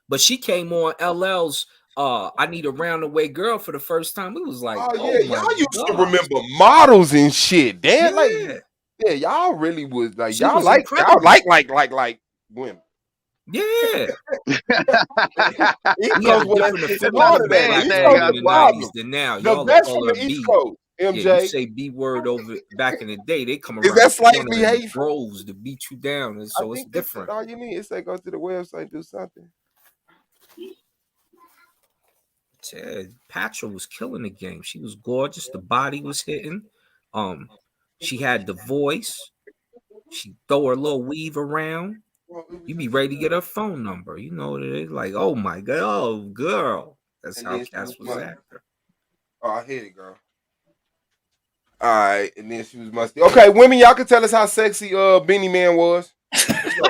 But she came on LL's I Need a Roundaway Girl for the first time. We was like, Oh oh yeah, my y'all used to God. remember models and shit. Damn, like Yeah. y'all really was like She y'all was like incredible. women. Yeah. East We Coast had a where that different shit affinity not a for started at. bad black East thing Coast women out in was the the box. 90s popping. than now. The Y'all will best call from her the East B. Coast, Yeah, you MJ. say B word over back in the day, they come Is around that the corner slightly in hateful? droves to beat you down. And I so it's think that's different. all you need. It's like go to the website, do something. Yeah, Patra was killing the game. She was gorgeous. The body was hitting. She had the voice. She throw her little weave around. You be ready to get her phone number. You know what it is? Like, oh my God, oh girl. That's And how then she Cass was was musty. acting. Oh, I hit it, girl. All right, and then she was musty. Okay, women, y'all can tell us how sexy Beanie Man was. Let's go.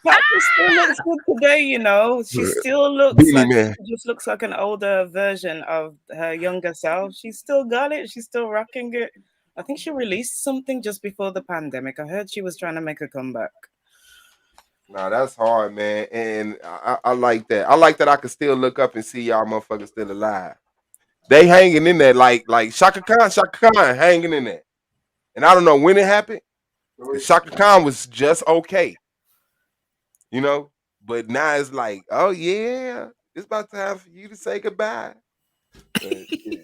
Patrick still looks good today, you know. She still looks Beanie like Man. she just looks like an older version of her younger self. She's still got it. She's still rocking it. I think she released something just before the pandemic. I heard she was trying to make a comeback. Nah, that's hard, man. And I like that. I like that I can still look up and see y'all motherfuckers still alive. They hanging in there like Shaka Khan hanging in there. And I don't know when it happened. Shaka Khan was just okay. You know? But now it's like, oh yeah, it's about time for you to say goodbye. But, yeah.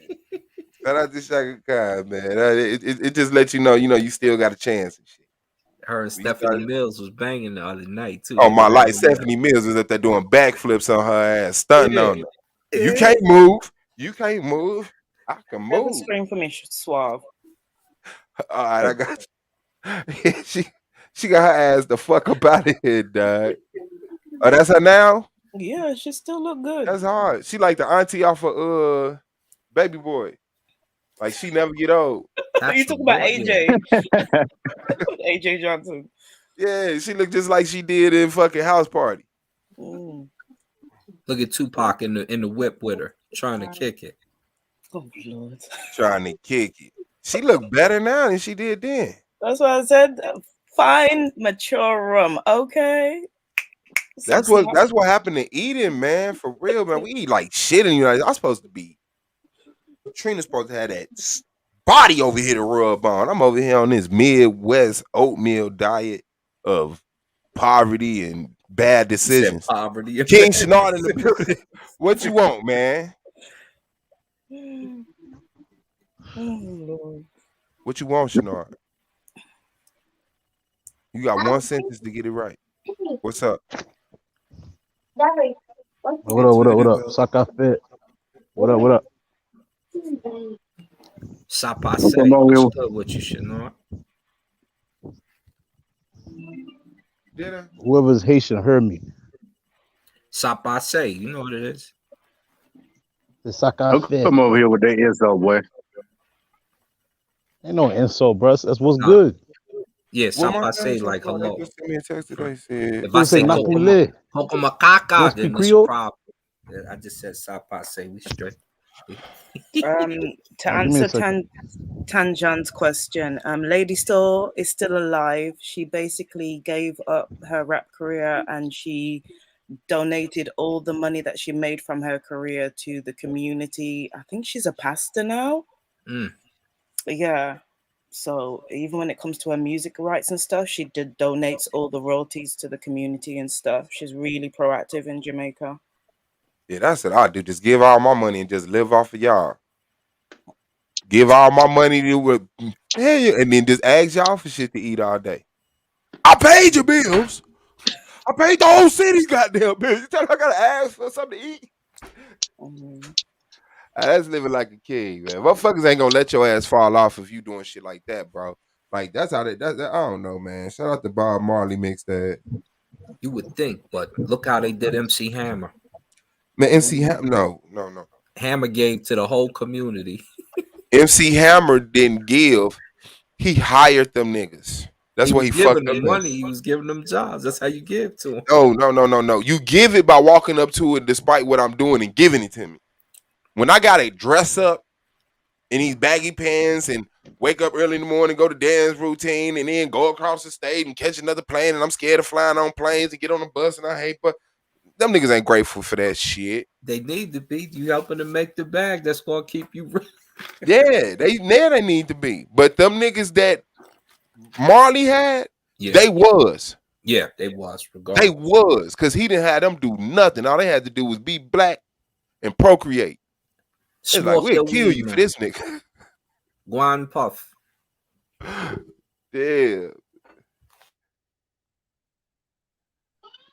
Shout out to Shaka Khan, man. It just lets you know, you still got a chance and shit. Her and When you Stephanie start- Mills was banging the other night too. Oh They my was life, doing Stephanie Mills is up there doing backflips on her ass, stunting Yeah. on her. You can't move. You can't move. I can Have a move. scream for me, Suave. All right, I got you. she got her ass the fuck up out of here, dog. Oh, that's her now? Yeah, she still look good. That's hard. She like the auntie off of Baby Boy. Like she never get old. You talk about AJ. AJ Johnson. Yeah, she look just like she did in fucking House Party. Mm. Look at Tupac in the whip with her, trying to kick it. Oh Lord. Trying to kick it. She look better now than she did then. That's what I said. Fine, mature rum. Okay. That's what happened to eating, man. For real, man. We eat like shit in the United States. I'm supposed to be. Trina's supposed to have that body over here to rub on. I'm over here on this Midwest oatmeal diet of poverty and bad decisions. Poverty. King Shenard in the building. What you want, man? Oh Lord. What you want, Shenard? You got one sentence to get it right. What's up? What up? Saka fit. What up? Sapase. What's good with you, Shenard? Whoever's Haitian heard me. Sapase, you know what it is. The Saka Don't fit. come over here with that insult, boy. Ain't no insult, bro. That's what's good. Yeah, What my Sapase friend like hello. just sent me a text today. Said, If I say Nakule. Hokomakaka, Don't then speak it's a Creole? problem. Yeah, I just said Sapase. We straight. To Give me a answer second. Tanjan's question, Lady Store is still alive. She basically gave up her rap career and she donated all the money that she made from her career to the community. I think she's a pastor now. Mm. Yeah. So even when it comes to her music rights and stuff, she donates all the royalties to the community and stuff. She's really proactive in Jamaica. Yeah, that's what I do. Just give all my money and just live off of y'all. Give all my money to and then just ask y'all for shit to eat all day. I paid your bills. I paid the whole city's goddamn bills. You tell me I gotta ask for something to eat. That's living like a king, man. Motherfuckers ain't gonna let your ass fall off if you doing shit like that, bro. Like that's how I don't know, man. Shout out to Bob Marley mix that. You would think, but look how they did MC Hammer. Man, MC Hammer, no. Hammer gave to the whole community. MC Hammer didn't give. He hired them niggas. That's He what was he giving fucked up them in. money. He was giving them jobs. That's how you give to them. No. You give it by walking up to it despite what I'm doing and giving it to me. When I gotta dress up in these baggy pants and wake up early in the morning, go to dance routine, and then go across the state and catch another plane, and I'm scared of flying on planes and get on the bus, and I hate, but them niggas ain't grateful for that shit. They need to be. You helping them make the bag. That's gonna keep you. Yeah, they need to be. But them niggas that Marley had, they was. Yeah, they was. They Regardless. was. Because he didn't have them do nothing. All they had to do was be black and procreate. It's like, Smoke we'll your kill weed, you for man. this nigga. Guan puff. Yeah.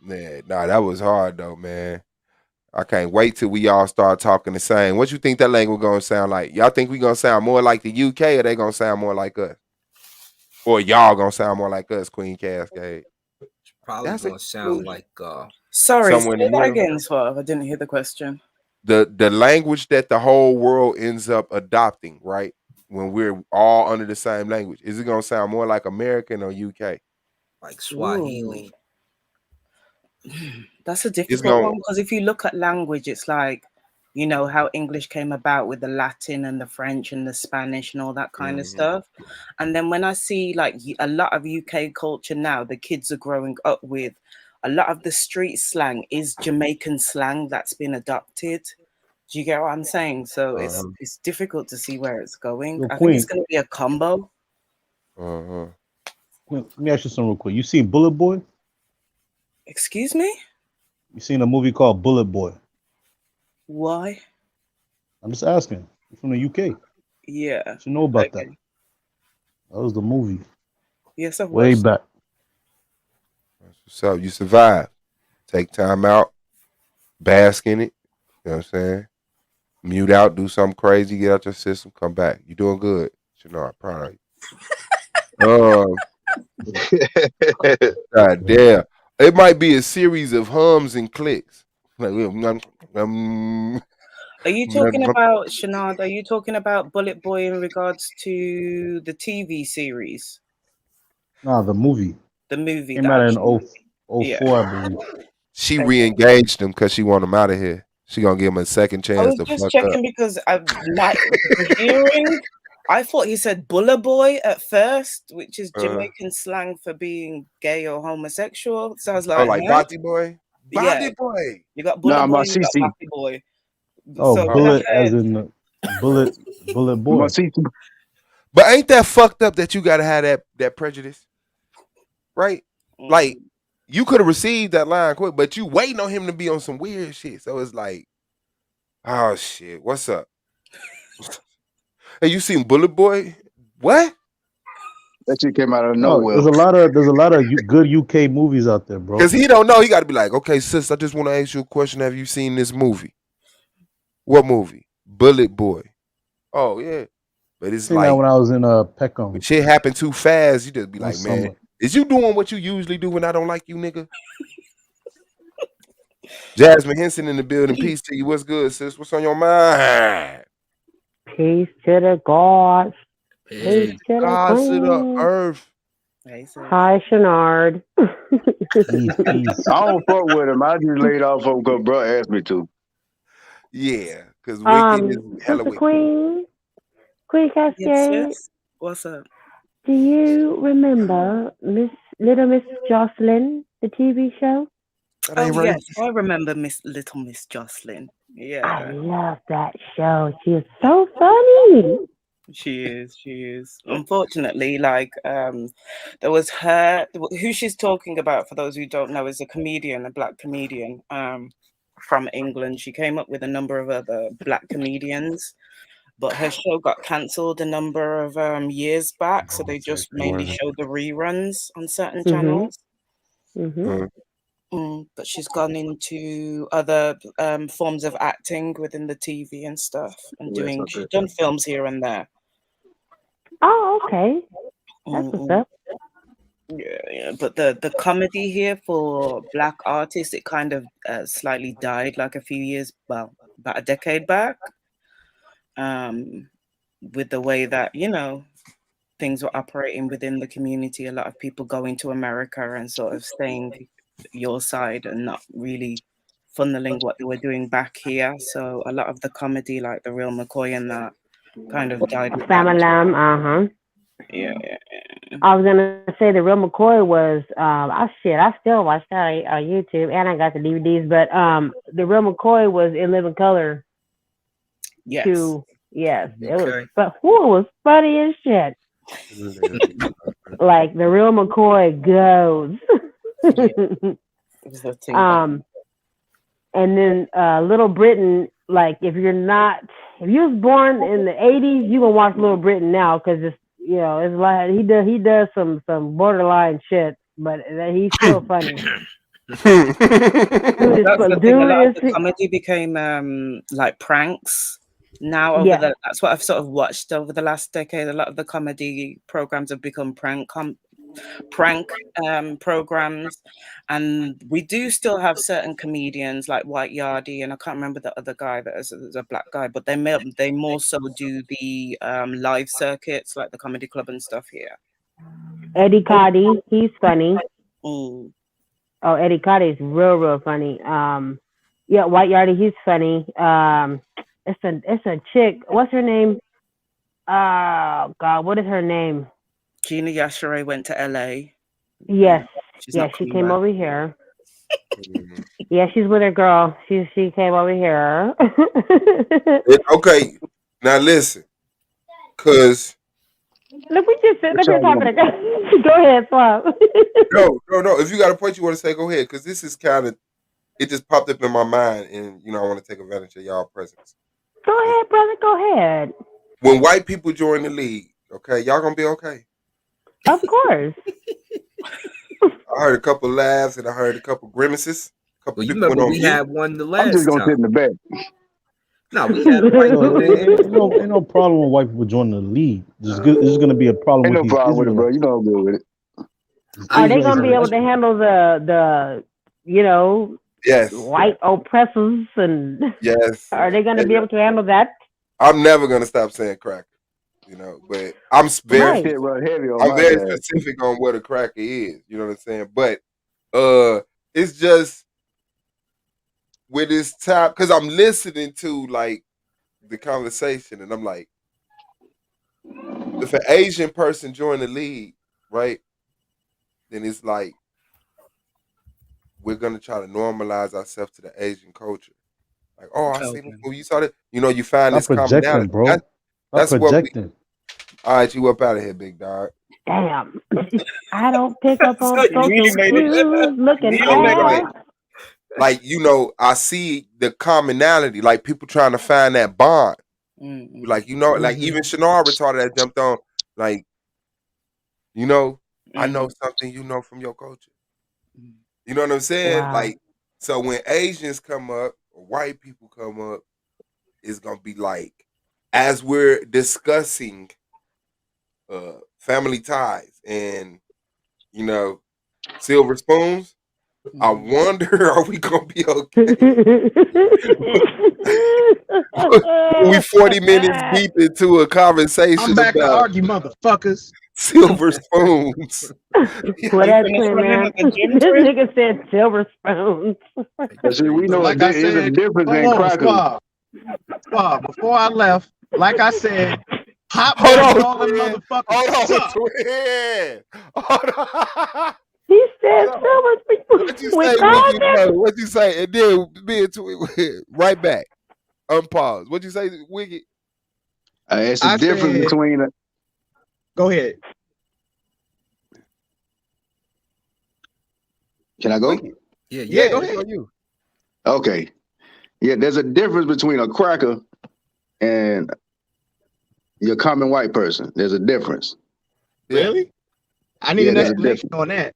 Man, nah, that was hard though, man. I can't wait till we all start talking the same. What you think that language gonna sound like? Y'all think we gonna sound more like the UK or they gonna sound more like us? Or y'all gonna sound more like us, Queen Cascade? Probably That's a gonna sound like Sorry, somewhere say in the that middle. again, Swerve. I didn't hear the question. The language that the whole world ends up adopting, right? When we're all under the same language, is it gonna sound more like American or UK? like Swahili. That's a It's difficult gonna one because if you look at language, it's like, you know, how English came about with the Latin and the French and the Spanish and all that kind of stuff. And then when I see like a lot of UK culture now, the kids are growing up with a lot of the street slang is Jamaican slang that's been adopted. Do you get what I'm saying? So it's difficult to see where it's going. Yo, I think it's Queen. going to be a combo. Queen, let me ask you something real quick. You seen Bullet Boy? Excuse me? You seen a movie called Bullet Boy? Why? I'm just asking. You're from the UK. Yeah. You should know about that. That was the movie. Yes, I've Way watched back. So you survive. Take time out, bask in it. You know what I'm saying? Mute out, do something crazy, get out your system, come back. You doing good. You know, I'm proud of you. God damn. It might be a series of hums and clicks. Like, Are you talking about, Shanad, are you talking about Bullet Boy in regards to the TV series? Nah, the movie. The movie. Came The out in actual 04, yeah. I believe. She re-engaged him because she want him out of here. She gonna give him a second I chance was to just fuck checking up. because the hearing, I thought he said Bullet Boy at first, which is Jamaican slang for being gay or homosexual. So I was like, like huh? Bati Boy? Yeah. Bati Boy. You got Bullet Boy, you got Bati Boy. Oh, So bullet as in the bullet boy. But ain't that fucked up that you gotta have that prejudice? Right? Like, you could have received that line quick, but you waiting on him to be on some weird shit. So it's like, oh shit, what's up? Hey, you seen Bullet Boy? What? That shit came out of No, nowhere. there's a lot of good UK movies out there, bro. Because he don't know. He got to be like, okay, sis, I just want to ask you a question. Have you seen this movie? What movie? Bullet Boy. Oh, yeah. But it's Seen that like, when I was in Peckham. when shit happen too fast, you just be One like, man, summer. is you doing what you usually do when I don't like you, nigga? Jasmine Henson in the building. Peace to you. What's good, sis? What's on your mind? Peace to the gods. Peace Peace to the gods to the queen. earth. Hi, Shenard. Peace. I don't fuck with him. I just laid off him because bro asked me to. Yeah, because Wicked is hella Sister wicked. Queen Cascade. Yes. What's up? Do you remember Little Miss Jocelyn, the TV show? Oh yes, I remember Little Miss Jocelyn. I Yeah. love that show. She is so funny. She is. She is. Unfortunately, like there was her. Who she's talking about, for those who don't know, is a comedian, a black comedian from England. She came up with a number of other black comedians, but her show got cancelled a number of years back, so they just mainly show the reruns on certain channels. But she's gone into other forms of acting within the TV and stuff, and she's done films here and there. Oh, okay. That's what's up. Yeah, but the comedy here for black artists, it kind of slightly died like a few years, well, about a decade back. With the way that, you know, things were operating within the community, a lot of people going to America and sort of staying your side and not really funneling what they were doing back here. So a lot of the comedy, like the Real McCoy and that, kind of died with that. Famalam, Yeah. I was gonna say the Real McCoy was I still watch that on YouTube and I got the DVDs, but the Real McCoy was in living color. Yes. Too. Yes. It was, Okay. but who was funny as shit. Like the Real McCoy goes. And then Little Britain, like if you was born in the 80s, you gonna watch Little Britain now because it's, you know, it's like he does some borderline shit, but he's still funny. That's the thing. A lot of the comedy became like pranks now. That's what I've sort of watched over the last decade. A lot of the comedy programs have become prank programs, and we do still have certain comedians like White Yardie, and I can't remember the other guy that is a black guy, but they more so do the live circuits like the comedy club and stuff here. Eddie Cody, he's funny. Mm. Oh, Eddie Cody is real funny. Yeah, White Yardie, he's funny. It's a chick. What's her name? Oh God, what is her name? Gina Yashere went to LA. Yes. She's Yeah, not she coming came back. over here. Yeah, she's with her girl. She came over here. Okay, now listen, cause Look, we just talking. Go ahead, Swab. no. If you got a point you want to say, go ahead, cause this is kind of, it just popped up in my mind, and you know I want to take advantage of y'all presence. Go ahead, brother. Go ahead. When white people join the league, okay, y'all gonna be okay. Of course. I heard a couple laughs and I heard a couple grimaces. Well, you remember we had one the last I'm just gonna time. sit in the back. No, we had white people in here. Ain't no problem with white people joining the league. It's just gonna be a problem Ain't with no these problem with it, bro. Israelites. You know I'm good with it. Are they gonna be able to handle the you know, yes, white oppressors, and yes? Are they gonna be able to handle that? I'm never gonna stop saying cracker, you know, but I'm very specific on what a cracker is. You know what I'm saying? But it's just with this time, because I'm listening to like the conversation, and I'm like, if an Asian person join the league, right, then it's like we're gonna try to normalize ourselves to the Asian culture. Like, oh, I see this movie. You saw that? You know, you find this commonality. Bro. That's what projecting. All right, you up out of here, big dog. Damn. I don't pick up on So you really social made it. cues looking like, you know, I see the commonality, like people trying to find that bond. Mm-hmm. Like, you know, like even Shannara retarded that jumped on, like, you know, I know something you know from your culture. You know what I'm saying? Wow. Like, so when Asians come up or white people come up, it's gonna be like, as we're discussing family ties and, you know, silver spoons, I wonder, are we gonna be okay? We 40 minutes deep into a conversation I'm back about to argue, motherfuckers. silver spoons. What that twin, man? This nigga said silver spoons. See, we know Like I there's a said, difference in hold on, crackers. Swab, before I left, like I said, hot Hold box on, all them twin. motherfuckers Hold on, suck. twin. Hold on. He said silver spoons. What you say, Wiggy? No, what you say? And then me and twin right back. Unpause. What you say, Wiggy? It's a I difference said, between a, go ahead. can I go? Yeah, Yeah, Yeah, go it's ahead. on you. Okay. Yeah, there's a difference between a cracker and your common white person. There's a difference. Yeah. Really? I need Yeah, an there's a explanation difference. on that.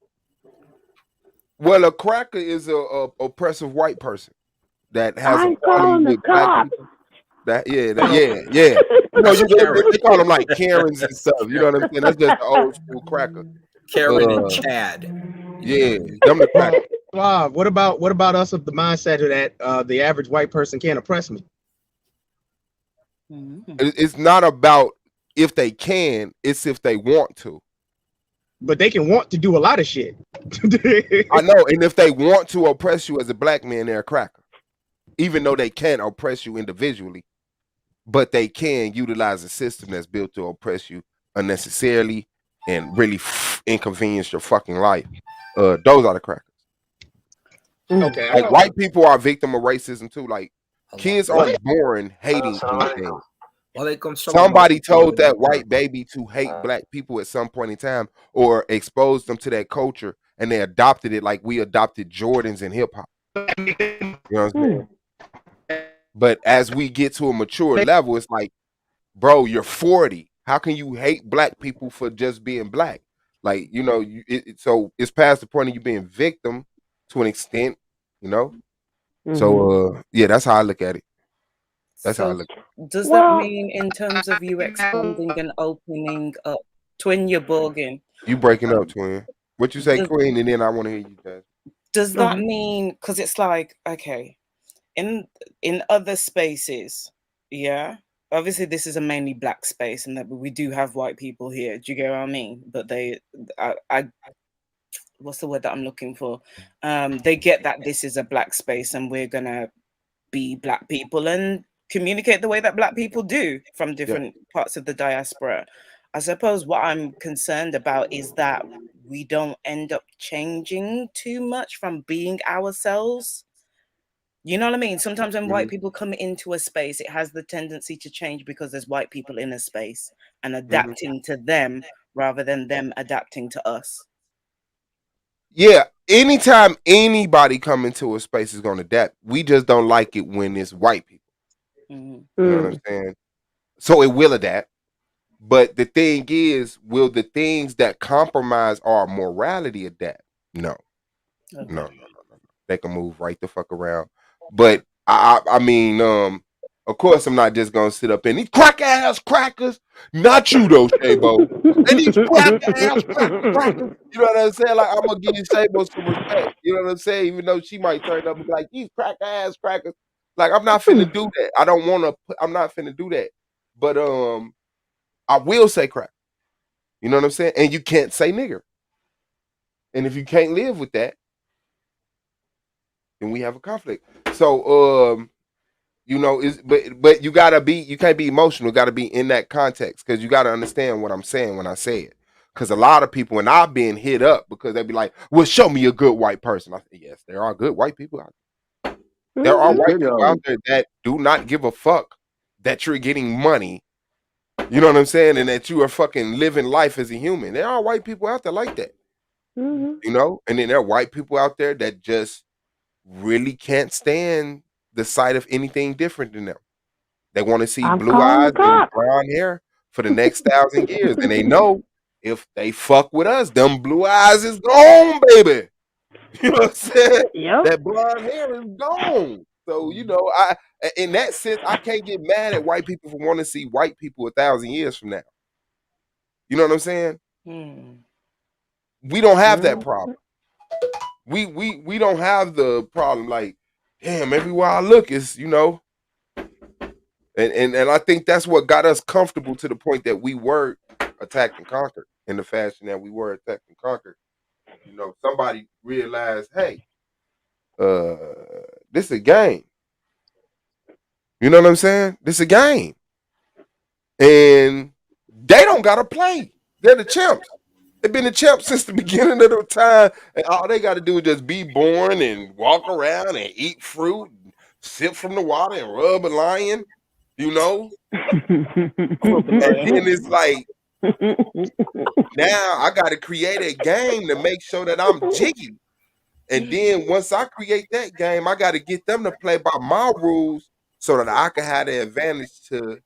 Well, a cracker is a oppressive white person that has a I'm problem calling the with black cops. people. That yeah, that, So, yeah. You know, that's Karen. they call them like Karens and stuff. You know what I'm saying? That's just the old school cracker. Karen and Chad. Yeah, them the crackers. well, what about us of the mindset of that the average white person can't oppress me? It's not about if they can; it's if they want to. But they can want to do a lot of shit. I know, and if they want to oppress you as a black man, they're a cracker. Even though they can't oppress you individually, but they can utilize a system that's built to oppress you unnecessarily and really inconvenience your fucking life. Those are the crackers. Okay, I Like got white people are a victim of racism too. Like kids what? aren't born hating anything. Walaikum salam. Somebody told that white baby to hate black people at some point in time or exposed them to that culture and they adopted it like we adopted Jordans in hip hop. You know what I'm saying? But as we get to a mature level, it's like, bro, you're 40. How can you hate black people for just being black? Like, you know, so it's past the point of you being victim to an extent, you know? So yeah, that's how I look at it. That's how I So look at it. does that Well, mean in terms of you expanding and opening up Twin your Borgin? You breaking up, twin. What you say, Does, Queen, and then I want to hear you guys. does that mean, because it's like, okay, in other spaces, yeah, obviously this is a mainly black space and that we do have white people here, do you get what I mean? But I what's the word that I'm looking for? They get that this is a black space and we're gonna be black people and communicate the way that black people do from Yeah. different parts of the diaspora. I suppose what I'm concerned about is that we don't end up changing too much from being ourselves. You know what I mean? Sometimes when white people come into a space, it has the tendency to change because there's white people in a space and adapting to them rather than them adapting to us. Yeah. Anytime anybody come into a space is gonna adapt. We just don't like it when it's white people. Mhm. You know what I'm saying? So it will adapt. But the thing is, will the things that compromise our morality adapt? No. Okay. No. They can move right the fuck around. But I mean, of course I'm not just gonna sit up in these crack ass crackers. Not you though, Shabo. And these crack ass crackers. You know what I'm saying? Like I'm gonna give Shabo some respect. You know what I'm saying? Even though she might turn up and be like, these crack ass crackers. Like I'm not finna do that. I don't wanna I'm not finna do that. But I will say crack. You know what I'm saying? And you can't say nigger. And if you can't live with that, then we have a conflict. So you know, is but you gotta be you can't be emotional, gotta be in that context because you gotta understand what I'm saying when I say it. Because a lot of people and I've been hit up because they be like, well, show me a good white person. I say, yes, there are good white people out there. There are There's white plenty people of out them. there that do not give a fuck that you're getting money. You know what I'm saying? And that you are fucking living life as a human. There are white people out there like that. You know? And then there are white people out there that just really can't stand the sight of anything different than them. They want to see I'm blue calling the eyes and cops. brown hair for the next 1,000 years. And they know if they fuck with us, them blue eyes is gone, baby. You know what I'm saying? Yep. That blonde hair is gone. So, you know, in that sense, I can't get mad at white people for wanting to see white people 1,000 years from now. You know what I'm saying? We don't have that problem. We don't have the problem like, damn, everywhere I look is, you know. And I think that's what got us comfortable to the point that we were attacked and conquered in the fashion that we were attacked and conquered. You know, somebody realized, hey, this is a game. You know what I'm saying? This is a game. And they don't gotta play. They're the champs. They've been the champs since the beginning of the time. And all they gotta do is just be born and walk around and eat fruit, and sip from the water and rub a lion. you know. I'm up And tonight. then it's like now I got to create a game to make sure that I'm jiggy. And then once I create that game, I got to get them to play by my rules so that I can have the advantage to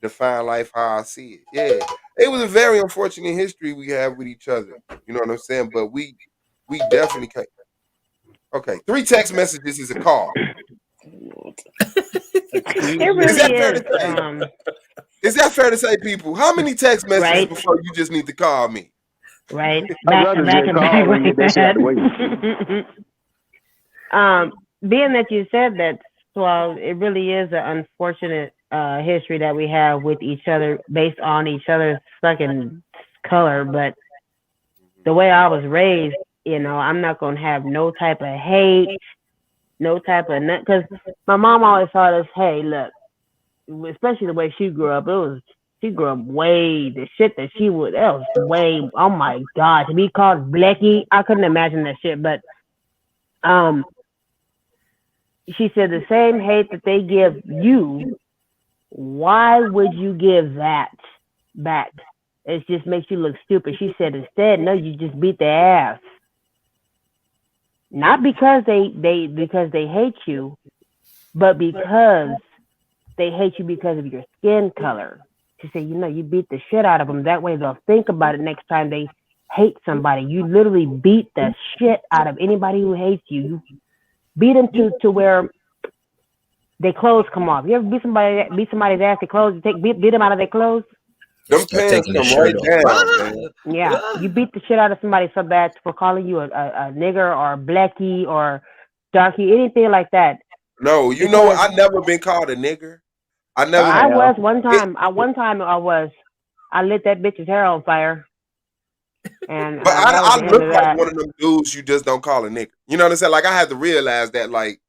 define life how I see it. Yeah, it was a very unfortunate history we have with each other. You know what I'm saying? But we definitely can't. Okay, 3 text messages is a call. Excuse It Is me. really that fair to is. say? Is that fair to say, people? How many text messages Right, before you just need to call me? right. I'd Back to rather back just and back call and like get that shit out that. the way. Being that you said that, well, it really is an unfortunate history that we have with each other based on each other's fucking color. But the way I was raised, I'm not gonna have no type of hate, no type of because my mom always taught us, hey, look, especially the way she grew up, she grew up way the shit that she would that was way oh my god to be called Blecky, I couldn't imagine that shit. But um she said the same hate that they give you, why would you give that back? It just makes you look stupid. She said instead, no, you just beat their ass. Not because they hate you, but because they hate you because of your skin color. She said, you beat the shit out of them. That way they'll think about it next time they hate somebody. You literally beat the shit out of anybody who hates you. You beat them to where their clothes come off. You ever beat somebody's ass, their clothes, beat them out of their clothes? Them Start pants taking the come shirt right off. down, man. Yeah, you beat the shit out of somebody so bad for calling you a nigger or a blackie or darky, anything like that. No, you know what? Because I never been called a nigger. I never. I I was have. one It, time. I lit that bitch's hair on fire, and but that was I the end look of like that. one of them dudes you just don't call a nigger. You know what I'm saying? Like I had to realize that, like,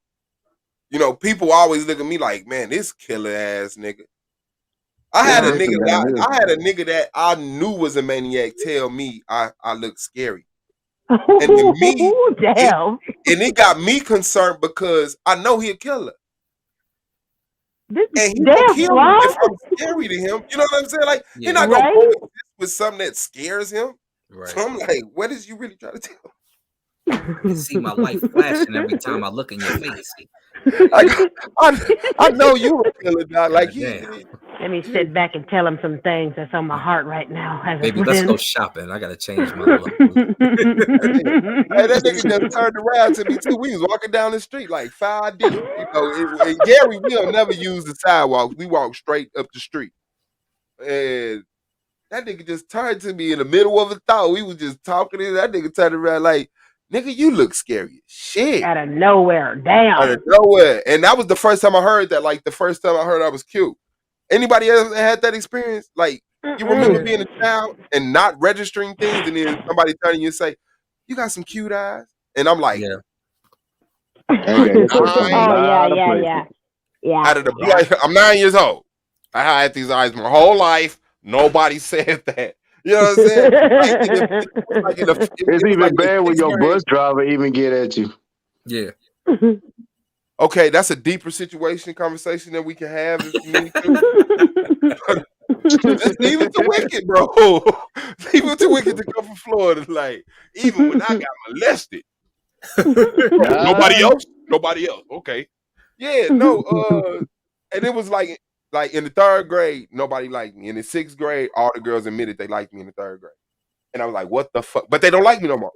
people always look at me like, man, this killer ass nigga. I It's had a Yeah. nigga different down that here. I had a nigga that I knew was a maniac tell me I look scary. And to me, it Damn. it got me concerned because I know he a killer. And he gonna Damn, kill me Swab. if I'm scary to him. You know what I'm saying? Like he Yeah, not gonna Right. coexist with something that scares him. right. So I'm like, what is you really trying to tell? You can see my light flashing every time I look in your face. Like I know you a killer, dog. Like God damn. Let me sit back and tell him some things that's on my heart right now as a Baby, let's go friend. shopping. I gotta change my look. Hey, that nigga just turned around to me too. We was walking down the street like 5 deep. And Gary, we don't never use the sidewalks. We walk straight up the street. And that nigga just turned to me in the middle of a thought. We was just talking, and that nigga turned around like, nigga, you look scary as shit. Out of nowhere. Out of Damn. nowhere. And that was the first time I heard that. Like the first time I heard I was cute. Anybody else had that experience? Like you remember Mm-mm. being a child and not registering things, and then somebody turning you and say, "You got some cute eyes," and I'm like, Yeah. I got hit from a Oh yeah, lot of yeah, places. yeah, yeah, out of the blue, yeah. I'm 9 years old. I had these eyes my whole life. Nobody said that. You know what I'm saying? Like It's it was like even in bad when sixth your grade. bus driver even get at you. Yeah. Okay, that's a deeper conversation that we can have if you need to. Just leave it to Wicked, bro. Leave it to Wicked to come from Florida. Like, even when I got molested. Oh, nobody Ah, else? Nobody else. Okay. Yeah, no, and it was like in the 3rd grade, nobody liked me. In the 6th grade, all the girls admitted they liked me in the 3rd grade. And I was like, what the fuck? But they don't like me no more.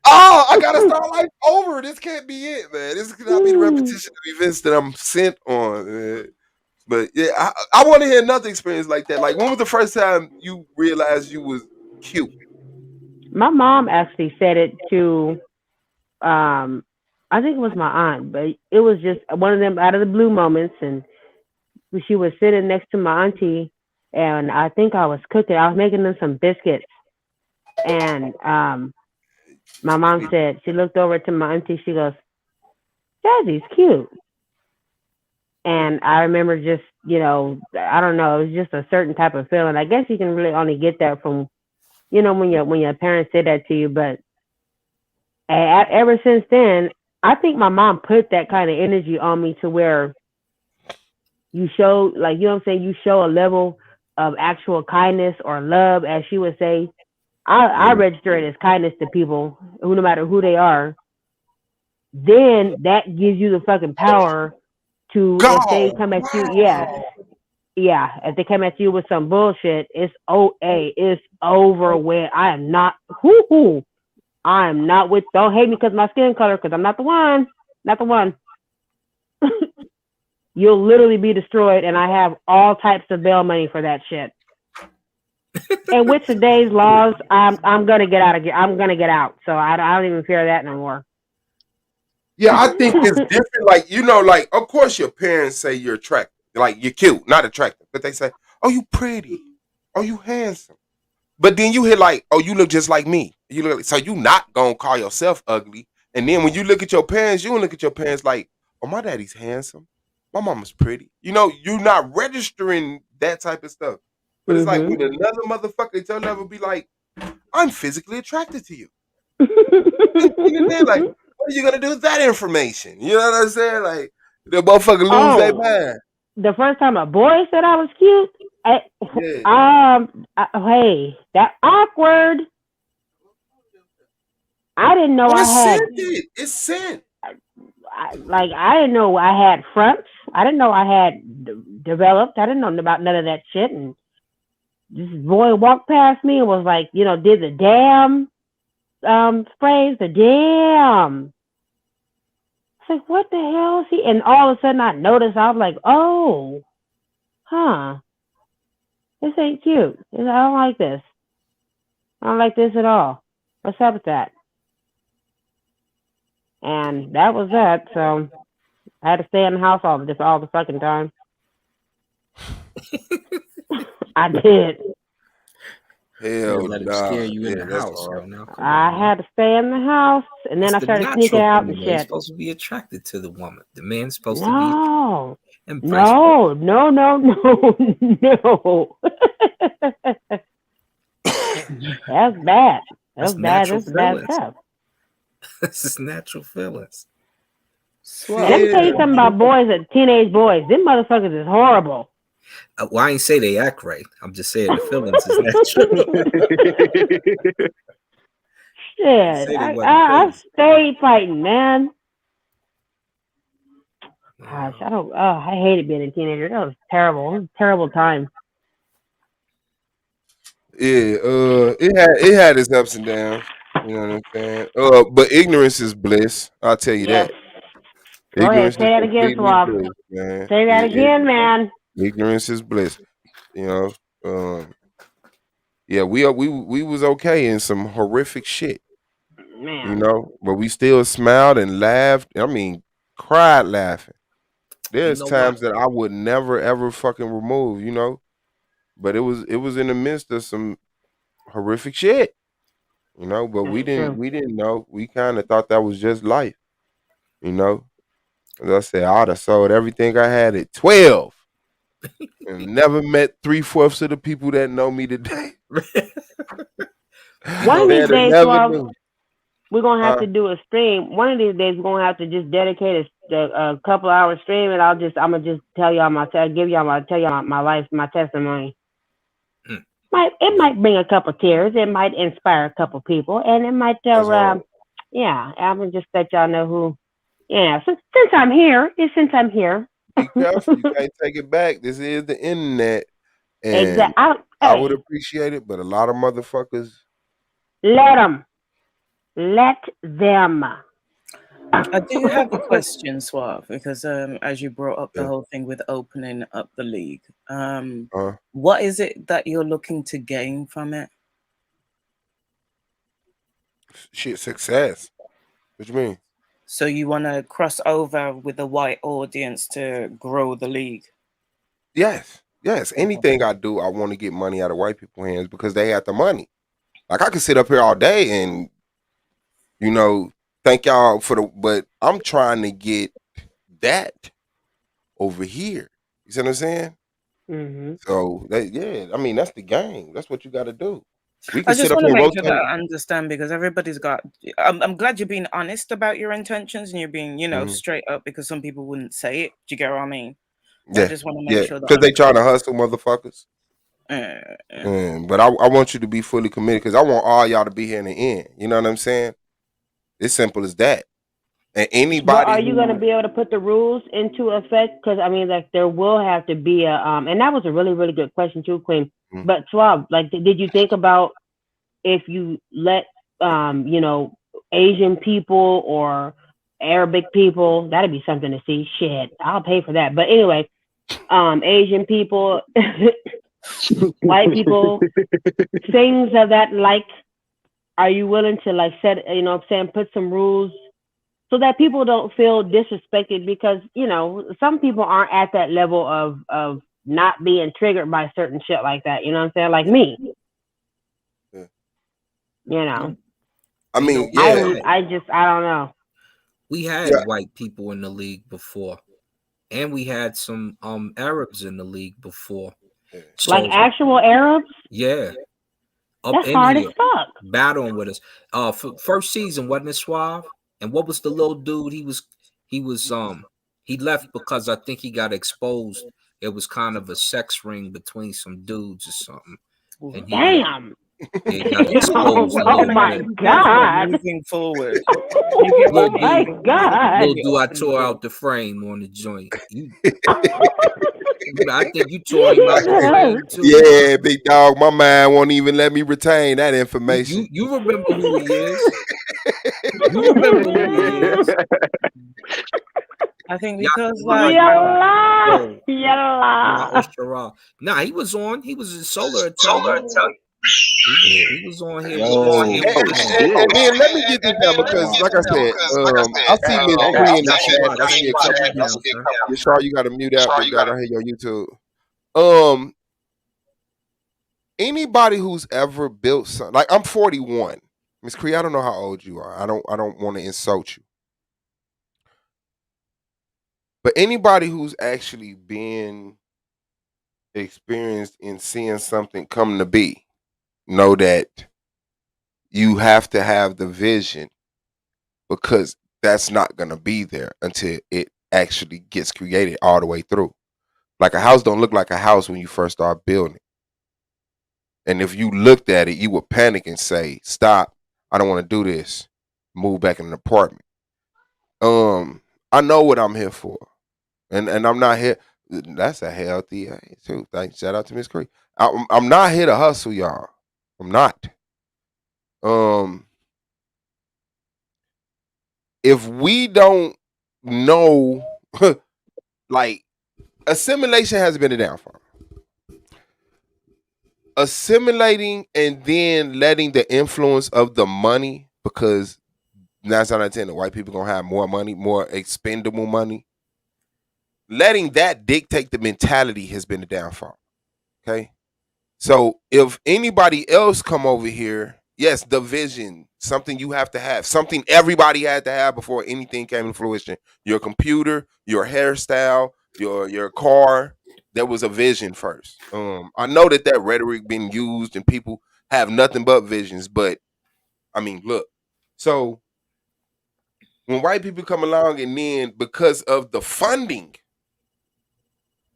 Oh, I gotta start life over. This can't be it, man. This cannot be the repetition of events that I'm sent on, man. But yeah, I want to hear another experience like that. Like, when was the first time you realized you was cute? My mom actually said it to I think it was my aunt, but it was just one of them out of the blue moments, and she was sitting next to my auntie, and I think I was cooking. I was making them some biscuits, and my mom said she looked over to my auntie. She goes, "Jazzy's cute," and I remember just I don't know, it was just a certain type of feeling. I guess you can really only get that from when your parents say that to you, but ever since then, I think my mom put that kind of energy on me to where you show, like, you know what I'm saying, you show a level of actual kindness or love, as she would say. I Mm. register it as kindness to people, who no matter who they are. Then that gives you the fucking power to, if they Go. come at you, yes, Wow. yeah, if they come at you with some bullshit, it's over with. I am not, whoo, I am not with. Don't hate me because my skin color, because I'm not the one, not the one. You'll literally be destroyed, and I have all types of bail money for that shit. And with today's laws, I'm gonna get out of here. I'm gonna get out, so I don't even fear that no more. Yeah, I think it's different. Like, like, of course your parents say you're attractive. Like, you're cute, not attractive. But they say, oh, you pretty. Oh, you handsome. But then you hear like, oh, you look just like me. You look, so you not gonna call yourself ugly. And then when you look at your parents, you gonna look at your parents like, oh, my daddy's handsome. My mama's pretty. You're not registering that type of stuff. But it's like Mhm. when another motherfucker at your level be like, I'm physically attracted to you. And then like, what are you gonna do with that information? You know what I'm saying? Like the motherfucker lose their Oh, mind. the first time a boy said I was cute, Yeah. hey, that awkward. I didn't know Oh, I it's had, sent it. It's sent. I didn't know I had fronts. I didn't know I had developed. I didn't know about none of that shit. And this boy walked past me and was like, did the damn phrase, the damn. It's like, what the hell is he? And all of a sudden I noticed, I was like, oh, huh, this ain't cute. I don't like this. I don't like this at all. What's up with that? And that was that. So I had to stay in the house all the fucking time. I did. You Hell let him scare nah. you in Yeah, the that's house, hard. yo. Now, come on, I man. had to stay in the house, and then It's I the started sneaking natural out thing, and man. You're shit. supposed to be attracted to the woman. The man's supposed to be, No, and vice versa. no, no, no, no, no. That's bad. That's That's bad. natural That's bad feelings. stuff. This is natural feelings. And let me tell you Yeah. something about boys, teenage boys. Them motherfuckers is horrible. Well, I ain't say they act right. I'm just saying the feelings is natural. I ain't Shit, say they wasn't I crazy. stayed fighting, man. Gosh, Yeah. I don't. Oh, I hated being a teenager. That was terrible. It was a terrible time. Yeah, it had its ups and downs. You know what I'm saying? But ignorance is bliss. I'll tell you Yes. that. Go ahead. Ignorance Say is that again, completely Swab. bliss, man. Say that again, man. Ignorance is bliss. You know. Yeah, we was okay in some horrific shit. Man. But we still smiled and laughed. I mean, cried laughing. You There's know what? times that I would never ever fucking remove. But it was in the midst of some horrific shit. But That's we didn't true. we didn't know. We kind of thought that was just life. You know, as I said, I'd have sold everything I had at 12 and never met 3/4 of the people that know me today. You One know of They'd these that. have days, never Swab, knew. we're gonna have Huh? to do a stream. One of these days, we're gonna have to just dedicate a couple hour stream, and I'm gonna just tell y'all give y'all tell y'all my life, my testimony. Mm, It yeah. might bring a couple tears. It might inspire a couple people, and it might That's hard. yeah. I'm gonna just let y'all know who. Yeah, since I'm here, since I'm here. Be careful. You can't take it back. This is the internet. And Exactly. I would Hey, appreciate it, but a lot of motherfuckers. let them. Let them. I do have a question, Suave, because as you brought up the Yeah. whole thing with opening up the league, Uh, what is it that you're looking to gain from it? shit, success. What you mean? So you want to cross over with the white audience to grow the league? Yes. Yes. Anything I do, I want to get money out of white people's hands because they have the money. Like I could sit up here all day and, you know, thank y'all but I'm trying to get that over here. You see what I'm saying? Mhm. So yeah, I mean that's the game. That's what you gotta do. We I can sit just up want to here make sure that rotate. I understand because everybody's got. I'm glad you're being honest about your intentions and you're being, Mhm. straight up because some people wouldn't say it. Do you get what I mean? So I Yeah, just want to make yeah, sure that because I'm they trying clear. to hustle, motherfuckers. Uh, But I want you to be fully committed because I want all y'all to be here in the end. You know what I'm saying? It's simple as that. And But anybody are you going to who be able to put the rules into effect? Because I mean, like there will have to be a and that was a really really good question too, Queen. Mhm. But Swab, like, did you think about if you let you know, Asian people or Arabic people? That'd be something to see. Shit, I'll pay for that. But anyway, Asian people, white people, things of that like. Are you willing to like set, you know what I'm saying, put some rules so that people don't feel disrespected? Because you know some people aren't at that level of not being triggered by certain shit like that. You know what I'm saying? Like me, Yeah. you know. I You know, mean, yeah, I don't know. we yeah, had white people in the league before, and we had some Arabs in the league before. yeah. Like So actual Arabs, yeah, up that's in hard as here fuck. battling with us. First season wasn't it Suave? And what was the little dude? He was he left because I think he got exposed. It was kind of a sex ring between some dudes or something, and he left. Damn. It got oh, exposed a oh little my bit. be careful god. moving forward. You get what Oh I my mean? Little Don't be flipping god. Little and be dude, I opening tore doors. out the frame on the joint. I think you tore him out the frame too. Yeah, big dog. My mind won't even let me retain that You information. you remember who he is? You remember who he is? I think Yeah, because Yalla. yo, yeah, Yalla. Oshara. Nah, he was on. He was in Solar. I tell you, Yeah. he was on here with us Yo, when we Oh was on. shit. And then let me get this down because, like I said, I see Miss Cree in the chat. Yashima, I turn see your a couple camera people. down, son. Yashar, you got to mute out, big dog. I hear your YouTube. Um, Anybody who's ever built something, like I'm 41. Miss Cree, I don't know how old you are. I don't want to insult you. But anybody who's actually been experienced in seeing something come to be, know that you have to have the vision because that's not gonna be there until it actually gets created all the way through. Like a house don't look like a house when you first start building it. And if you looked at it, you would panic and say, "Stop! I don't want to do this. Move back in an apartment." I know what I'm here for, and I'm not here. That's a healthy age too. Thanks. Shout out to Miss Cree. I'm not here to hustle, y'all. I'm not. Um, if we don't know, like assimilation has been a downfall. Assimilating and then letting the influence of the money, because 9 out of 10, the white people gonna have more money, more expendable money. Letting that dictate the mentality has been the downfall. Okay. So if anybody else come over here, yes, the vision, something you have to have, something everybody had to have before anything came to fruition. Your computer, your hairstyle, your car. There was a vision first. I know that rhetoric been used and people have nothing but visions, but I mean, look. So when white people come along and then because of the funding,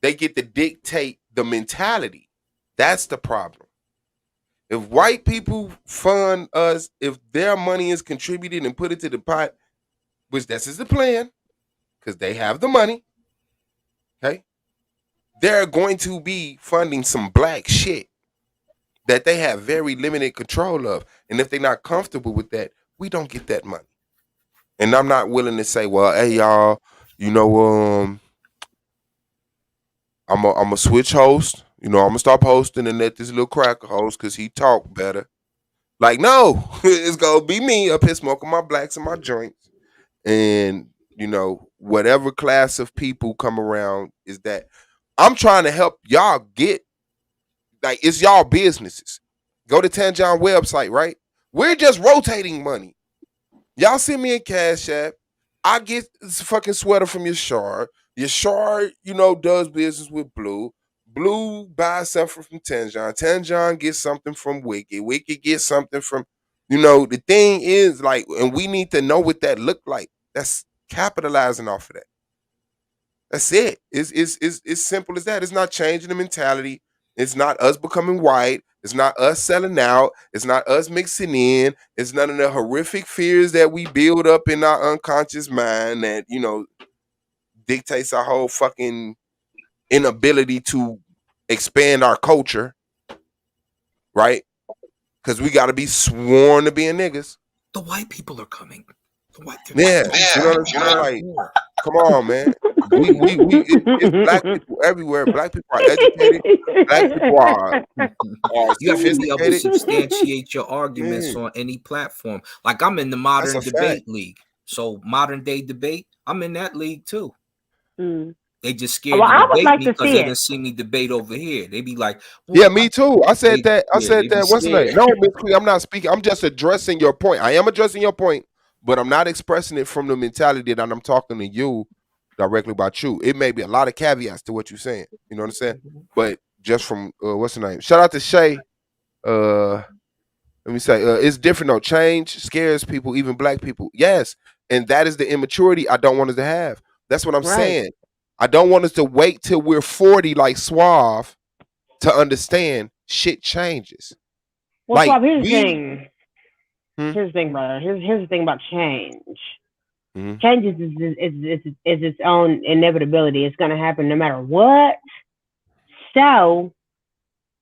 they get to dictate the mentality. That's the problem. If white people fund us, if their money is contributed and put into the pot, which this is the plan, because they have the money, okay, they're going to be funding some black shit that they have very limited control of. And if they're not comfortable with that, we don't get that money. And I'm not willing to say, well, hey y'all, you know, I'm a switch host. You know, I'm gonna stop hosting and let this little cracker host because he talk better. Like, no, it's gonna be me up here smoking my blacks and my joints. And, you know, whatever class of people come around is that I'm trying to help y'all get, like, it's y'all businesses. Go to Tanjan website, right? We're just rotating money. Y'all send me a cash app. I get this fucking sweater from your shard. Your shard, you know, does business with Blue. Blue buys something from Tenjon. Tenjon gets something from Wicked. Wicked gets something from, the thing is like, and we need to know what that look like. That's capitalizing off of that. That's it. It's simple as that. It's not changing the mentality. It's not us becoming white. It's not us selling out. It's not us mixing in. It's none of the horrific fears that we build up in our unconscious mind that, dictates our whole fucking inability to expand our culture, right? Because we got to be sworn to being niggas. The white people are coming. The white Yeah, you know what I'm saying? Like, come on, man. It's black people everywhere. Black people are educated. Black people are You have to be able to sophisticated. substantiate your arguments Yeah, on any platform. Like I'm in the that's modern a fact. debate league. So modern day debate, I'm in that league too. They just scared Well, to I would debate like me to because see they it. didn't see me debate over here. They be like, Yeah, me too. I said that. they be What's the name? scared. No, Miss Queen, I'm not speaking. I'm just addressing your point. I am addressing your point, but I'm not expressing it from the mentality that I'm talking to you directly about you. It may be a lot of caveats to what you're saying. You know what I'm saying? But just from what's the name? Shout out to Shay. Let me say, it's different though. Change scares people, even black people. Yes, and that is the immaturity I don't want us to have. That's what I'm Right. saying. I don't want us to wait till we're 40 like Suave to understand shit changes. Well, Like Swab, here's the we thing. hmm? Here's the thing, brother. Here's the thing about change. Mhm. Change is its own inevitability. It's going to happen no matter what. So,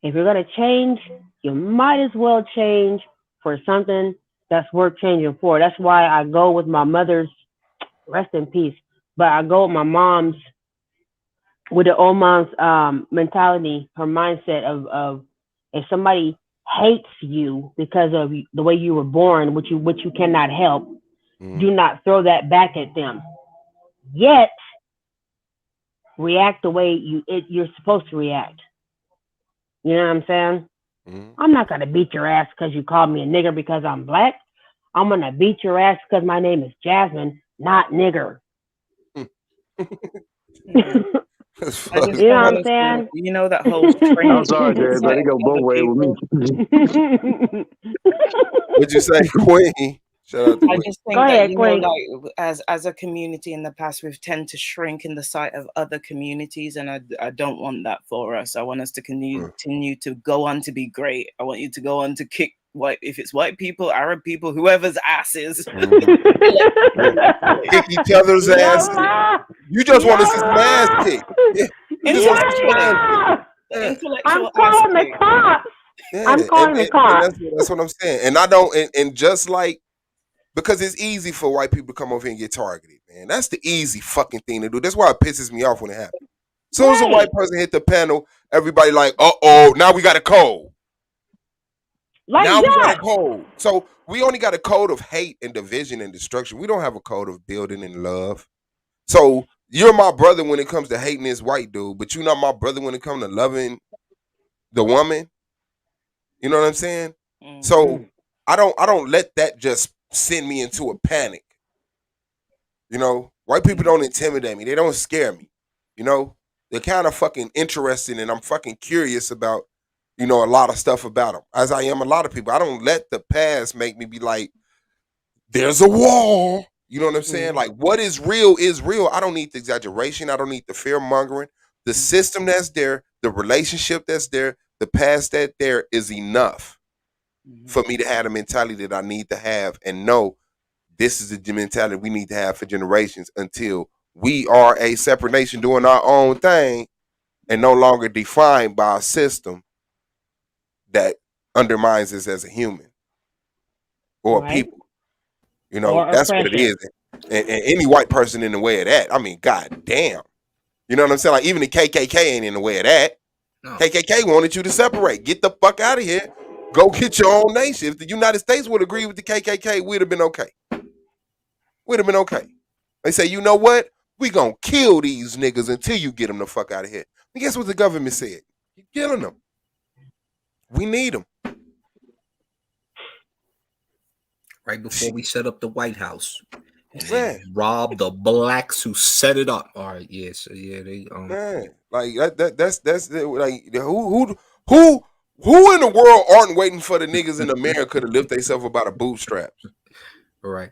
if you're going to change, you might as well change for something that's worth changing for. That's why I go with my mother's, rest in peace, but I go with my mom's, with the old mom's mentality, her mindset of if somebody hates you because of the way you were born, which you cannot help, do not throw that back at them. Yet react the way you're supposed to react. You know what I'm saying? I'm not gonna beat your ass because you called me a nigger because I'm black. I'm gonna beat your ass because my name is Jasmine, not nigger. I just You know don't what I'm understand. saying? You know that whole I'm shrinking sorry, in the Jay, but sight it of go both other ways with people. me. What'd you say, Queen? Shout out to I Queen. just Go think that, ahead, Queen. like as a community in the past, we've tend to shrink in the sight of other communities, and I don't want that for us. I want us to continue to go on to be great. I want you to go on to kick if it's white people, Arab people, whoever's asses. Kick each other's asses. You just want to see some ass kick. Yeah, you just want to see some ass kick. Yeah. The Yeah. intellectual I'm ass calling the kick. cops. Yeah, I'm calling the and cops. that's what I'm saying. And I don't, and just like, because it's easy for white people to come over here and get targeted, man. That's the easy fucking thing to do. That's why it pisses me off when it happens. As soon as a white Right. person hit the panel, everybody like, now we got a code. Like Now we got a that. code. So we only got a code of hate and division and destruction. We don't have a code of building and love. So you're my brother when it comes to hating this white dude, but you're not my brother when it comes to loving the woman. You know what I'm saying? So I don't let that just send me into a panic. You know, white people don't intimidate me. They don't scare me. You know, they're kind of fucking interesting, and I'm fucking curious about, a lot of stuff about them, as I am a lot of people. I don't let the past make me be like, there's a wall. You know what I'm saying? Like, what is real is real. I don't need the exaggeration. I don't need the fear mongering. The system that's there, the relationship that's there, the past that there is enough for me to have the mentality that I need to have and know this is the mentality we need to have for generations until we are a separate nation doing our own thing and no longer defined by a system that undermines us as a human or a Right. people. Or That's what it oppression. is. And any white person in the way of that, I mean, god damn. You know what I'm saying? Like, even the KKK ain't in the way of that. No. KKK wanted you to separate. Get the fuck out of here. Go get your own nation. If the United States would agree with the KKK, we'd have been okay. We'd have been okay. They say, you know what? We gonna kill these niggas until you get them the fuck out of here. And guess what the government said? You're killing them. We need them. Right before we set up the White House, They Man, robbed the blacks who set it up. All right, yeah, so yeah, they man, like that's it, like who who in the world aren't waiting for the niggas in America to lift themselves about the bootstraps? all right.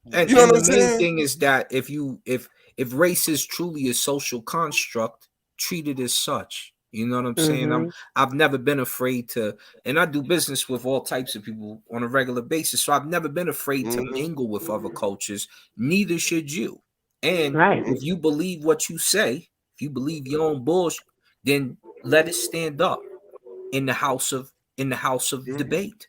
You know And what the I'm main saying? thing is that if race is truly a social construct, treat it as such. You know what I'm saying? Mhm. I've never been afraid to, and I do business with all types of people on a regular basis, so I've never been afraid to Mm-hmm. mingle with other cultures. Neither should you. And Right. if you believe what you say, if you believe your own bullshit, then let it stand up in the house of Mm-hmm. debate.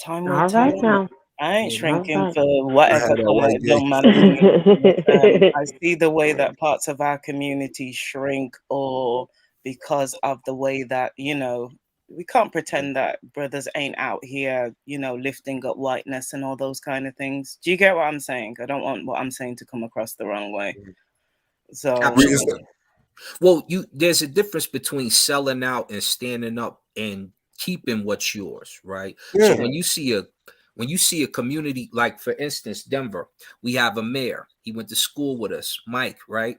Time will All right tell. now. I ain't All shrinking right. for I had whatever that color white gay. young man with me. I see the way that parts of our community shrink, or because of the way that, we can't pretend that brothers ain't out here, lifting up whiteness and all those kind of things. Do you get what I'm saying? I don't want what I'm saying to come across the wrong way. So, Absolutely. Well, there's a difference between selling out and standing up and keeping what's yours, right? So Yeah. when you see a community, like for instance, Denver, we have a mayor. He went to school with us, Mike, right?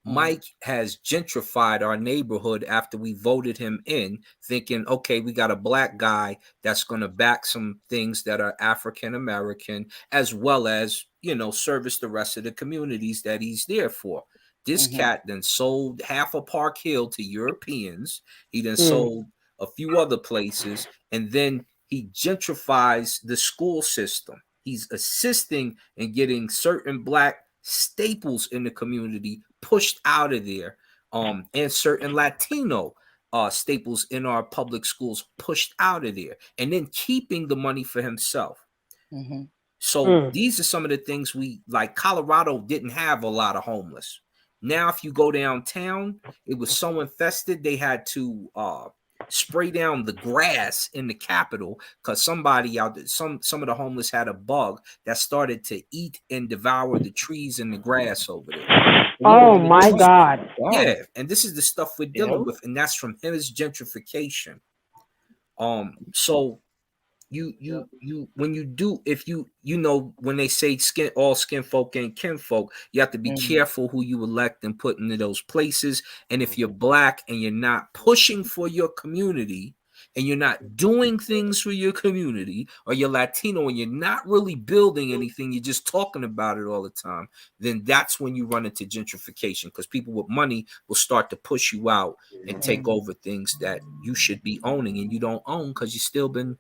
Mike has gentrified our neighborhood after we voted him in, thinking, okay, we got a black guy that's going to back some things that are African American, as well as, service the rest of the communities that he's there for. This cat then sold half of Park Hill to Europeans. He then Mm. sold a few other places, and then he gentrifies the school system. He's assisting in getting certain black staples in the community pushed out of there, and certain Latino staples in our public schools pushed out of there, and then keeping the money for himself. So Mm. these are some of the things we like. Colorado didn't have a lot of homeless. Now, if you go downtown, it was so infested they had to spray down the grass in the Capitol because somebody out there, some of the homeless had a bug that started to eat and devour the trees and the grass over there. Oh And my God. yeah, and this is the stuff we're dealing Yep. with, and that's from his gentrification. So you when you do, if when they say skin folk ain't kinfolk, you have to be careful who you elect and put into those places. And if you're black and you're not pushing for your community and you're not doing things for your community, or you're Latino and you're not really building anything, you're just talking about it all the time, then that's when you run into gentrification, because people with money will start to push you out and take over things that you should be owning and you don't own because you still been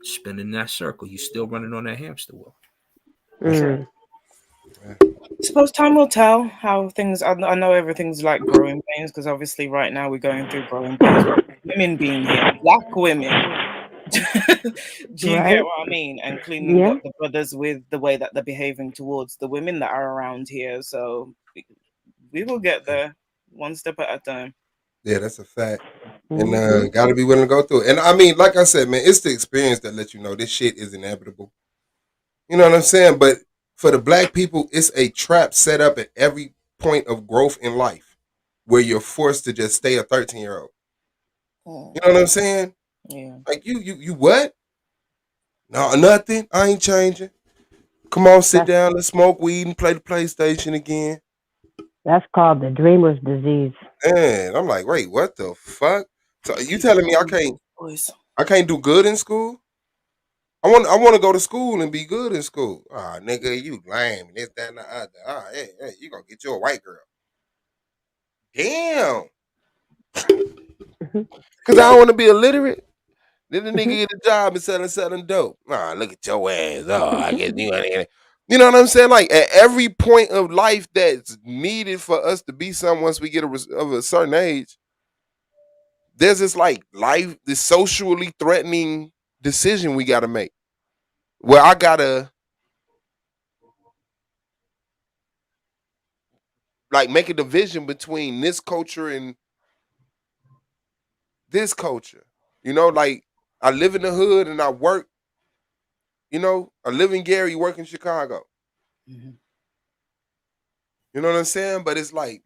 spinning that circle. You still running on that hamster wheel. True. Mm. Suppose time will tell how things. I know everything's like growing pains because obviously right now we're going through growing pains with women being here, black women. Do you get Right. what I mean? And cleaning Yeah. up the brothers with the way that they're behaving towards the women that are around here. So we will get there one step at a time. Yeah, that's a fact. And Mhm. gotta be willing to go through it. And I mean, like I said, man, it's the experience that lets you know this shit is inevitable. You know what I'm saying? But for the black people, it's a trap set up at every point of growth in life where you're forced to just stay a 13-year-old. You know what I'm saying? Yeah. Like you what? No, nothing. I ain't changing. Come on, sit That's down, let's smoke weed and play the PlayStation again. that's called the dreamer's disease. And I'm like, wait, what the fuck? So you Keep telling me I going, can't boys. I can't do good in school? I want to go to school and be good in school. Ah, nigga, you lame. This, that, and the other. Ah, hey, you gonna get you a white girl. Damn. Mhm. Cause I don't want to be illiterate. Then the nigga Mhm. get a job and selling dope. Ah, look at your ass. Oh, I guess you ain't. You know what I'm saying? Like at every point of life that's needed for us to be some once we get of a certain age, there's this like life, this socially threatening decision we gotta make. Where I gotta like make a division between this culture and this culture. You know, like I live in the hood and I work, I live in Gary, work in Chicago. You know what I'm saying? But it's like,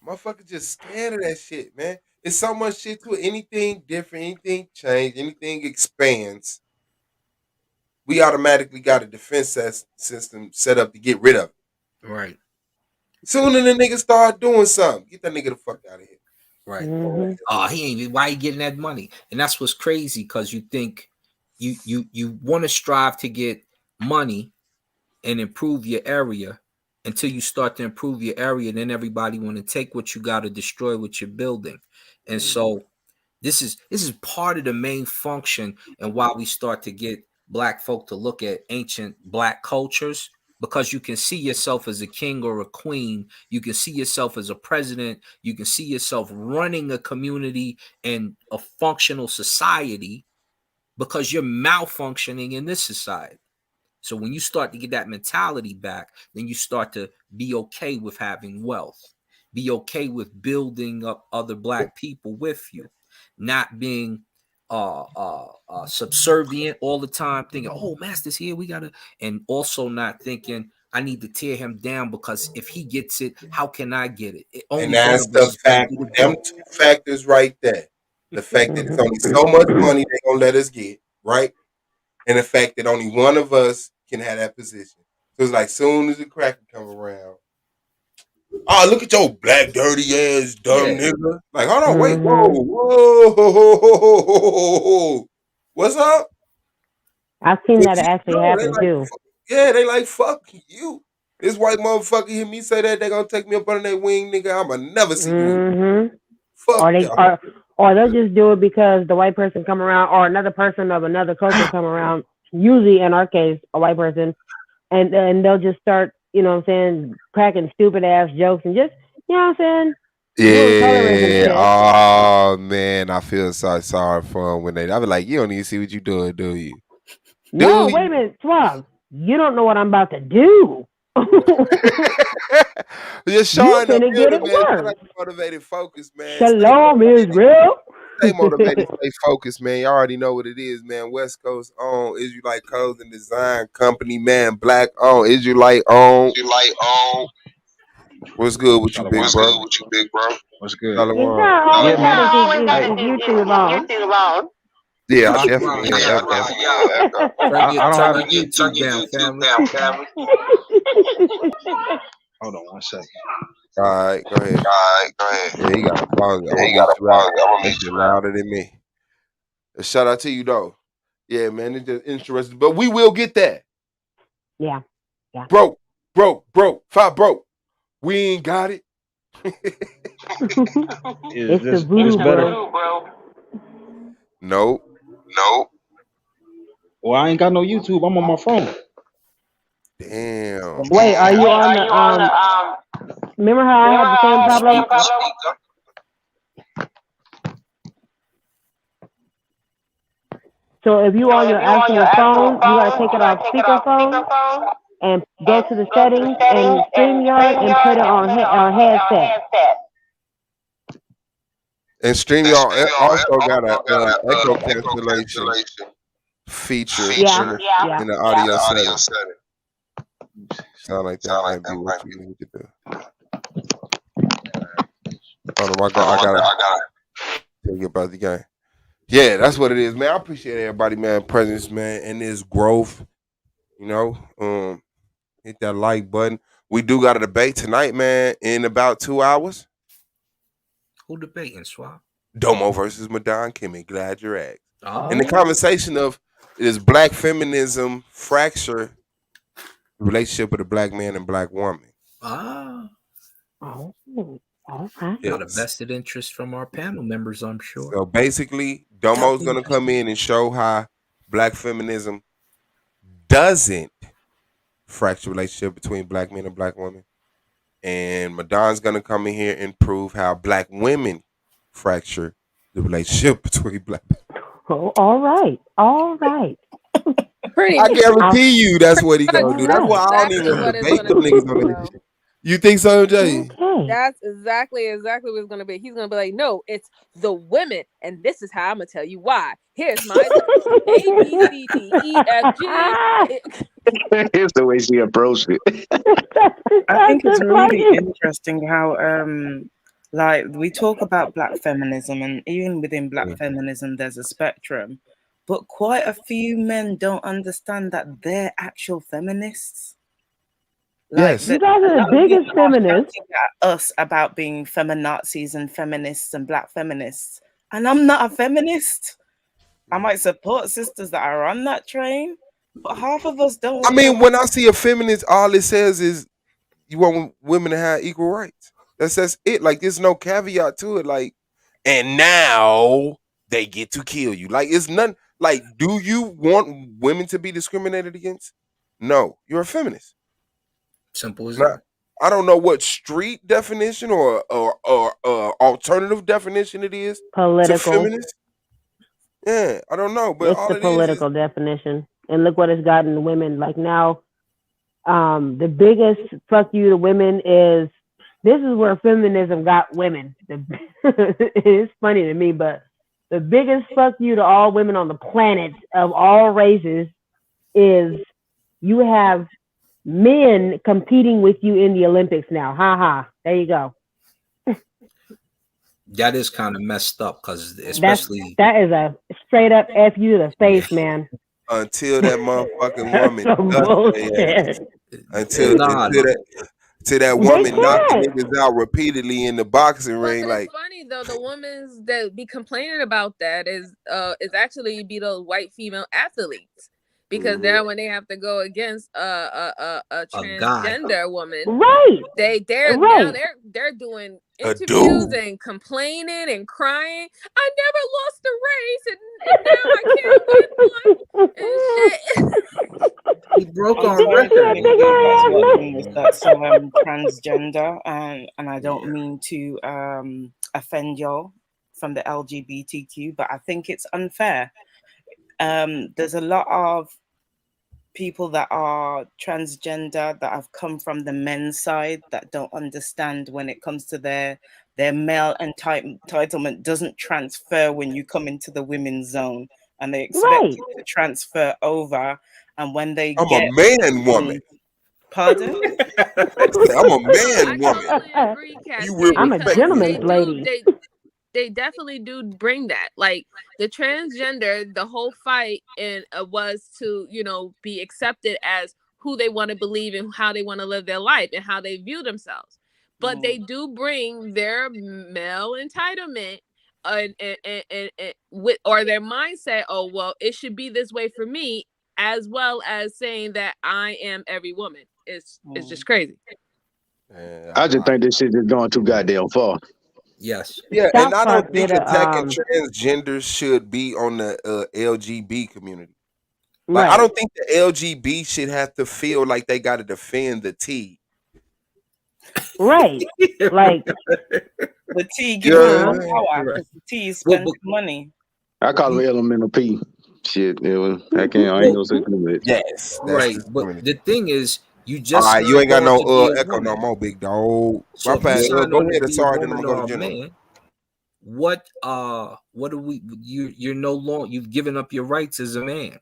motherfucker just scared of that shit, man. It's so much shit to it. Anything different, anything change, anything expands. we automatically got a defense system set up to get rid of it. Right. Soon as the nigga start doing something, get that nigga the fuck out of here. Right. Mhm. He ain't. Why he getting that money? And that's what's crazy because you think you want to strive to get money and improve your area until you start to improve your area. Then everybody want to take what you got to destroy what you're building, and so this is part of the main function and why we start to get black folk to look at ancient black cultures, because you can see yourself as a king or a queen, you can see yourself as a president, you can see yourself running a community and a functional society because you're malfunctioning in this society. So when you start to get that mentality back, then you start to be okay with having wealth, be okay with building up other black people with you, not being subservient all the time, thinking, "Oh, master's here, we gotta," and also not thinking, "I need to tear him down because if he gets it, how can I get it? And Only one that's of us the is gonna fact. get it Them done." two factors right there. The fact that it's only so much money they gonna let us get, right? And the fact that only one of us can have that position. So it's like soon as the cracker come around, oh, look at your black dirty ass dumb Yeah. nigga. Like, hold on, wait, Mhm. whoa. What's up? I've seen But that you actually know, they happen like, too. yeah, they like, fuck you. This white motherfucker hear me say that, they gonna take me up under their wing, nigga. I'ma never see you again. Mhm. Fuck Or they y'all. or they'll just do it because the white person come around or another person of another culture come around. Usually, in our case, a white person, and they'll just start, you know what I'm saying, cracking stupid ass jokes and just, you know what I'm saying, doing colorism Yeah. shit. Oh man, I feel so sorry for them when I be like, you don't even see what you doing, do you? No, Do wait a you? minute, Swab. You don't know what I'm about to do. Just You showing the finna get building, it man. Shout worse. out to Motivated Focus, man. Stay Shalom, motivated. Israel. Stay motivated. Stay focused, man. You already know what it is, man. West Coast on Israelite Clothing Design Company, man. Black on Israelite on. You like What's good with you, what's big good bro? with you, big bro? What's good? It's Shalom. not Yeah, always man. got Hey, his YouTube on. Yeah, I Hey, definitely Swab, am you yeah, echo. echo. yeah, echo. I don't Turn have your it. Turn YouTube your down, YouTube family. down, family. Hold on 1 second. All right, go ahead. All right, go ahead. Yeah, he got a pause. I'm Yeah, gonna you got mute a you out. pause. I'm gonna That meet shit you out. louder than me. Shout out to you though. Yeah, man, it's just interesting. But we will get that. Yeah, yeah. Broke. Five broke. We ain't got it. It's the Is this voodoo, better? bro. Nope. No. Well, I ain't got no YouTube. I'm on my phone. Damn. Wait, are you on the Remember how I had the same problem? Speaker. So if you on your actual phone, you gotta take it off speakerphone and go to the settings and StreamYard and put it on headset. And And StreamYard StreamYard also got a also got echo a echo cancellation cancellation feature Yeah, feature yeah. in the in audio the audio setting. setting. Sound like that Sound like might be that what might you be. need to do. Hold on, Hold on, I gotta I got tell you about the game. Yeah, that's what it is, man. I appreciate everybody, man, presence, man, and this growth. You know, hit that like button. We do got a debate tonight, man, in about 2 hours. Who debating, Swab? Domo versus Madon Kimmy. Glad you're asked. And the Oh, conversation of is black feminism fracture the relationship with a black man and black woman. ah. Oh, all right. Got a Yes. vested interest from our panel members, I'm sure. So basically, That'll Domo's be gonna come interesting. in and show how black feminism doesn't fracture relationship between black men and black women. And Madon's gonna come in here and prove how black women fracture the relationship between black men. Oh, all right. All right. Pretty I much. guarantee you that's what he That's gonna All do. That's why right. I don't exactly even what it's debate gonna them be, niggas on that bro. shit. You think so, Jay? Okay. That's exactly what it's gonna be. He's gonna be like, no, it's the women, and this is how I'm gonna tell you why. Here's my list: A, B, C, D, E, F, G. Here's the way she approached it. I That's think it's just like really it. interesting how like we talk about black feminism, and even within black feminism there's a spectrum. but quite a few men don't understand that they're actual feminists. Like Yes. You that, guys a are lot the of you biggest are feminists. shouting at us about being feminazis and feminists and black feminists, and I'm not a feminist. I might support sisters that are on that train, but half of us don't I want to. mean, when I see a feminist, all it says is you want women to have equal rights. That's it. Like there's no caveat to it. Like, and now they get to kill you. Like it's none. Like, do you want women to be discriminated against? No, you're a feminist. Simple as Now, that. I don't know what street definition or alternative definition it is to Political. feminist. Yeah, I don't know, but It's all the it is political definition. And look what it's gotten women. Like now, the biggest fuck you to women is this is where feminism got women. It's funny to me, but the biggest fuck you to all women on the planet of all races is you have men competing with you in the Olympics now. Ha ha. There you go. That is kind of messed up because That's especially that is a straight up F you to the yeah, face, man. until that motherfucking That's woman some dust their ass. bullshit. Until nah, until that till that They woman knocking can't. niggas out repeatedly in the boxing But ring, it's like funny though, the women that be complaining about that is actually be those white female athletes. Because now when they have to go against a a guy. transgender woman, Right. they're now Right. they're doing a interviews dude. and complaining and crying. I never lost a race and now I can't win one and shit. He broke I'm on sorry, She a record. big community that's ass watching this lady. that's transgender, and I don't mean to offend y'all from the LGBTQ, but I think it's unfair. There's a lot of people that are transgender that have come from the men's side that don't understand when it comes to their male entitlement doesn't transfer when you come into the women's zone, and they expect Right. it to transfer over, and when they I'm a get man woman. pardon. I'm a I man woman. totally agree, You will Cascade, I'm a because respect me. gentleman's lady. they definitely do bring that. Like the transgender, the whole fight and was to, be accepted as who they want to believe and how they want to live their life and how they view themselves. But they do bring their male entitlement and with or their mindset, oh well, it should be this way for me, as well as saying that I am every woman. It's just crazy. I just think this shit is going too goddamn far. Yes. Yeah, and South I don't Park think did a attacking transgenders should be on the LGB community. Like, I right. don't think the LGB should have to feel like they got to defend the T. Right. Like The T You give know them what more I mean? power Right. because the T is Well, spending money. I call them elemental P. Shit, I can't. I ain't well, gonna say too much. Yes, that's right. But discriminatory. the thing is, you All just right, you signed ain't got on no to be a echo no woman. more, big dog. So My if you bad. sign Go on to ahead. be a Sorry, then I'm woman gonna go to or a general. man, what do we you're no longer, you've given up your rights as a man.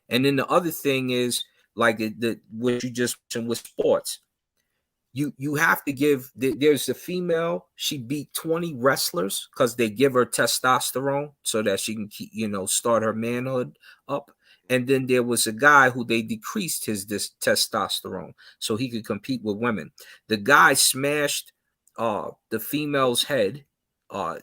And then the other thing is like what you just mentioned with sports. You have to give there's a female, she beat 20 wrestlers because they give her testosterone so that she can keep, start her manhood up. And then there was a guy who they decreased this testosterone so he could compete with women. The guy smashed the female's head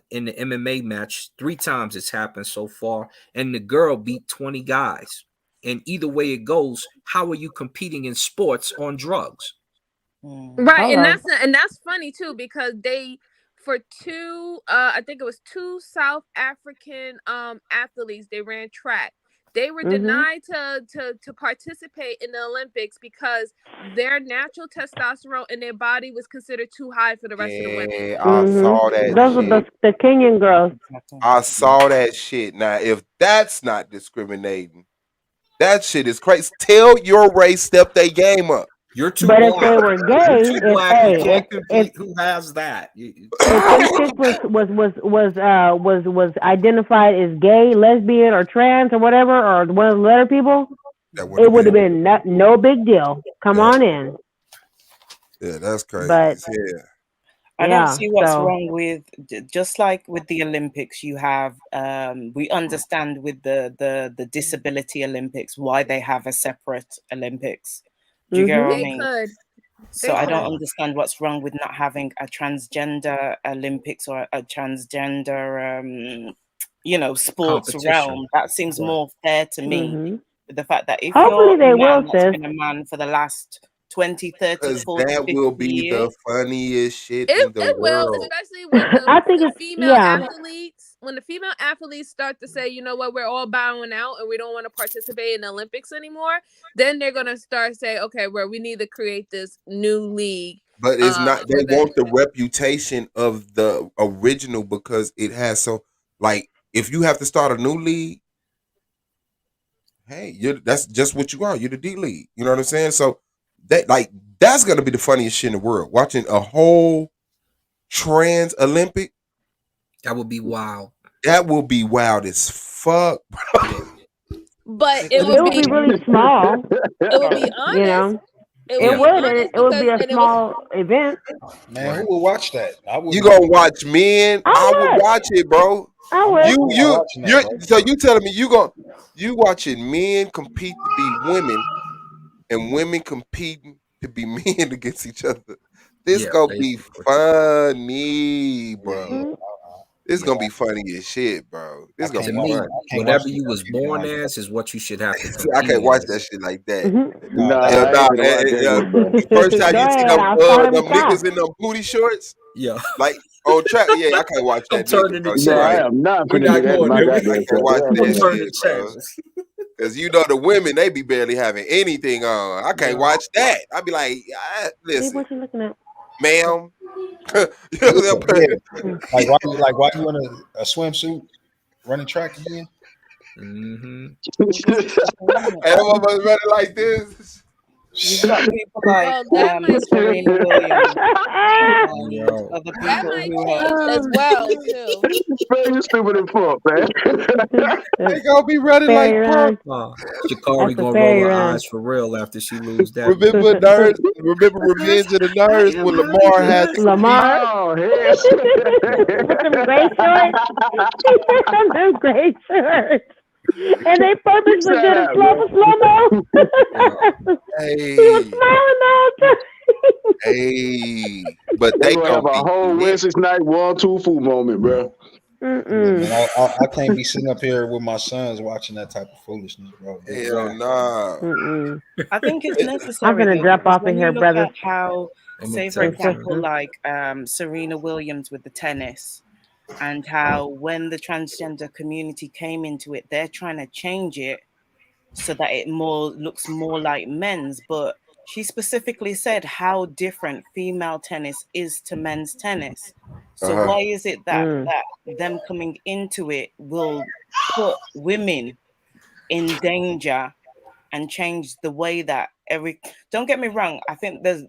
in the MMA match 3 times. It's happened so far, and the girl beat 20 guys. And either way it goes, how are you competing in sports on drugs? Right, hello. and that's funny too, because they for two I think it was two South African athletes, they ran track. They were Mhm. denied to participate in the Olympics because their natural testosterone in their body was considered too high for the rest of the women. Yeah, I Mhm. saw that Those are shit. the Kenyan girls. I saw that shit. Now, if that's not discriminating, that shit is crazy. Tell your race, step their game up. You're too But if black. they were You're gay, too black. You can't if compete. Who has that? if them chicks was identified as gay, lesbian, or trans or whatever, or one of the letter people, That would it have would have been. been no big deal. Come Yeah, on in. yeah, that's crazy. But Yeah. I don't Yeah. see what's So wrong with just like with the Olympics. You have we understand with the disability Olympics why they have a separate Olympics. Do you get what I They mean? could. So They I don't could. understand what's wrong with not having a transgender Olympics or a transgender sports Competition. realm. That seems Right. more fair to me. hmm With the fact that if you're hopefully a they will, man that's sis. been a man for the last 20, 30, Cause 40, that 50 will be years, the funniest shit in the It will, world. especially when the I think the it's female yeah. athletes, when the female athletes start to say, you know what, we're all bowing out and we don't want to participate in the Olympics anymore. Then they're gonna start say, okay, well, we need to create this new league. But it's not. For They the want the reputation of the original because it has so. Like, if you have to start a new league, hey, that's just what you are. You're the D League. You know what I'm saying? So that's gonna be the funniest shit in the world. Watching a whole trans Olympic, That would be wild. that will be wild as fuck. Yeah. but they're it gonna It will would have be be really small. it will be You honest. know, It will it be would, and honest it would be because a and it was small event. Man, Right. who will watch that? I You wouldn't watch gonna watch men? I would I would. watch it, bro. I I'm would. definitely not watching that, You bro. so you telling me you watching men compete to be women and women competing to be men against each other. This Yeah, gonna be basically. funny, Yeah, bro. Mhm. This yeah. gonna be funny as shit, bro. I This gonna To be can't watch. me, funny. I can't watch whatever no you was anything born like that. as is what you should have to I compete can't watch that as. shit like that. Mhm. Nah, Nah, Hell that I nah. ain't gonna watch that either, bro. The first time Go you see ahead. them I'll start them them niggas shots. in them booty shorts, Yeah. like on track, yeah, I can't watch I'm that neither, turning the bro. You No, right. I channel. am not We're finna do not that in going my there. I goddamn can't self. watch I'm that Yeah, turning shit, bro. channels. Cause you know the women, they be barely having anything on. I can't Yeah. watch that. I be like, See listen, what you looking at. ma'am. You know yeah, what I'm yeah. Mm. Why you in a swimsuit running track again? Mm-hmm. well, this is the thing, isn't it? And I'm almost running like this. You've got people like well, that might Serena change. Williams and Yo. other That people might who have. change as well too. bro, you stupid as fuck, man. They gonna be running Fairy like punk. run. Shikari That's a gonna roll fairy her run. eyes for real after she lose that one. Remember nerds? Remember Revenge of the I Nerds am when Harry Lamar had to Potter. compete? Lamar Oh, hell. with them gray shorts. Them gray shorts. And they purposely Shut did a up, slow bro. mo. Yeah. He was Hey, smiling the whole time. hey, but They're they gonna gonna have a be whole lit. Wesley Night 1-2 fool moment, bro. Yeah, man. Mm-mm. I can't be sitting up here with my sons watching that type of foolishness, bro. Hell Exactly. nah. Mm-mm. I think it's I'm necessary gonna though, drop because off of when you here, look brothers at how, I'm gonna say for and text example, sisters. like Serena Williams with the tennis, and how when the transgender community came into it, they're trying to change it so that it more looks more like men's. But she specifically said how different female tennis is to men's tennis. Uh So huh. why is it that Mm. them coming into it will put women in danger and change the way that every, don't get me wrong, I think there's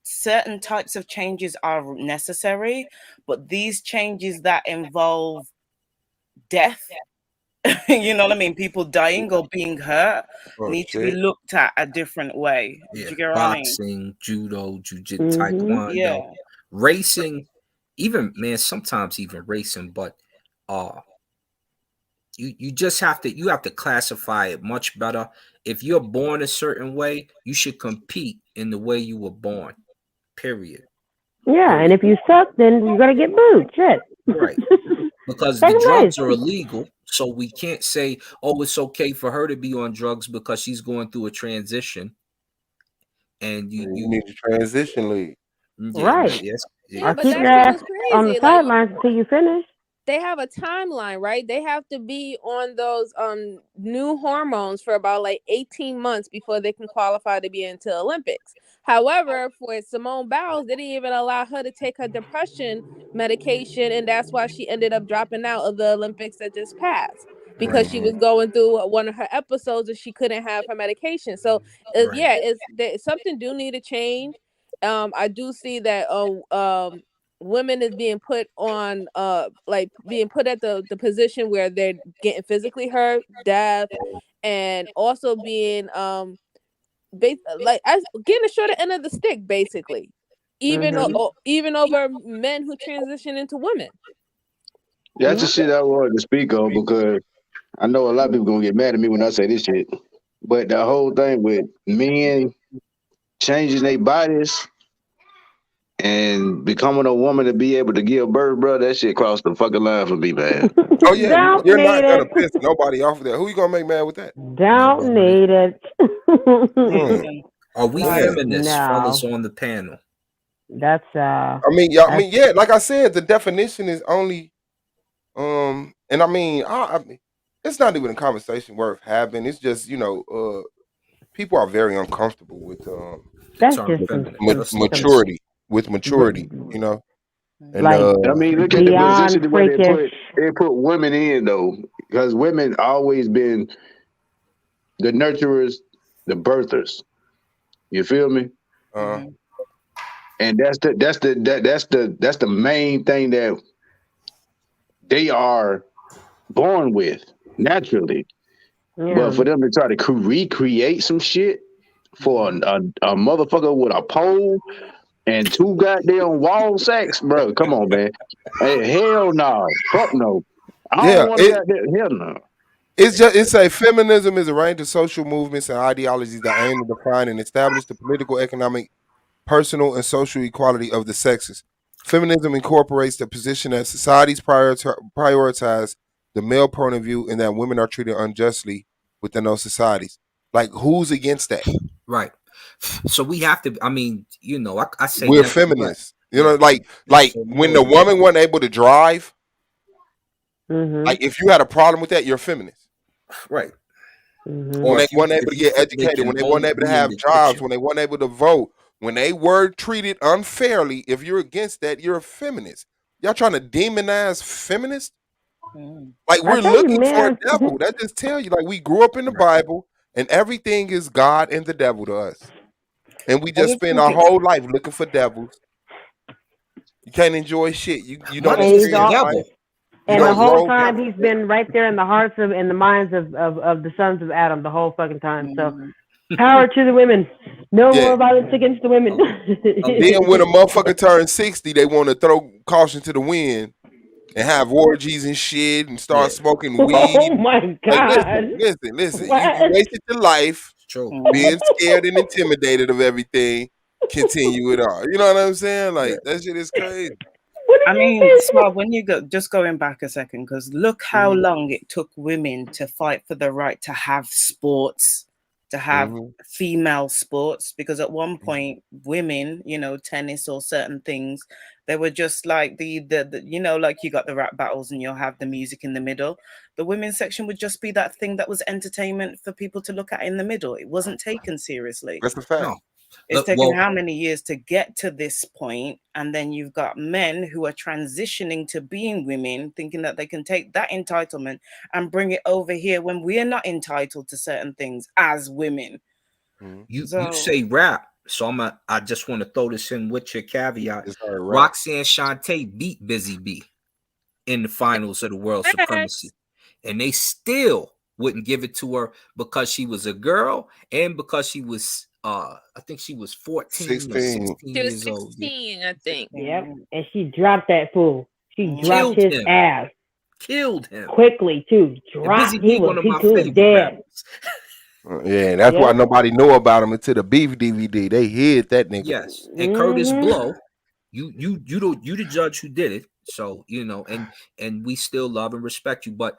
certain types of changes are necessary, but these changes that involve death, you know what I mean, people dying or being hurt, Oh need to be shit. looked at a different way. Do Yeah. you get what I mean? Boxing, judo, jiu-jitsu, Mm-hmm. taekwondo, Yeah. racing, even man, sometimes even racing, but uh you just have to classify it much better. If you're born a certain way, you should compete in the way you were born. Period. Yeah, and Period. if you suck, then you're gonna get booed. Shit. Right. Because the Second drugs are base. illegal, so we can't say, oh, it's okay for her to be on drugs because she's going through a transition. And You you need to transition league. yeah, Right. yes, Yeah, Or but keep exactly. your that's what ass was on the crazy. Like sidelines until you finish. they have a timeline, right? They have to be on those new hormones for about like 18 months before they can qualify to be into Olympics. However, for Simone Biles, they didn't even allow her to take her depression medication, and that's why she ended up dropping out of the Olympics that just passed because Right, she Mm-hmm. was going through one of her episodes and she couldn't have her medication. So, right. yeah, something do need to change. I do see that women is being put on like being put at the position where they're getting physically hurt, death, and also being like as getting the shorter end of the stick basically. even Mhm. even over men who transition into women. That's the shit I wanted to speak on because I know a lot of people gonna get mad at me when I say this shit. But the whole thing with men changing their bodies and becoming a woman to be able to give birth, bro, that shit crossed the fucking line for me, man. Oh yeah, Don't you're not need gonna it. piss nobody off of that. Who you gonna make mad with that? Don't need it. Mm, Are we yeah. feminists, fellas, No, on the panel? that's I mean, yeah, that's yeah. Like I said, the definition is only and I mean, I mean, it's not even a conversation worth having. It's just people are very uncomfortable with The that's term just feminine. Let's look at some it. maturity, with maturity, and like I mean, look at the beyond position where freakish. they put women in though, because women always been the nurturers, the birthers. You feel me? uh, And that's the main thing that they are born with naturally. But Yeah. for them to try to recreate some shit for a motherfucker with a pole and two goddamn wall sacks, bro, come on, man. Hey, hell no. Fuck no. I don't yeah. want to goddamn hell no. It's a feminism is a range of social movements and ideologies that aim to define and establish the political, economic, personal, and social equality of the sexes. Feminism incorporates the position that societies prioritize the male point of view and that women are treated unjustly within those societies. Like, who's against that? Right. So we have to. I mean, I say We're never. But feminists. yeah. Like So when the woman wasn't able to drive, Mhm. like if you had a problem with that, you're a feminist. right. Mhm. When Or they if weren't able to you get feel they educated, can when they weren't hold able to me in have the jobs, kitchen. when they weren't able to vote, when they were treated unfairly, if you're against that, you're a feminist. Y'all trying to demonize feminists? Like I we're tell you, looking for a man. devil. That just tell you, like we grew up in the Right. Bible and everything is God and the devil to us. And we I just would spend think our it's whole life looking for devils. You can't enjoy shit. You don't What And he's is the experience all, life. devil? You and the What don't is whole grow. the time devil? he's been right there in the hearts of and the minds of the sons of Adam the whole fucking time. So power to the women. No Yeah. more violence against the women. Then when a motherfucker turns 60, they want to throw caution to the wind and have orgies and shit and Yeah. start smoking Oh weed. my Like God. listen. You What? wasted your life It's true. being scared and intimidated of everything. Continue it on. You know what I'm saying? Yeah. Like that shit is crazy. What I did you mean, say? Swab, when you go, just going back a second, because look how Mm-hmm. long it took women to fight for the right to have sports, to have Mm-hmm. female sports, because at one Mm-hmm. point, women, tennis or certain things, they were just like like you got the rap battles and you'll have the music in the middle. The women's section would just be that thing that was entertainment for people to look at in the middle. It wasn't taken seriously. That's a fact. No. It's Look, taken well, how many years to get to this point, and then you've got men who are transitioning to being women, thinking that they can take that entitlement and bring it over here when we're not entitled to certain things as women. Mm-hmm. you So say rap, so I just want to throw this in with your caveat. It's her rap. Roxanne Shante beat Busy B in the finals of the World Supremacy, and they still wouldn't give it to her because she was a girl and because she was I think she was 14 or 16. 16 She was years old. 16, I think. Yep. And she dropped that fool. She dropped Killed his him. ass Killed him. quickly too. And Busy Dropped. B, one of my He was favorite dead. rappers. Yeah, that's why Yep. nobody knew about him until the Beef DVD. They hid that nigga. Yes. And Curtis Mhm. Blow, you don't you the judge who did it. So, and we still love and respect you, but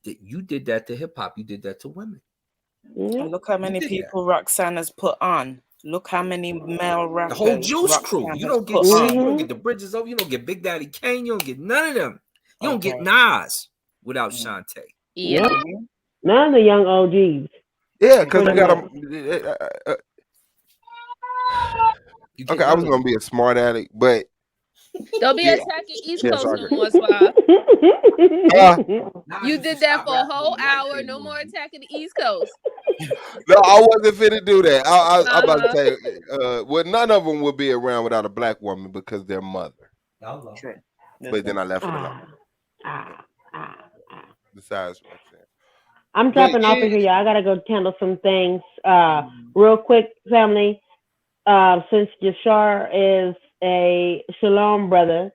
you did that to hip hop. You did that to women. Yep. and look how You many did that. people Roxanne has put on. Look how many male The whole rappers Juice Crew. Roxanne You has don't get put shit. on. You don't get Mhm. the Bridges over. You don't get Big Daddy Kane. You don't get none of them. You don't get Okay. Nas without Shantae. Yeah. Yep. None of the young OGs. Yeah, because we Pretty got much. You get okay, I none was of gonna them. be a smart addict, but Don't be yeah, attacking East yeah, Coast sorry. no more, Swab. Uh, You did that for a whole hour. No more attacking the East Coast. no, I wasn't finna do that. I'm about to Uh-huh. say, well, none of them would be around without a black woman because their mother. True. But then I left it alone. Ah, ah. Besides Roxanne, I'm but dropping off yeah, of here, y'all. I gotta go handle some things. Real quick, family. since Yashar is a Shalom brother,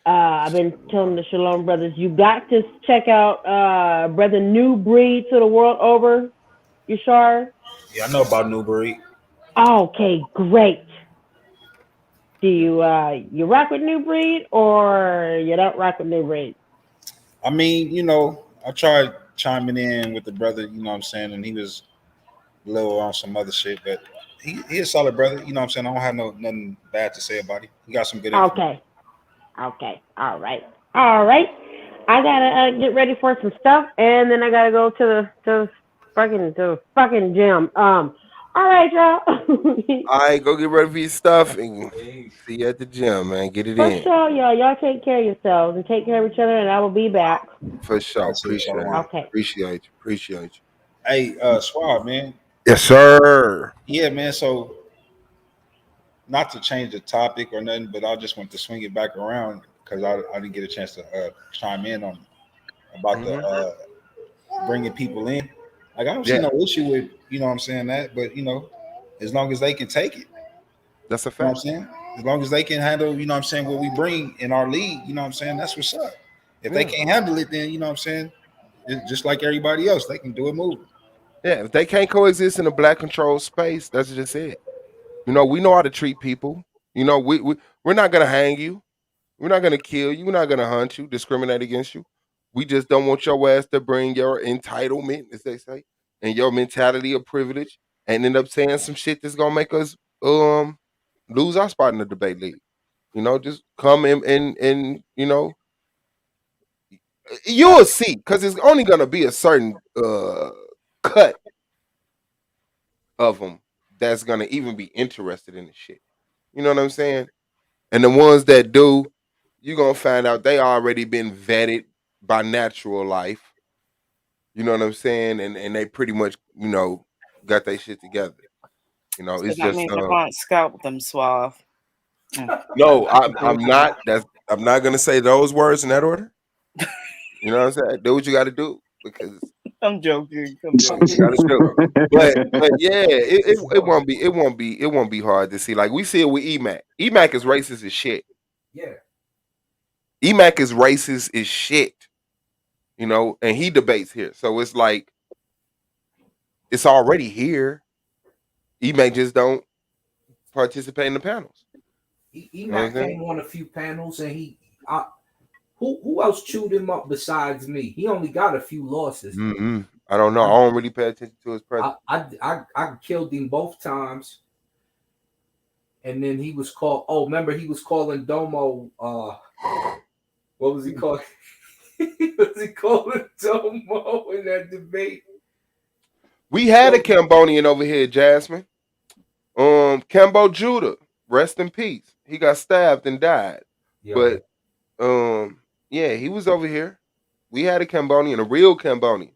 I've been telling the Shalom brothers, you got to check out Brother New Breed to the World Over, Yashar. Yeah, I know about New Breed. Okay, great. Do you rock with New Breed or you don't rock with New Breed? I mean, I tried chiming in with the brother, you know what I'm saying, and he was a little on some other shit, but he a solid brother, you know what I'm saying. I don't have nothing bad to say about him. He got some good information. Okay, okay, all right, all right. I gotta get ready for some stuff, and then I gotta go to the fucking gym. All right, y'all. All right, go get ready for your stuff and see you at the gym, man. Get it For in. sure, y'all. Y'all take care of yourselves and take care of each other, and I will be back. For sure. That's it, Appreciate Shalom. it. Okay. Appreciate you. Appreciate you. Hey, Swab, man. Yes, sir. Yeah, man. So not to change the topic or nothing, but I just want to swing it back around because I didn't get a chance to chime in on about the Mhm. bringing people in. Like I don't see Yeah, no issue with what I'm saying that, but as long as they can take it, that's a you know fact. what I'm saying. As long as they can handle, what I'm saying, what we bring in our league, you know what I'm saying. That's what's up. If they Yeah. can't handle it, then what I'm saying, it's just like everybody else, they can do it moving. Yeah. If they can't coexist in a black controlled space, that's just it. We know how to treat people. We're not gonna hang you. We're not gonna kill you. We're not gonna hunt you, discriminate against you. We just don't want your ass to bring your entitlement, as they say, and your mentality of privilege, and end up saying some shit that's gonna make us lose our spot in the debate league. Just come in and you'll see, because it's only gonna be a certain cut of them that's gonna even be interested in the shit. You know what I'm saying? And the ones that do, you're gonna find out they already been vetted by natural life. You know what I'm saying? And they pretty much, got their shit together. So It's that just means I can't scalp them, Suave. no, I I'm agree with I'm you. not I'm not gonna say those words in that order. You know what I'm saying? Do what you gotta do because I'm joking. I'm you know what you joking. gotta do. But yeah, it won't be hard to see. Like we see it with EMAC. EMAC is racist as shit. Yeah. EMAC is racist as shit. And he debates here. So it's like it's already here. EMAC just don't participate in the panels. You know what I'm Emac saying? came on a few panels and who else chewed him up besides me? He only got a few losses. I don't know. I don't really pay attention to his presence. I killed him both times, and then he was called. Oh, remember he was calling Domo. What was he called? Was he calling Domo in that debate? We had a Cambodian over here, Jasmine. Cambo Judah, rest in peace. He got stabbed and died. Yo. But yeah, he was over here. We had a Cambodian, a real Cambodian.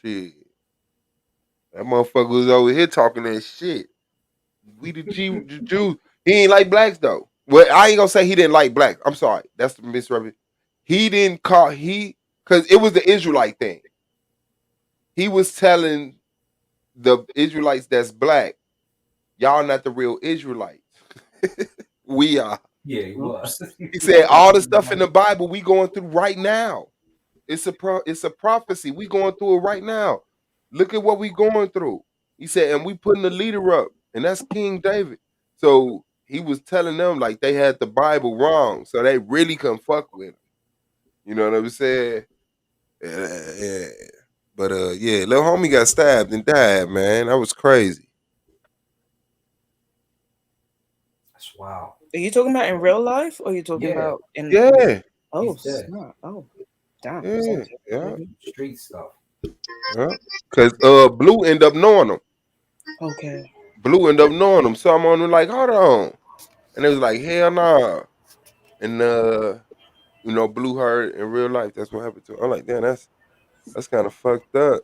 Shit. That motherfucker was over here talking that shit. We the Jews. He ain't like blacks though. Well, I ain't gonna say he didn't like blacks. I'm sorry. That's the misrepresentation. He didn't call because it was the Israelite thing. He was telling the Israelites that's black, y'all not the real Israelites. We are. Yeah, he was. He said all the stuff in the Bible we going through right now. It's a prophecy. We going through it right now. Look at what we going through. He said, and we putting the leader up, and that's King David. So he was telling them like they had the Bible wrong, so they really couldn't fuck with him. You know what I'm saying? Yeah. But yeah, little homie got stabbed and died, man. That was crazy. That's wild. Are you talking about in real life, or are you talking Yeah. about in? Yeah. Oh, He's dead. snap. Oh, damn. Yeah. Yeah. Street stuff. Yeah. Cause Blue ended up knowing him. Okay. Blue ended up knowing him. So I'm on him like, hold on. And it was like, hell nah. And Blue heard in real life. That's what happened to him. I'm like, damn, that's kind of fucked up.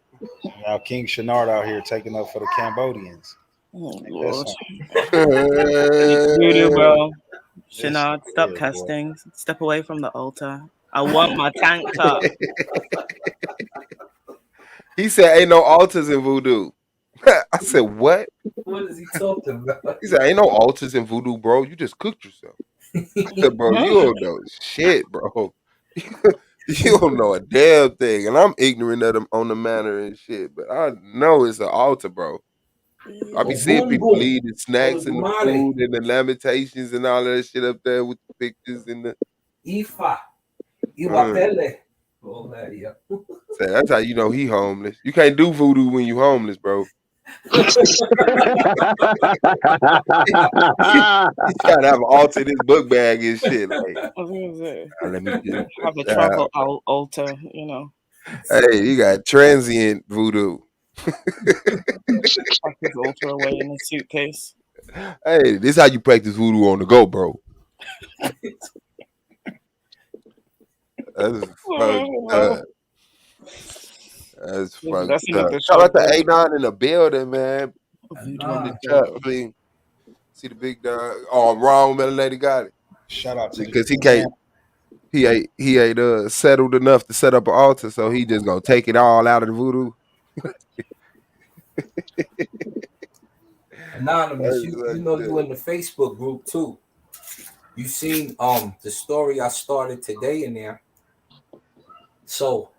Now King Shenard out here taking up for the Cambodians. Oh, Ain't that Lord. something? Voodoo, bro. This Shenard, nigga stop here, boy. casting. Step away from the altar. I want my tank top. He said, ain't no altars in voodoo. I said, what? What is he talking about? He said, ain't no altars in voodoo, bro. You just cooked yourself. I said, bro, you don't know shit, bro. You don't know a damn thing. And I'm ignorant of them on the matter and shit. But I know it's an altar, bro. I be Oh, seeing boom, people boom. leaving snacks and the Olodumare. food and the lamentations and all that shit up there with the pictures and the Ifa. uh, Iwapele. All that, yeah. so that's how you know he homeless. You can't do voodoo when you homeless, bro. You gotta have an altar in his book bag and shit. Like, I was gonna say, let me just have a travel altar, you know. hey, you got transient voodoo. Pack his altar away in a suitcase. Hey, this how you practice voodoo on the go, bro. That's fucked up. That's fucked That's up. another Shout show, out to bro. A9 in the building, man. Voodoo On on the the chat, go. please. See the big dog. Oh, wrong lady got it. Shout out to the Because he true can't. man. He ain't settled enough to set up an altar, so he just gonna take it all out of the voodoo. Anonymous, you know you in the Facebook group too. You seen the story I started today in there. So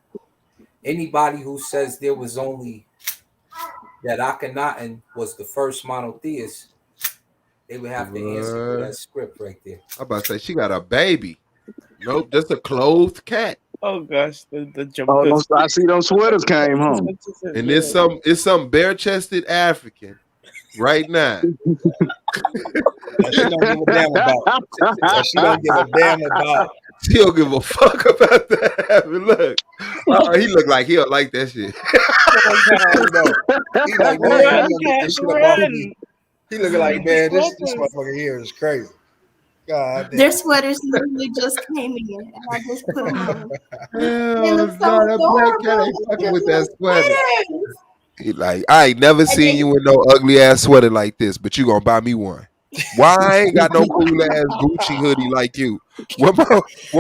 anybody who says there was only that Akhenaten was the first monotheist, they would have to answer to that script right there. I'm about to say she got a baby. Nope, just a clothed cat. Oh gosh, the Oh, jumpers. I see those sweaters came home. And it's some bare chested African right now. That she don't give a damn about. That she don't give a damn about. She don't give a fuck about that. Look, he look like he'll like that shit. He like, man, you gonna get this shit up off of me. He looking like, man, this motherfucker here is crazy. God damn. Their sweaters literally just came in, and I just put them on. They Hell look so no, that black cat adorable. ain't fucking They're with that little sweater. sweaters. He like, I ain't never seen you in no ugly ass sweater like this, but you gonna buy me one. Why I ain't got no cool ass Gucci hoodie like you? Where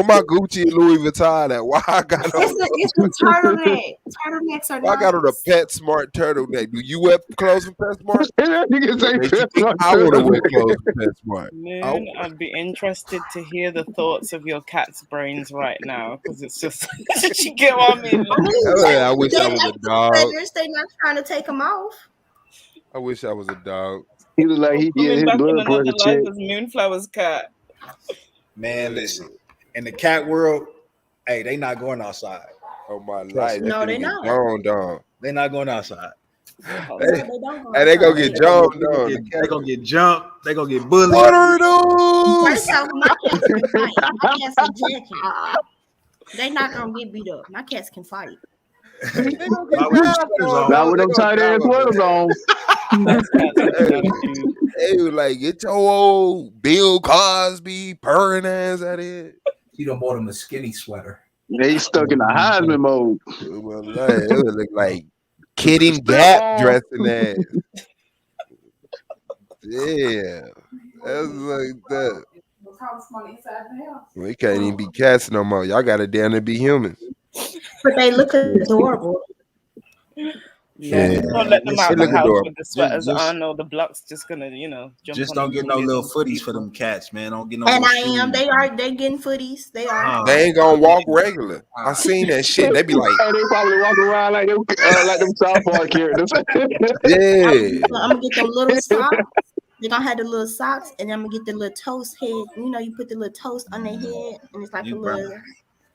my Gucci and Louis Vuitton at? Why I got on? It's a turtleneck. Turtlenecks are Why I got on a nice. PetSmart turtleneck? Do you wear clothes from PetSmart? You can say Makes you think I want to wear clothes from PetSmart. Moon, I'd be interested to hear the thoughts of your cat's brains right now, because it's just you get what I mean. I wish I was a dog. They're not trying to take them off. I wish I was a dog. He look like he Coming get his back in blood another pressure life checked. as Moonflower's cat. Man, listen. In the cat world, hey, they not going outside. Oh my life. No, they not. They not going outside. Hey, they gonna get jumped on. They gonna get jumped. They gonna get bullied. What are those? First off, my cats can fight. My cats are jacket. They not gonna get beat up. My cats can fight. Not with them tight ass sweaters on. They was like, get your old Bill Cosby purring ass out of here. She done bought him a skinny sweater. They stuck in the Heisman mode. It would look like Kid in Gap dressing ass. Yeah, that's like that. We can't even be cats no more. Y'all got to damn to be humans. But they look adorable. Yeah, don't let them out They the look house adorable. with the sweaters Just- on, or the block's just gonna, jump Just on don't them get no and little some footies for them cats, man. Don't get no And little I am. shoes. They getting footies. They are. They ain't gonna walk regular. I seen that shit. They be like, Hey, they probably walk around like them South Park characters. yeah. I'm gonna get them little socks. They're gonna have the little socks, and I'm gonna get the little toast head. You put the little toast on their head, and it's like a little.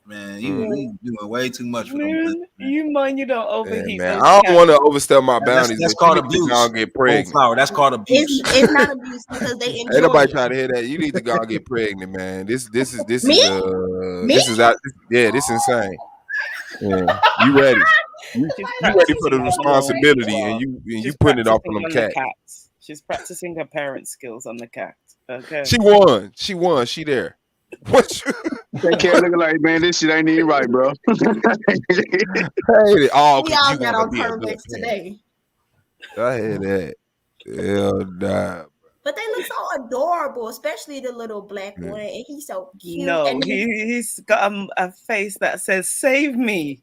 Man, you doing way too much for them. Moon, you mind you don't Yeah, overheat man. those I don't cats. want to overstep my boundaries. That's but called you need to abuse. go and get pregnant. Flower, that's called abuse. It's not abuse because they enjoy Ain't nobody it. trying to hear that. You need to go and get pregnant, man. This Me? is out. Yeah, this insane. Yeah, you ready? You ready for the responsibility, and you putting it off on them cats. Cats. She's practicing her parent skills on the cat. Okay. She won. She there. What? That cat looking like, man, this shit ain't even right, bro. Hey, all We because all you got want on to be a good turtlenecks parent. today. I hear that. Hell nah. But they look so adorable, especially the little black one. And he's so cute. No, and he's got a face that says "Save me"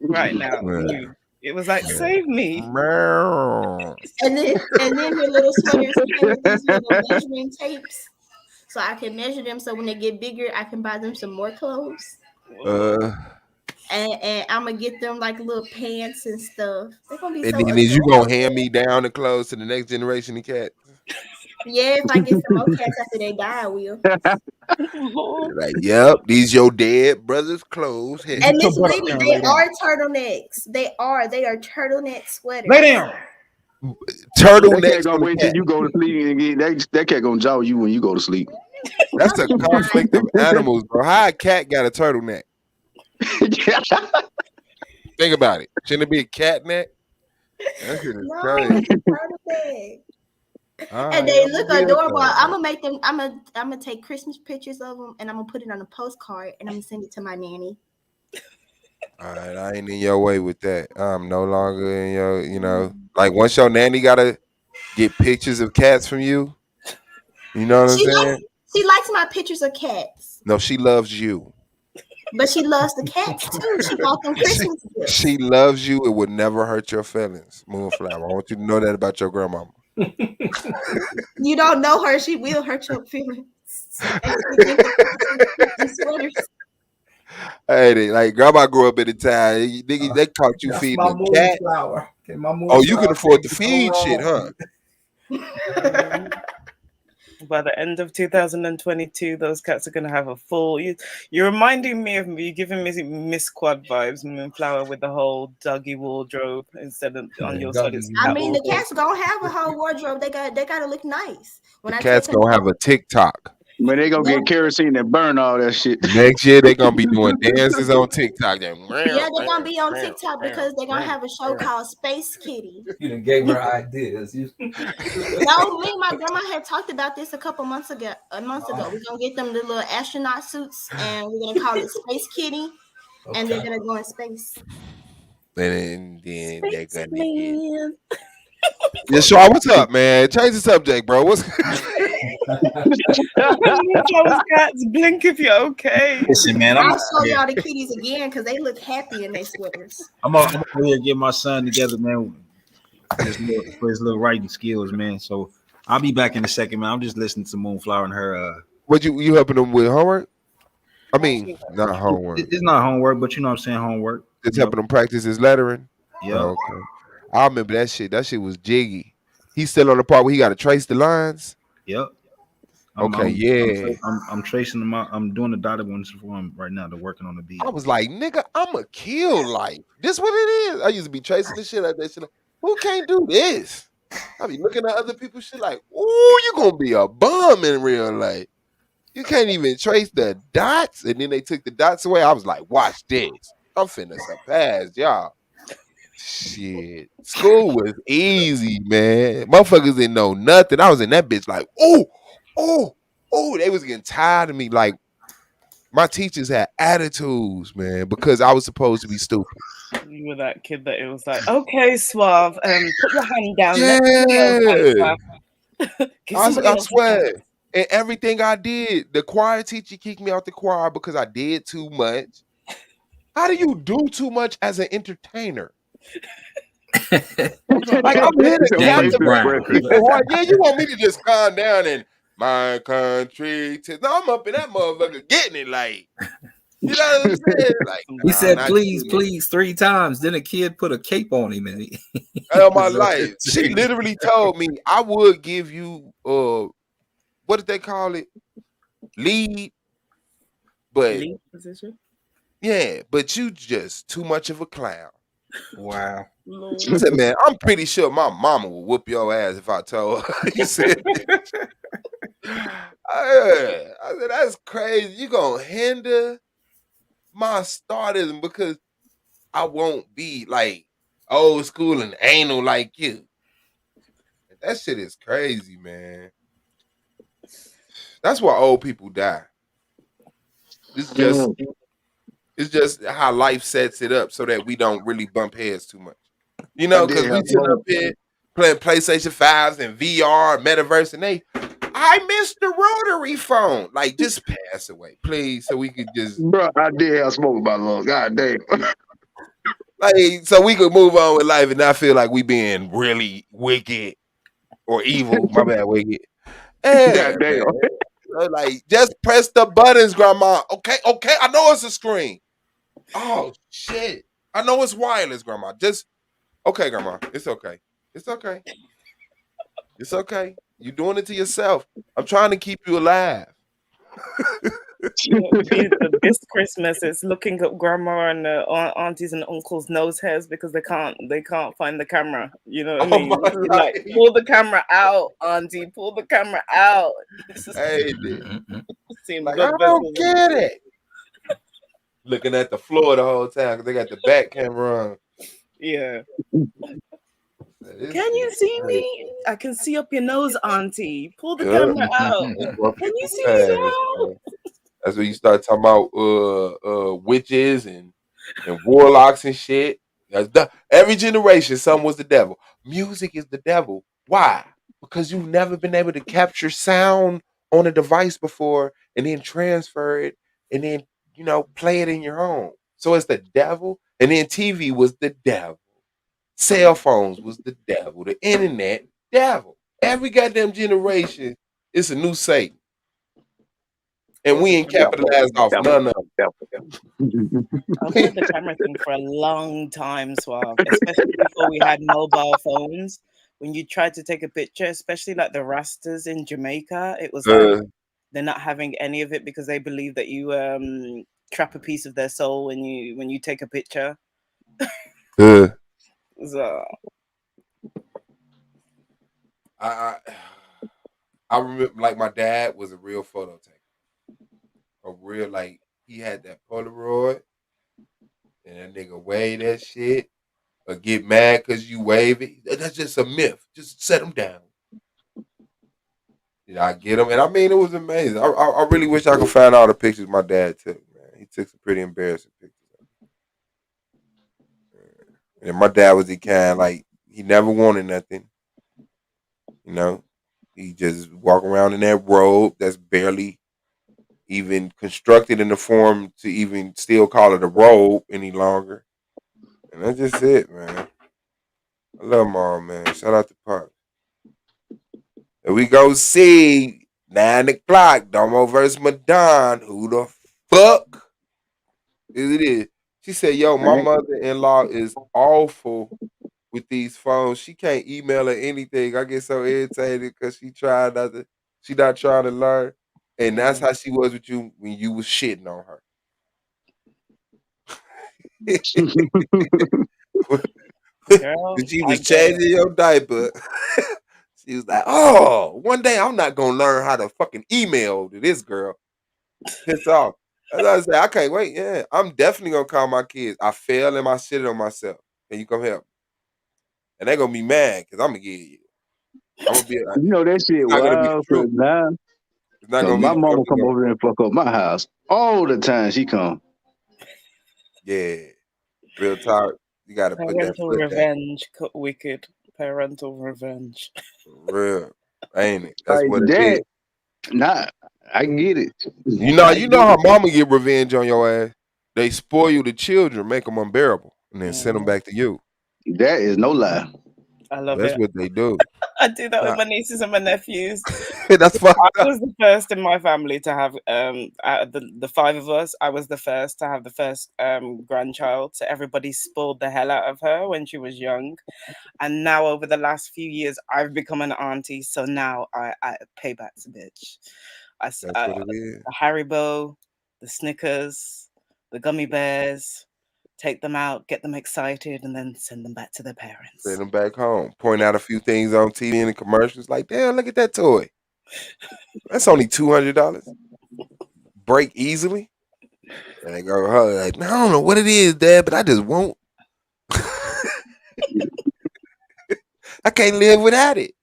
right now. Man. You. It was like, save me. And then the little sweaters came with these little measuring tapes, so I can measure them. So when they get bigger, I can buy them some more clothes. Uh, And I'm gonna get them like little pants and stuff. They're gonna be and so then is you gonna adorable. hand me down the clothes to the next generation of cats? Yeah, if I get some more cats after they die, I will. Like, yep, these your dead brother's clothes. Here. And Miss Lady, they are turtlenecks. They are turtleneck sweaters. Lay down. That cat Turtlenecks gonna for the wait till cat. you go to sleep and that cat gonna jaw you when you go to sleep. That's a conflict of animals, bro. How a cat got a turtleneck? Think about it. Shouldn't it be a cat neck? That shit is No, crazy. it's turtleneck. All And right, they I'm gonna look get a adorable. I'm turtleneck. gonna make them. I'm gonna take Christmas pictures of them, and I'm gonna put it on a postcard, and I'm gonna send it to my nanny. All right, I ain't in your way with that. I'm no longer in your, like once your nanny gotta get pictures of cats from you. You know what I'm She likes saying? she likes my pictures of cats, No, she loves you. but she loves the cats too. She bought them She, Christmas gifts. she loves you. It would never hurt your feelings, Moonflower. I want you to know that about your grandmama. You don't know her; she will hurt your feelings. And she think that these sweaters. Hey, like grandma grew up in the town. They caught you That's feeding my a cat. moonflower. Okay, my Oh, you can moonflower afford can't to get no feed shit, huh? wrong. By the end of 2022, those cats are going to have a full. You're reminding me of me, giving me Miss Quad vibes, Moonflower, with the whole Dougie wardrobe instead of on your side. It's I cat mean, the wardrobe. cats gonna have a whole wardrobe. They gotta look nice. The When I take cat's them gonna have out, a TikTok. Man, they gonna yeah, get kerosene and burn all that shit. Next year they gonna be doing dances on TikTok. yeah, they're gonna be on TikTok because they're gonna have a show called Space Kitty. You done gave her ideas. No, me and my grandma had talked about this a couple months ago. A month ago, we're gonna get them the little astronaut suits, and we're gonna call it Space Kitty, and they're gonna go in space. And then they're Space gonna get. Man. Yeah, Shaw, what's up, man? Change the subject, bro. What's Moonflower's cats, blink if you're okay. Listen, man, I'll show y'all the kitties again because they look happy in their sweaters. I'm over here get my son together, man, for his little writing skills, man. So I'll be back in a second, man. I'm just listening to Moonflower and her. what you helping them with homework? I mean, not homework. It's not homework, but you know what I'm saying, homework. Just helping them practice his lettering. Yeah. Oh, okay. I remember that shit. That shit was jiggy. He's still on the part where he got to trace the lines. Yep. Okay, I'm tracing them out. I'm doing the dotted ones for him right now. They're working on the beat. I was like, nigga, I'ma kill life. This what it is. I used to be tracing the shit out that shit. Like, who can't do this? I be looking at other people's shit like, ooh, you gonna be a bum in real life. You can't even trace the dots. And then they took the dots away. I was like, watch this. I'm finna surpass y'all. Shit. School was easy, man. Motherfuckers didn't know nothing. I was in that bitch like, they was getting tired of me. Like, my teachers had attitudes, man, because I was supposed to be stupid. You were that kid that it was like, okay, Suave, put your hand down. Yeah. Give somebody I else a swear. chance. And everything I did, the choir teacher kicked me out the choir because I did too much. How do you do too much as an entertainer? Like, I'm here to captivate people. Yeah, you want me to just calm down and my country. No, I'm up in that motherfucker getting it. Like, you know what I'm saying? Like, He said, not please, you. please, 3 times. Then a kid put a cape on him. And All my life. She literally told me I would give you what did they call it? Lead. But Lead position? yeah, but you just too much of a clown. Wow. She said, man, I'm pretty sure my mama will whoop your ass if I told her. You said, I said, that's crazy. You gonna hinder my startism because I won't be like old school and anal like you. That shit is crazy, man. That's why old people die. It's just how life sets it up so that we don't really bump heads too much. You know, because we sit up here playing PlayStation 5s and VR, metaverse, and I missed the rotary phone. Like, just pass away, please, so we could just. Bro, I did have smoke, my lord. God damn. Like, so we could move on with life and not feel like we being really wicked or evil. My bad, wicked. Yeah, God damn. man. Like, just press the buttons, grandma. Okay, okay. I know it's a screen. Oh shit. I know it's wireless, grandma. Just okay, grandma. It's okay. It's okay. It's okay. You're doing it to yourself. I'm trying to keep you alive. This Christmas, it's looking at grandma and aunties and uncles' nose hairs because they can't find the camera. You know what I Oh mean? my You're like, life. pull the camera out, auntie, pull the camera out. Hey, Seeing like I blood don't vessels get everywhere. it. Looking at the floor the whole time because they got the back camera on. Yeah. This Can you shit see crazy. me? I can see up your nose, auntie. Pull the Yeah. camera out. That's rough Can you people's see me past, now? man. That's when you start talking about witches and warlocks and shit. Every generation, something was the devil. Music is the devil. Why? Because you've never been able to capture sound on a device before and then transfer it and then play it in your home. So it's the devil. And then TV was the devil. Cell phones was the devil. The internet, devil. Every goddamn generation, it's a new Satan. And Pull the we ain't camera. Devil, capitalized off devil, none of devil. I've heard the camera thing for a long time, Suave, especially before we had mobile phones. When you tried to take a picture, especially like the Rastas in Jamaica, it was like them. they're not having any of it because they believe that you trap a piece of their soul when you take a picture. Uh, So I I remember like my dad was a real photo taker. A real like he had that Polaroid and that nigga wave that shit or get mad because you wave it. That's just a myth. Just set him down. I get him, and I mean it was amazing. I really wish I could find all the pictures my dad took. Man, he took some pretty embarrassing pictures. And my dad was the kind like he never wanted nothing. You know, he just walk around in that robe that's barely even constructed in the form to even still call it a robe any longer. And that's just it, man. I love mom, man. Shout out to Pop. And we go see 9 o'clock, Domo versus Madon. Who the fuck is it is? She said, yo, my Right? mother-in-law is awful with these phones. She can't email or anything. I get so irritated because she not trying to learn. And that's how she was with you when you was shitting on her. girl, When she I was get it. changing your diaper, she was like, "Oh, one day I'm not gonna learn how to fucking email to this girl." Piss off. As I say, I can't wait. Yeah, I'm definitely gonna call my kids. I failed and I shitted on myself. Can you come help? And they're gonna be mad because I'm gonna get you. I'm gonna be. You know that It's shit not gonna be wild, the truth. cause now, It's not cause gonna be my the truth. mama come over there and fuck up my house all the time. She come. Yeah, real talk. You got to put that Parental foot down. revenge, wicked. Parental revenge. Real, ain't it? That's Like what it is. that. Nah, I get it. I You get know how it. mama get revenge on your ass. They spoil the children, make them unbearable, and then send them Mhm. back to you. That is no lie. I love That's it. what they do. I do that with Nah, my nieces and my nephews. that's I fucked up. was the first in my family to have out of the five of us, I was the first to have the first grandchild. So everybody spoiled the hell out of her when she was young. And now over the last few years I've become an auntie. So now I payback's a bitch. That's what it is. The Haribo, the Snickers, the gummy bears, take them out, get them excited, and then send them back to their Send parents. them back home. Point out a few things on TV and the commercials. Like, damn, look at that toy. That's only $200. Break easily. And they go, huh, like, I don't know what it is, Dad, but I just won't. I can't live without it.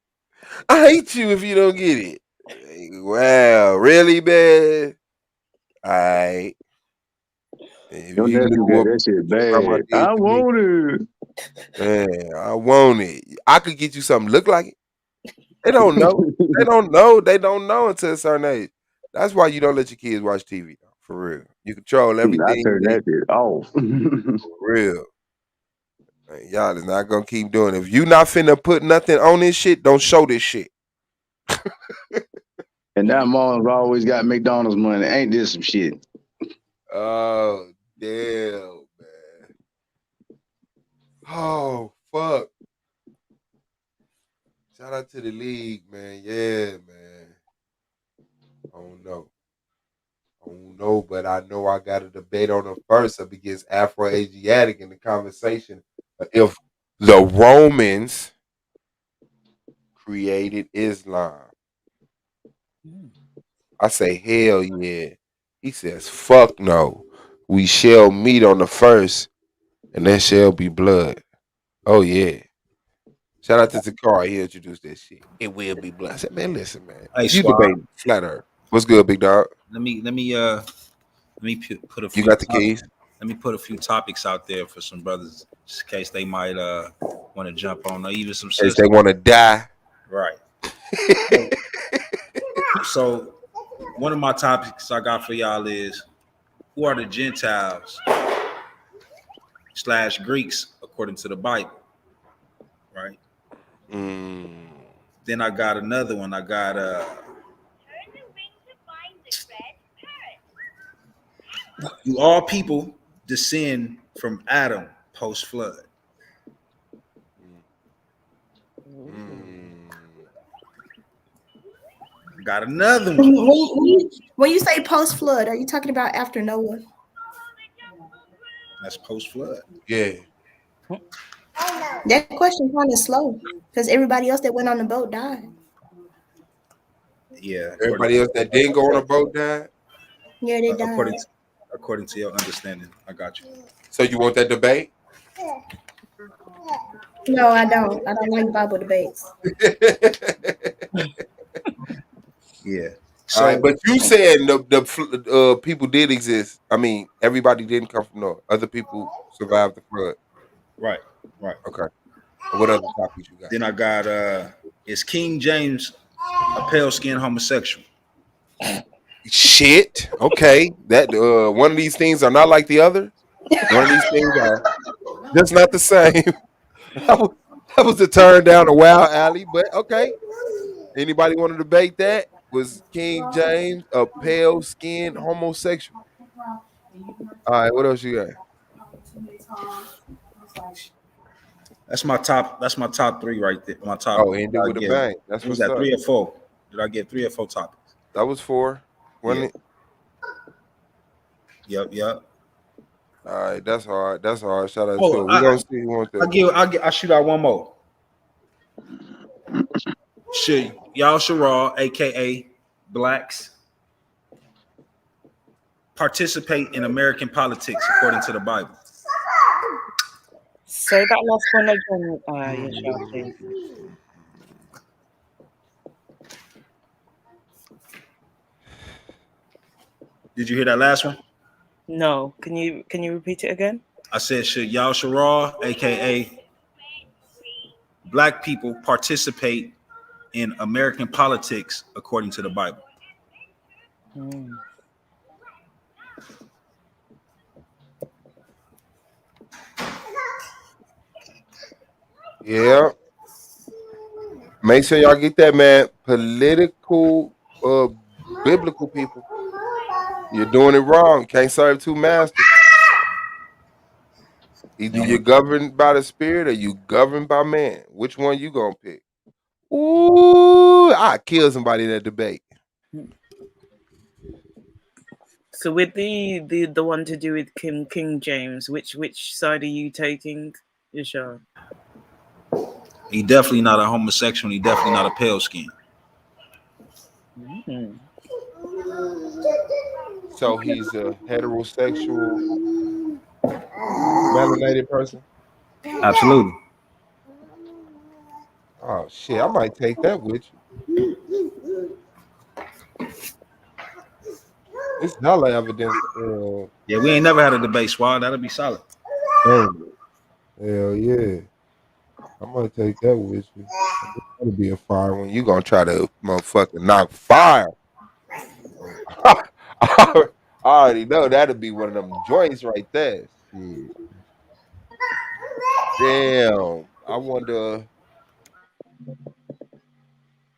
I hate you if you don't get it. Like, wow, really, man? All right. If Your you knew nephew got what that shit grandma bad. did I to me, want it. man, I want it. I could get you something look like it. They don't know. They don't know. They don't know until a certain age. That's why you don't let your kids watch TV, though, for real. You control I everything turned they that shit off. for real. Y'all is not gonna keep doing it. If you not finna put nothing on this shit, don't show this shit. And that mom's always got McDonald's money. Ain't this some shit? Oh damn, man. Oh fuck. Shout out to the league, man. Yeah, man. I don't know. I don't know, but I know I got a debate on them first up against Afro Asiatic in the conversation. If the Romans created Islam, I say hell yeah. He says fuck no. We shall meet on the first, and there shall be blood. Oh yeah. Shout out to Zakari. He introduced that shit. It will be blood. I said, man, listen, man. Hey, You Swab. debate flat earth. What's good, big dog? Let me put a You few. got the keys? Let me put a few topics out there for some brothers, just in case they might want to jump on, or even some In case sisters. they want to die. Right. So, one of my topics I got for y'all is, who are the Gentiles / Greeks according to the Bible? Right. Then I got another one. I got do all people descend from Adam post flood? Got another one. When you say post flood, are you talking about after Noah? That's post flood. Yeah. That question kind of slow because everybody else that went on the boat died. Yeah. Everybody else that didn't go on a boat died? Yeah, they died. According to your understanding, I got you. So you want that debate? No, I don't. I don't like Bible debates. Yeah. All right, but you saying the people did exist. I mean, everybody didn't come from Noah. Other people survived the flood. Right. Okay. And what other topics you got? Then I got is King James a pale skinned homosexual? Shit. Okay. That one of these things are not like the other. One of these things are just not the same. that was a turn down a wild alley, but okay. Anybody want to debate that? Was King James a pale skinned homosexual? All right, what else you got? That's my top. That's my top three right there. My top. Oh, ended with a bang. That's Was what's that up. 3 or 4? Did I get 3 or 4 topics? That was 4. Wasn't it? Yep. All right, that's hard. That's hard. Shout out to Oh, it. We're gonna see who wants that. I shoot out one more. Should Yall Shara, aka blacks, participate in American politics according to the Bible? Say that last one again, Yashar, please. Did you hear that last one? No. Can you repeat it again? I said, should Yall Shara, aka black people, participate in American politics according to the Bible? Yeah. Make sure y'all get that, man. Political, biblical people. You're doing it wrong. You can't serve 2 masters. Either you're governed by the spirit or you governed by man. Which one you gonna pick? Ooh, I kill somebody in that debate. So with the one to do with King James, which side are you taking, Yashar? He definitely not a homosexual. He definitely not a pale skin. So he's a heterosexual, melanated person? Absolutely. Oh shit, I might take that with you. It's hella evidence. Yeah, we ain't never had a debate, Swad. That'll be solid. Hell yeah. I'm gonna take that with you. That'll be a fire one. You gonna try to motherfucking knock fire. I already know that'll be one of them joints right there. Shit. Damn. I wonder,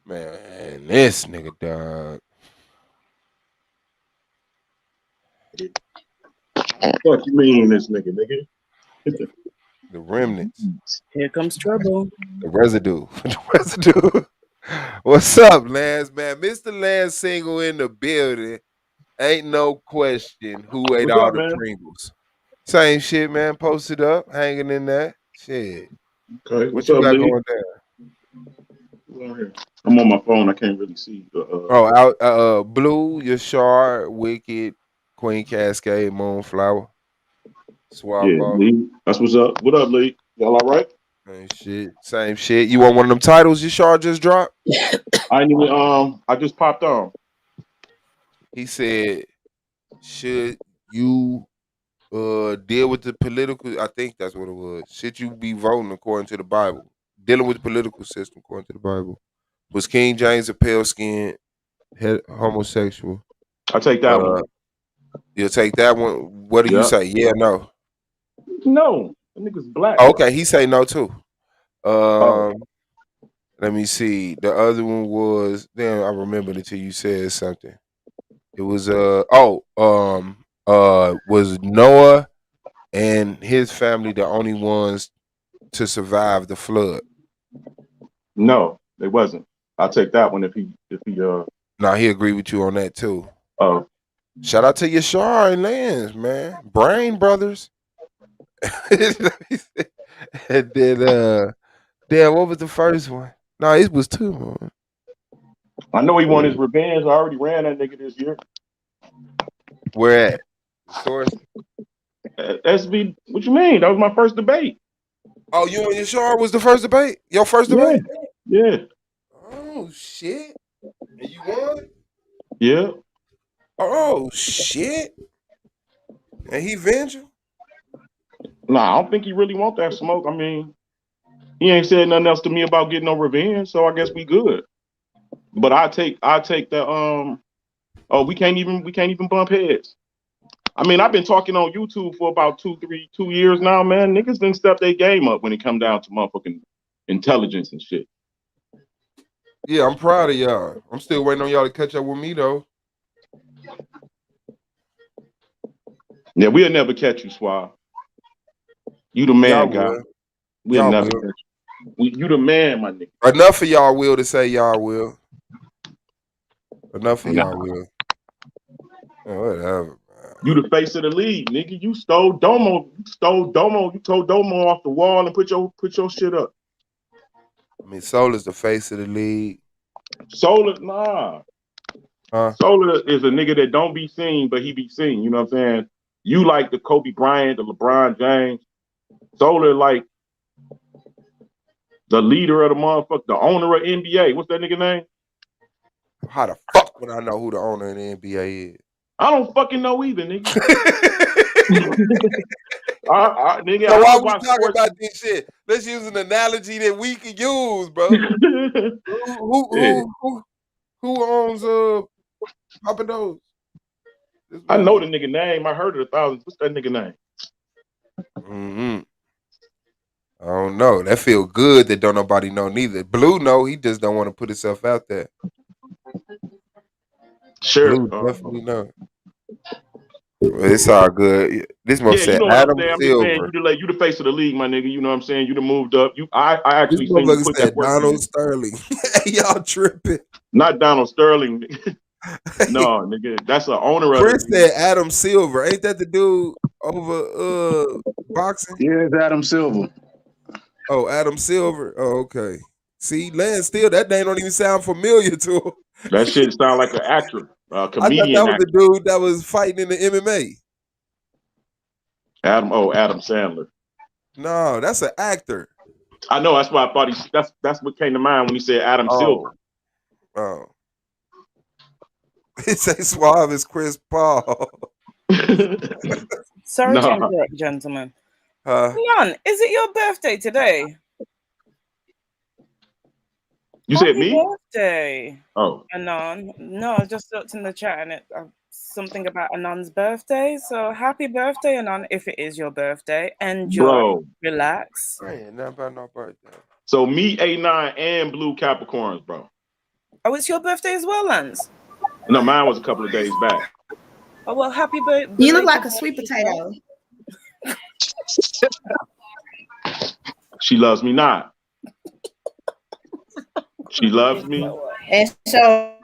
man, this nigga dog. What you mean, this nigga? The remnants. Here comes trouble. The residue. The residue. What's up, Lance, man? Mr. Lance Single in the building. Ain't no question who ate What's all up, the man? Pringles. Same shit, man. Posted up, hanging in there. Shit. Okay, What what's you up, got Lee? going down? Go ahead. I'm on my phone. I can't really see. Oh, out Blue, Yashar, Wicked, Queen Cascade, Moonflower, Yeah, Suavo. Lee. That's what's up. What up, Lee? Y'all all right? Same shit. You want one of them titles Yashar just dropped? I ain't even. I just popped on. He said, should you deal with the political? I think that's what it was. Should you be voting according to the Bible? Dealing with the political system according to the Bible. Was King James a pale skinned homosexual? I take that one. You'll take that one. What do you Yeah. say? Yeah, no. No, that nigga's black. Oh, okay, he say no too. Oh. Let me see. The other one was damn. I remembered until you said something. It was was Noah and his family the only ones to survive the flood? No, it wasn't. I'll take that one if he No, he agreed with you on that too. Oh. Shout out to Yashar and Lance, man. Brain brothers. And then damn, what was the first one? No, it was two. Man. I know he won his revenge. I already ran that nigga this year. Where at? The source? SB, what you mean? That was my first debate. Oh, you and Yashar was the first debate? Your first debate? Yeah. Oh shit. And you won? Yeah. Oh shit. And he venged you? Nah, I don't think he really want that smoke. I mean, he ain't said nothing else to me about getting no revenge, so I guess we good. But I take the we can't even bump heads. I mean, I've been talking on YouTube for about 2 years now, man. Niggas done step their game up when it come down to motherfucking intelligence and shit. Yeah, I'm proud of y'all. I'm still waiting on y'all to catch up with me though. Yeah, we'll never catch you, Swab. You the man, guy. We'll Y'all never will. catch you. You the man, my nigga. Enough of y'all will to say y'all will. Enough of y'all will. Oh, whatever. You the face of the league, nigga. You stole Domo. You told Domo off the wall and put your shit up. I mean, Solar's the face of the league. Solar, nah. Solar is a nigga that don't be seen, but he be seen. You know what I'm saying? You like the Kobe Bryant, the LeBron James. Solar like the leader of the motherfucker, the owner of NBA. What's that nigga name? How the fuck would I know who the owner of the NBA is? I don't fucking know either, nigga. Nigga, So I why don't we watch talking sports. about this shit? Let's use an analogy that we can use, bro. Who owns Papa Do's? I know the nigga name. I heard it 1,000. What's that nigga name? Mm-hmm. I don't know. That feel good that don't nobody know neither. Blue know, he just don't want to put himself out there. Sure. Blue definitely know. Well, it's all good. This one Yeah, you said know what I'm Adam saying. I'm just saying Silver. you the face of the league, my nigga. You know what I'm saying. You done moved up. I This actually seen you motherfucker put that said work Donald in. Sterling. Y'all tripping. Not Donald Sterling. No, nigga, that's the owner of Chris it. said Adam Silver. Ain't that the dude over boxing? Yeah, it's Adam Silver. Oh, Adam Silver. Oh, okay. See, Lance still that name don't even sound familiar to him. That shit sound like an actor, I thought that comedian was the actor. dude that was fighting in the MMA. Adam Sandler. No, that's an actor. I know. That's why I thought that's what came to mind when he said Adam Silver. Oh. He say Suave is Chris Paul. Sorry to interrupt, gentlemen. Leon, is it your birthday today? You Happy said me? birthday. Oh. Anon. No, I just looked in the chat and I something about Anon's birthday. So happy birthday, Anon, if it is your birthday. Enjoy, Bro. relax. I ain't nothing about no birthday. So me, A9, and Blue Capricorns, bro. Oh, it's your birthday as well, Lance? No, mine was a couple of days back. Oh, well, happy birthday. You look like a sweet potato. She loves me not. She loves me. And so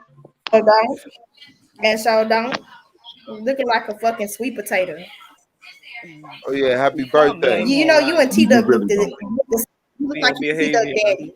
don't. And so don't. Looking like a fucking sweet potato. Oh yeah, happy birthday. You know you and T You Duck really look don't. you look like you T Duck daddy.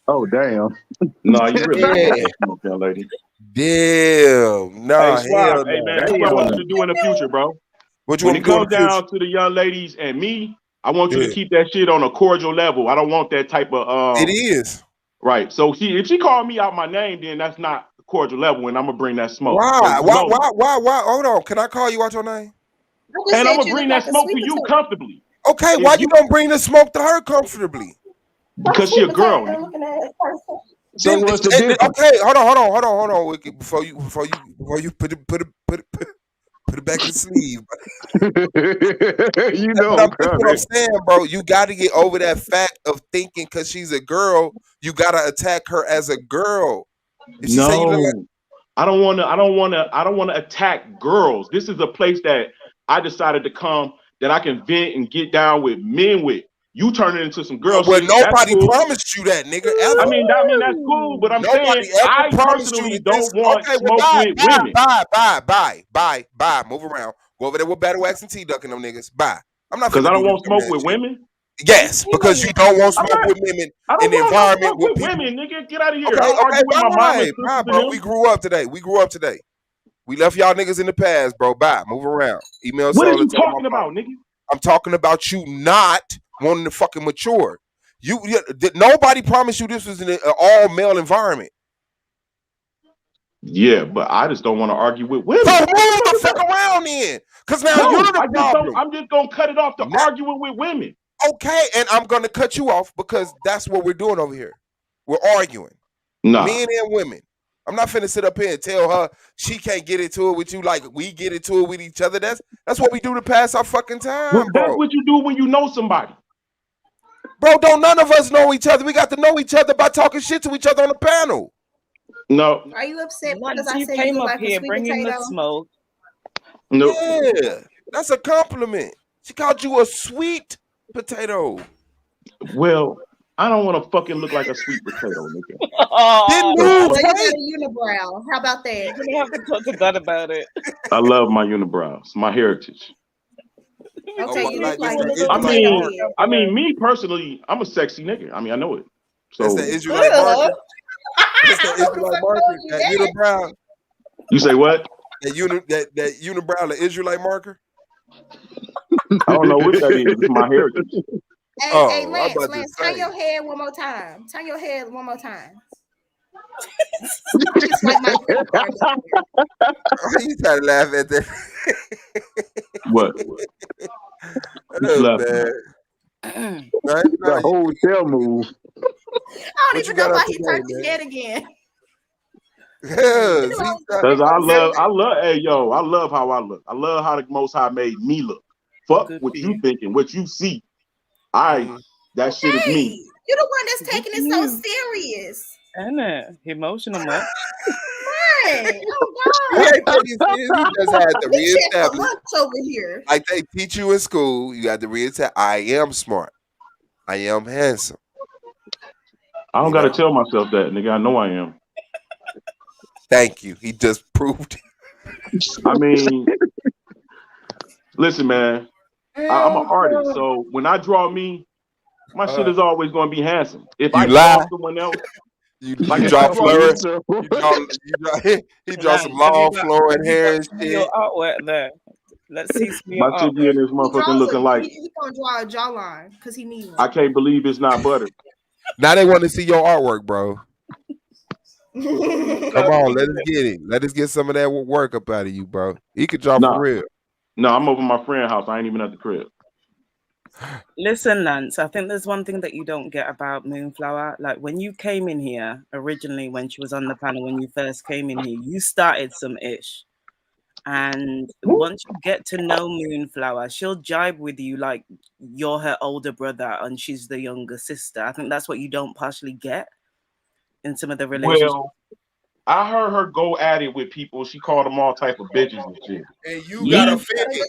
Oh damn. No, you really Yeah. don't smoke that lady. Damn. Nah, Hey, Swab, hell hey no. man, this is what I want you to do in the future, bro. What you When want it me to do in comes the future? down to the young ladies and me, I want you Yeah. to keep that shit on a cordial level. I don't want that type of It is. right. So if she called me out my name, then that's not cordial level, and I'm gonna bring that smoke. Why? So you know, Why? Hold on. Can I call you out your name? and I'm gonna bring that smoke to you comfortably. Okay, If why you you don't bring the smoke to her comfortably? because she a girl. Looking at it person. So what's the difference? Okay, hold on, Wiki. Before you put it back in the sleeve. You But know, that's what I'm saying, bro. You got to get over that fact of thinking because she's a girl, you got to attack her as a girl. If she say you look like, No, I don't want to attack girls. This is a place that I decided to come that I can vent and get down with men with. You turn it into some girl well, shit. That's nobody cool. promised you that, nigga. Ever. I mean, that's cool. But I'm saying Nobody ever I promised you personally that this. don't want Okay, well, smoke with women. bye. Move around. Go over there with Battle Wax and T Duck and them niggas. Bye. I'm not Because finna I do don't this want dumb smoke ass with shit. women. Yes, because you don't want I'm smoke not. with women I in don't the want no environment smoke with with people. women, nigga. Get out of here. Okay, I don't argue with my mama and bye, sisters and bro. them. We grew up today. We left y'all niggas in the past, bro. Bye. Move around. Email What are Soul you and tell them I'm talking about, nigga? I'm talking about you not wanting to fucking mature. Nobody promised you this was an all male environment. Yeah, but I just don't want to argue with women. So move the fuck around then, because now No, you're the I just problem. don't. I'm just gonna cut it off to arguing with women. Okay, and I'm gonna cut you off because that's what we're doing over here. We're arguing, Nah. men and women. I'm not finna sit up here and tell her she can't get into it with you like we get into it with each other. That's what we do to pass our fucking time, Well, bro. that's what you do when you know somebody. Bro, don't none of us know each other. We got to know each other by talking shit to each other on the panel. No. Are you upset Once because I you said came you look up like a here sweet bringing the potato? smoke. No. Yeah, that's a compliment. She called you a sweet potato. Well, I don't want to fucking look like a sweet potato, nigga. Then Well, move, you got hey. a unibrow. How about that? You're gonna have to talk to God about it. I love my unibrows, my heritage. Okay, you look like I potato mean, head. me personally, I'm a sexy nigga. I mean, I know it. That's So that Israelite marker. That's that Israelite marker. That unibrow. you say what? That unibrow, the Israelite marker. I don't know what that is. It's my heritage. Hey, I'm Lance, about to turn say. your head one more time. Turn your head one more time. Just like my credit card. You try to laugh at that. What? Oh, man. The whole tail move. I don't even know why he turned his head again. Because I love, hey yo, I love how I look. I love how the Most High made me look. Fuck what you thinking, what you see. That shit is me. You're the one that's taking it so serious. Anna, emotional much. Right. Oh He God. ain't taking it serious. He just had to We check for reestablish. lunch over here. Like they teach you in school, you got to reestablish. I am smart. I am handsome. I don't gotta tell myself that, nigga. I know I am. Thank you. He just proved it. I mean, listen, man. I'm an artist, so when I draw me, my shit is always gonna be handsome. If I draw someone else, You like if draw I draw flowers. you, He draw some long flowing hair and shit. Your artwork there. Let's see some of my your shit be artwork. in this motherfucking looking like He gonna draw a jawline because he needs one. I can't believe it's not butter. Now they want to see your artwork, bro. Come on, let us get it. Let us get some of that work up out of you, bro. He could draw for real. No, I'm over my friend's house. I ain't even at the crib. Listen, Lance, I think there's one thing that you don't get about Moonflower. Like when you came in here originally, when she was on the panel, when you first came in here, you started some ish. And once you get to know Moonflower, she'll jibe with you like you're her older brother and she's the younger sister. I think that's what you don't partially get in some of the relationships. Well, I heard her go at it with people. She called them all type of bitches and shit. And you got Me? offended.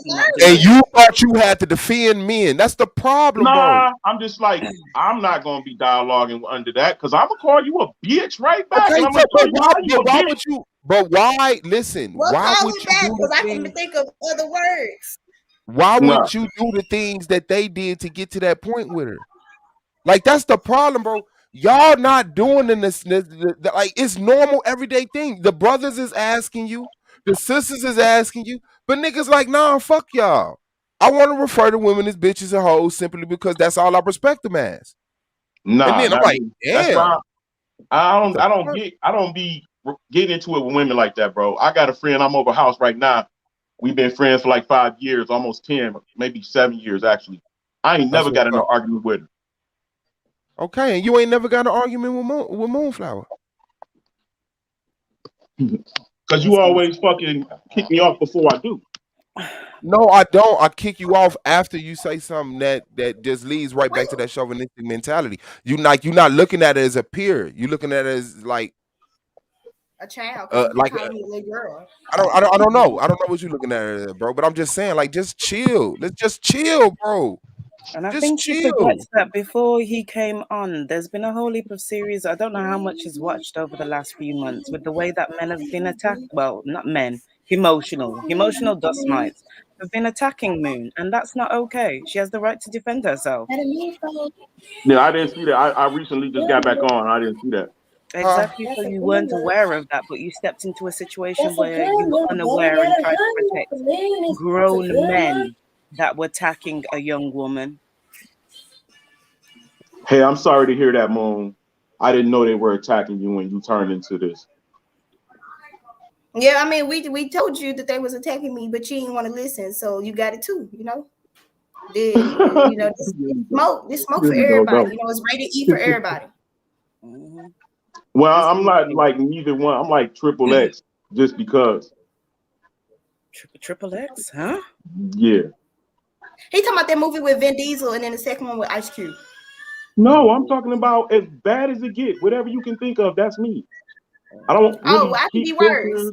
And you thought you had to defend men. That's the problem, bro. Nah, I'm just like, I'm not gonna be dialoguing under that because I'm gonna call you a bitch right back, Okay, and I'm so gonna show you but how you a why bitch. would you? But why? Listen, Well, why call would it you back do because the I can things? think of other words. Why Nah. would you do the things that they did to get to that point with her? Like that's the problem, bro. Y'all not doing like it's normal everyday thing. The brothers is asking you, the sisters is asking you, but niggas like, nah, fuck y'all. I want to refer to women as bitches and hoes simply because that's all I respect them as. And Nah, then I'm not like, me. That's why damn. I What don't the I don't fuck? get I don't be getting into it with women like that, bro. I got a friend. I'm over house right now. We've been friends for like 5 years, almost 10, maybe 7 years actually. I ain't That's never what's got in an up. argument with her. Okay, and you ain't never got in an argument with Moonflower. Cause you always fucking kick me off before I do. No, I don't. I kick you off after you say something that just leads right back to that chauvinistic mentality. You're not looking at it as a peer. You looking at it as A child, because you keep like calling me a little girl. I don't know. I don't know what you're looking at it as, bro. But I'm just saying, like, just chill. Let's just chill, bro. And I Just think he chill. forgets that before he came on, there's been a whole heap of series. I don't know how much he's watched over the last few months with the way that men have been attacked. Well, not men, emotional dust mites have been attacking Moon, and that's not okay. She has the right to defend herself. Yeah, I didn't see that. I recently just got back on. I didn't see that. Huh? Exactly, so you weren't aware of that, but you stepped into a situation where you were unaware and tried to protect grown men that were attacking a young woman. Hey, I'm sorry to hear that, Moon. I didn't know they were attacking you when you turned into this. Yeah, I mean, we told you that they was attacking me, but you didn't want to listen, so you got it too, you know. This smoke for Really don't everybody. know. You know, it's rated E for everybody. Mhm. Well, There's I'm not like neither one. I'm like triple X just because. Triple X, huh? Yeah. He talking about that movie with Vin Diesel, and then the second one with Ice Cube. No, I'm talking about as bad as it get. Whatever you can think of, that's me. I don't Oh, really I can be keep worse. pictures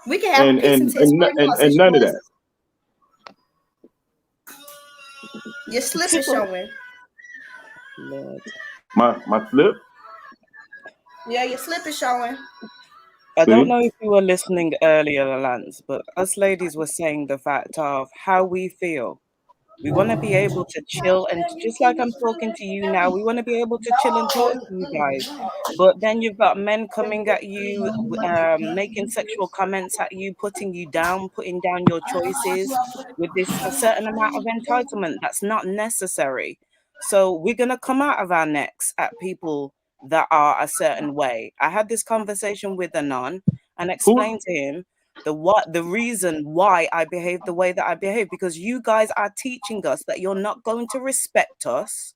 We can have a pissing test right now and since you none of want that. your slip is showing. Lord. My slip. Yeah, your slip is showing. I don't See? know if you were listening earlier, Lance, but us ladies were saying the fact of how we feel. We want to be able to chill, and just like I'm talking to you now, we want to be able to chill and talk to you guys. But then you've got men coming at you, making sexual comments at you, putting you down, putting down your choices with this a certain amount of entitlement that's not necessary. So we're gonna come out of our necks at people that are a certain way. I had this conversation with Anon and Who? explained to him the reason why I behave the way that I behave, because you guys are teaching us that you're not going to respect us,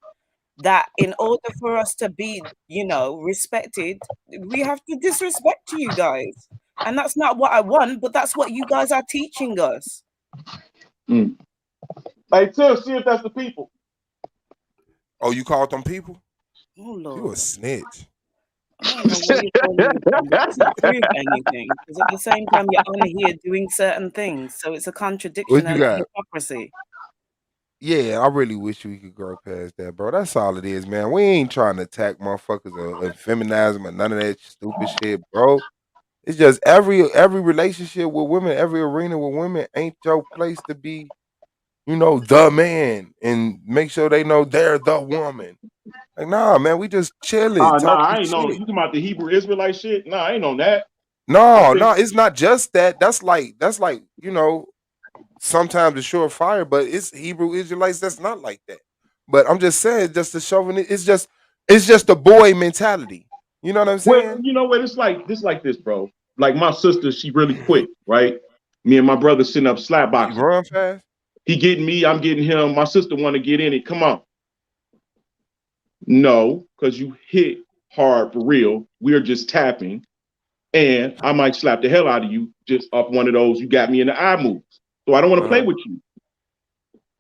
that in order for us to be, respected, we have to disrespect you guys. And that's not what I want, but that's what you guys are teaching us. Mm. Hey, Tim, see if that's the people. Oh, you called them people? Oh You a Lord. snitch. I don't know where you're calling it from. It doesn't prove anything. Because at the same time, you're on here doing certain things. So it's a contradiction What you and got? hypocrisy. Yeah, I really wish we could grow past that, bro. That's all it is, man. We ain't trying to attack motherfuckers or feminize them or none of that stupid shit, bro. It's just every relationship with women, every arena with women ain't your place to be, the man and make sure they know they're the woman. Like, nah, man, we just chilling, Nah, talking I ain't know. shit. You talking about the Hebrew Israelite shit? Nah, I ain't on that. I No, think no, it's not just that. That's like, sometimes it's surefire, but it's Hebrew Israelites that's not like that. But I'm just saying, just the chauvinist, it's just a boy mentality. You know what I'm well, saying? you know what? It's like this, bro. Like my sister, she really quick, right? Me and my brother sitting up slap You boxing. run fast. He getting me, I'm getting him. My sister want to get in it. Come on. No, because you hit hard for real. We're just tapping. and I might slap the hell out of you just off one of those you got me in the eye moves. So I don't want to play with you.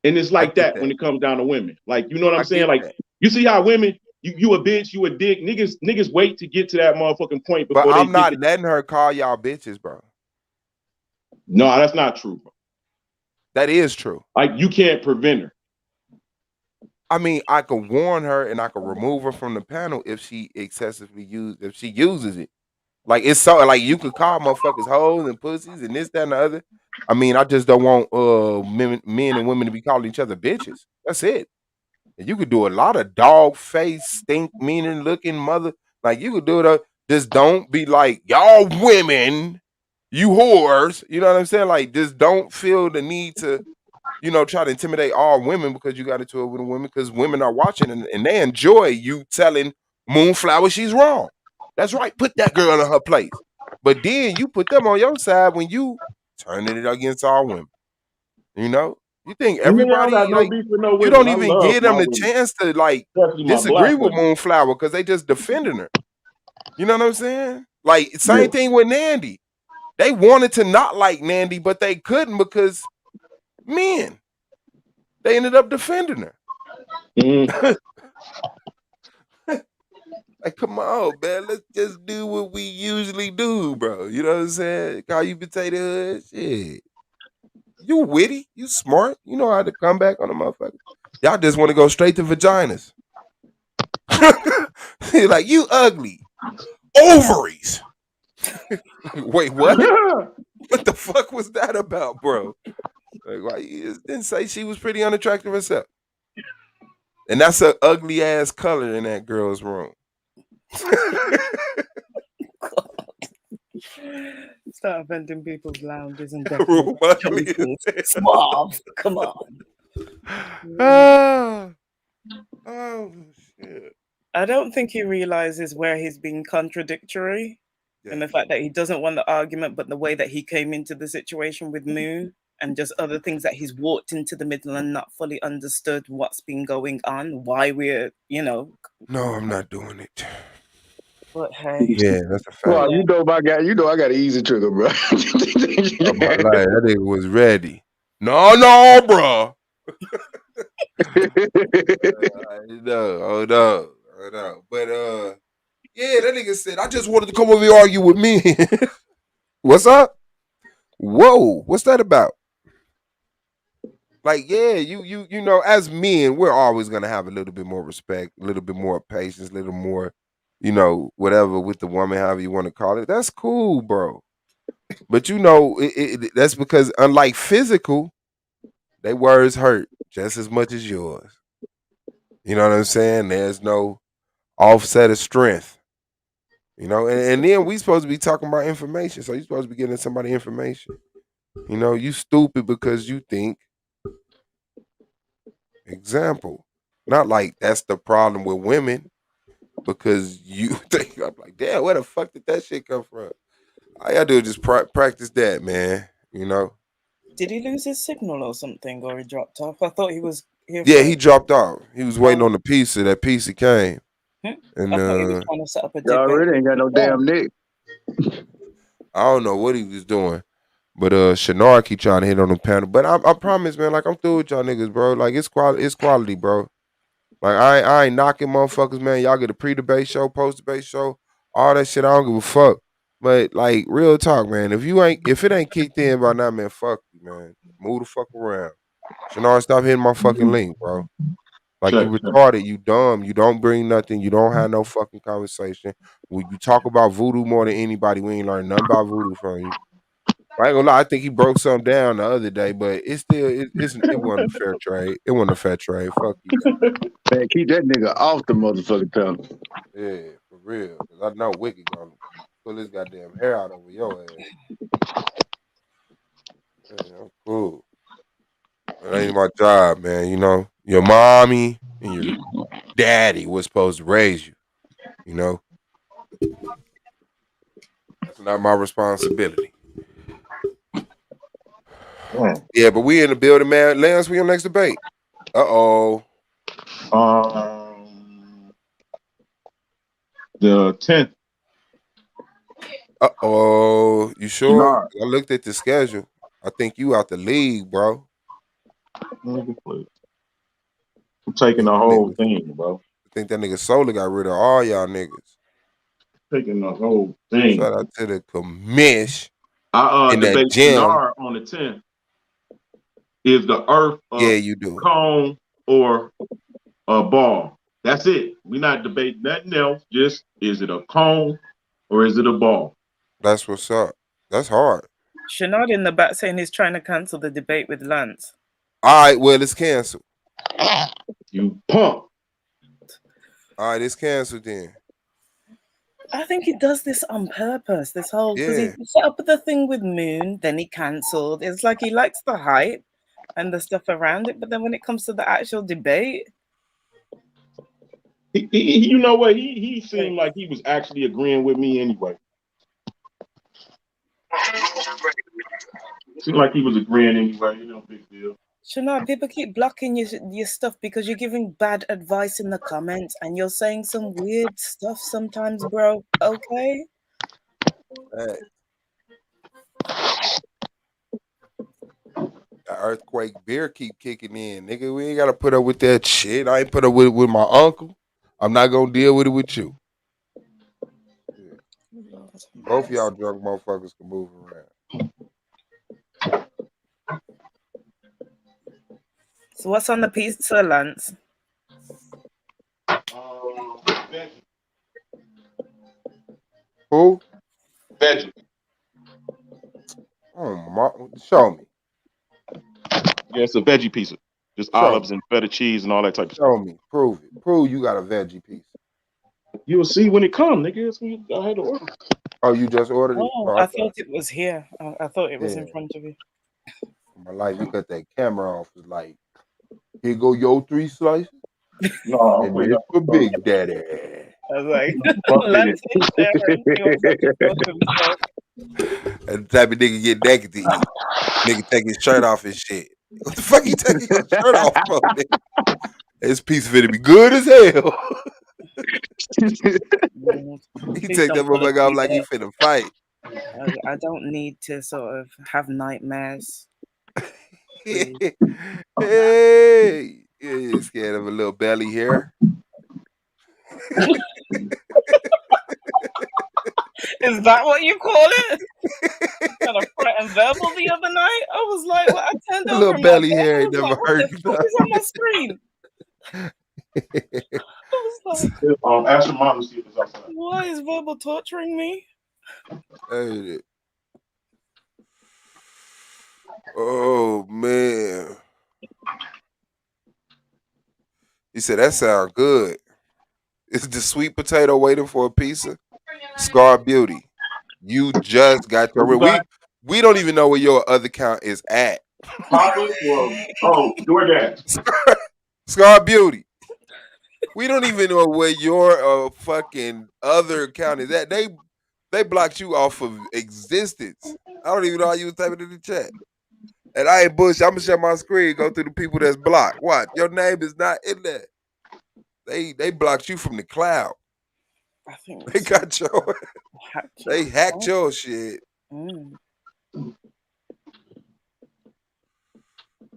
And it's I like get that that. when it comes down to women. Like, you know what I'm I saying? get Like, that. you see how women, you a bitch, you a dick. Niggas wait to get to that motherfucking point But before they I'm get not to. letting her call y'all bitches, bro. No, that's not true, bro. That is true. Like, you can't prevent her. I mean, I could warn her and I could remove her from the panel if she if she uses it. Like it's so like you could call motherfuckers hoes and pussies and this, that, and the other. I mean, I just don't want men and women to be calling each other bitches. That's it. And you could do a lot of dog face, stink meaning looking mother. Like you could do it. Just don't be like y'all women, you whores. You know what I'm saying? Like just don't feel the need to try to intimidate all women because you got into it with a women because women are watching and they enjoy you telling Moonflower she's wrong. That's right. Put that girl in her place. But then you put them on your side when you turning it against all women. You think Nigga, I don't everybody got no like beef with no you women. don't I even love give them my the women, chance to like especially my disagree black with women. Moonflower because they just defending her. You know what I'm saying? Like Yeah. same thing with Nandy. They wanted to not like Nandy, but they couldn't because men. They ended up defending her. Like, come on, man. Let's just do what we usually do, bro. You know what I'm saying? Call you potato head. Shit. You witty. You smart. You know how to come back on a motherfucker. Y'all just want to go straight to vaginas. Like, you ugly. Ovaries. Wait, what? What the fuck was that about, bro? Like, why you just didn't say she was pretty unattractive herself? And that's an ugly ass color in that girl's room. Start offending people's lounges and Room ugly as choices. hell. Suave. Come on. Oh shit. I don't think he realizes where he's being contradictory and the fact that he doesn't want the argument, but the way that he came into the situation with Moon and just other things that he's walked into the middle and not fully understood what's been going on, why we're, No, I'm not doing it. But hey. Yeah, that's a Well, fact. I got an easy trigger, bro. Oh my life, that nigga was ready. No, bro. Hold on. But yeah, that nigga said I just wanted to come over here and argue with me. What's up? Whoa, what's that about? Like, yeah, you know, as men, we're always gonna have a little bit more respect, a little bit more patience, a little more, whatever with the woman, however you want to call it. That's cool, bro. But that's because unlike physical, they words hurt just as much as yours. You know what I'm saying? There's no offset of strength. And then we supposed to be talking about information. So you're supposed to be giving somebody information. You stupid because you think. Example. Not like that's the problem with women because you think I'm like, damn, where the fuck did that shit come from? All you gotta do is just practice that, man. Did he lose his signal or something, or he dropped off? I thought he was here Yeah, for. he dropped off. He was waiting on the pizza. That pizza came. And I thought he was trying to set up a Y'all debate. already ain't got no damn neck. I don't know what he was doing. But Shannara keep trying to hit on the panel. But I promise, man, like I'm through with y'all niggas, bro. Like it's quality, bro. Like I ain't knocking motherfuckers, man. Y'all get a pre-debate show, post-debate show, all that shit. I don't give a fuck. But like real talk, man. If it ain't kicked in by now, man, fuck you, man. Move the fuck around. Shannara, stop hitting my fucking link, bro. Like you retarded, you dumb, you don't bring nothing, you don't have no fucking conversation. When you talk about voodoo more than anybody, we ain't learned nothing about voodoo from you. I ain't gonna lie, I think he broke something down the other day, but it wasn't a fair trade. It wasn't a fair trade. Fuck you, man. Man, keep that nigga off the motherfucking panel. Yeah, for real. Cause I know Wicked gonna pull his goddamn hair out over your ass. Yeah, I'm cool. That ain't my job, man. Your mommy and your daddy was supposed to raise you. That's not my responsibility. Yeah, but we in the building, man. Lance, we on next debate. Uh-oh. The 10th. Oh, you sure? Nah, I looked at the schedule. I think you out the league, bro. nigga, please. I'm I taking think the that whole nigga. thing, bro. I think that nigga Solar got rid of all y'all niggas. Taking the whole thing. Shout out to the commish I in that debate gym. Shinar on the 10th. Is the Earth Yeah, a you do. cone or a ball? That's it. We're not debating nothing else. Just is it a cone or is it a ball? That's what's up. That's hard. Shanad in the back saying he's trying to cancel the debate with Lance. All right, well, it's canceled. You punk. All right, it's canceled then. I think he does this on purpose. This whole because he Yeah, set up the thing with Moon, then he cancelled. It's like he likes the hype and the stuff around it, but then when it comes to the actual debate, You know what? He seemed like he was actually agreeing with me anyway. Seemed like he was agreeing anyway. You know, big deal. Shanad, people keep blocking your stuff because you're giving bad advice in the comments and you're saying some weird stuff sometimes, bro. Okay. that earthquake beer keep kicking in, nigga. We ain't gotta put up with that shit. I ain't put up with it with my uncle. I'm not gonna deal with it with you. Both y'all drunk motherfuckers can move around. So what's on the pizza, Lance? Who? Veggie. Oh my! Show me. Yeah, it's a veggie pizza. Just Show olives me. and feta cheese and all that type of stuff. Show me. Prove it. Prove you got a veggie piece. You'll see when it comes, nigga. It's when I had to order. Oh, you just ordered it? Oh, Oh, I I thought. thought it was here. I thought it was Yeah. in front of you. My life, you cut that camera off. It's like, here go your 3 slices, No, I'm and putting this up for with Big Daddy. I was like, fuck Lance ain't sharing. He wants to keep up with himself. And the type of nigga get naked to eat. Nigga take his shirt off and shit. What the fuck you taking your shirt off for, nigga? This piece of it be good as hell. He Please take that don't put us motherfucker off through like he that. finna fight. I don't need to sort of have nightmares. Please. Hey, you scared of a little belly hair? Is that what you call it? Kind of threatened verbal the other night. I was like, well, I turned A over little in my belly bed. hair I ain't was like, never what hurt the fuck is on my screen? I was like, ask your mom to see if it's outside. why is verbal torturing me? Hey, oh man. He said that sound good. Is the sweet potato waiting for a pizza? Scar Beauty. You just got your What you got? we don't even know where your other account is at. Papa? Well, DoorDash. Scar Beauty. We don't even know where your fucking other account is at. They blocked you off of existence. I don't even know how you was typing in the chat. And I ain't bullshit. I'm gonna share my screen, go through the people that's blocked. What? Your name is not in there. They blocked you from the cloud. I think They got your they hacked Oh. your shit. Mm.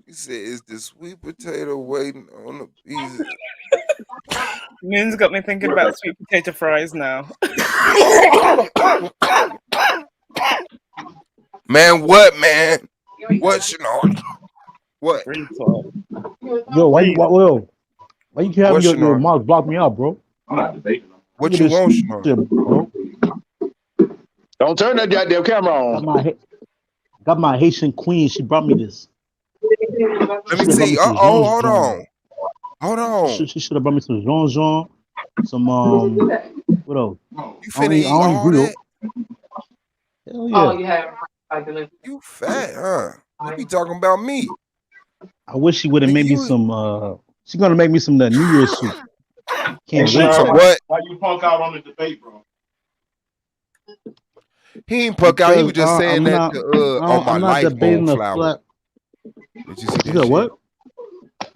He said, "Is the sweet potato waiting on the pizza?" Moon's got me thinking about sweet potato fries now. Man, what, man? What, Shannon? What? Yo, why you keep having What, your Shannon? mouse block me out, bro? I'm not debating them. Look What at you this want, Shannon? shit, bro. Don't turn that goddamn camera on. Got my Haitian queen. She brought me this. Let She me should have brought see. me some Hold Jean. on. Hold on. She should have brought me some Jean. Some what else? You I don't finna eat, I eat don't eat all grill. that? Hell yeah. You fat, huh? You be talking about me. I wish she would have Nigga, made me you some. She's gonna make me some New Year's soup. Hey, Can't wait. some Shannon, what? why you punk out on the debate, bro? He ain't puck out. He Because was just saying that to on my I'm not life, debating the Moonflower. flat. Did you see You that said shit? what?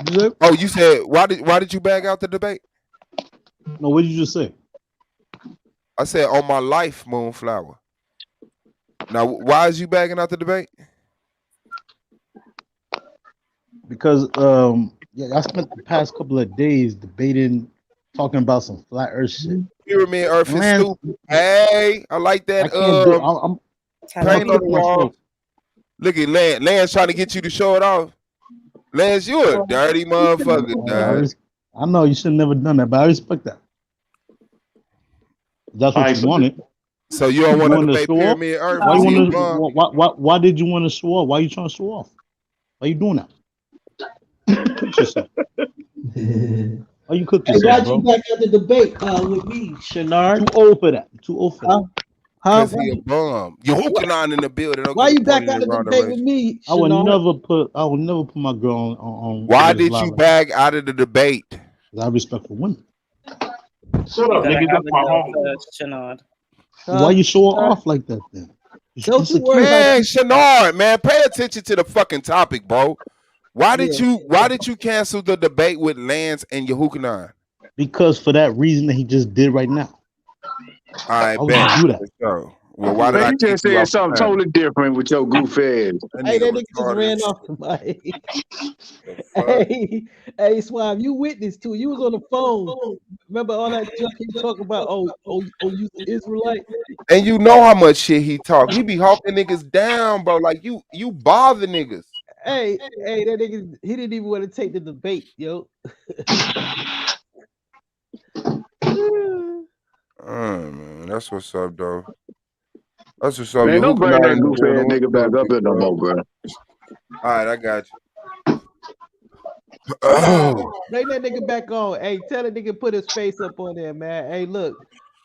You said? Oh, you said why did you bag out the debate? No, what did you just say? I said on my life, Moonflower. Now, why is you bagging out the debate? Because yeah, I spent the past couple of days debating, talking about some flat Earth shit. Pyramid Earth is Lance, stupid. Hey, I like I that. can't do. I'm Paint on cook the wall. myself. Look at Lance. Lance trying to get you to show it off. Lance, you a dirty motherfucker, dog. I know you should have never done that, but I respect that. That's what you wanted. So you don't You want to want to debate show off? Pyramid Earth Why you because he a want to? bum? Why did you want to show off? Why you trying to show off? Why you doing that? Cook yourself. Why you cook Hey, yourself, why'd bro? you back out the debate with me, Shenard? Too old for that. Too old for that. Huh? Because he a bum. You hooking on in the building. Don't Why get you the point back in out the the round of debate with race. me, I would Shenard? never put my girl on Why this did live you like bag out of the debate? that. I have respect for women. Shut You up, gotta nigga. have That's a my girl home. first, Shenard. Why you show Shenard? off like that then? You're Don't you worry insecure. about Man, Shenard, man, pay attention to the fucking topic, bro. Why did you cancel the debate with Lance and Yehukanan? Because for that reason that he just did right now. I Why would bet. you do that? So, well, why did Man, I you kick just you said off the something panel? totally different with your goof ass. That Hey, that nigga nigga just retarded ran as off the mic. the fuck. Hey, Swab, you witnessed too. You was on the phone. Remember all that junk he talking about? You Israelite. And you know how much shit he talk. He be hawking niggas down, bro. Like you bother niggas. Hey, that nigga, he didn't even want to take the debate, yo. Man, that's what's up, though. That's what's up. Man, You don't hooping bring out that in the goof building. ass What's nigga back good, up big here no bro? more, bro. All right, I got you. Bring that nigga back on. Hey, tell that nigga put his face up on there, man. Hey, look.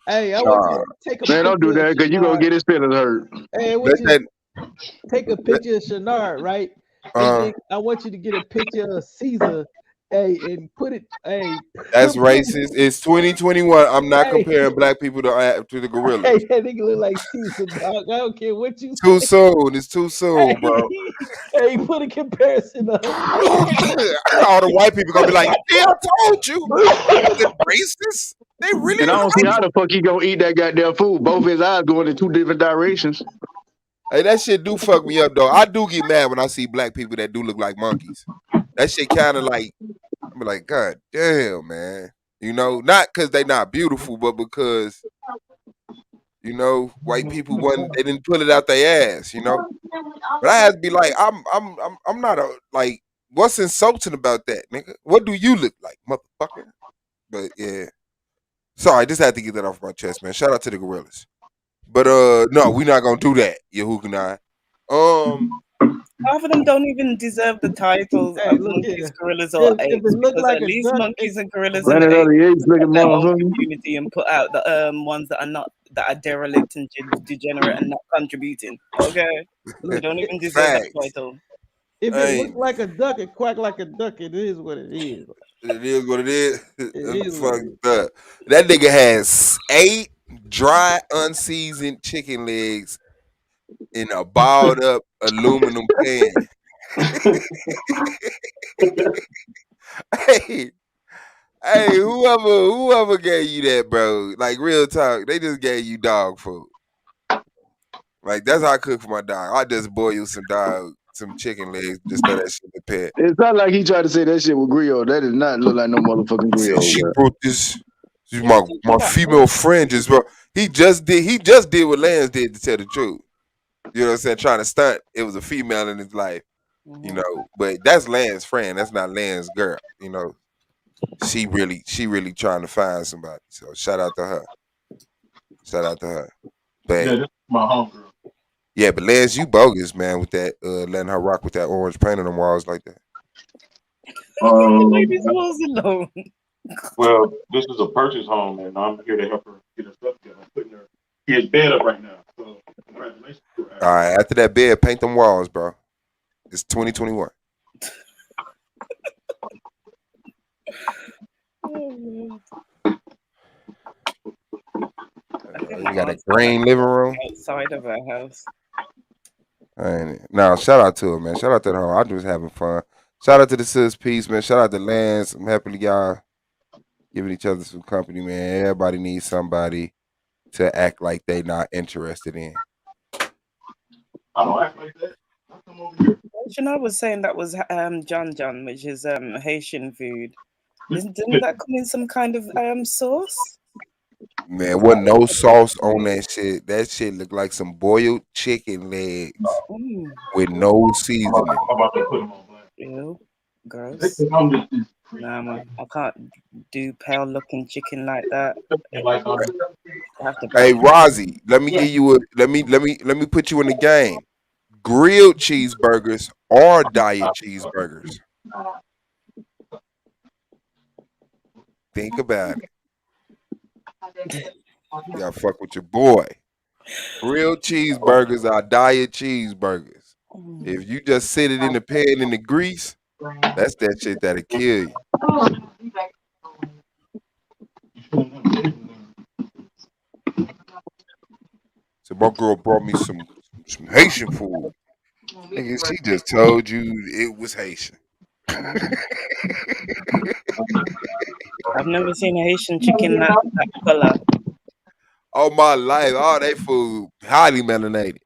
Hey, I want you Nah, to take a Man, don't do picture of that because you gonna Shenard. get his feelings hurt. Hey, I let want you that. to take a picture of Shenard, right? And then I want you to get a picture of Caesar. Hey, and put it. Hey, That's put it. racist. It's 2021. I'm not Hey, comparing black people to the gorillas. hey, that nigga look like Caesar, dog. I don't care what you Too say. soon. It's too soon, bro. Hey, put a comparison up. All the white people gonna be like, "See, I told you, it wasn't racist. They really And I don't see right." how the fuck he gonna eat that goddamn food. Both his eyes going in two different directions. Hey, that shit do fuck me up though. I do get mad when I see black people that do look like monkeys. That shit kind of like, I'm like, God damn, man. You know, not because they not beautiful, but because white people they didn't pull it out their ass. But I had to be like, I'm not a like. What's insulting about that, nigga? What do you look like, motherfucker? But yeah, sorry, just had to get that off my chest, man. Shout out to the gorillas. But no, we're not gonna do that, Yahook and I. Half of them don't even deserve the titles Hey, of look monkeys, here. gorillas, or If apes, it look because like at a least duck, monkeys and gorillas and Planet of apes the Apes looking have their own motherfucker. community and put out the ones that are derelict and degenerate and not contributing. Okay, they don't even deserve that Facts. title. if it Hey, look like a duck, it quack like a duck. It is what it is. it is what it is. It That's is what it is. fucked up. That nigga has 8 dry, unseasoned chicken legs in a balled up aluminum pan. Hey, hey, whoever gave you that, bro? Like real talk, they just gave you dog food. Like that's how I cook for my dog. I just boil some chicken legs, just throw that shit in the pan. It's not like he tried to say that shit with griot. That does not look like no motherfucking He said griot, she bro. brought this. She's You're my talking about female friend just bro. He just did what Lance did, to tell the truth. You know what I'm saying? Trying to stunt. It was a female in his life, but that's Lance's friend. That's not Lance's girl. She really trying to find somebody. So shout out to her. Shout out to her. Yeah, But this is my homegirl. yeah, but Lance, you bogus, man, with that letting her rock with that orange paint on the walls like that. Leave the ladies' walls alone. Well, this is a purchase home, and I'm here to help her get her stuff together. I'm putting her his bed up right now. So congratulations to her. All right, after that bed, paint them walls, bro. It's 2021. You got a green living room. Outside of our house. Now, shout out to her, man. Shout out to her. I'm just having fun. Shout out to the sis piece, man. Shout out to Lance. I'm happy y'all giving each other some company, man. Everybody needs somebody to act like they not interested in. I don't act like that. I come over here. Shana was saying that was John, which is Haitian food. Didn't that come in some kind of sauce? Man, wasn't no sauce on that shit. That shit looked like some boiled chicken legs with no seasoning. I'm about to put them on black. Ew, gross. Nah, man, I can't do pale looking chicken like that. I have to Hey, black. Rozzy, let me give you a let me put you in the game. Grilled cheeseburgers or diet cheeseburgers. Think about it. You gotta fuck with your boy. Grilled cheeseburgers are diet cheeseburgers. If you just sit it in the pan in the grease, that's that shit that'll kill you. So my girl brought me some Haitian food. Nigga, she just told you it was Haitian. I've never seen a Haitian chicken that color. All my life, all they food highly melanated.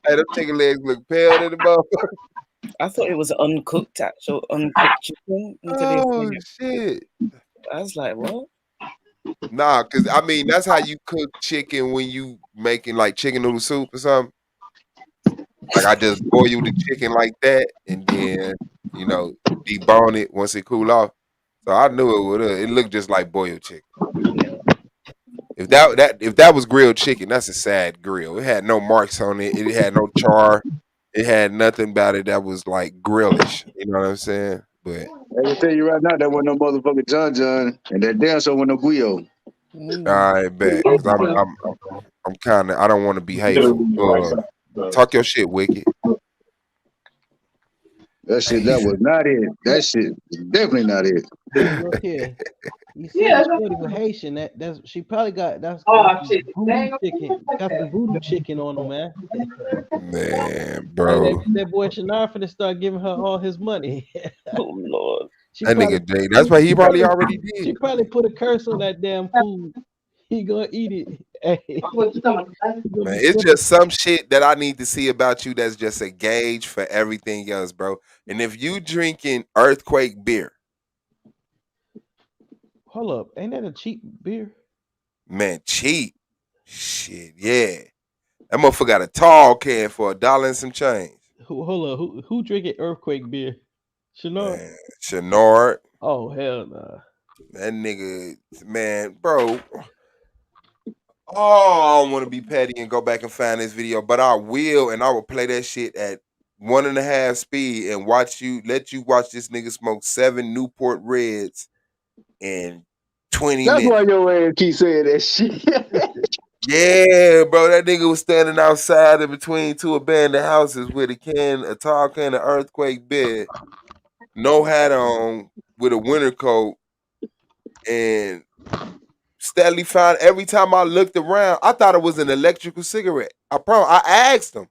Hey, them chicken legs look pale in the motherfucker. I thought it was actual uncooked chicken until they Oh said it. shit. I was like, what? Nah, cause I mean that's how you cook chicken when you making like chicken noodle soup or something. Like I just boil the chicken like that, and then debone it once it cool off. So I knew it would. It looked just like boiled chicken. If that was grilled chicken, that's a sad grill. It had no marks on it. It had no char. It had nothing about it that was like grillish. You know what I'm saying? But I can tell you right now, that wasn't no motherfucking John, and that damn show wasn't no Guido. I bet because I'm kind of I don't want to be hateful. Talk your shit, Wicked. That was not it. That shit was definitely not it. Look here. You see, this shorty was Haitian. That's she probably got voodoo chicken. Got some voodoo chicken on them, man. Man, Hey, bro. that boy Shannara finna start giving her all his money. Oh Lord. That nigga Jay. That's what he probably already She did. probably put a curse on that damn food. He gonna eat it. Hey, Man, it's just some shit that I need to see about you that's just a gauge for everything else, bro. And if you drinking earthquake beer, hold up, ain't that a cheap beer? man, cheap. Shit, yeah. That motherfucker got a tall can for $1 and some change. Hold up, who drinking earthquake beer? Shannara? Man, Chenard. Oh hell nah. That nigga, man, bro. Oh, I don't want to be petty and go back and find this video, but I will, and I will play that shit at 1.5 speed and let you watch this nigga smoke 7 Newport Reds in 20 That's why minutes. your ass keep saying that shit. Yeah, bro, that nigga was standing outside in between two abandoned houses with a tall can of earthquake beer, no hat on, with a winter coat, and steadily found every time I looked around, I thought it was an electrical cigarette. I promise. I asked him,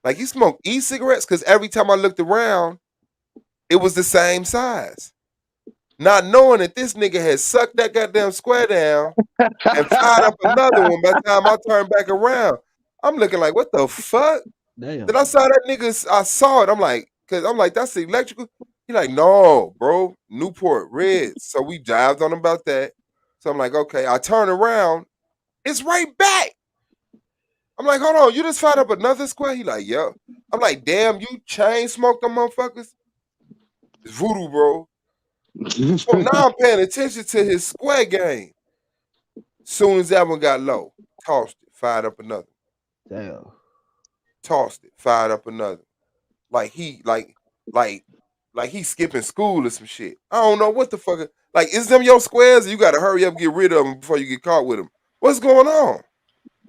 like, you smoke e-cigarettes? Because every time I looked around, it was the same size. Not knowing that this nigga had sucked that goddamn square down and fired up another one by the time I turned back around. I'm looking like, what the fuck? Damn. Then I saw that nigga, I saw it. I'm like, that's the electrical. He like, no, bro, Newport Reds. So we jived on him about that. So I'm like, okay. I turn around, it's right back. I'm like, hold on, you just fired up another square? He like, yo. I'm like, damn, you chain smoked them motherfuckers? It's voodoo, bro. So now I'm paying attention to his square game. Soon as that one got low, tossed it, fired up another. Damn. Tossed it, fired up another. Like he he skipping school or some shit. I don't know what the fuck. Like, is them your squares? You gotta hurry up and get rid of them before you get caught with them. What's going on?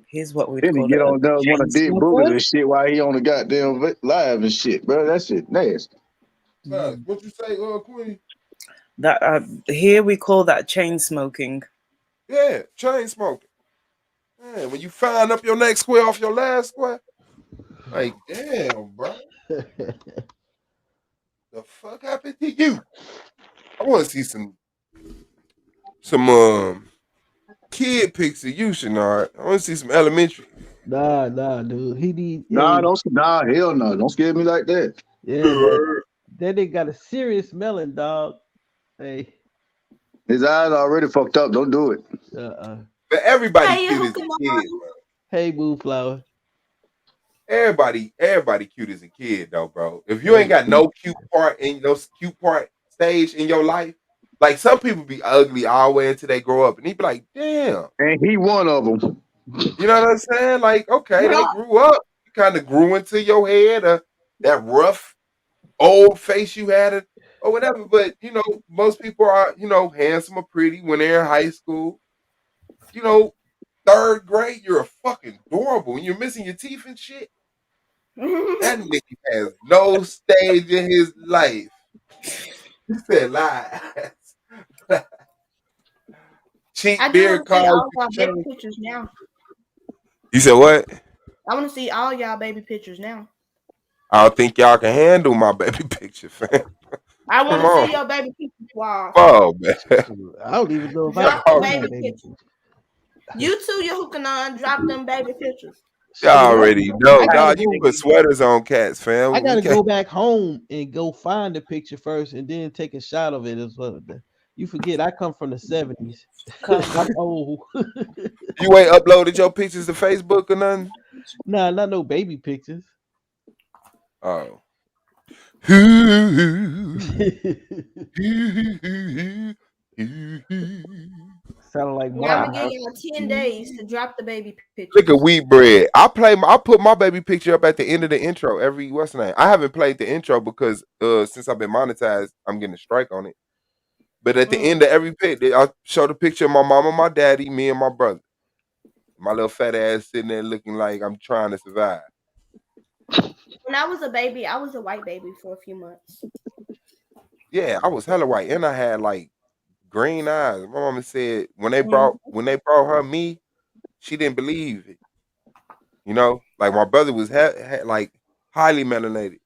Here's what we'd Then he call get a on there want to chain dig boogers smoker. and shit while he on the goddamn live and shit, bro. That shit nasty. What you say, Queen? That here we call that chain smoking. Yeah, chain smoking. Man, when you find up your next square off your last square, like, damn, bro. The fuck happened to you? I want to see some kid pics of you, Shenard. I want to see some elementary. Nah, dude. He need Nah, hey, don't nah, hell no. Don't scare me like that. yeah, that nigga got a serious melon, dog. Hey, His eyes already fucked up. Don't do it. uh-uh. But everybody Hey, cute as a kid. Hey, Boo Flower. Everybody cute as a kid though, bro. If you ain't Hey, got no cute part in those cute part stage in your life, like some people be ugly all the way until they grow up, and he be like, damn. And he one of them. You know what I'm saying? Like, okay, they Right. grew up. You kind of grew into your head, that rough old face you had, or whatever. But you know, most people are, handsome or pretty when they're in high school. You know, third grade, you're a fucking adorable, and you're missing your teeth and shit. That nigga has no stage in his life. He said lies. I Cheap do beer want to see calls all you y'all baby change. pictures now. You said what? I want to see all y'all baby pictures now. I don't think y'all can handle my baby picture, fam. I want Come to on. see your baby pictures, Wow. Oh, man. I don't even know if I Drop can the find baby baby. pictures. You too, you can drop them baby pictures. Y'all Shit, already I know. gotta Dog, you go. put sweaters on cats, I fam. We gotta can't. go back home and go find the picture first, and then take a shot of it as well. You forget I come from the '70s. I'm old. You ain't uploaded your pictures to Facebook or nothing? Nah, not no baby pictures. Oh. Sounded like Yeah, I'm Martin. gonna give y'all 10 days to drop the baby Look at pictures. wheat bread. I put my baby picture up at the end of the intro every what's the name. I haven't played the intro because since I've been monetized, I'm getting a strike on it. But at the end of every pic, I show the picture of my mama, my daddy, me, and my brother. My little fat ass sitting there looking like I'm trying to survive. When I was a baby, I was a white baby for a few months. Yeah, I was hella white, and I had like green eyes. My mama said Mhm. when they brought her me, she didn't believe it. You know, like my brother was like highly melanated.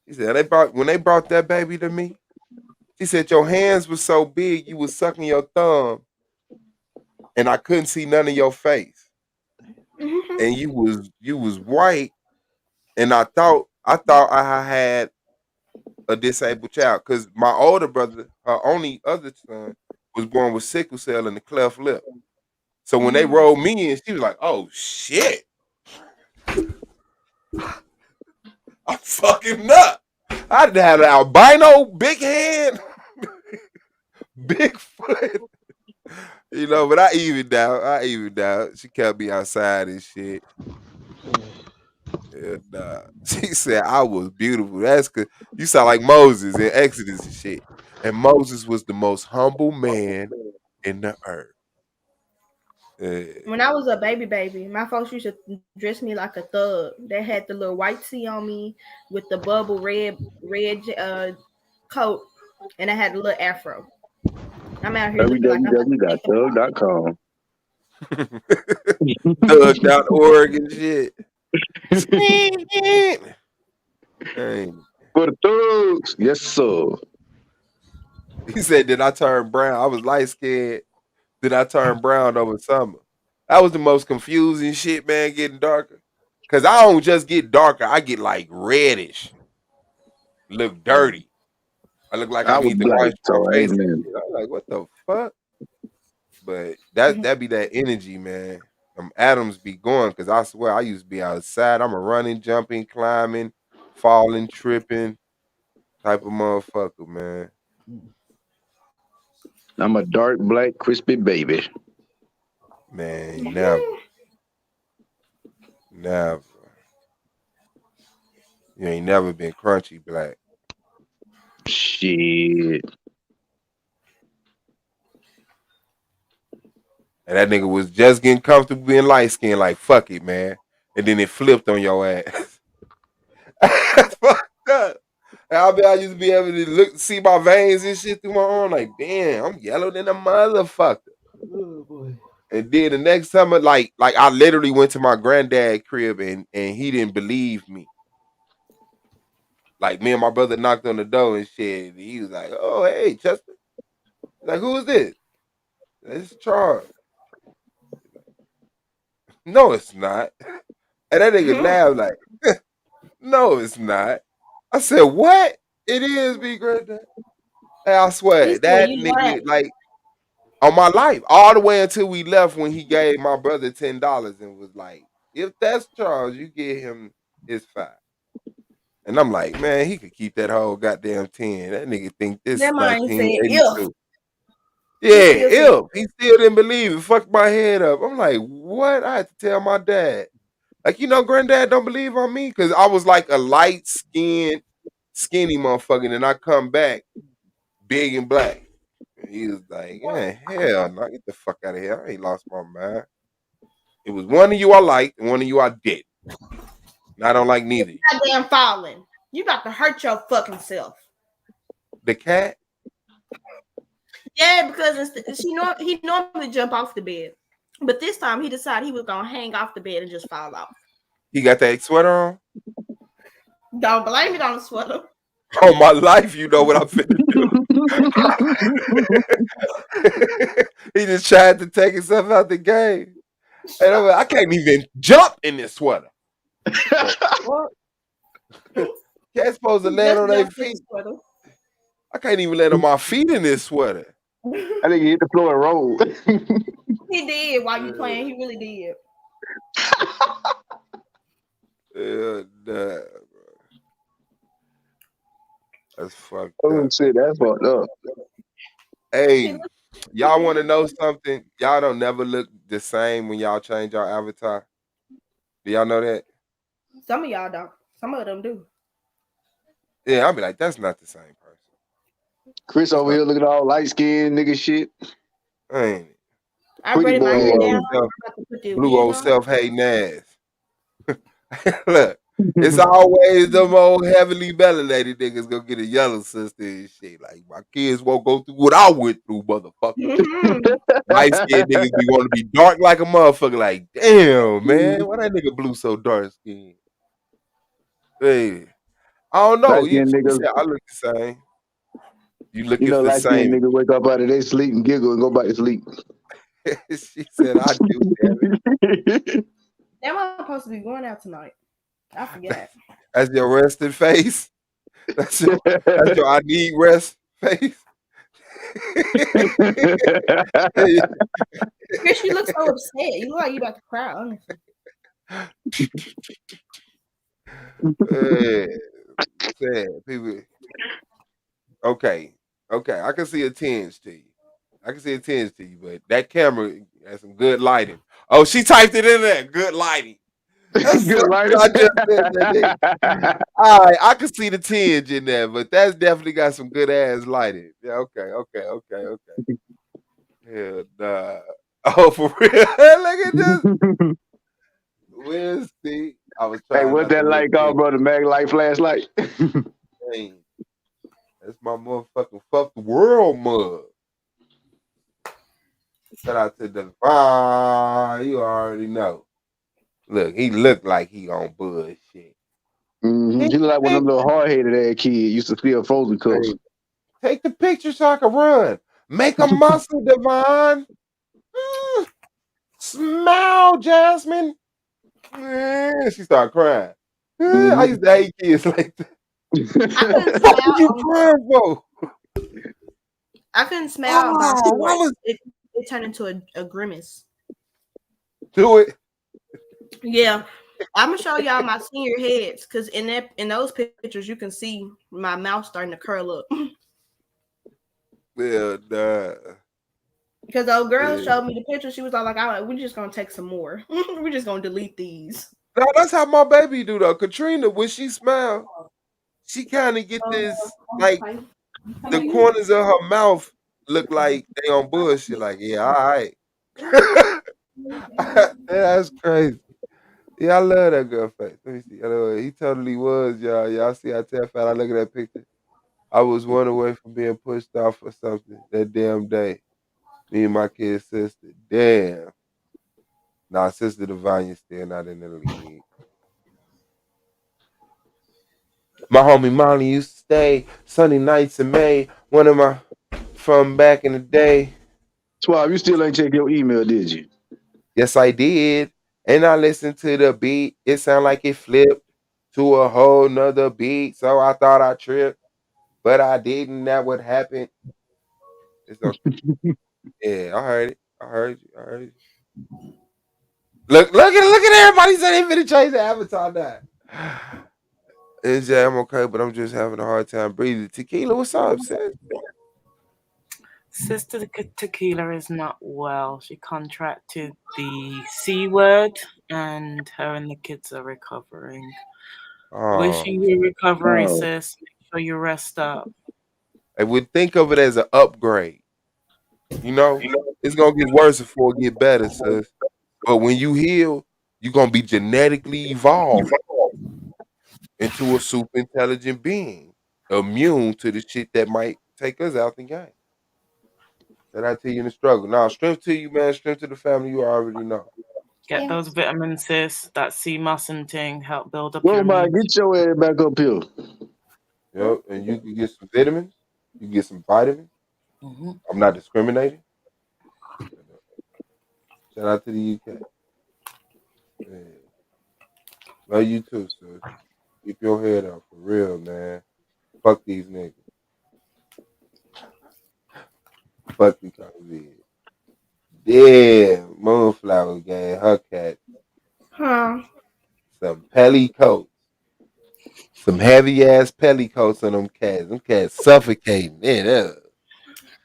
She said when they brought that baby to me, she said your hands were so big you was sucking your thumb, and I couldn't see none of your face, and you was white, and I thought I had a disabled child because my older brother, her only other son, was born with sickle cell and the cleft lip. So when they rolled me in, she was like, "Oh shit, I'm fucking nut." I had an albino, big hand, big foot, but I evened out. She kept me outside and shit. And she said I was beautiful. That's cause you sound like Moses in Exodus and shit. And Moses was the most humble man in the earth. When I was a baby, my folks used to dress me like a thug. They had the little white tee on me with the bubble red coat, and I had a little afro. I'm out here looking like I'm about to take the www.thug.com. Thug.org and shit. Hey. For the thugs, yes, sir. He said, "Did I turn brown? I was light skinned. Did I turn brown over summer?" That was the most confusing shit, man, getting darker. Cause I don't just get darker, I get like reddish. Look dirty. I look like I I was need to black, wash my so face and amen. shit. I'm like, what the fuck? But that be that energy, man. Atoms be going because I swear I used to be outside. I'm a running, jumping, climbing, falling, tripping type of motherfucker, man. I'm a dark black crispy baby. Man, never. You ain't never been crunchy black. Shit. And that nigga was just getting comfortable being light skinned, like fuck it, man. And then it flipped on your ass. That's fucked up. I used to be able to see my veins and shit through my arm, like, damn, I'm yellow than a motherfucker. Oh boy. And then the next summer, like I literally went to my granddad crib and he didn't believe me. Like me and my brother knocked on the door and shit. And he was like, "Oh, hey, Chester." Like, who is this? It's Charles. No, it's not. And that nigga laughed like, no, it's not. I said, what? It is, big granddad. Hey, I He swear, said that you nigga, lying. like, on my life, all the way until we left when he gave my brother $10 and was like, if that's Charles, you get him his 5. And I'm like, man, he could keep that whole goddamn 10. That nigga think this That mind said if. 1982. Yeah, He still said if he still didn't believe it, fucked my head up. I'm like, what? I had to tell my dad. Like, granddad don't believe on me because I was like a light skinned, skinny motherfucker, and I come back big and black. And he was like, yeah, hell no, get the fuck out of here. I ain't lost my mind. It was one of you I liked and one of you I did. And I don't like neither. goddamn falling. You got to hurt your fucking self. The cat? Yeah, because he normally jump off the bed, but this time he decided he was gonna hang off the bed and just fall off. He got that sweater on? Don't blame it on the sweater. On my life, you know what I'm finna do. He just tried to take himself out the game. And I'm like, I can't even jump in this sweater. What? Cats supposed to land on their feet. I can't even land on my feet in this sweater. I think he hit the floor and rolled. He did while you playing. He really did. Yeah, nah, bro. That's fucked Oh up. shit, that's fucked up. Hey, y'all want to know something? Y'all don't never look the same when y'all change your avatar. Do y'all know that? Some of y'all don't. Some of them do. Yeah, I'll be like, that's not the same person. Chris over here looking all light skinned nigga shit. Ain't it? I Pretty read my boy hair ass. down. I'm about to put the Blue wig old on. self-hating ass. Look, it's always them old heavily melanated niggas gonna get a yellow sister and shit. Like, my kids won't go through what I went through, motherfucker. Light skinned niggas be want to be dark like a motherfucker. Like, damn, man, why that nigga blue so dark skinned? Hey, I don't know. Light skinned She niggas. said I look the same. You You looking know, the light skinned same. niggas wake up out of their sleep and giggle and go back to sleep. She said I do, damn it. Am I supposed to be going out tonight? I forget. That's your resting face. That's your I need rest face. Chris, you look so upset. You look like you about to cry, honestly. Sad people. Okay, I can see a tinge to you. I can see a tinge to you, but that camera has some good lighting. Oh, she typed it in there. Good lighting. That's Good something lighting. I just said that nigga. All right, I can see the tinge in there, but that's definitely got some good ass lighting. Yeah, okay. Hell nah. Oh, for real? Look at this. Where's the? I was Hey, trying what's not to that look light called, in. brother? Mag light, flashlight. Dang. That's my motherfucking fuck the world mug. Shout out to Devon. You already know. Look, he looked like he on bullshit. Mm-hmm. He look like one of them little hard headed ass kids used to steal frozen cups. Hey, take the picture so I can run. Make a muscle, Devon. Smile, Jasmine. She started crying. I used to hate kids like that. What did you crying for? I couldn't smile by Wallace. it turned into a grimace. Do it. Yeah. I'm gonna show y'all my senior heads because in those pictures you can see my mouth starting to curl up. Yeah, nah. Because the old girl showed me the picture, she was all like, "We're just gonna take some more. We're just gonna delete these." No, that's how my baby do though. Katrina, when she smile, she kind of get this like the corners of her mouth look like they on bullshit. Like, yeah, all right. That's crazy. Yeah, I love that girl face. Let me see. He totally was, y'all. Y'all see how terrified I look at that picture. I was one away from being pushed off for something that damn day. Me and my kid sister. Damn. Nah, sister Devanya still not in the league. My homie Molly used to stay Sunday nights in May. One of my from back in the day. Swab, you still ain't check your email, did you? Yes, I did. And I listened to the beat. It sounded like it flipped to a whole nother beat. So I thought I tripped, but I didn't. That what happened. It's okay. Yeah, I heard it. I heard you. I heard you. Look at everybody saying they finna change the avatar now. NJ, I'm okay, but I'm just having a hard time breathing. Tequila, what's up, sis? Sister Tequila is not well. She contracted the C word, and her and the kids are recovering. Oh, Wishing you recovery, sis. Make sure you rest up. I would think of it as an upgrade. You know, it's gonna get worse before it get better, sis. But when you heal, you're gonna be genetically evolved into a super intelligent being, immune to the shit that might take us out the game. That I tell you in the struggle. Now, strength to you, man. Strength to the family. You already know. Get those vitamins, sis. That sea moss and thing help build up your Roman, immune. get your ass back up here. Yep, and you can get some vitamins. You can get some vitamins. Mm-hmm. I'm not discriminating. Shout out to the UK. Yeah. Love you too, sis. Keep your head up for real, man. Fuck these niggas. Fuck these COVID. Yeah, Moonflower gang, her cat. Huh? Some pellycoats. Some heavy ass pellycoats on them cats. Them cats suffocating. Yeah,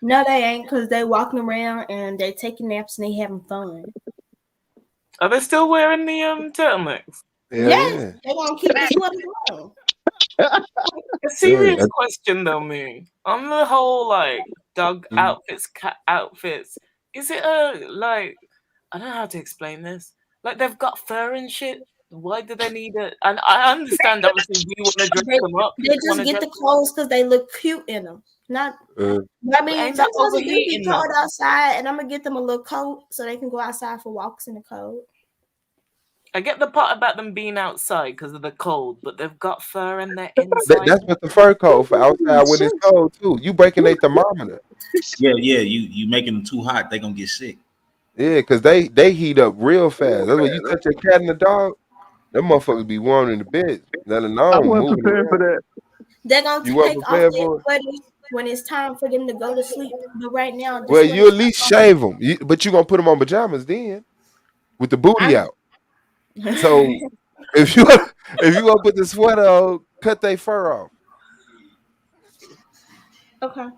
No, they ain't, because they walking around and they taking naps and they having fun. Are they still wearing the turtlenecks? hell Yes, yeah. they gonna keep the sweater on. A serious question though, me. On the whole, like dog outfits, cat outfits, is it like I don't know how to explain this. Like they've got fur and shit. Why do they need it? And I understand, obviously, you want to dress them up. They Want just to get dress the clothes because they look cute in them. Not, I mean, ain't that sometimes it do be overheating cold though? outside, and I'm gonna get them a little coat so they can go outside for walks in the cold. I get the part about them being outside because of the cold, but they've got fur and they're inside. That's what the fur coat for outside when it's cold too. You breaking their thermometer. Yeah. You making them too hot, they gonna get sick. Yeah, cause they heat up real fast. That's when you touch a cat and a dog, them motherfuckers be warm in the bed. Let I alone wasn't moving prepared for around. that. They're gonna You weren't take off prepared their for it. sweaters when it's time for them to go to sleep. But right now, the Well, you sweaters at least shave them, but you gonna put them on pajamas then with the booty out. So if you if you gonna put the sweater on, cut their fur off. Okay.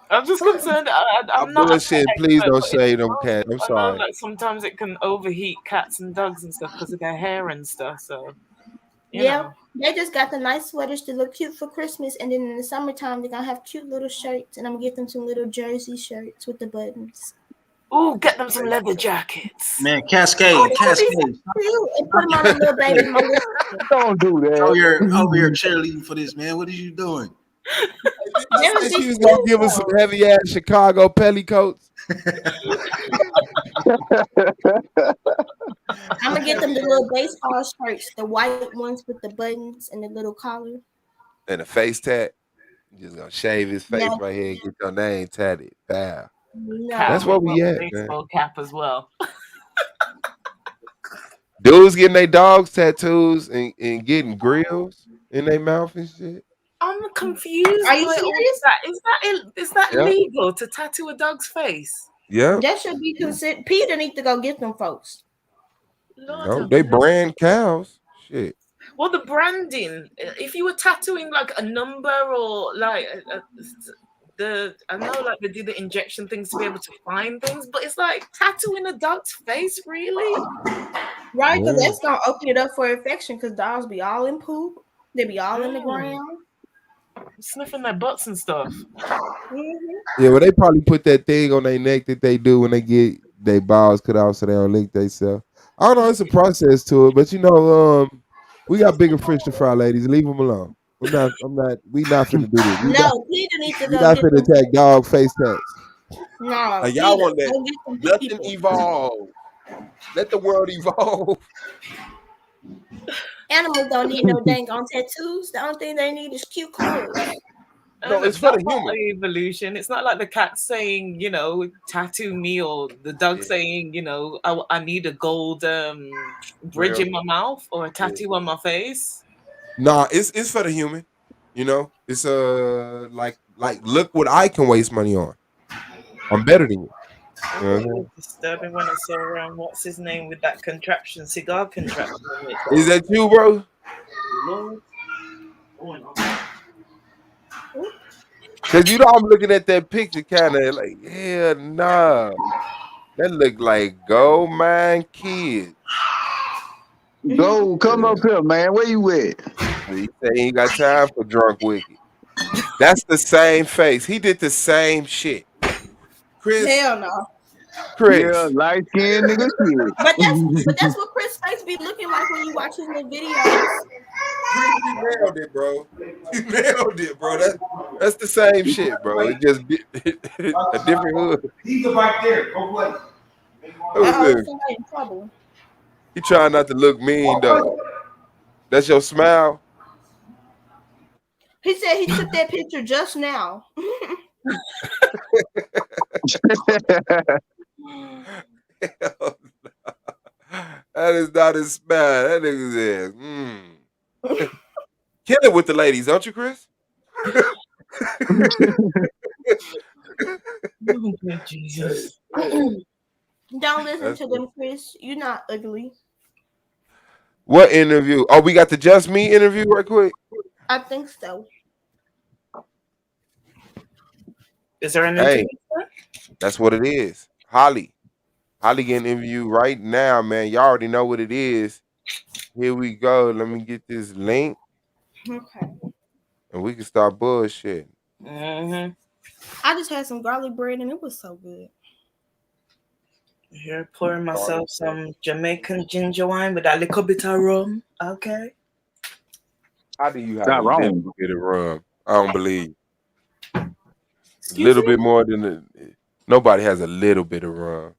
I'm just concerned. I'm I'm not an bullshitting. Please expert, don't but it's shade them cats. I'm I know sorry. that sometimes it can overheat cats and dogs and stuff because of their hair and stuff. So, you Yeah, know. they just got the nice sweaters to look cute for Christmas, and then in the summertime they're gonna have cute little shirts, and I'm gonna get them some little jersey shirts with the buttons. Ooh, get them some leather jackets. Man, Oh, Cascade, they're gonna be so Cascade. cute, and put them on a little baby motorcycle. Don't do Over that. here cheerleading for this, man. What are you doing? Did I They would say be she was gonna cute give us some though. heavy ass Chicago pellycoats? I'm gonna get them the little baseball shirts, the white ones with the buttons and the little collar. And a face tat. Just gonna shave his face No, right here and get your name tatted. Bow. Cat That's no. where will rock we a at, man. baseball cap as well. Dudes getting their dogs tattoos and getting grills in their mouth and shit. I'm confused Are you by all of serious? that. Is that Yeah. legal to tattoo a dog's face? Yep. That should be considered. Peter need to go get them folks. Lord No, have they mercy. brand cows. Shit. Well, the branding. If you were tattooing like a number or like I know like they do the injection things to be able to find things, but it's like tattooing a dog's face, really? Right, because Yeah. that's gonna open it up for infection. Because dogs be all in poop, they be all in the ground. Sniffing their butts and stuff. Yeah, well, they probably put that thing on their neck that they do when they get their balls cut off so they don't lick themselves. I don't know. It's a process to it, but we got bigger fish to fry, ladies. Leave them alone. I'm not. We not finna do this. No, Peter needs to We go not get finna them. attack dog face tats. No, Like y'all Peter, want that? go get them Nothing people. evolve. Let the world evolve. Animals don't need no dang on tattoos. The only thing they need is cute clothes. No, Look, it's for that's the not human. evolution. It's not like the cat saying, tattoo me, or the dog Yeah. saying, I need a gold bridge Well, in my mouth or a yeah. tattoo on my face. Nah, it's for the human. It's like look what I can waste money on. I'm better than you. I You know what thought I'm it saying? was disturbing when I saw what's his name with that cigar contraption in it. Is that you, bro? Lord. Cause I'm looking at that picture, kind of like, yeah, nah, that look like Gold Mine Kids. Go, come Yeah. up here, man. Where you at? He say he ain't got time for drunk wicked. That's the same face. He did the same shit. Chris, Hell no. Yeah, Chris. light skinned nigga shit. But that's what Chris face be looking like when you watch his little videos. Chris, you nailed it, bro. You nailed it, bro. That's the same shit, bro. It just a different hood. He's right there. Go play. Who's Uh-oh, this? somebody in trouble. He trying not to look mean though. That's your smile. He said he took that picture just now. That is not his smile. That nigga says, kill it with the ladies, don't you, Chris? Oh, good Jesus. Don't listen That's to them, Chris. You're not ugly. what interview? Oh, we got the Just Me interview right quick. I think so. Is there an Hey, interview? that's what it is. Holly getting interviewed right now, man. Y'all already know what it is. Here we go. Let me get this link, Okay. and we can start bullshit. Mm-hmm. I just had some garlic bread and it was so good. Here, pouring myself some Jamaican ginger wine with a little bit of rum. Okay. How do you have a Not little wrong. bit of rum? I don't believe. A Excuse little me? bit more than nobody has a little bit of rum.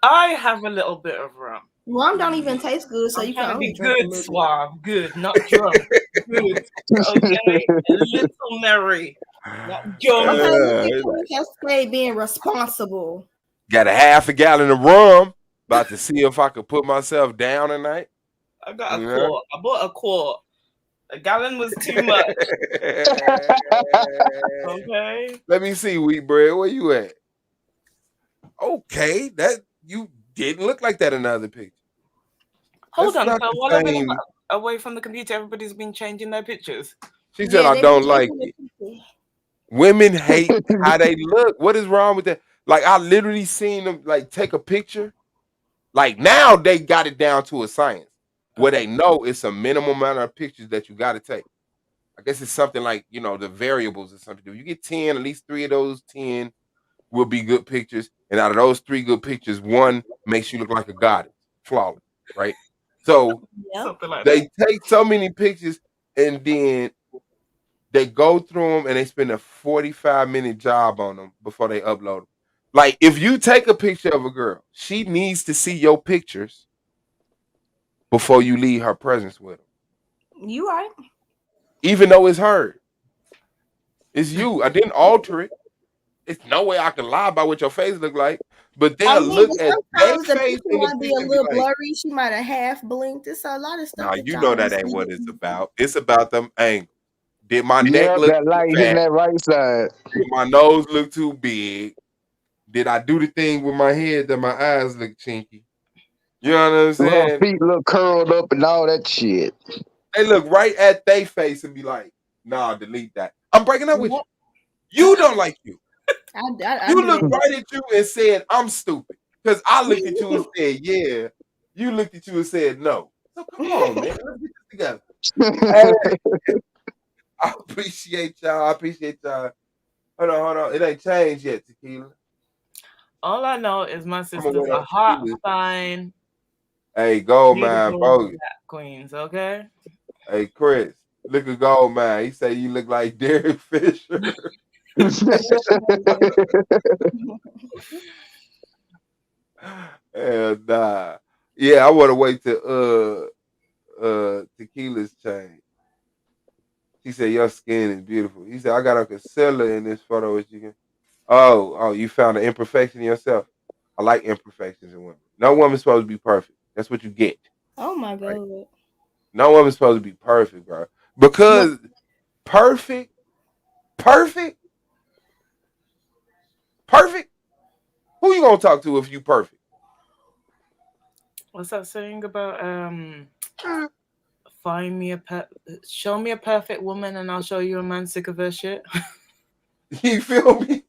I have a little bit of rum. Rum don't even taste good, so I'm you can trying to only be drink a good, little bit. suave. Good, not drunk. Good. Okay. A little merry. Not drunk. Okay, look at It's like, Chris yesterday being responsible. got a half a gallon of rum. About to see if I could put myself down tonight. I got a You know? quart. I bought a quart. A gallon was too much. Okay. Let me see, wheat bread. Where you at? Okay, that you didn't look like that in the other picture. Hold That's on. not So the while I've been same. away from the computer, everybody's been changing their pictures. She said Yeah, I they be don't like changing it. the people. Women hate how they look. What is wrong with that? Like I literally seen them like take a picture. Like now they got it down to a science where they know it's a minimum amount of pictures that you got to take. I guess it's something like the variables or something. If you get 10, at least 3 of those 10 will be good pictures, and out of those 3 good pictures, 1 makes you look like a goddess, flawless, right? So Yeah. Something like that. they take so many pictures and then they go through them and they spend a 45-minute job on them before they upload them. Like if you take a picture of a girl, she needs to see your pictures before you leave her presence with them. You right. Even though it's her. It's you. I didn't alter it. It's no way I can lie about what your face look like. But I they'll mean, look but at their sometimes the face picture in the might be a picture and be little like, blurry. She might have half blinked. It's a lot of stuff nah, that you y'all know don't that ain't see. what it's about. It's about them angles. Did my neck Yep, look that too light hitting fat? that right side. Did my nose look too big? Did I do the thing with my head that my eyes look chinky? You know what I'm Her saying? feet look curled up and all that shit. They look right at their face and be like, nah, delete that. I'm breaking up with you. You don't like you. I You do looked that. right at you and said, I'm stupid. Because I looked at you and said, yeah. You looked at you and said, no. So come on, man. Let's get this together. Hey, I appreciate y'all. I appreciate y'all. Hold on. It ain't changed yet, Tequila. All I know is my I'm gonna sisters wait are on hot, Tequila. fine, Hey, Gold Man, beautiful bogus. black queens. Okay. Hey, Chris, look at Gold Man. He say you look like Derek Fisher. Hell nah. Yeah, I want to wait till Tequila's change. He said, your skin is beautiful. He said, I got a concealer in this photo. As you can. Oh, you found an imperfection in yourself? I like imperfections in women. No woman's supposed to be perfect. That's what you get. Oh my Right? god. No woman's supposed to be perfect, bro. Because perfect, perfect. Who you gonna talk to if you perfect? What's that saying about show me a perfect woman and I'll show you a man sick of her shit? You feel me?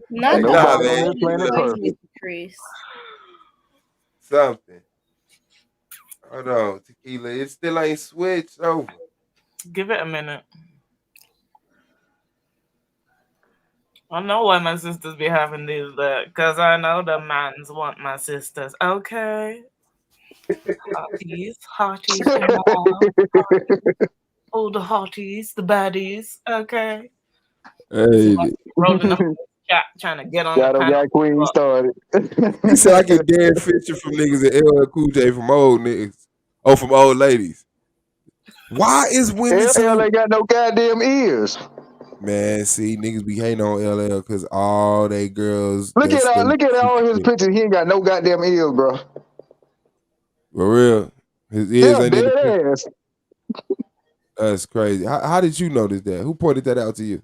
Not Hey, the nah, whole man. situation, Chris. Something. Hold on, tequila. It still ain't switched over. Give it a minute. I know why my sisters be having these because I know the mans want my sisters. Okay. Hotties in the house. Oh, the hotties, the baddies. Okay. Hey, Rolling up in the chat, trying to get on the Shadow panel. got Queen started. he said I get dead fishing from niggas and LL Cool J from old niggas. Oh, from old ladies. Why is women LL so ain't got no goddamn ears. man? See, niggas be hating on LL because all they girls Look that's at they all his pictures. He ain't got no goddamn ears, bro. for real. His ears Yeah, ain't in the picture. dead ass. That's crazy. How did you notice that? Who pointed that out to you?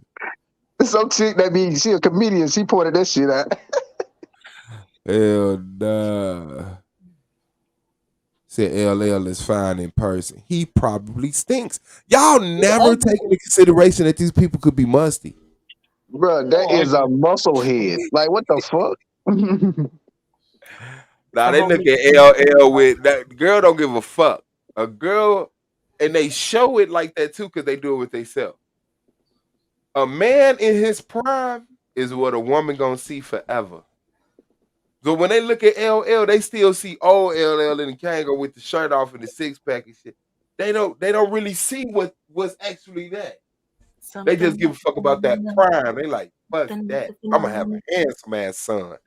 Some chick that means she a comedian. She pointed that shit out. Hell nah. Said LL is fine in person. He probably stinks. Y'all never take into consideration that these people could be musty. Bro, that is a muscle head. Like, what the fuck? Nah, they look at LL with that girl don't give a fuck. A girl, and they show it like that too because they do it with themselves. A man in his prime is what a woman gonna see forever. So when they look at LL, they still see old LL in the Kango with the shirt off and the six pack and shit. They don't really see what's actually that. They just give a fuck about that prime. They like, fuck that. I'm gonna have a handsome ass son.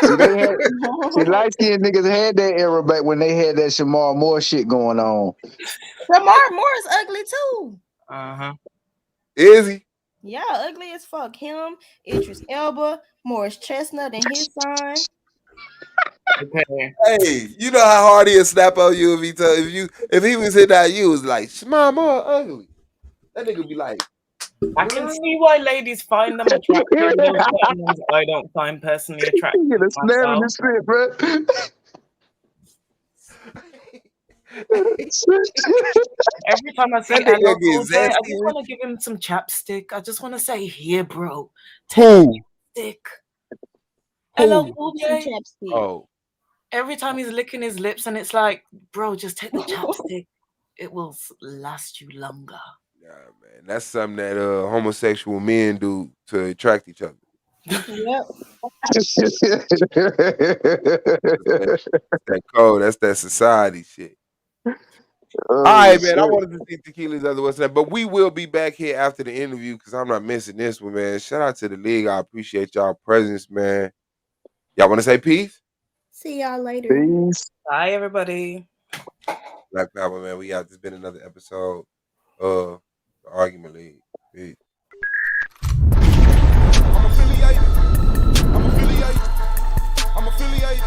See, light skinned niggas had that era back when they had that Shamar Moore shit going on. Shamar Moore is ugly too. Is he? Yeah, ugly as fuck. Him, Idris Elba, Morris Chestnut, and his son. Okay. Hey, you know how hard he'll snap on you if he was hitting at you was like, Shema more ugly. That nigga be like, I can see why ladies find them attractive. There's certain ones I don't find personally attractive. You get a snap in this shit, bro. Every time I see That nigga Hello get Cool J, I zesty just want to give him some chapstick. I just want to say, here, bro. Who? Stick. Hello Cool J. Oh. Every time he's licking his lips, and it's like, bro, just take the chapstick. It will last you longer. Yeah, man. That's something that homosexual men do to attract each other. Yep. That's that code. That's that society shit. All right, man. I wanted to see Tequila's other what's that, but we will be back here after the interview because I'm not missing this one, man. Shout out to the league. I appreciate y'all presence, man. Y'all want to say peace? See y'all later. Peace. Bye, everybody. Black Power, man. We out. This been another episode of the Argument League. Peace. I'm affiliated.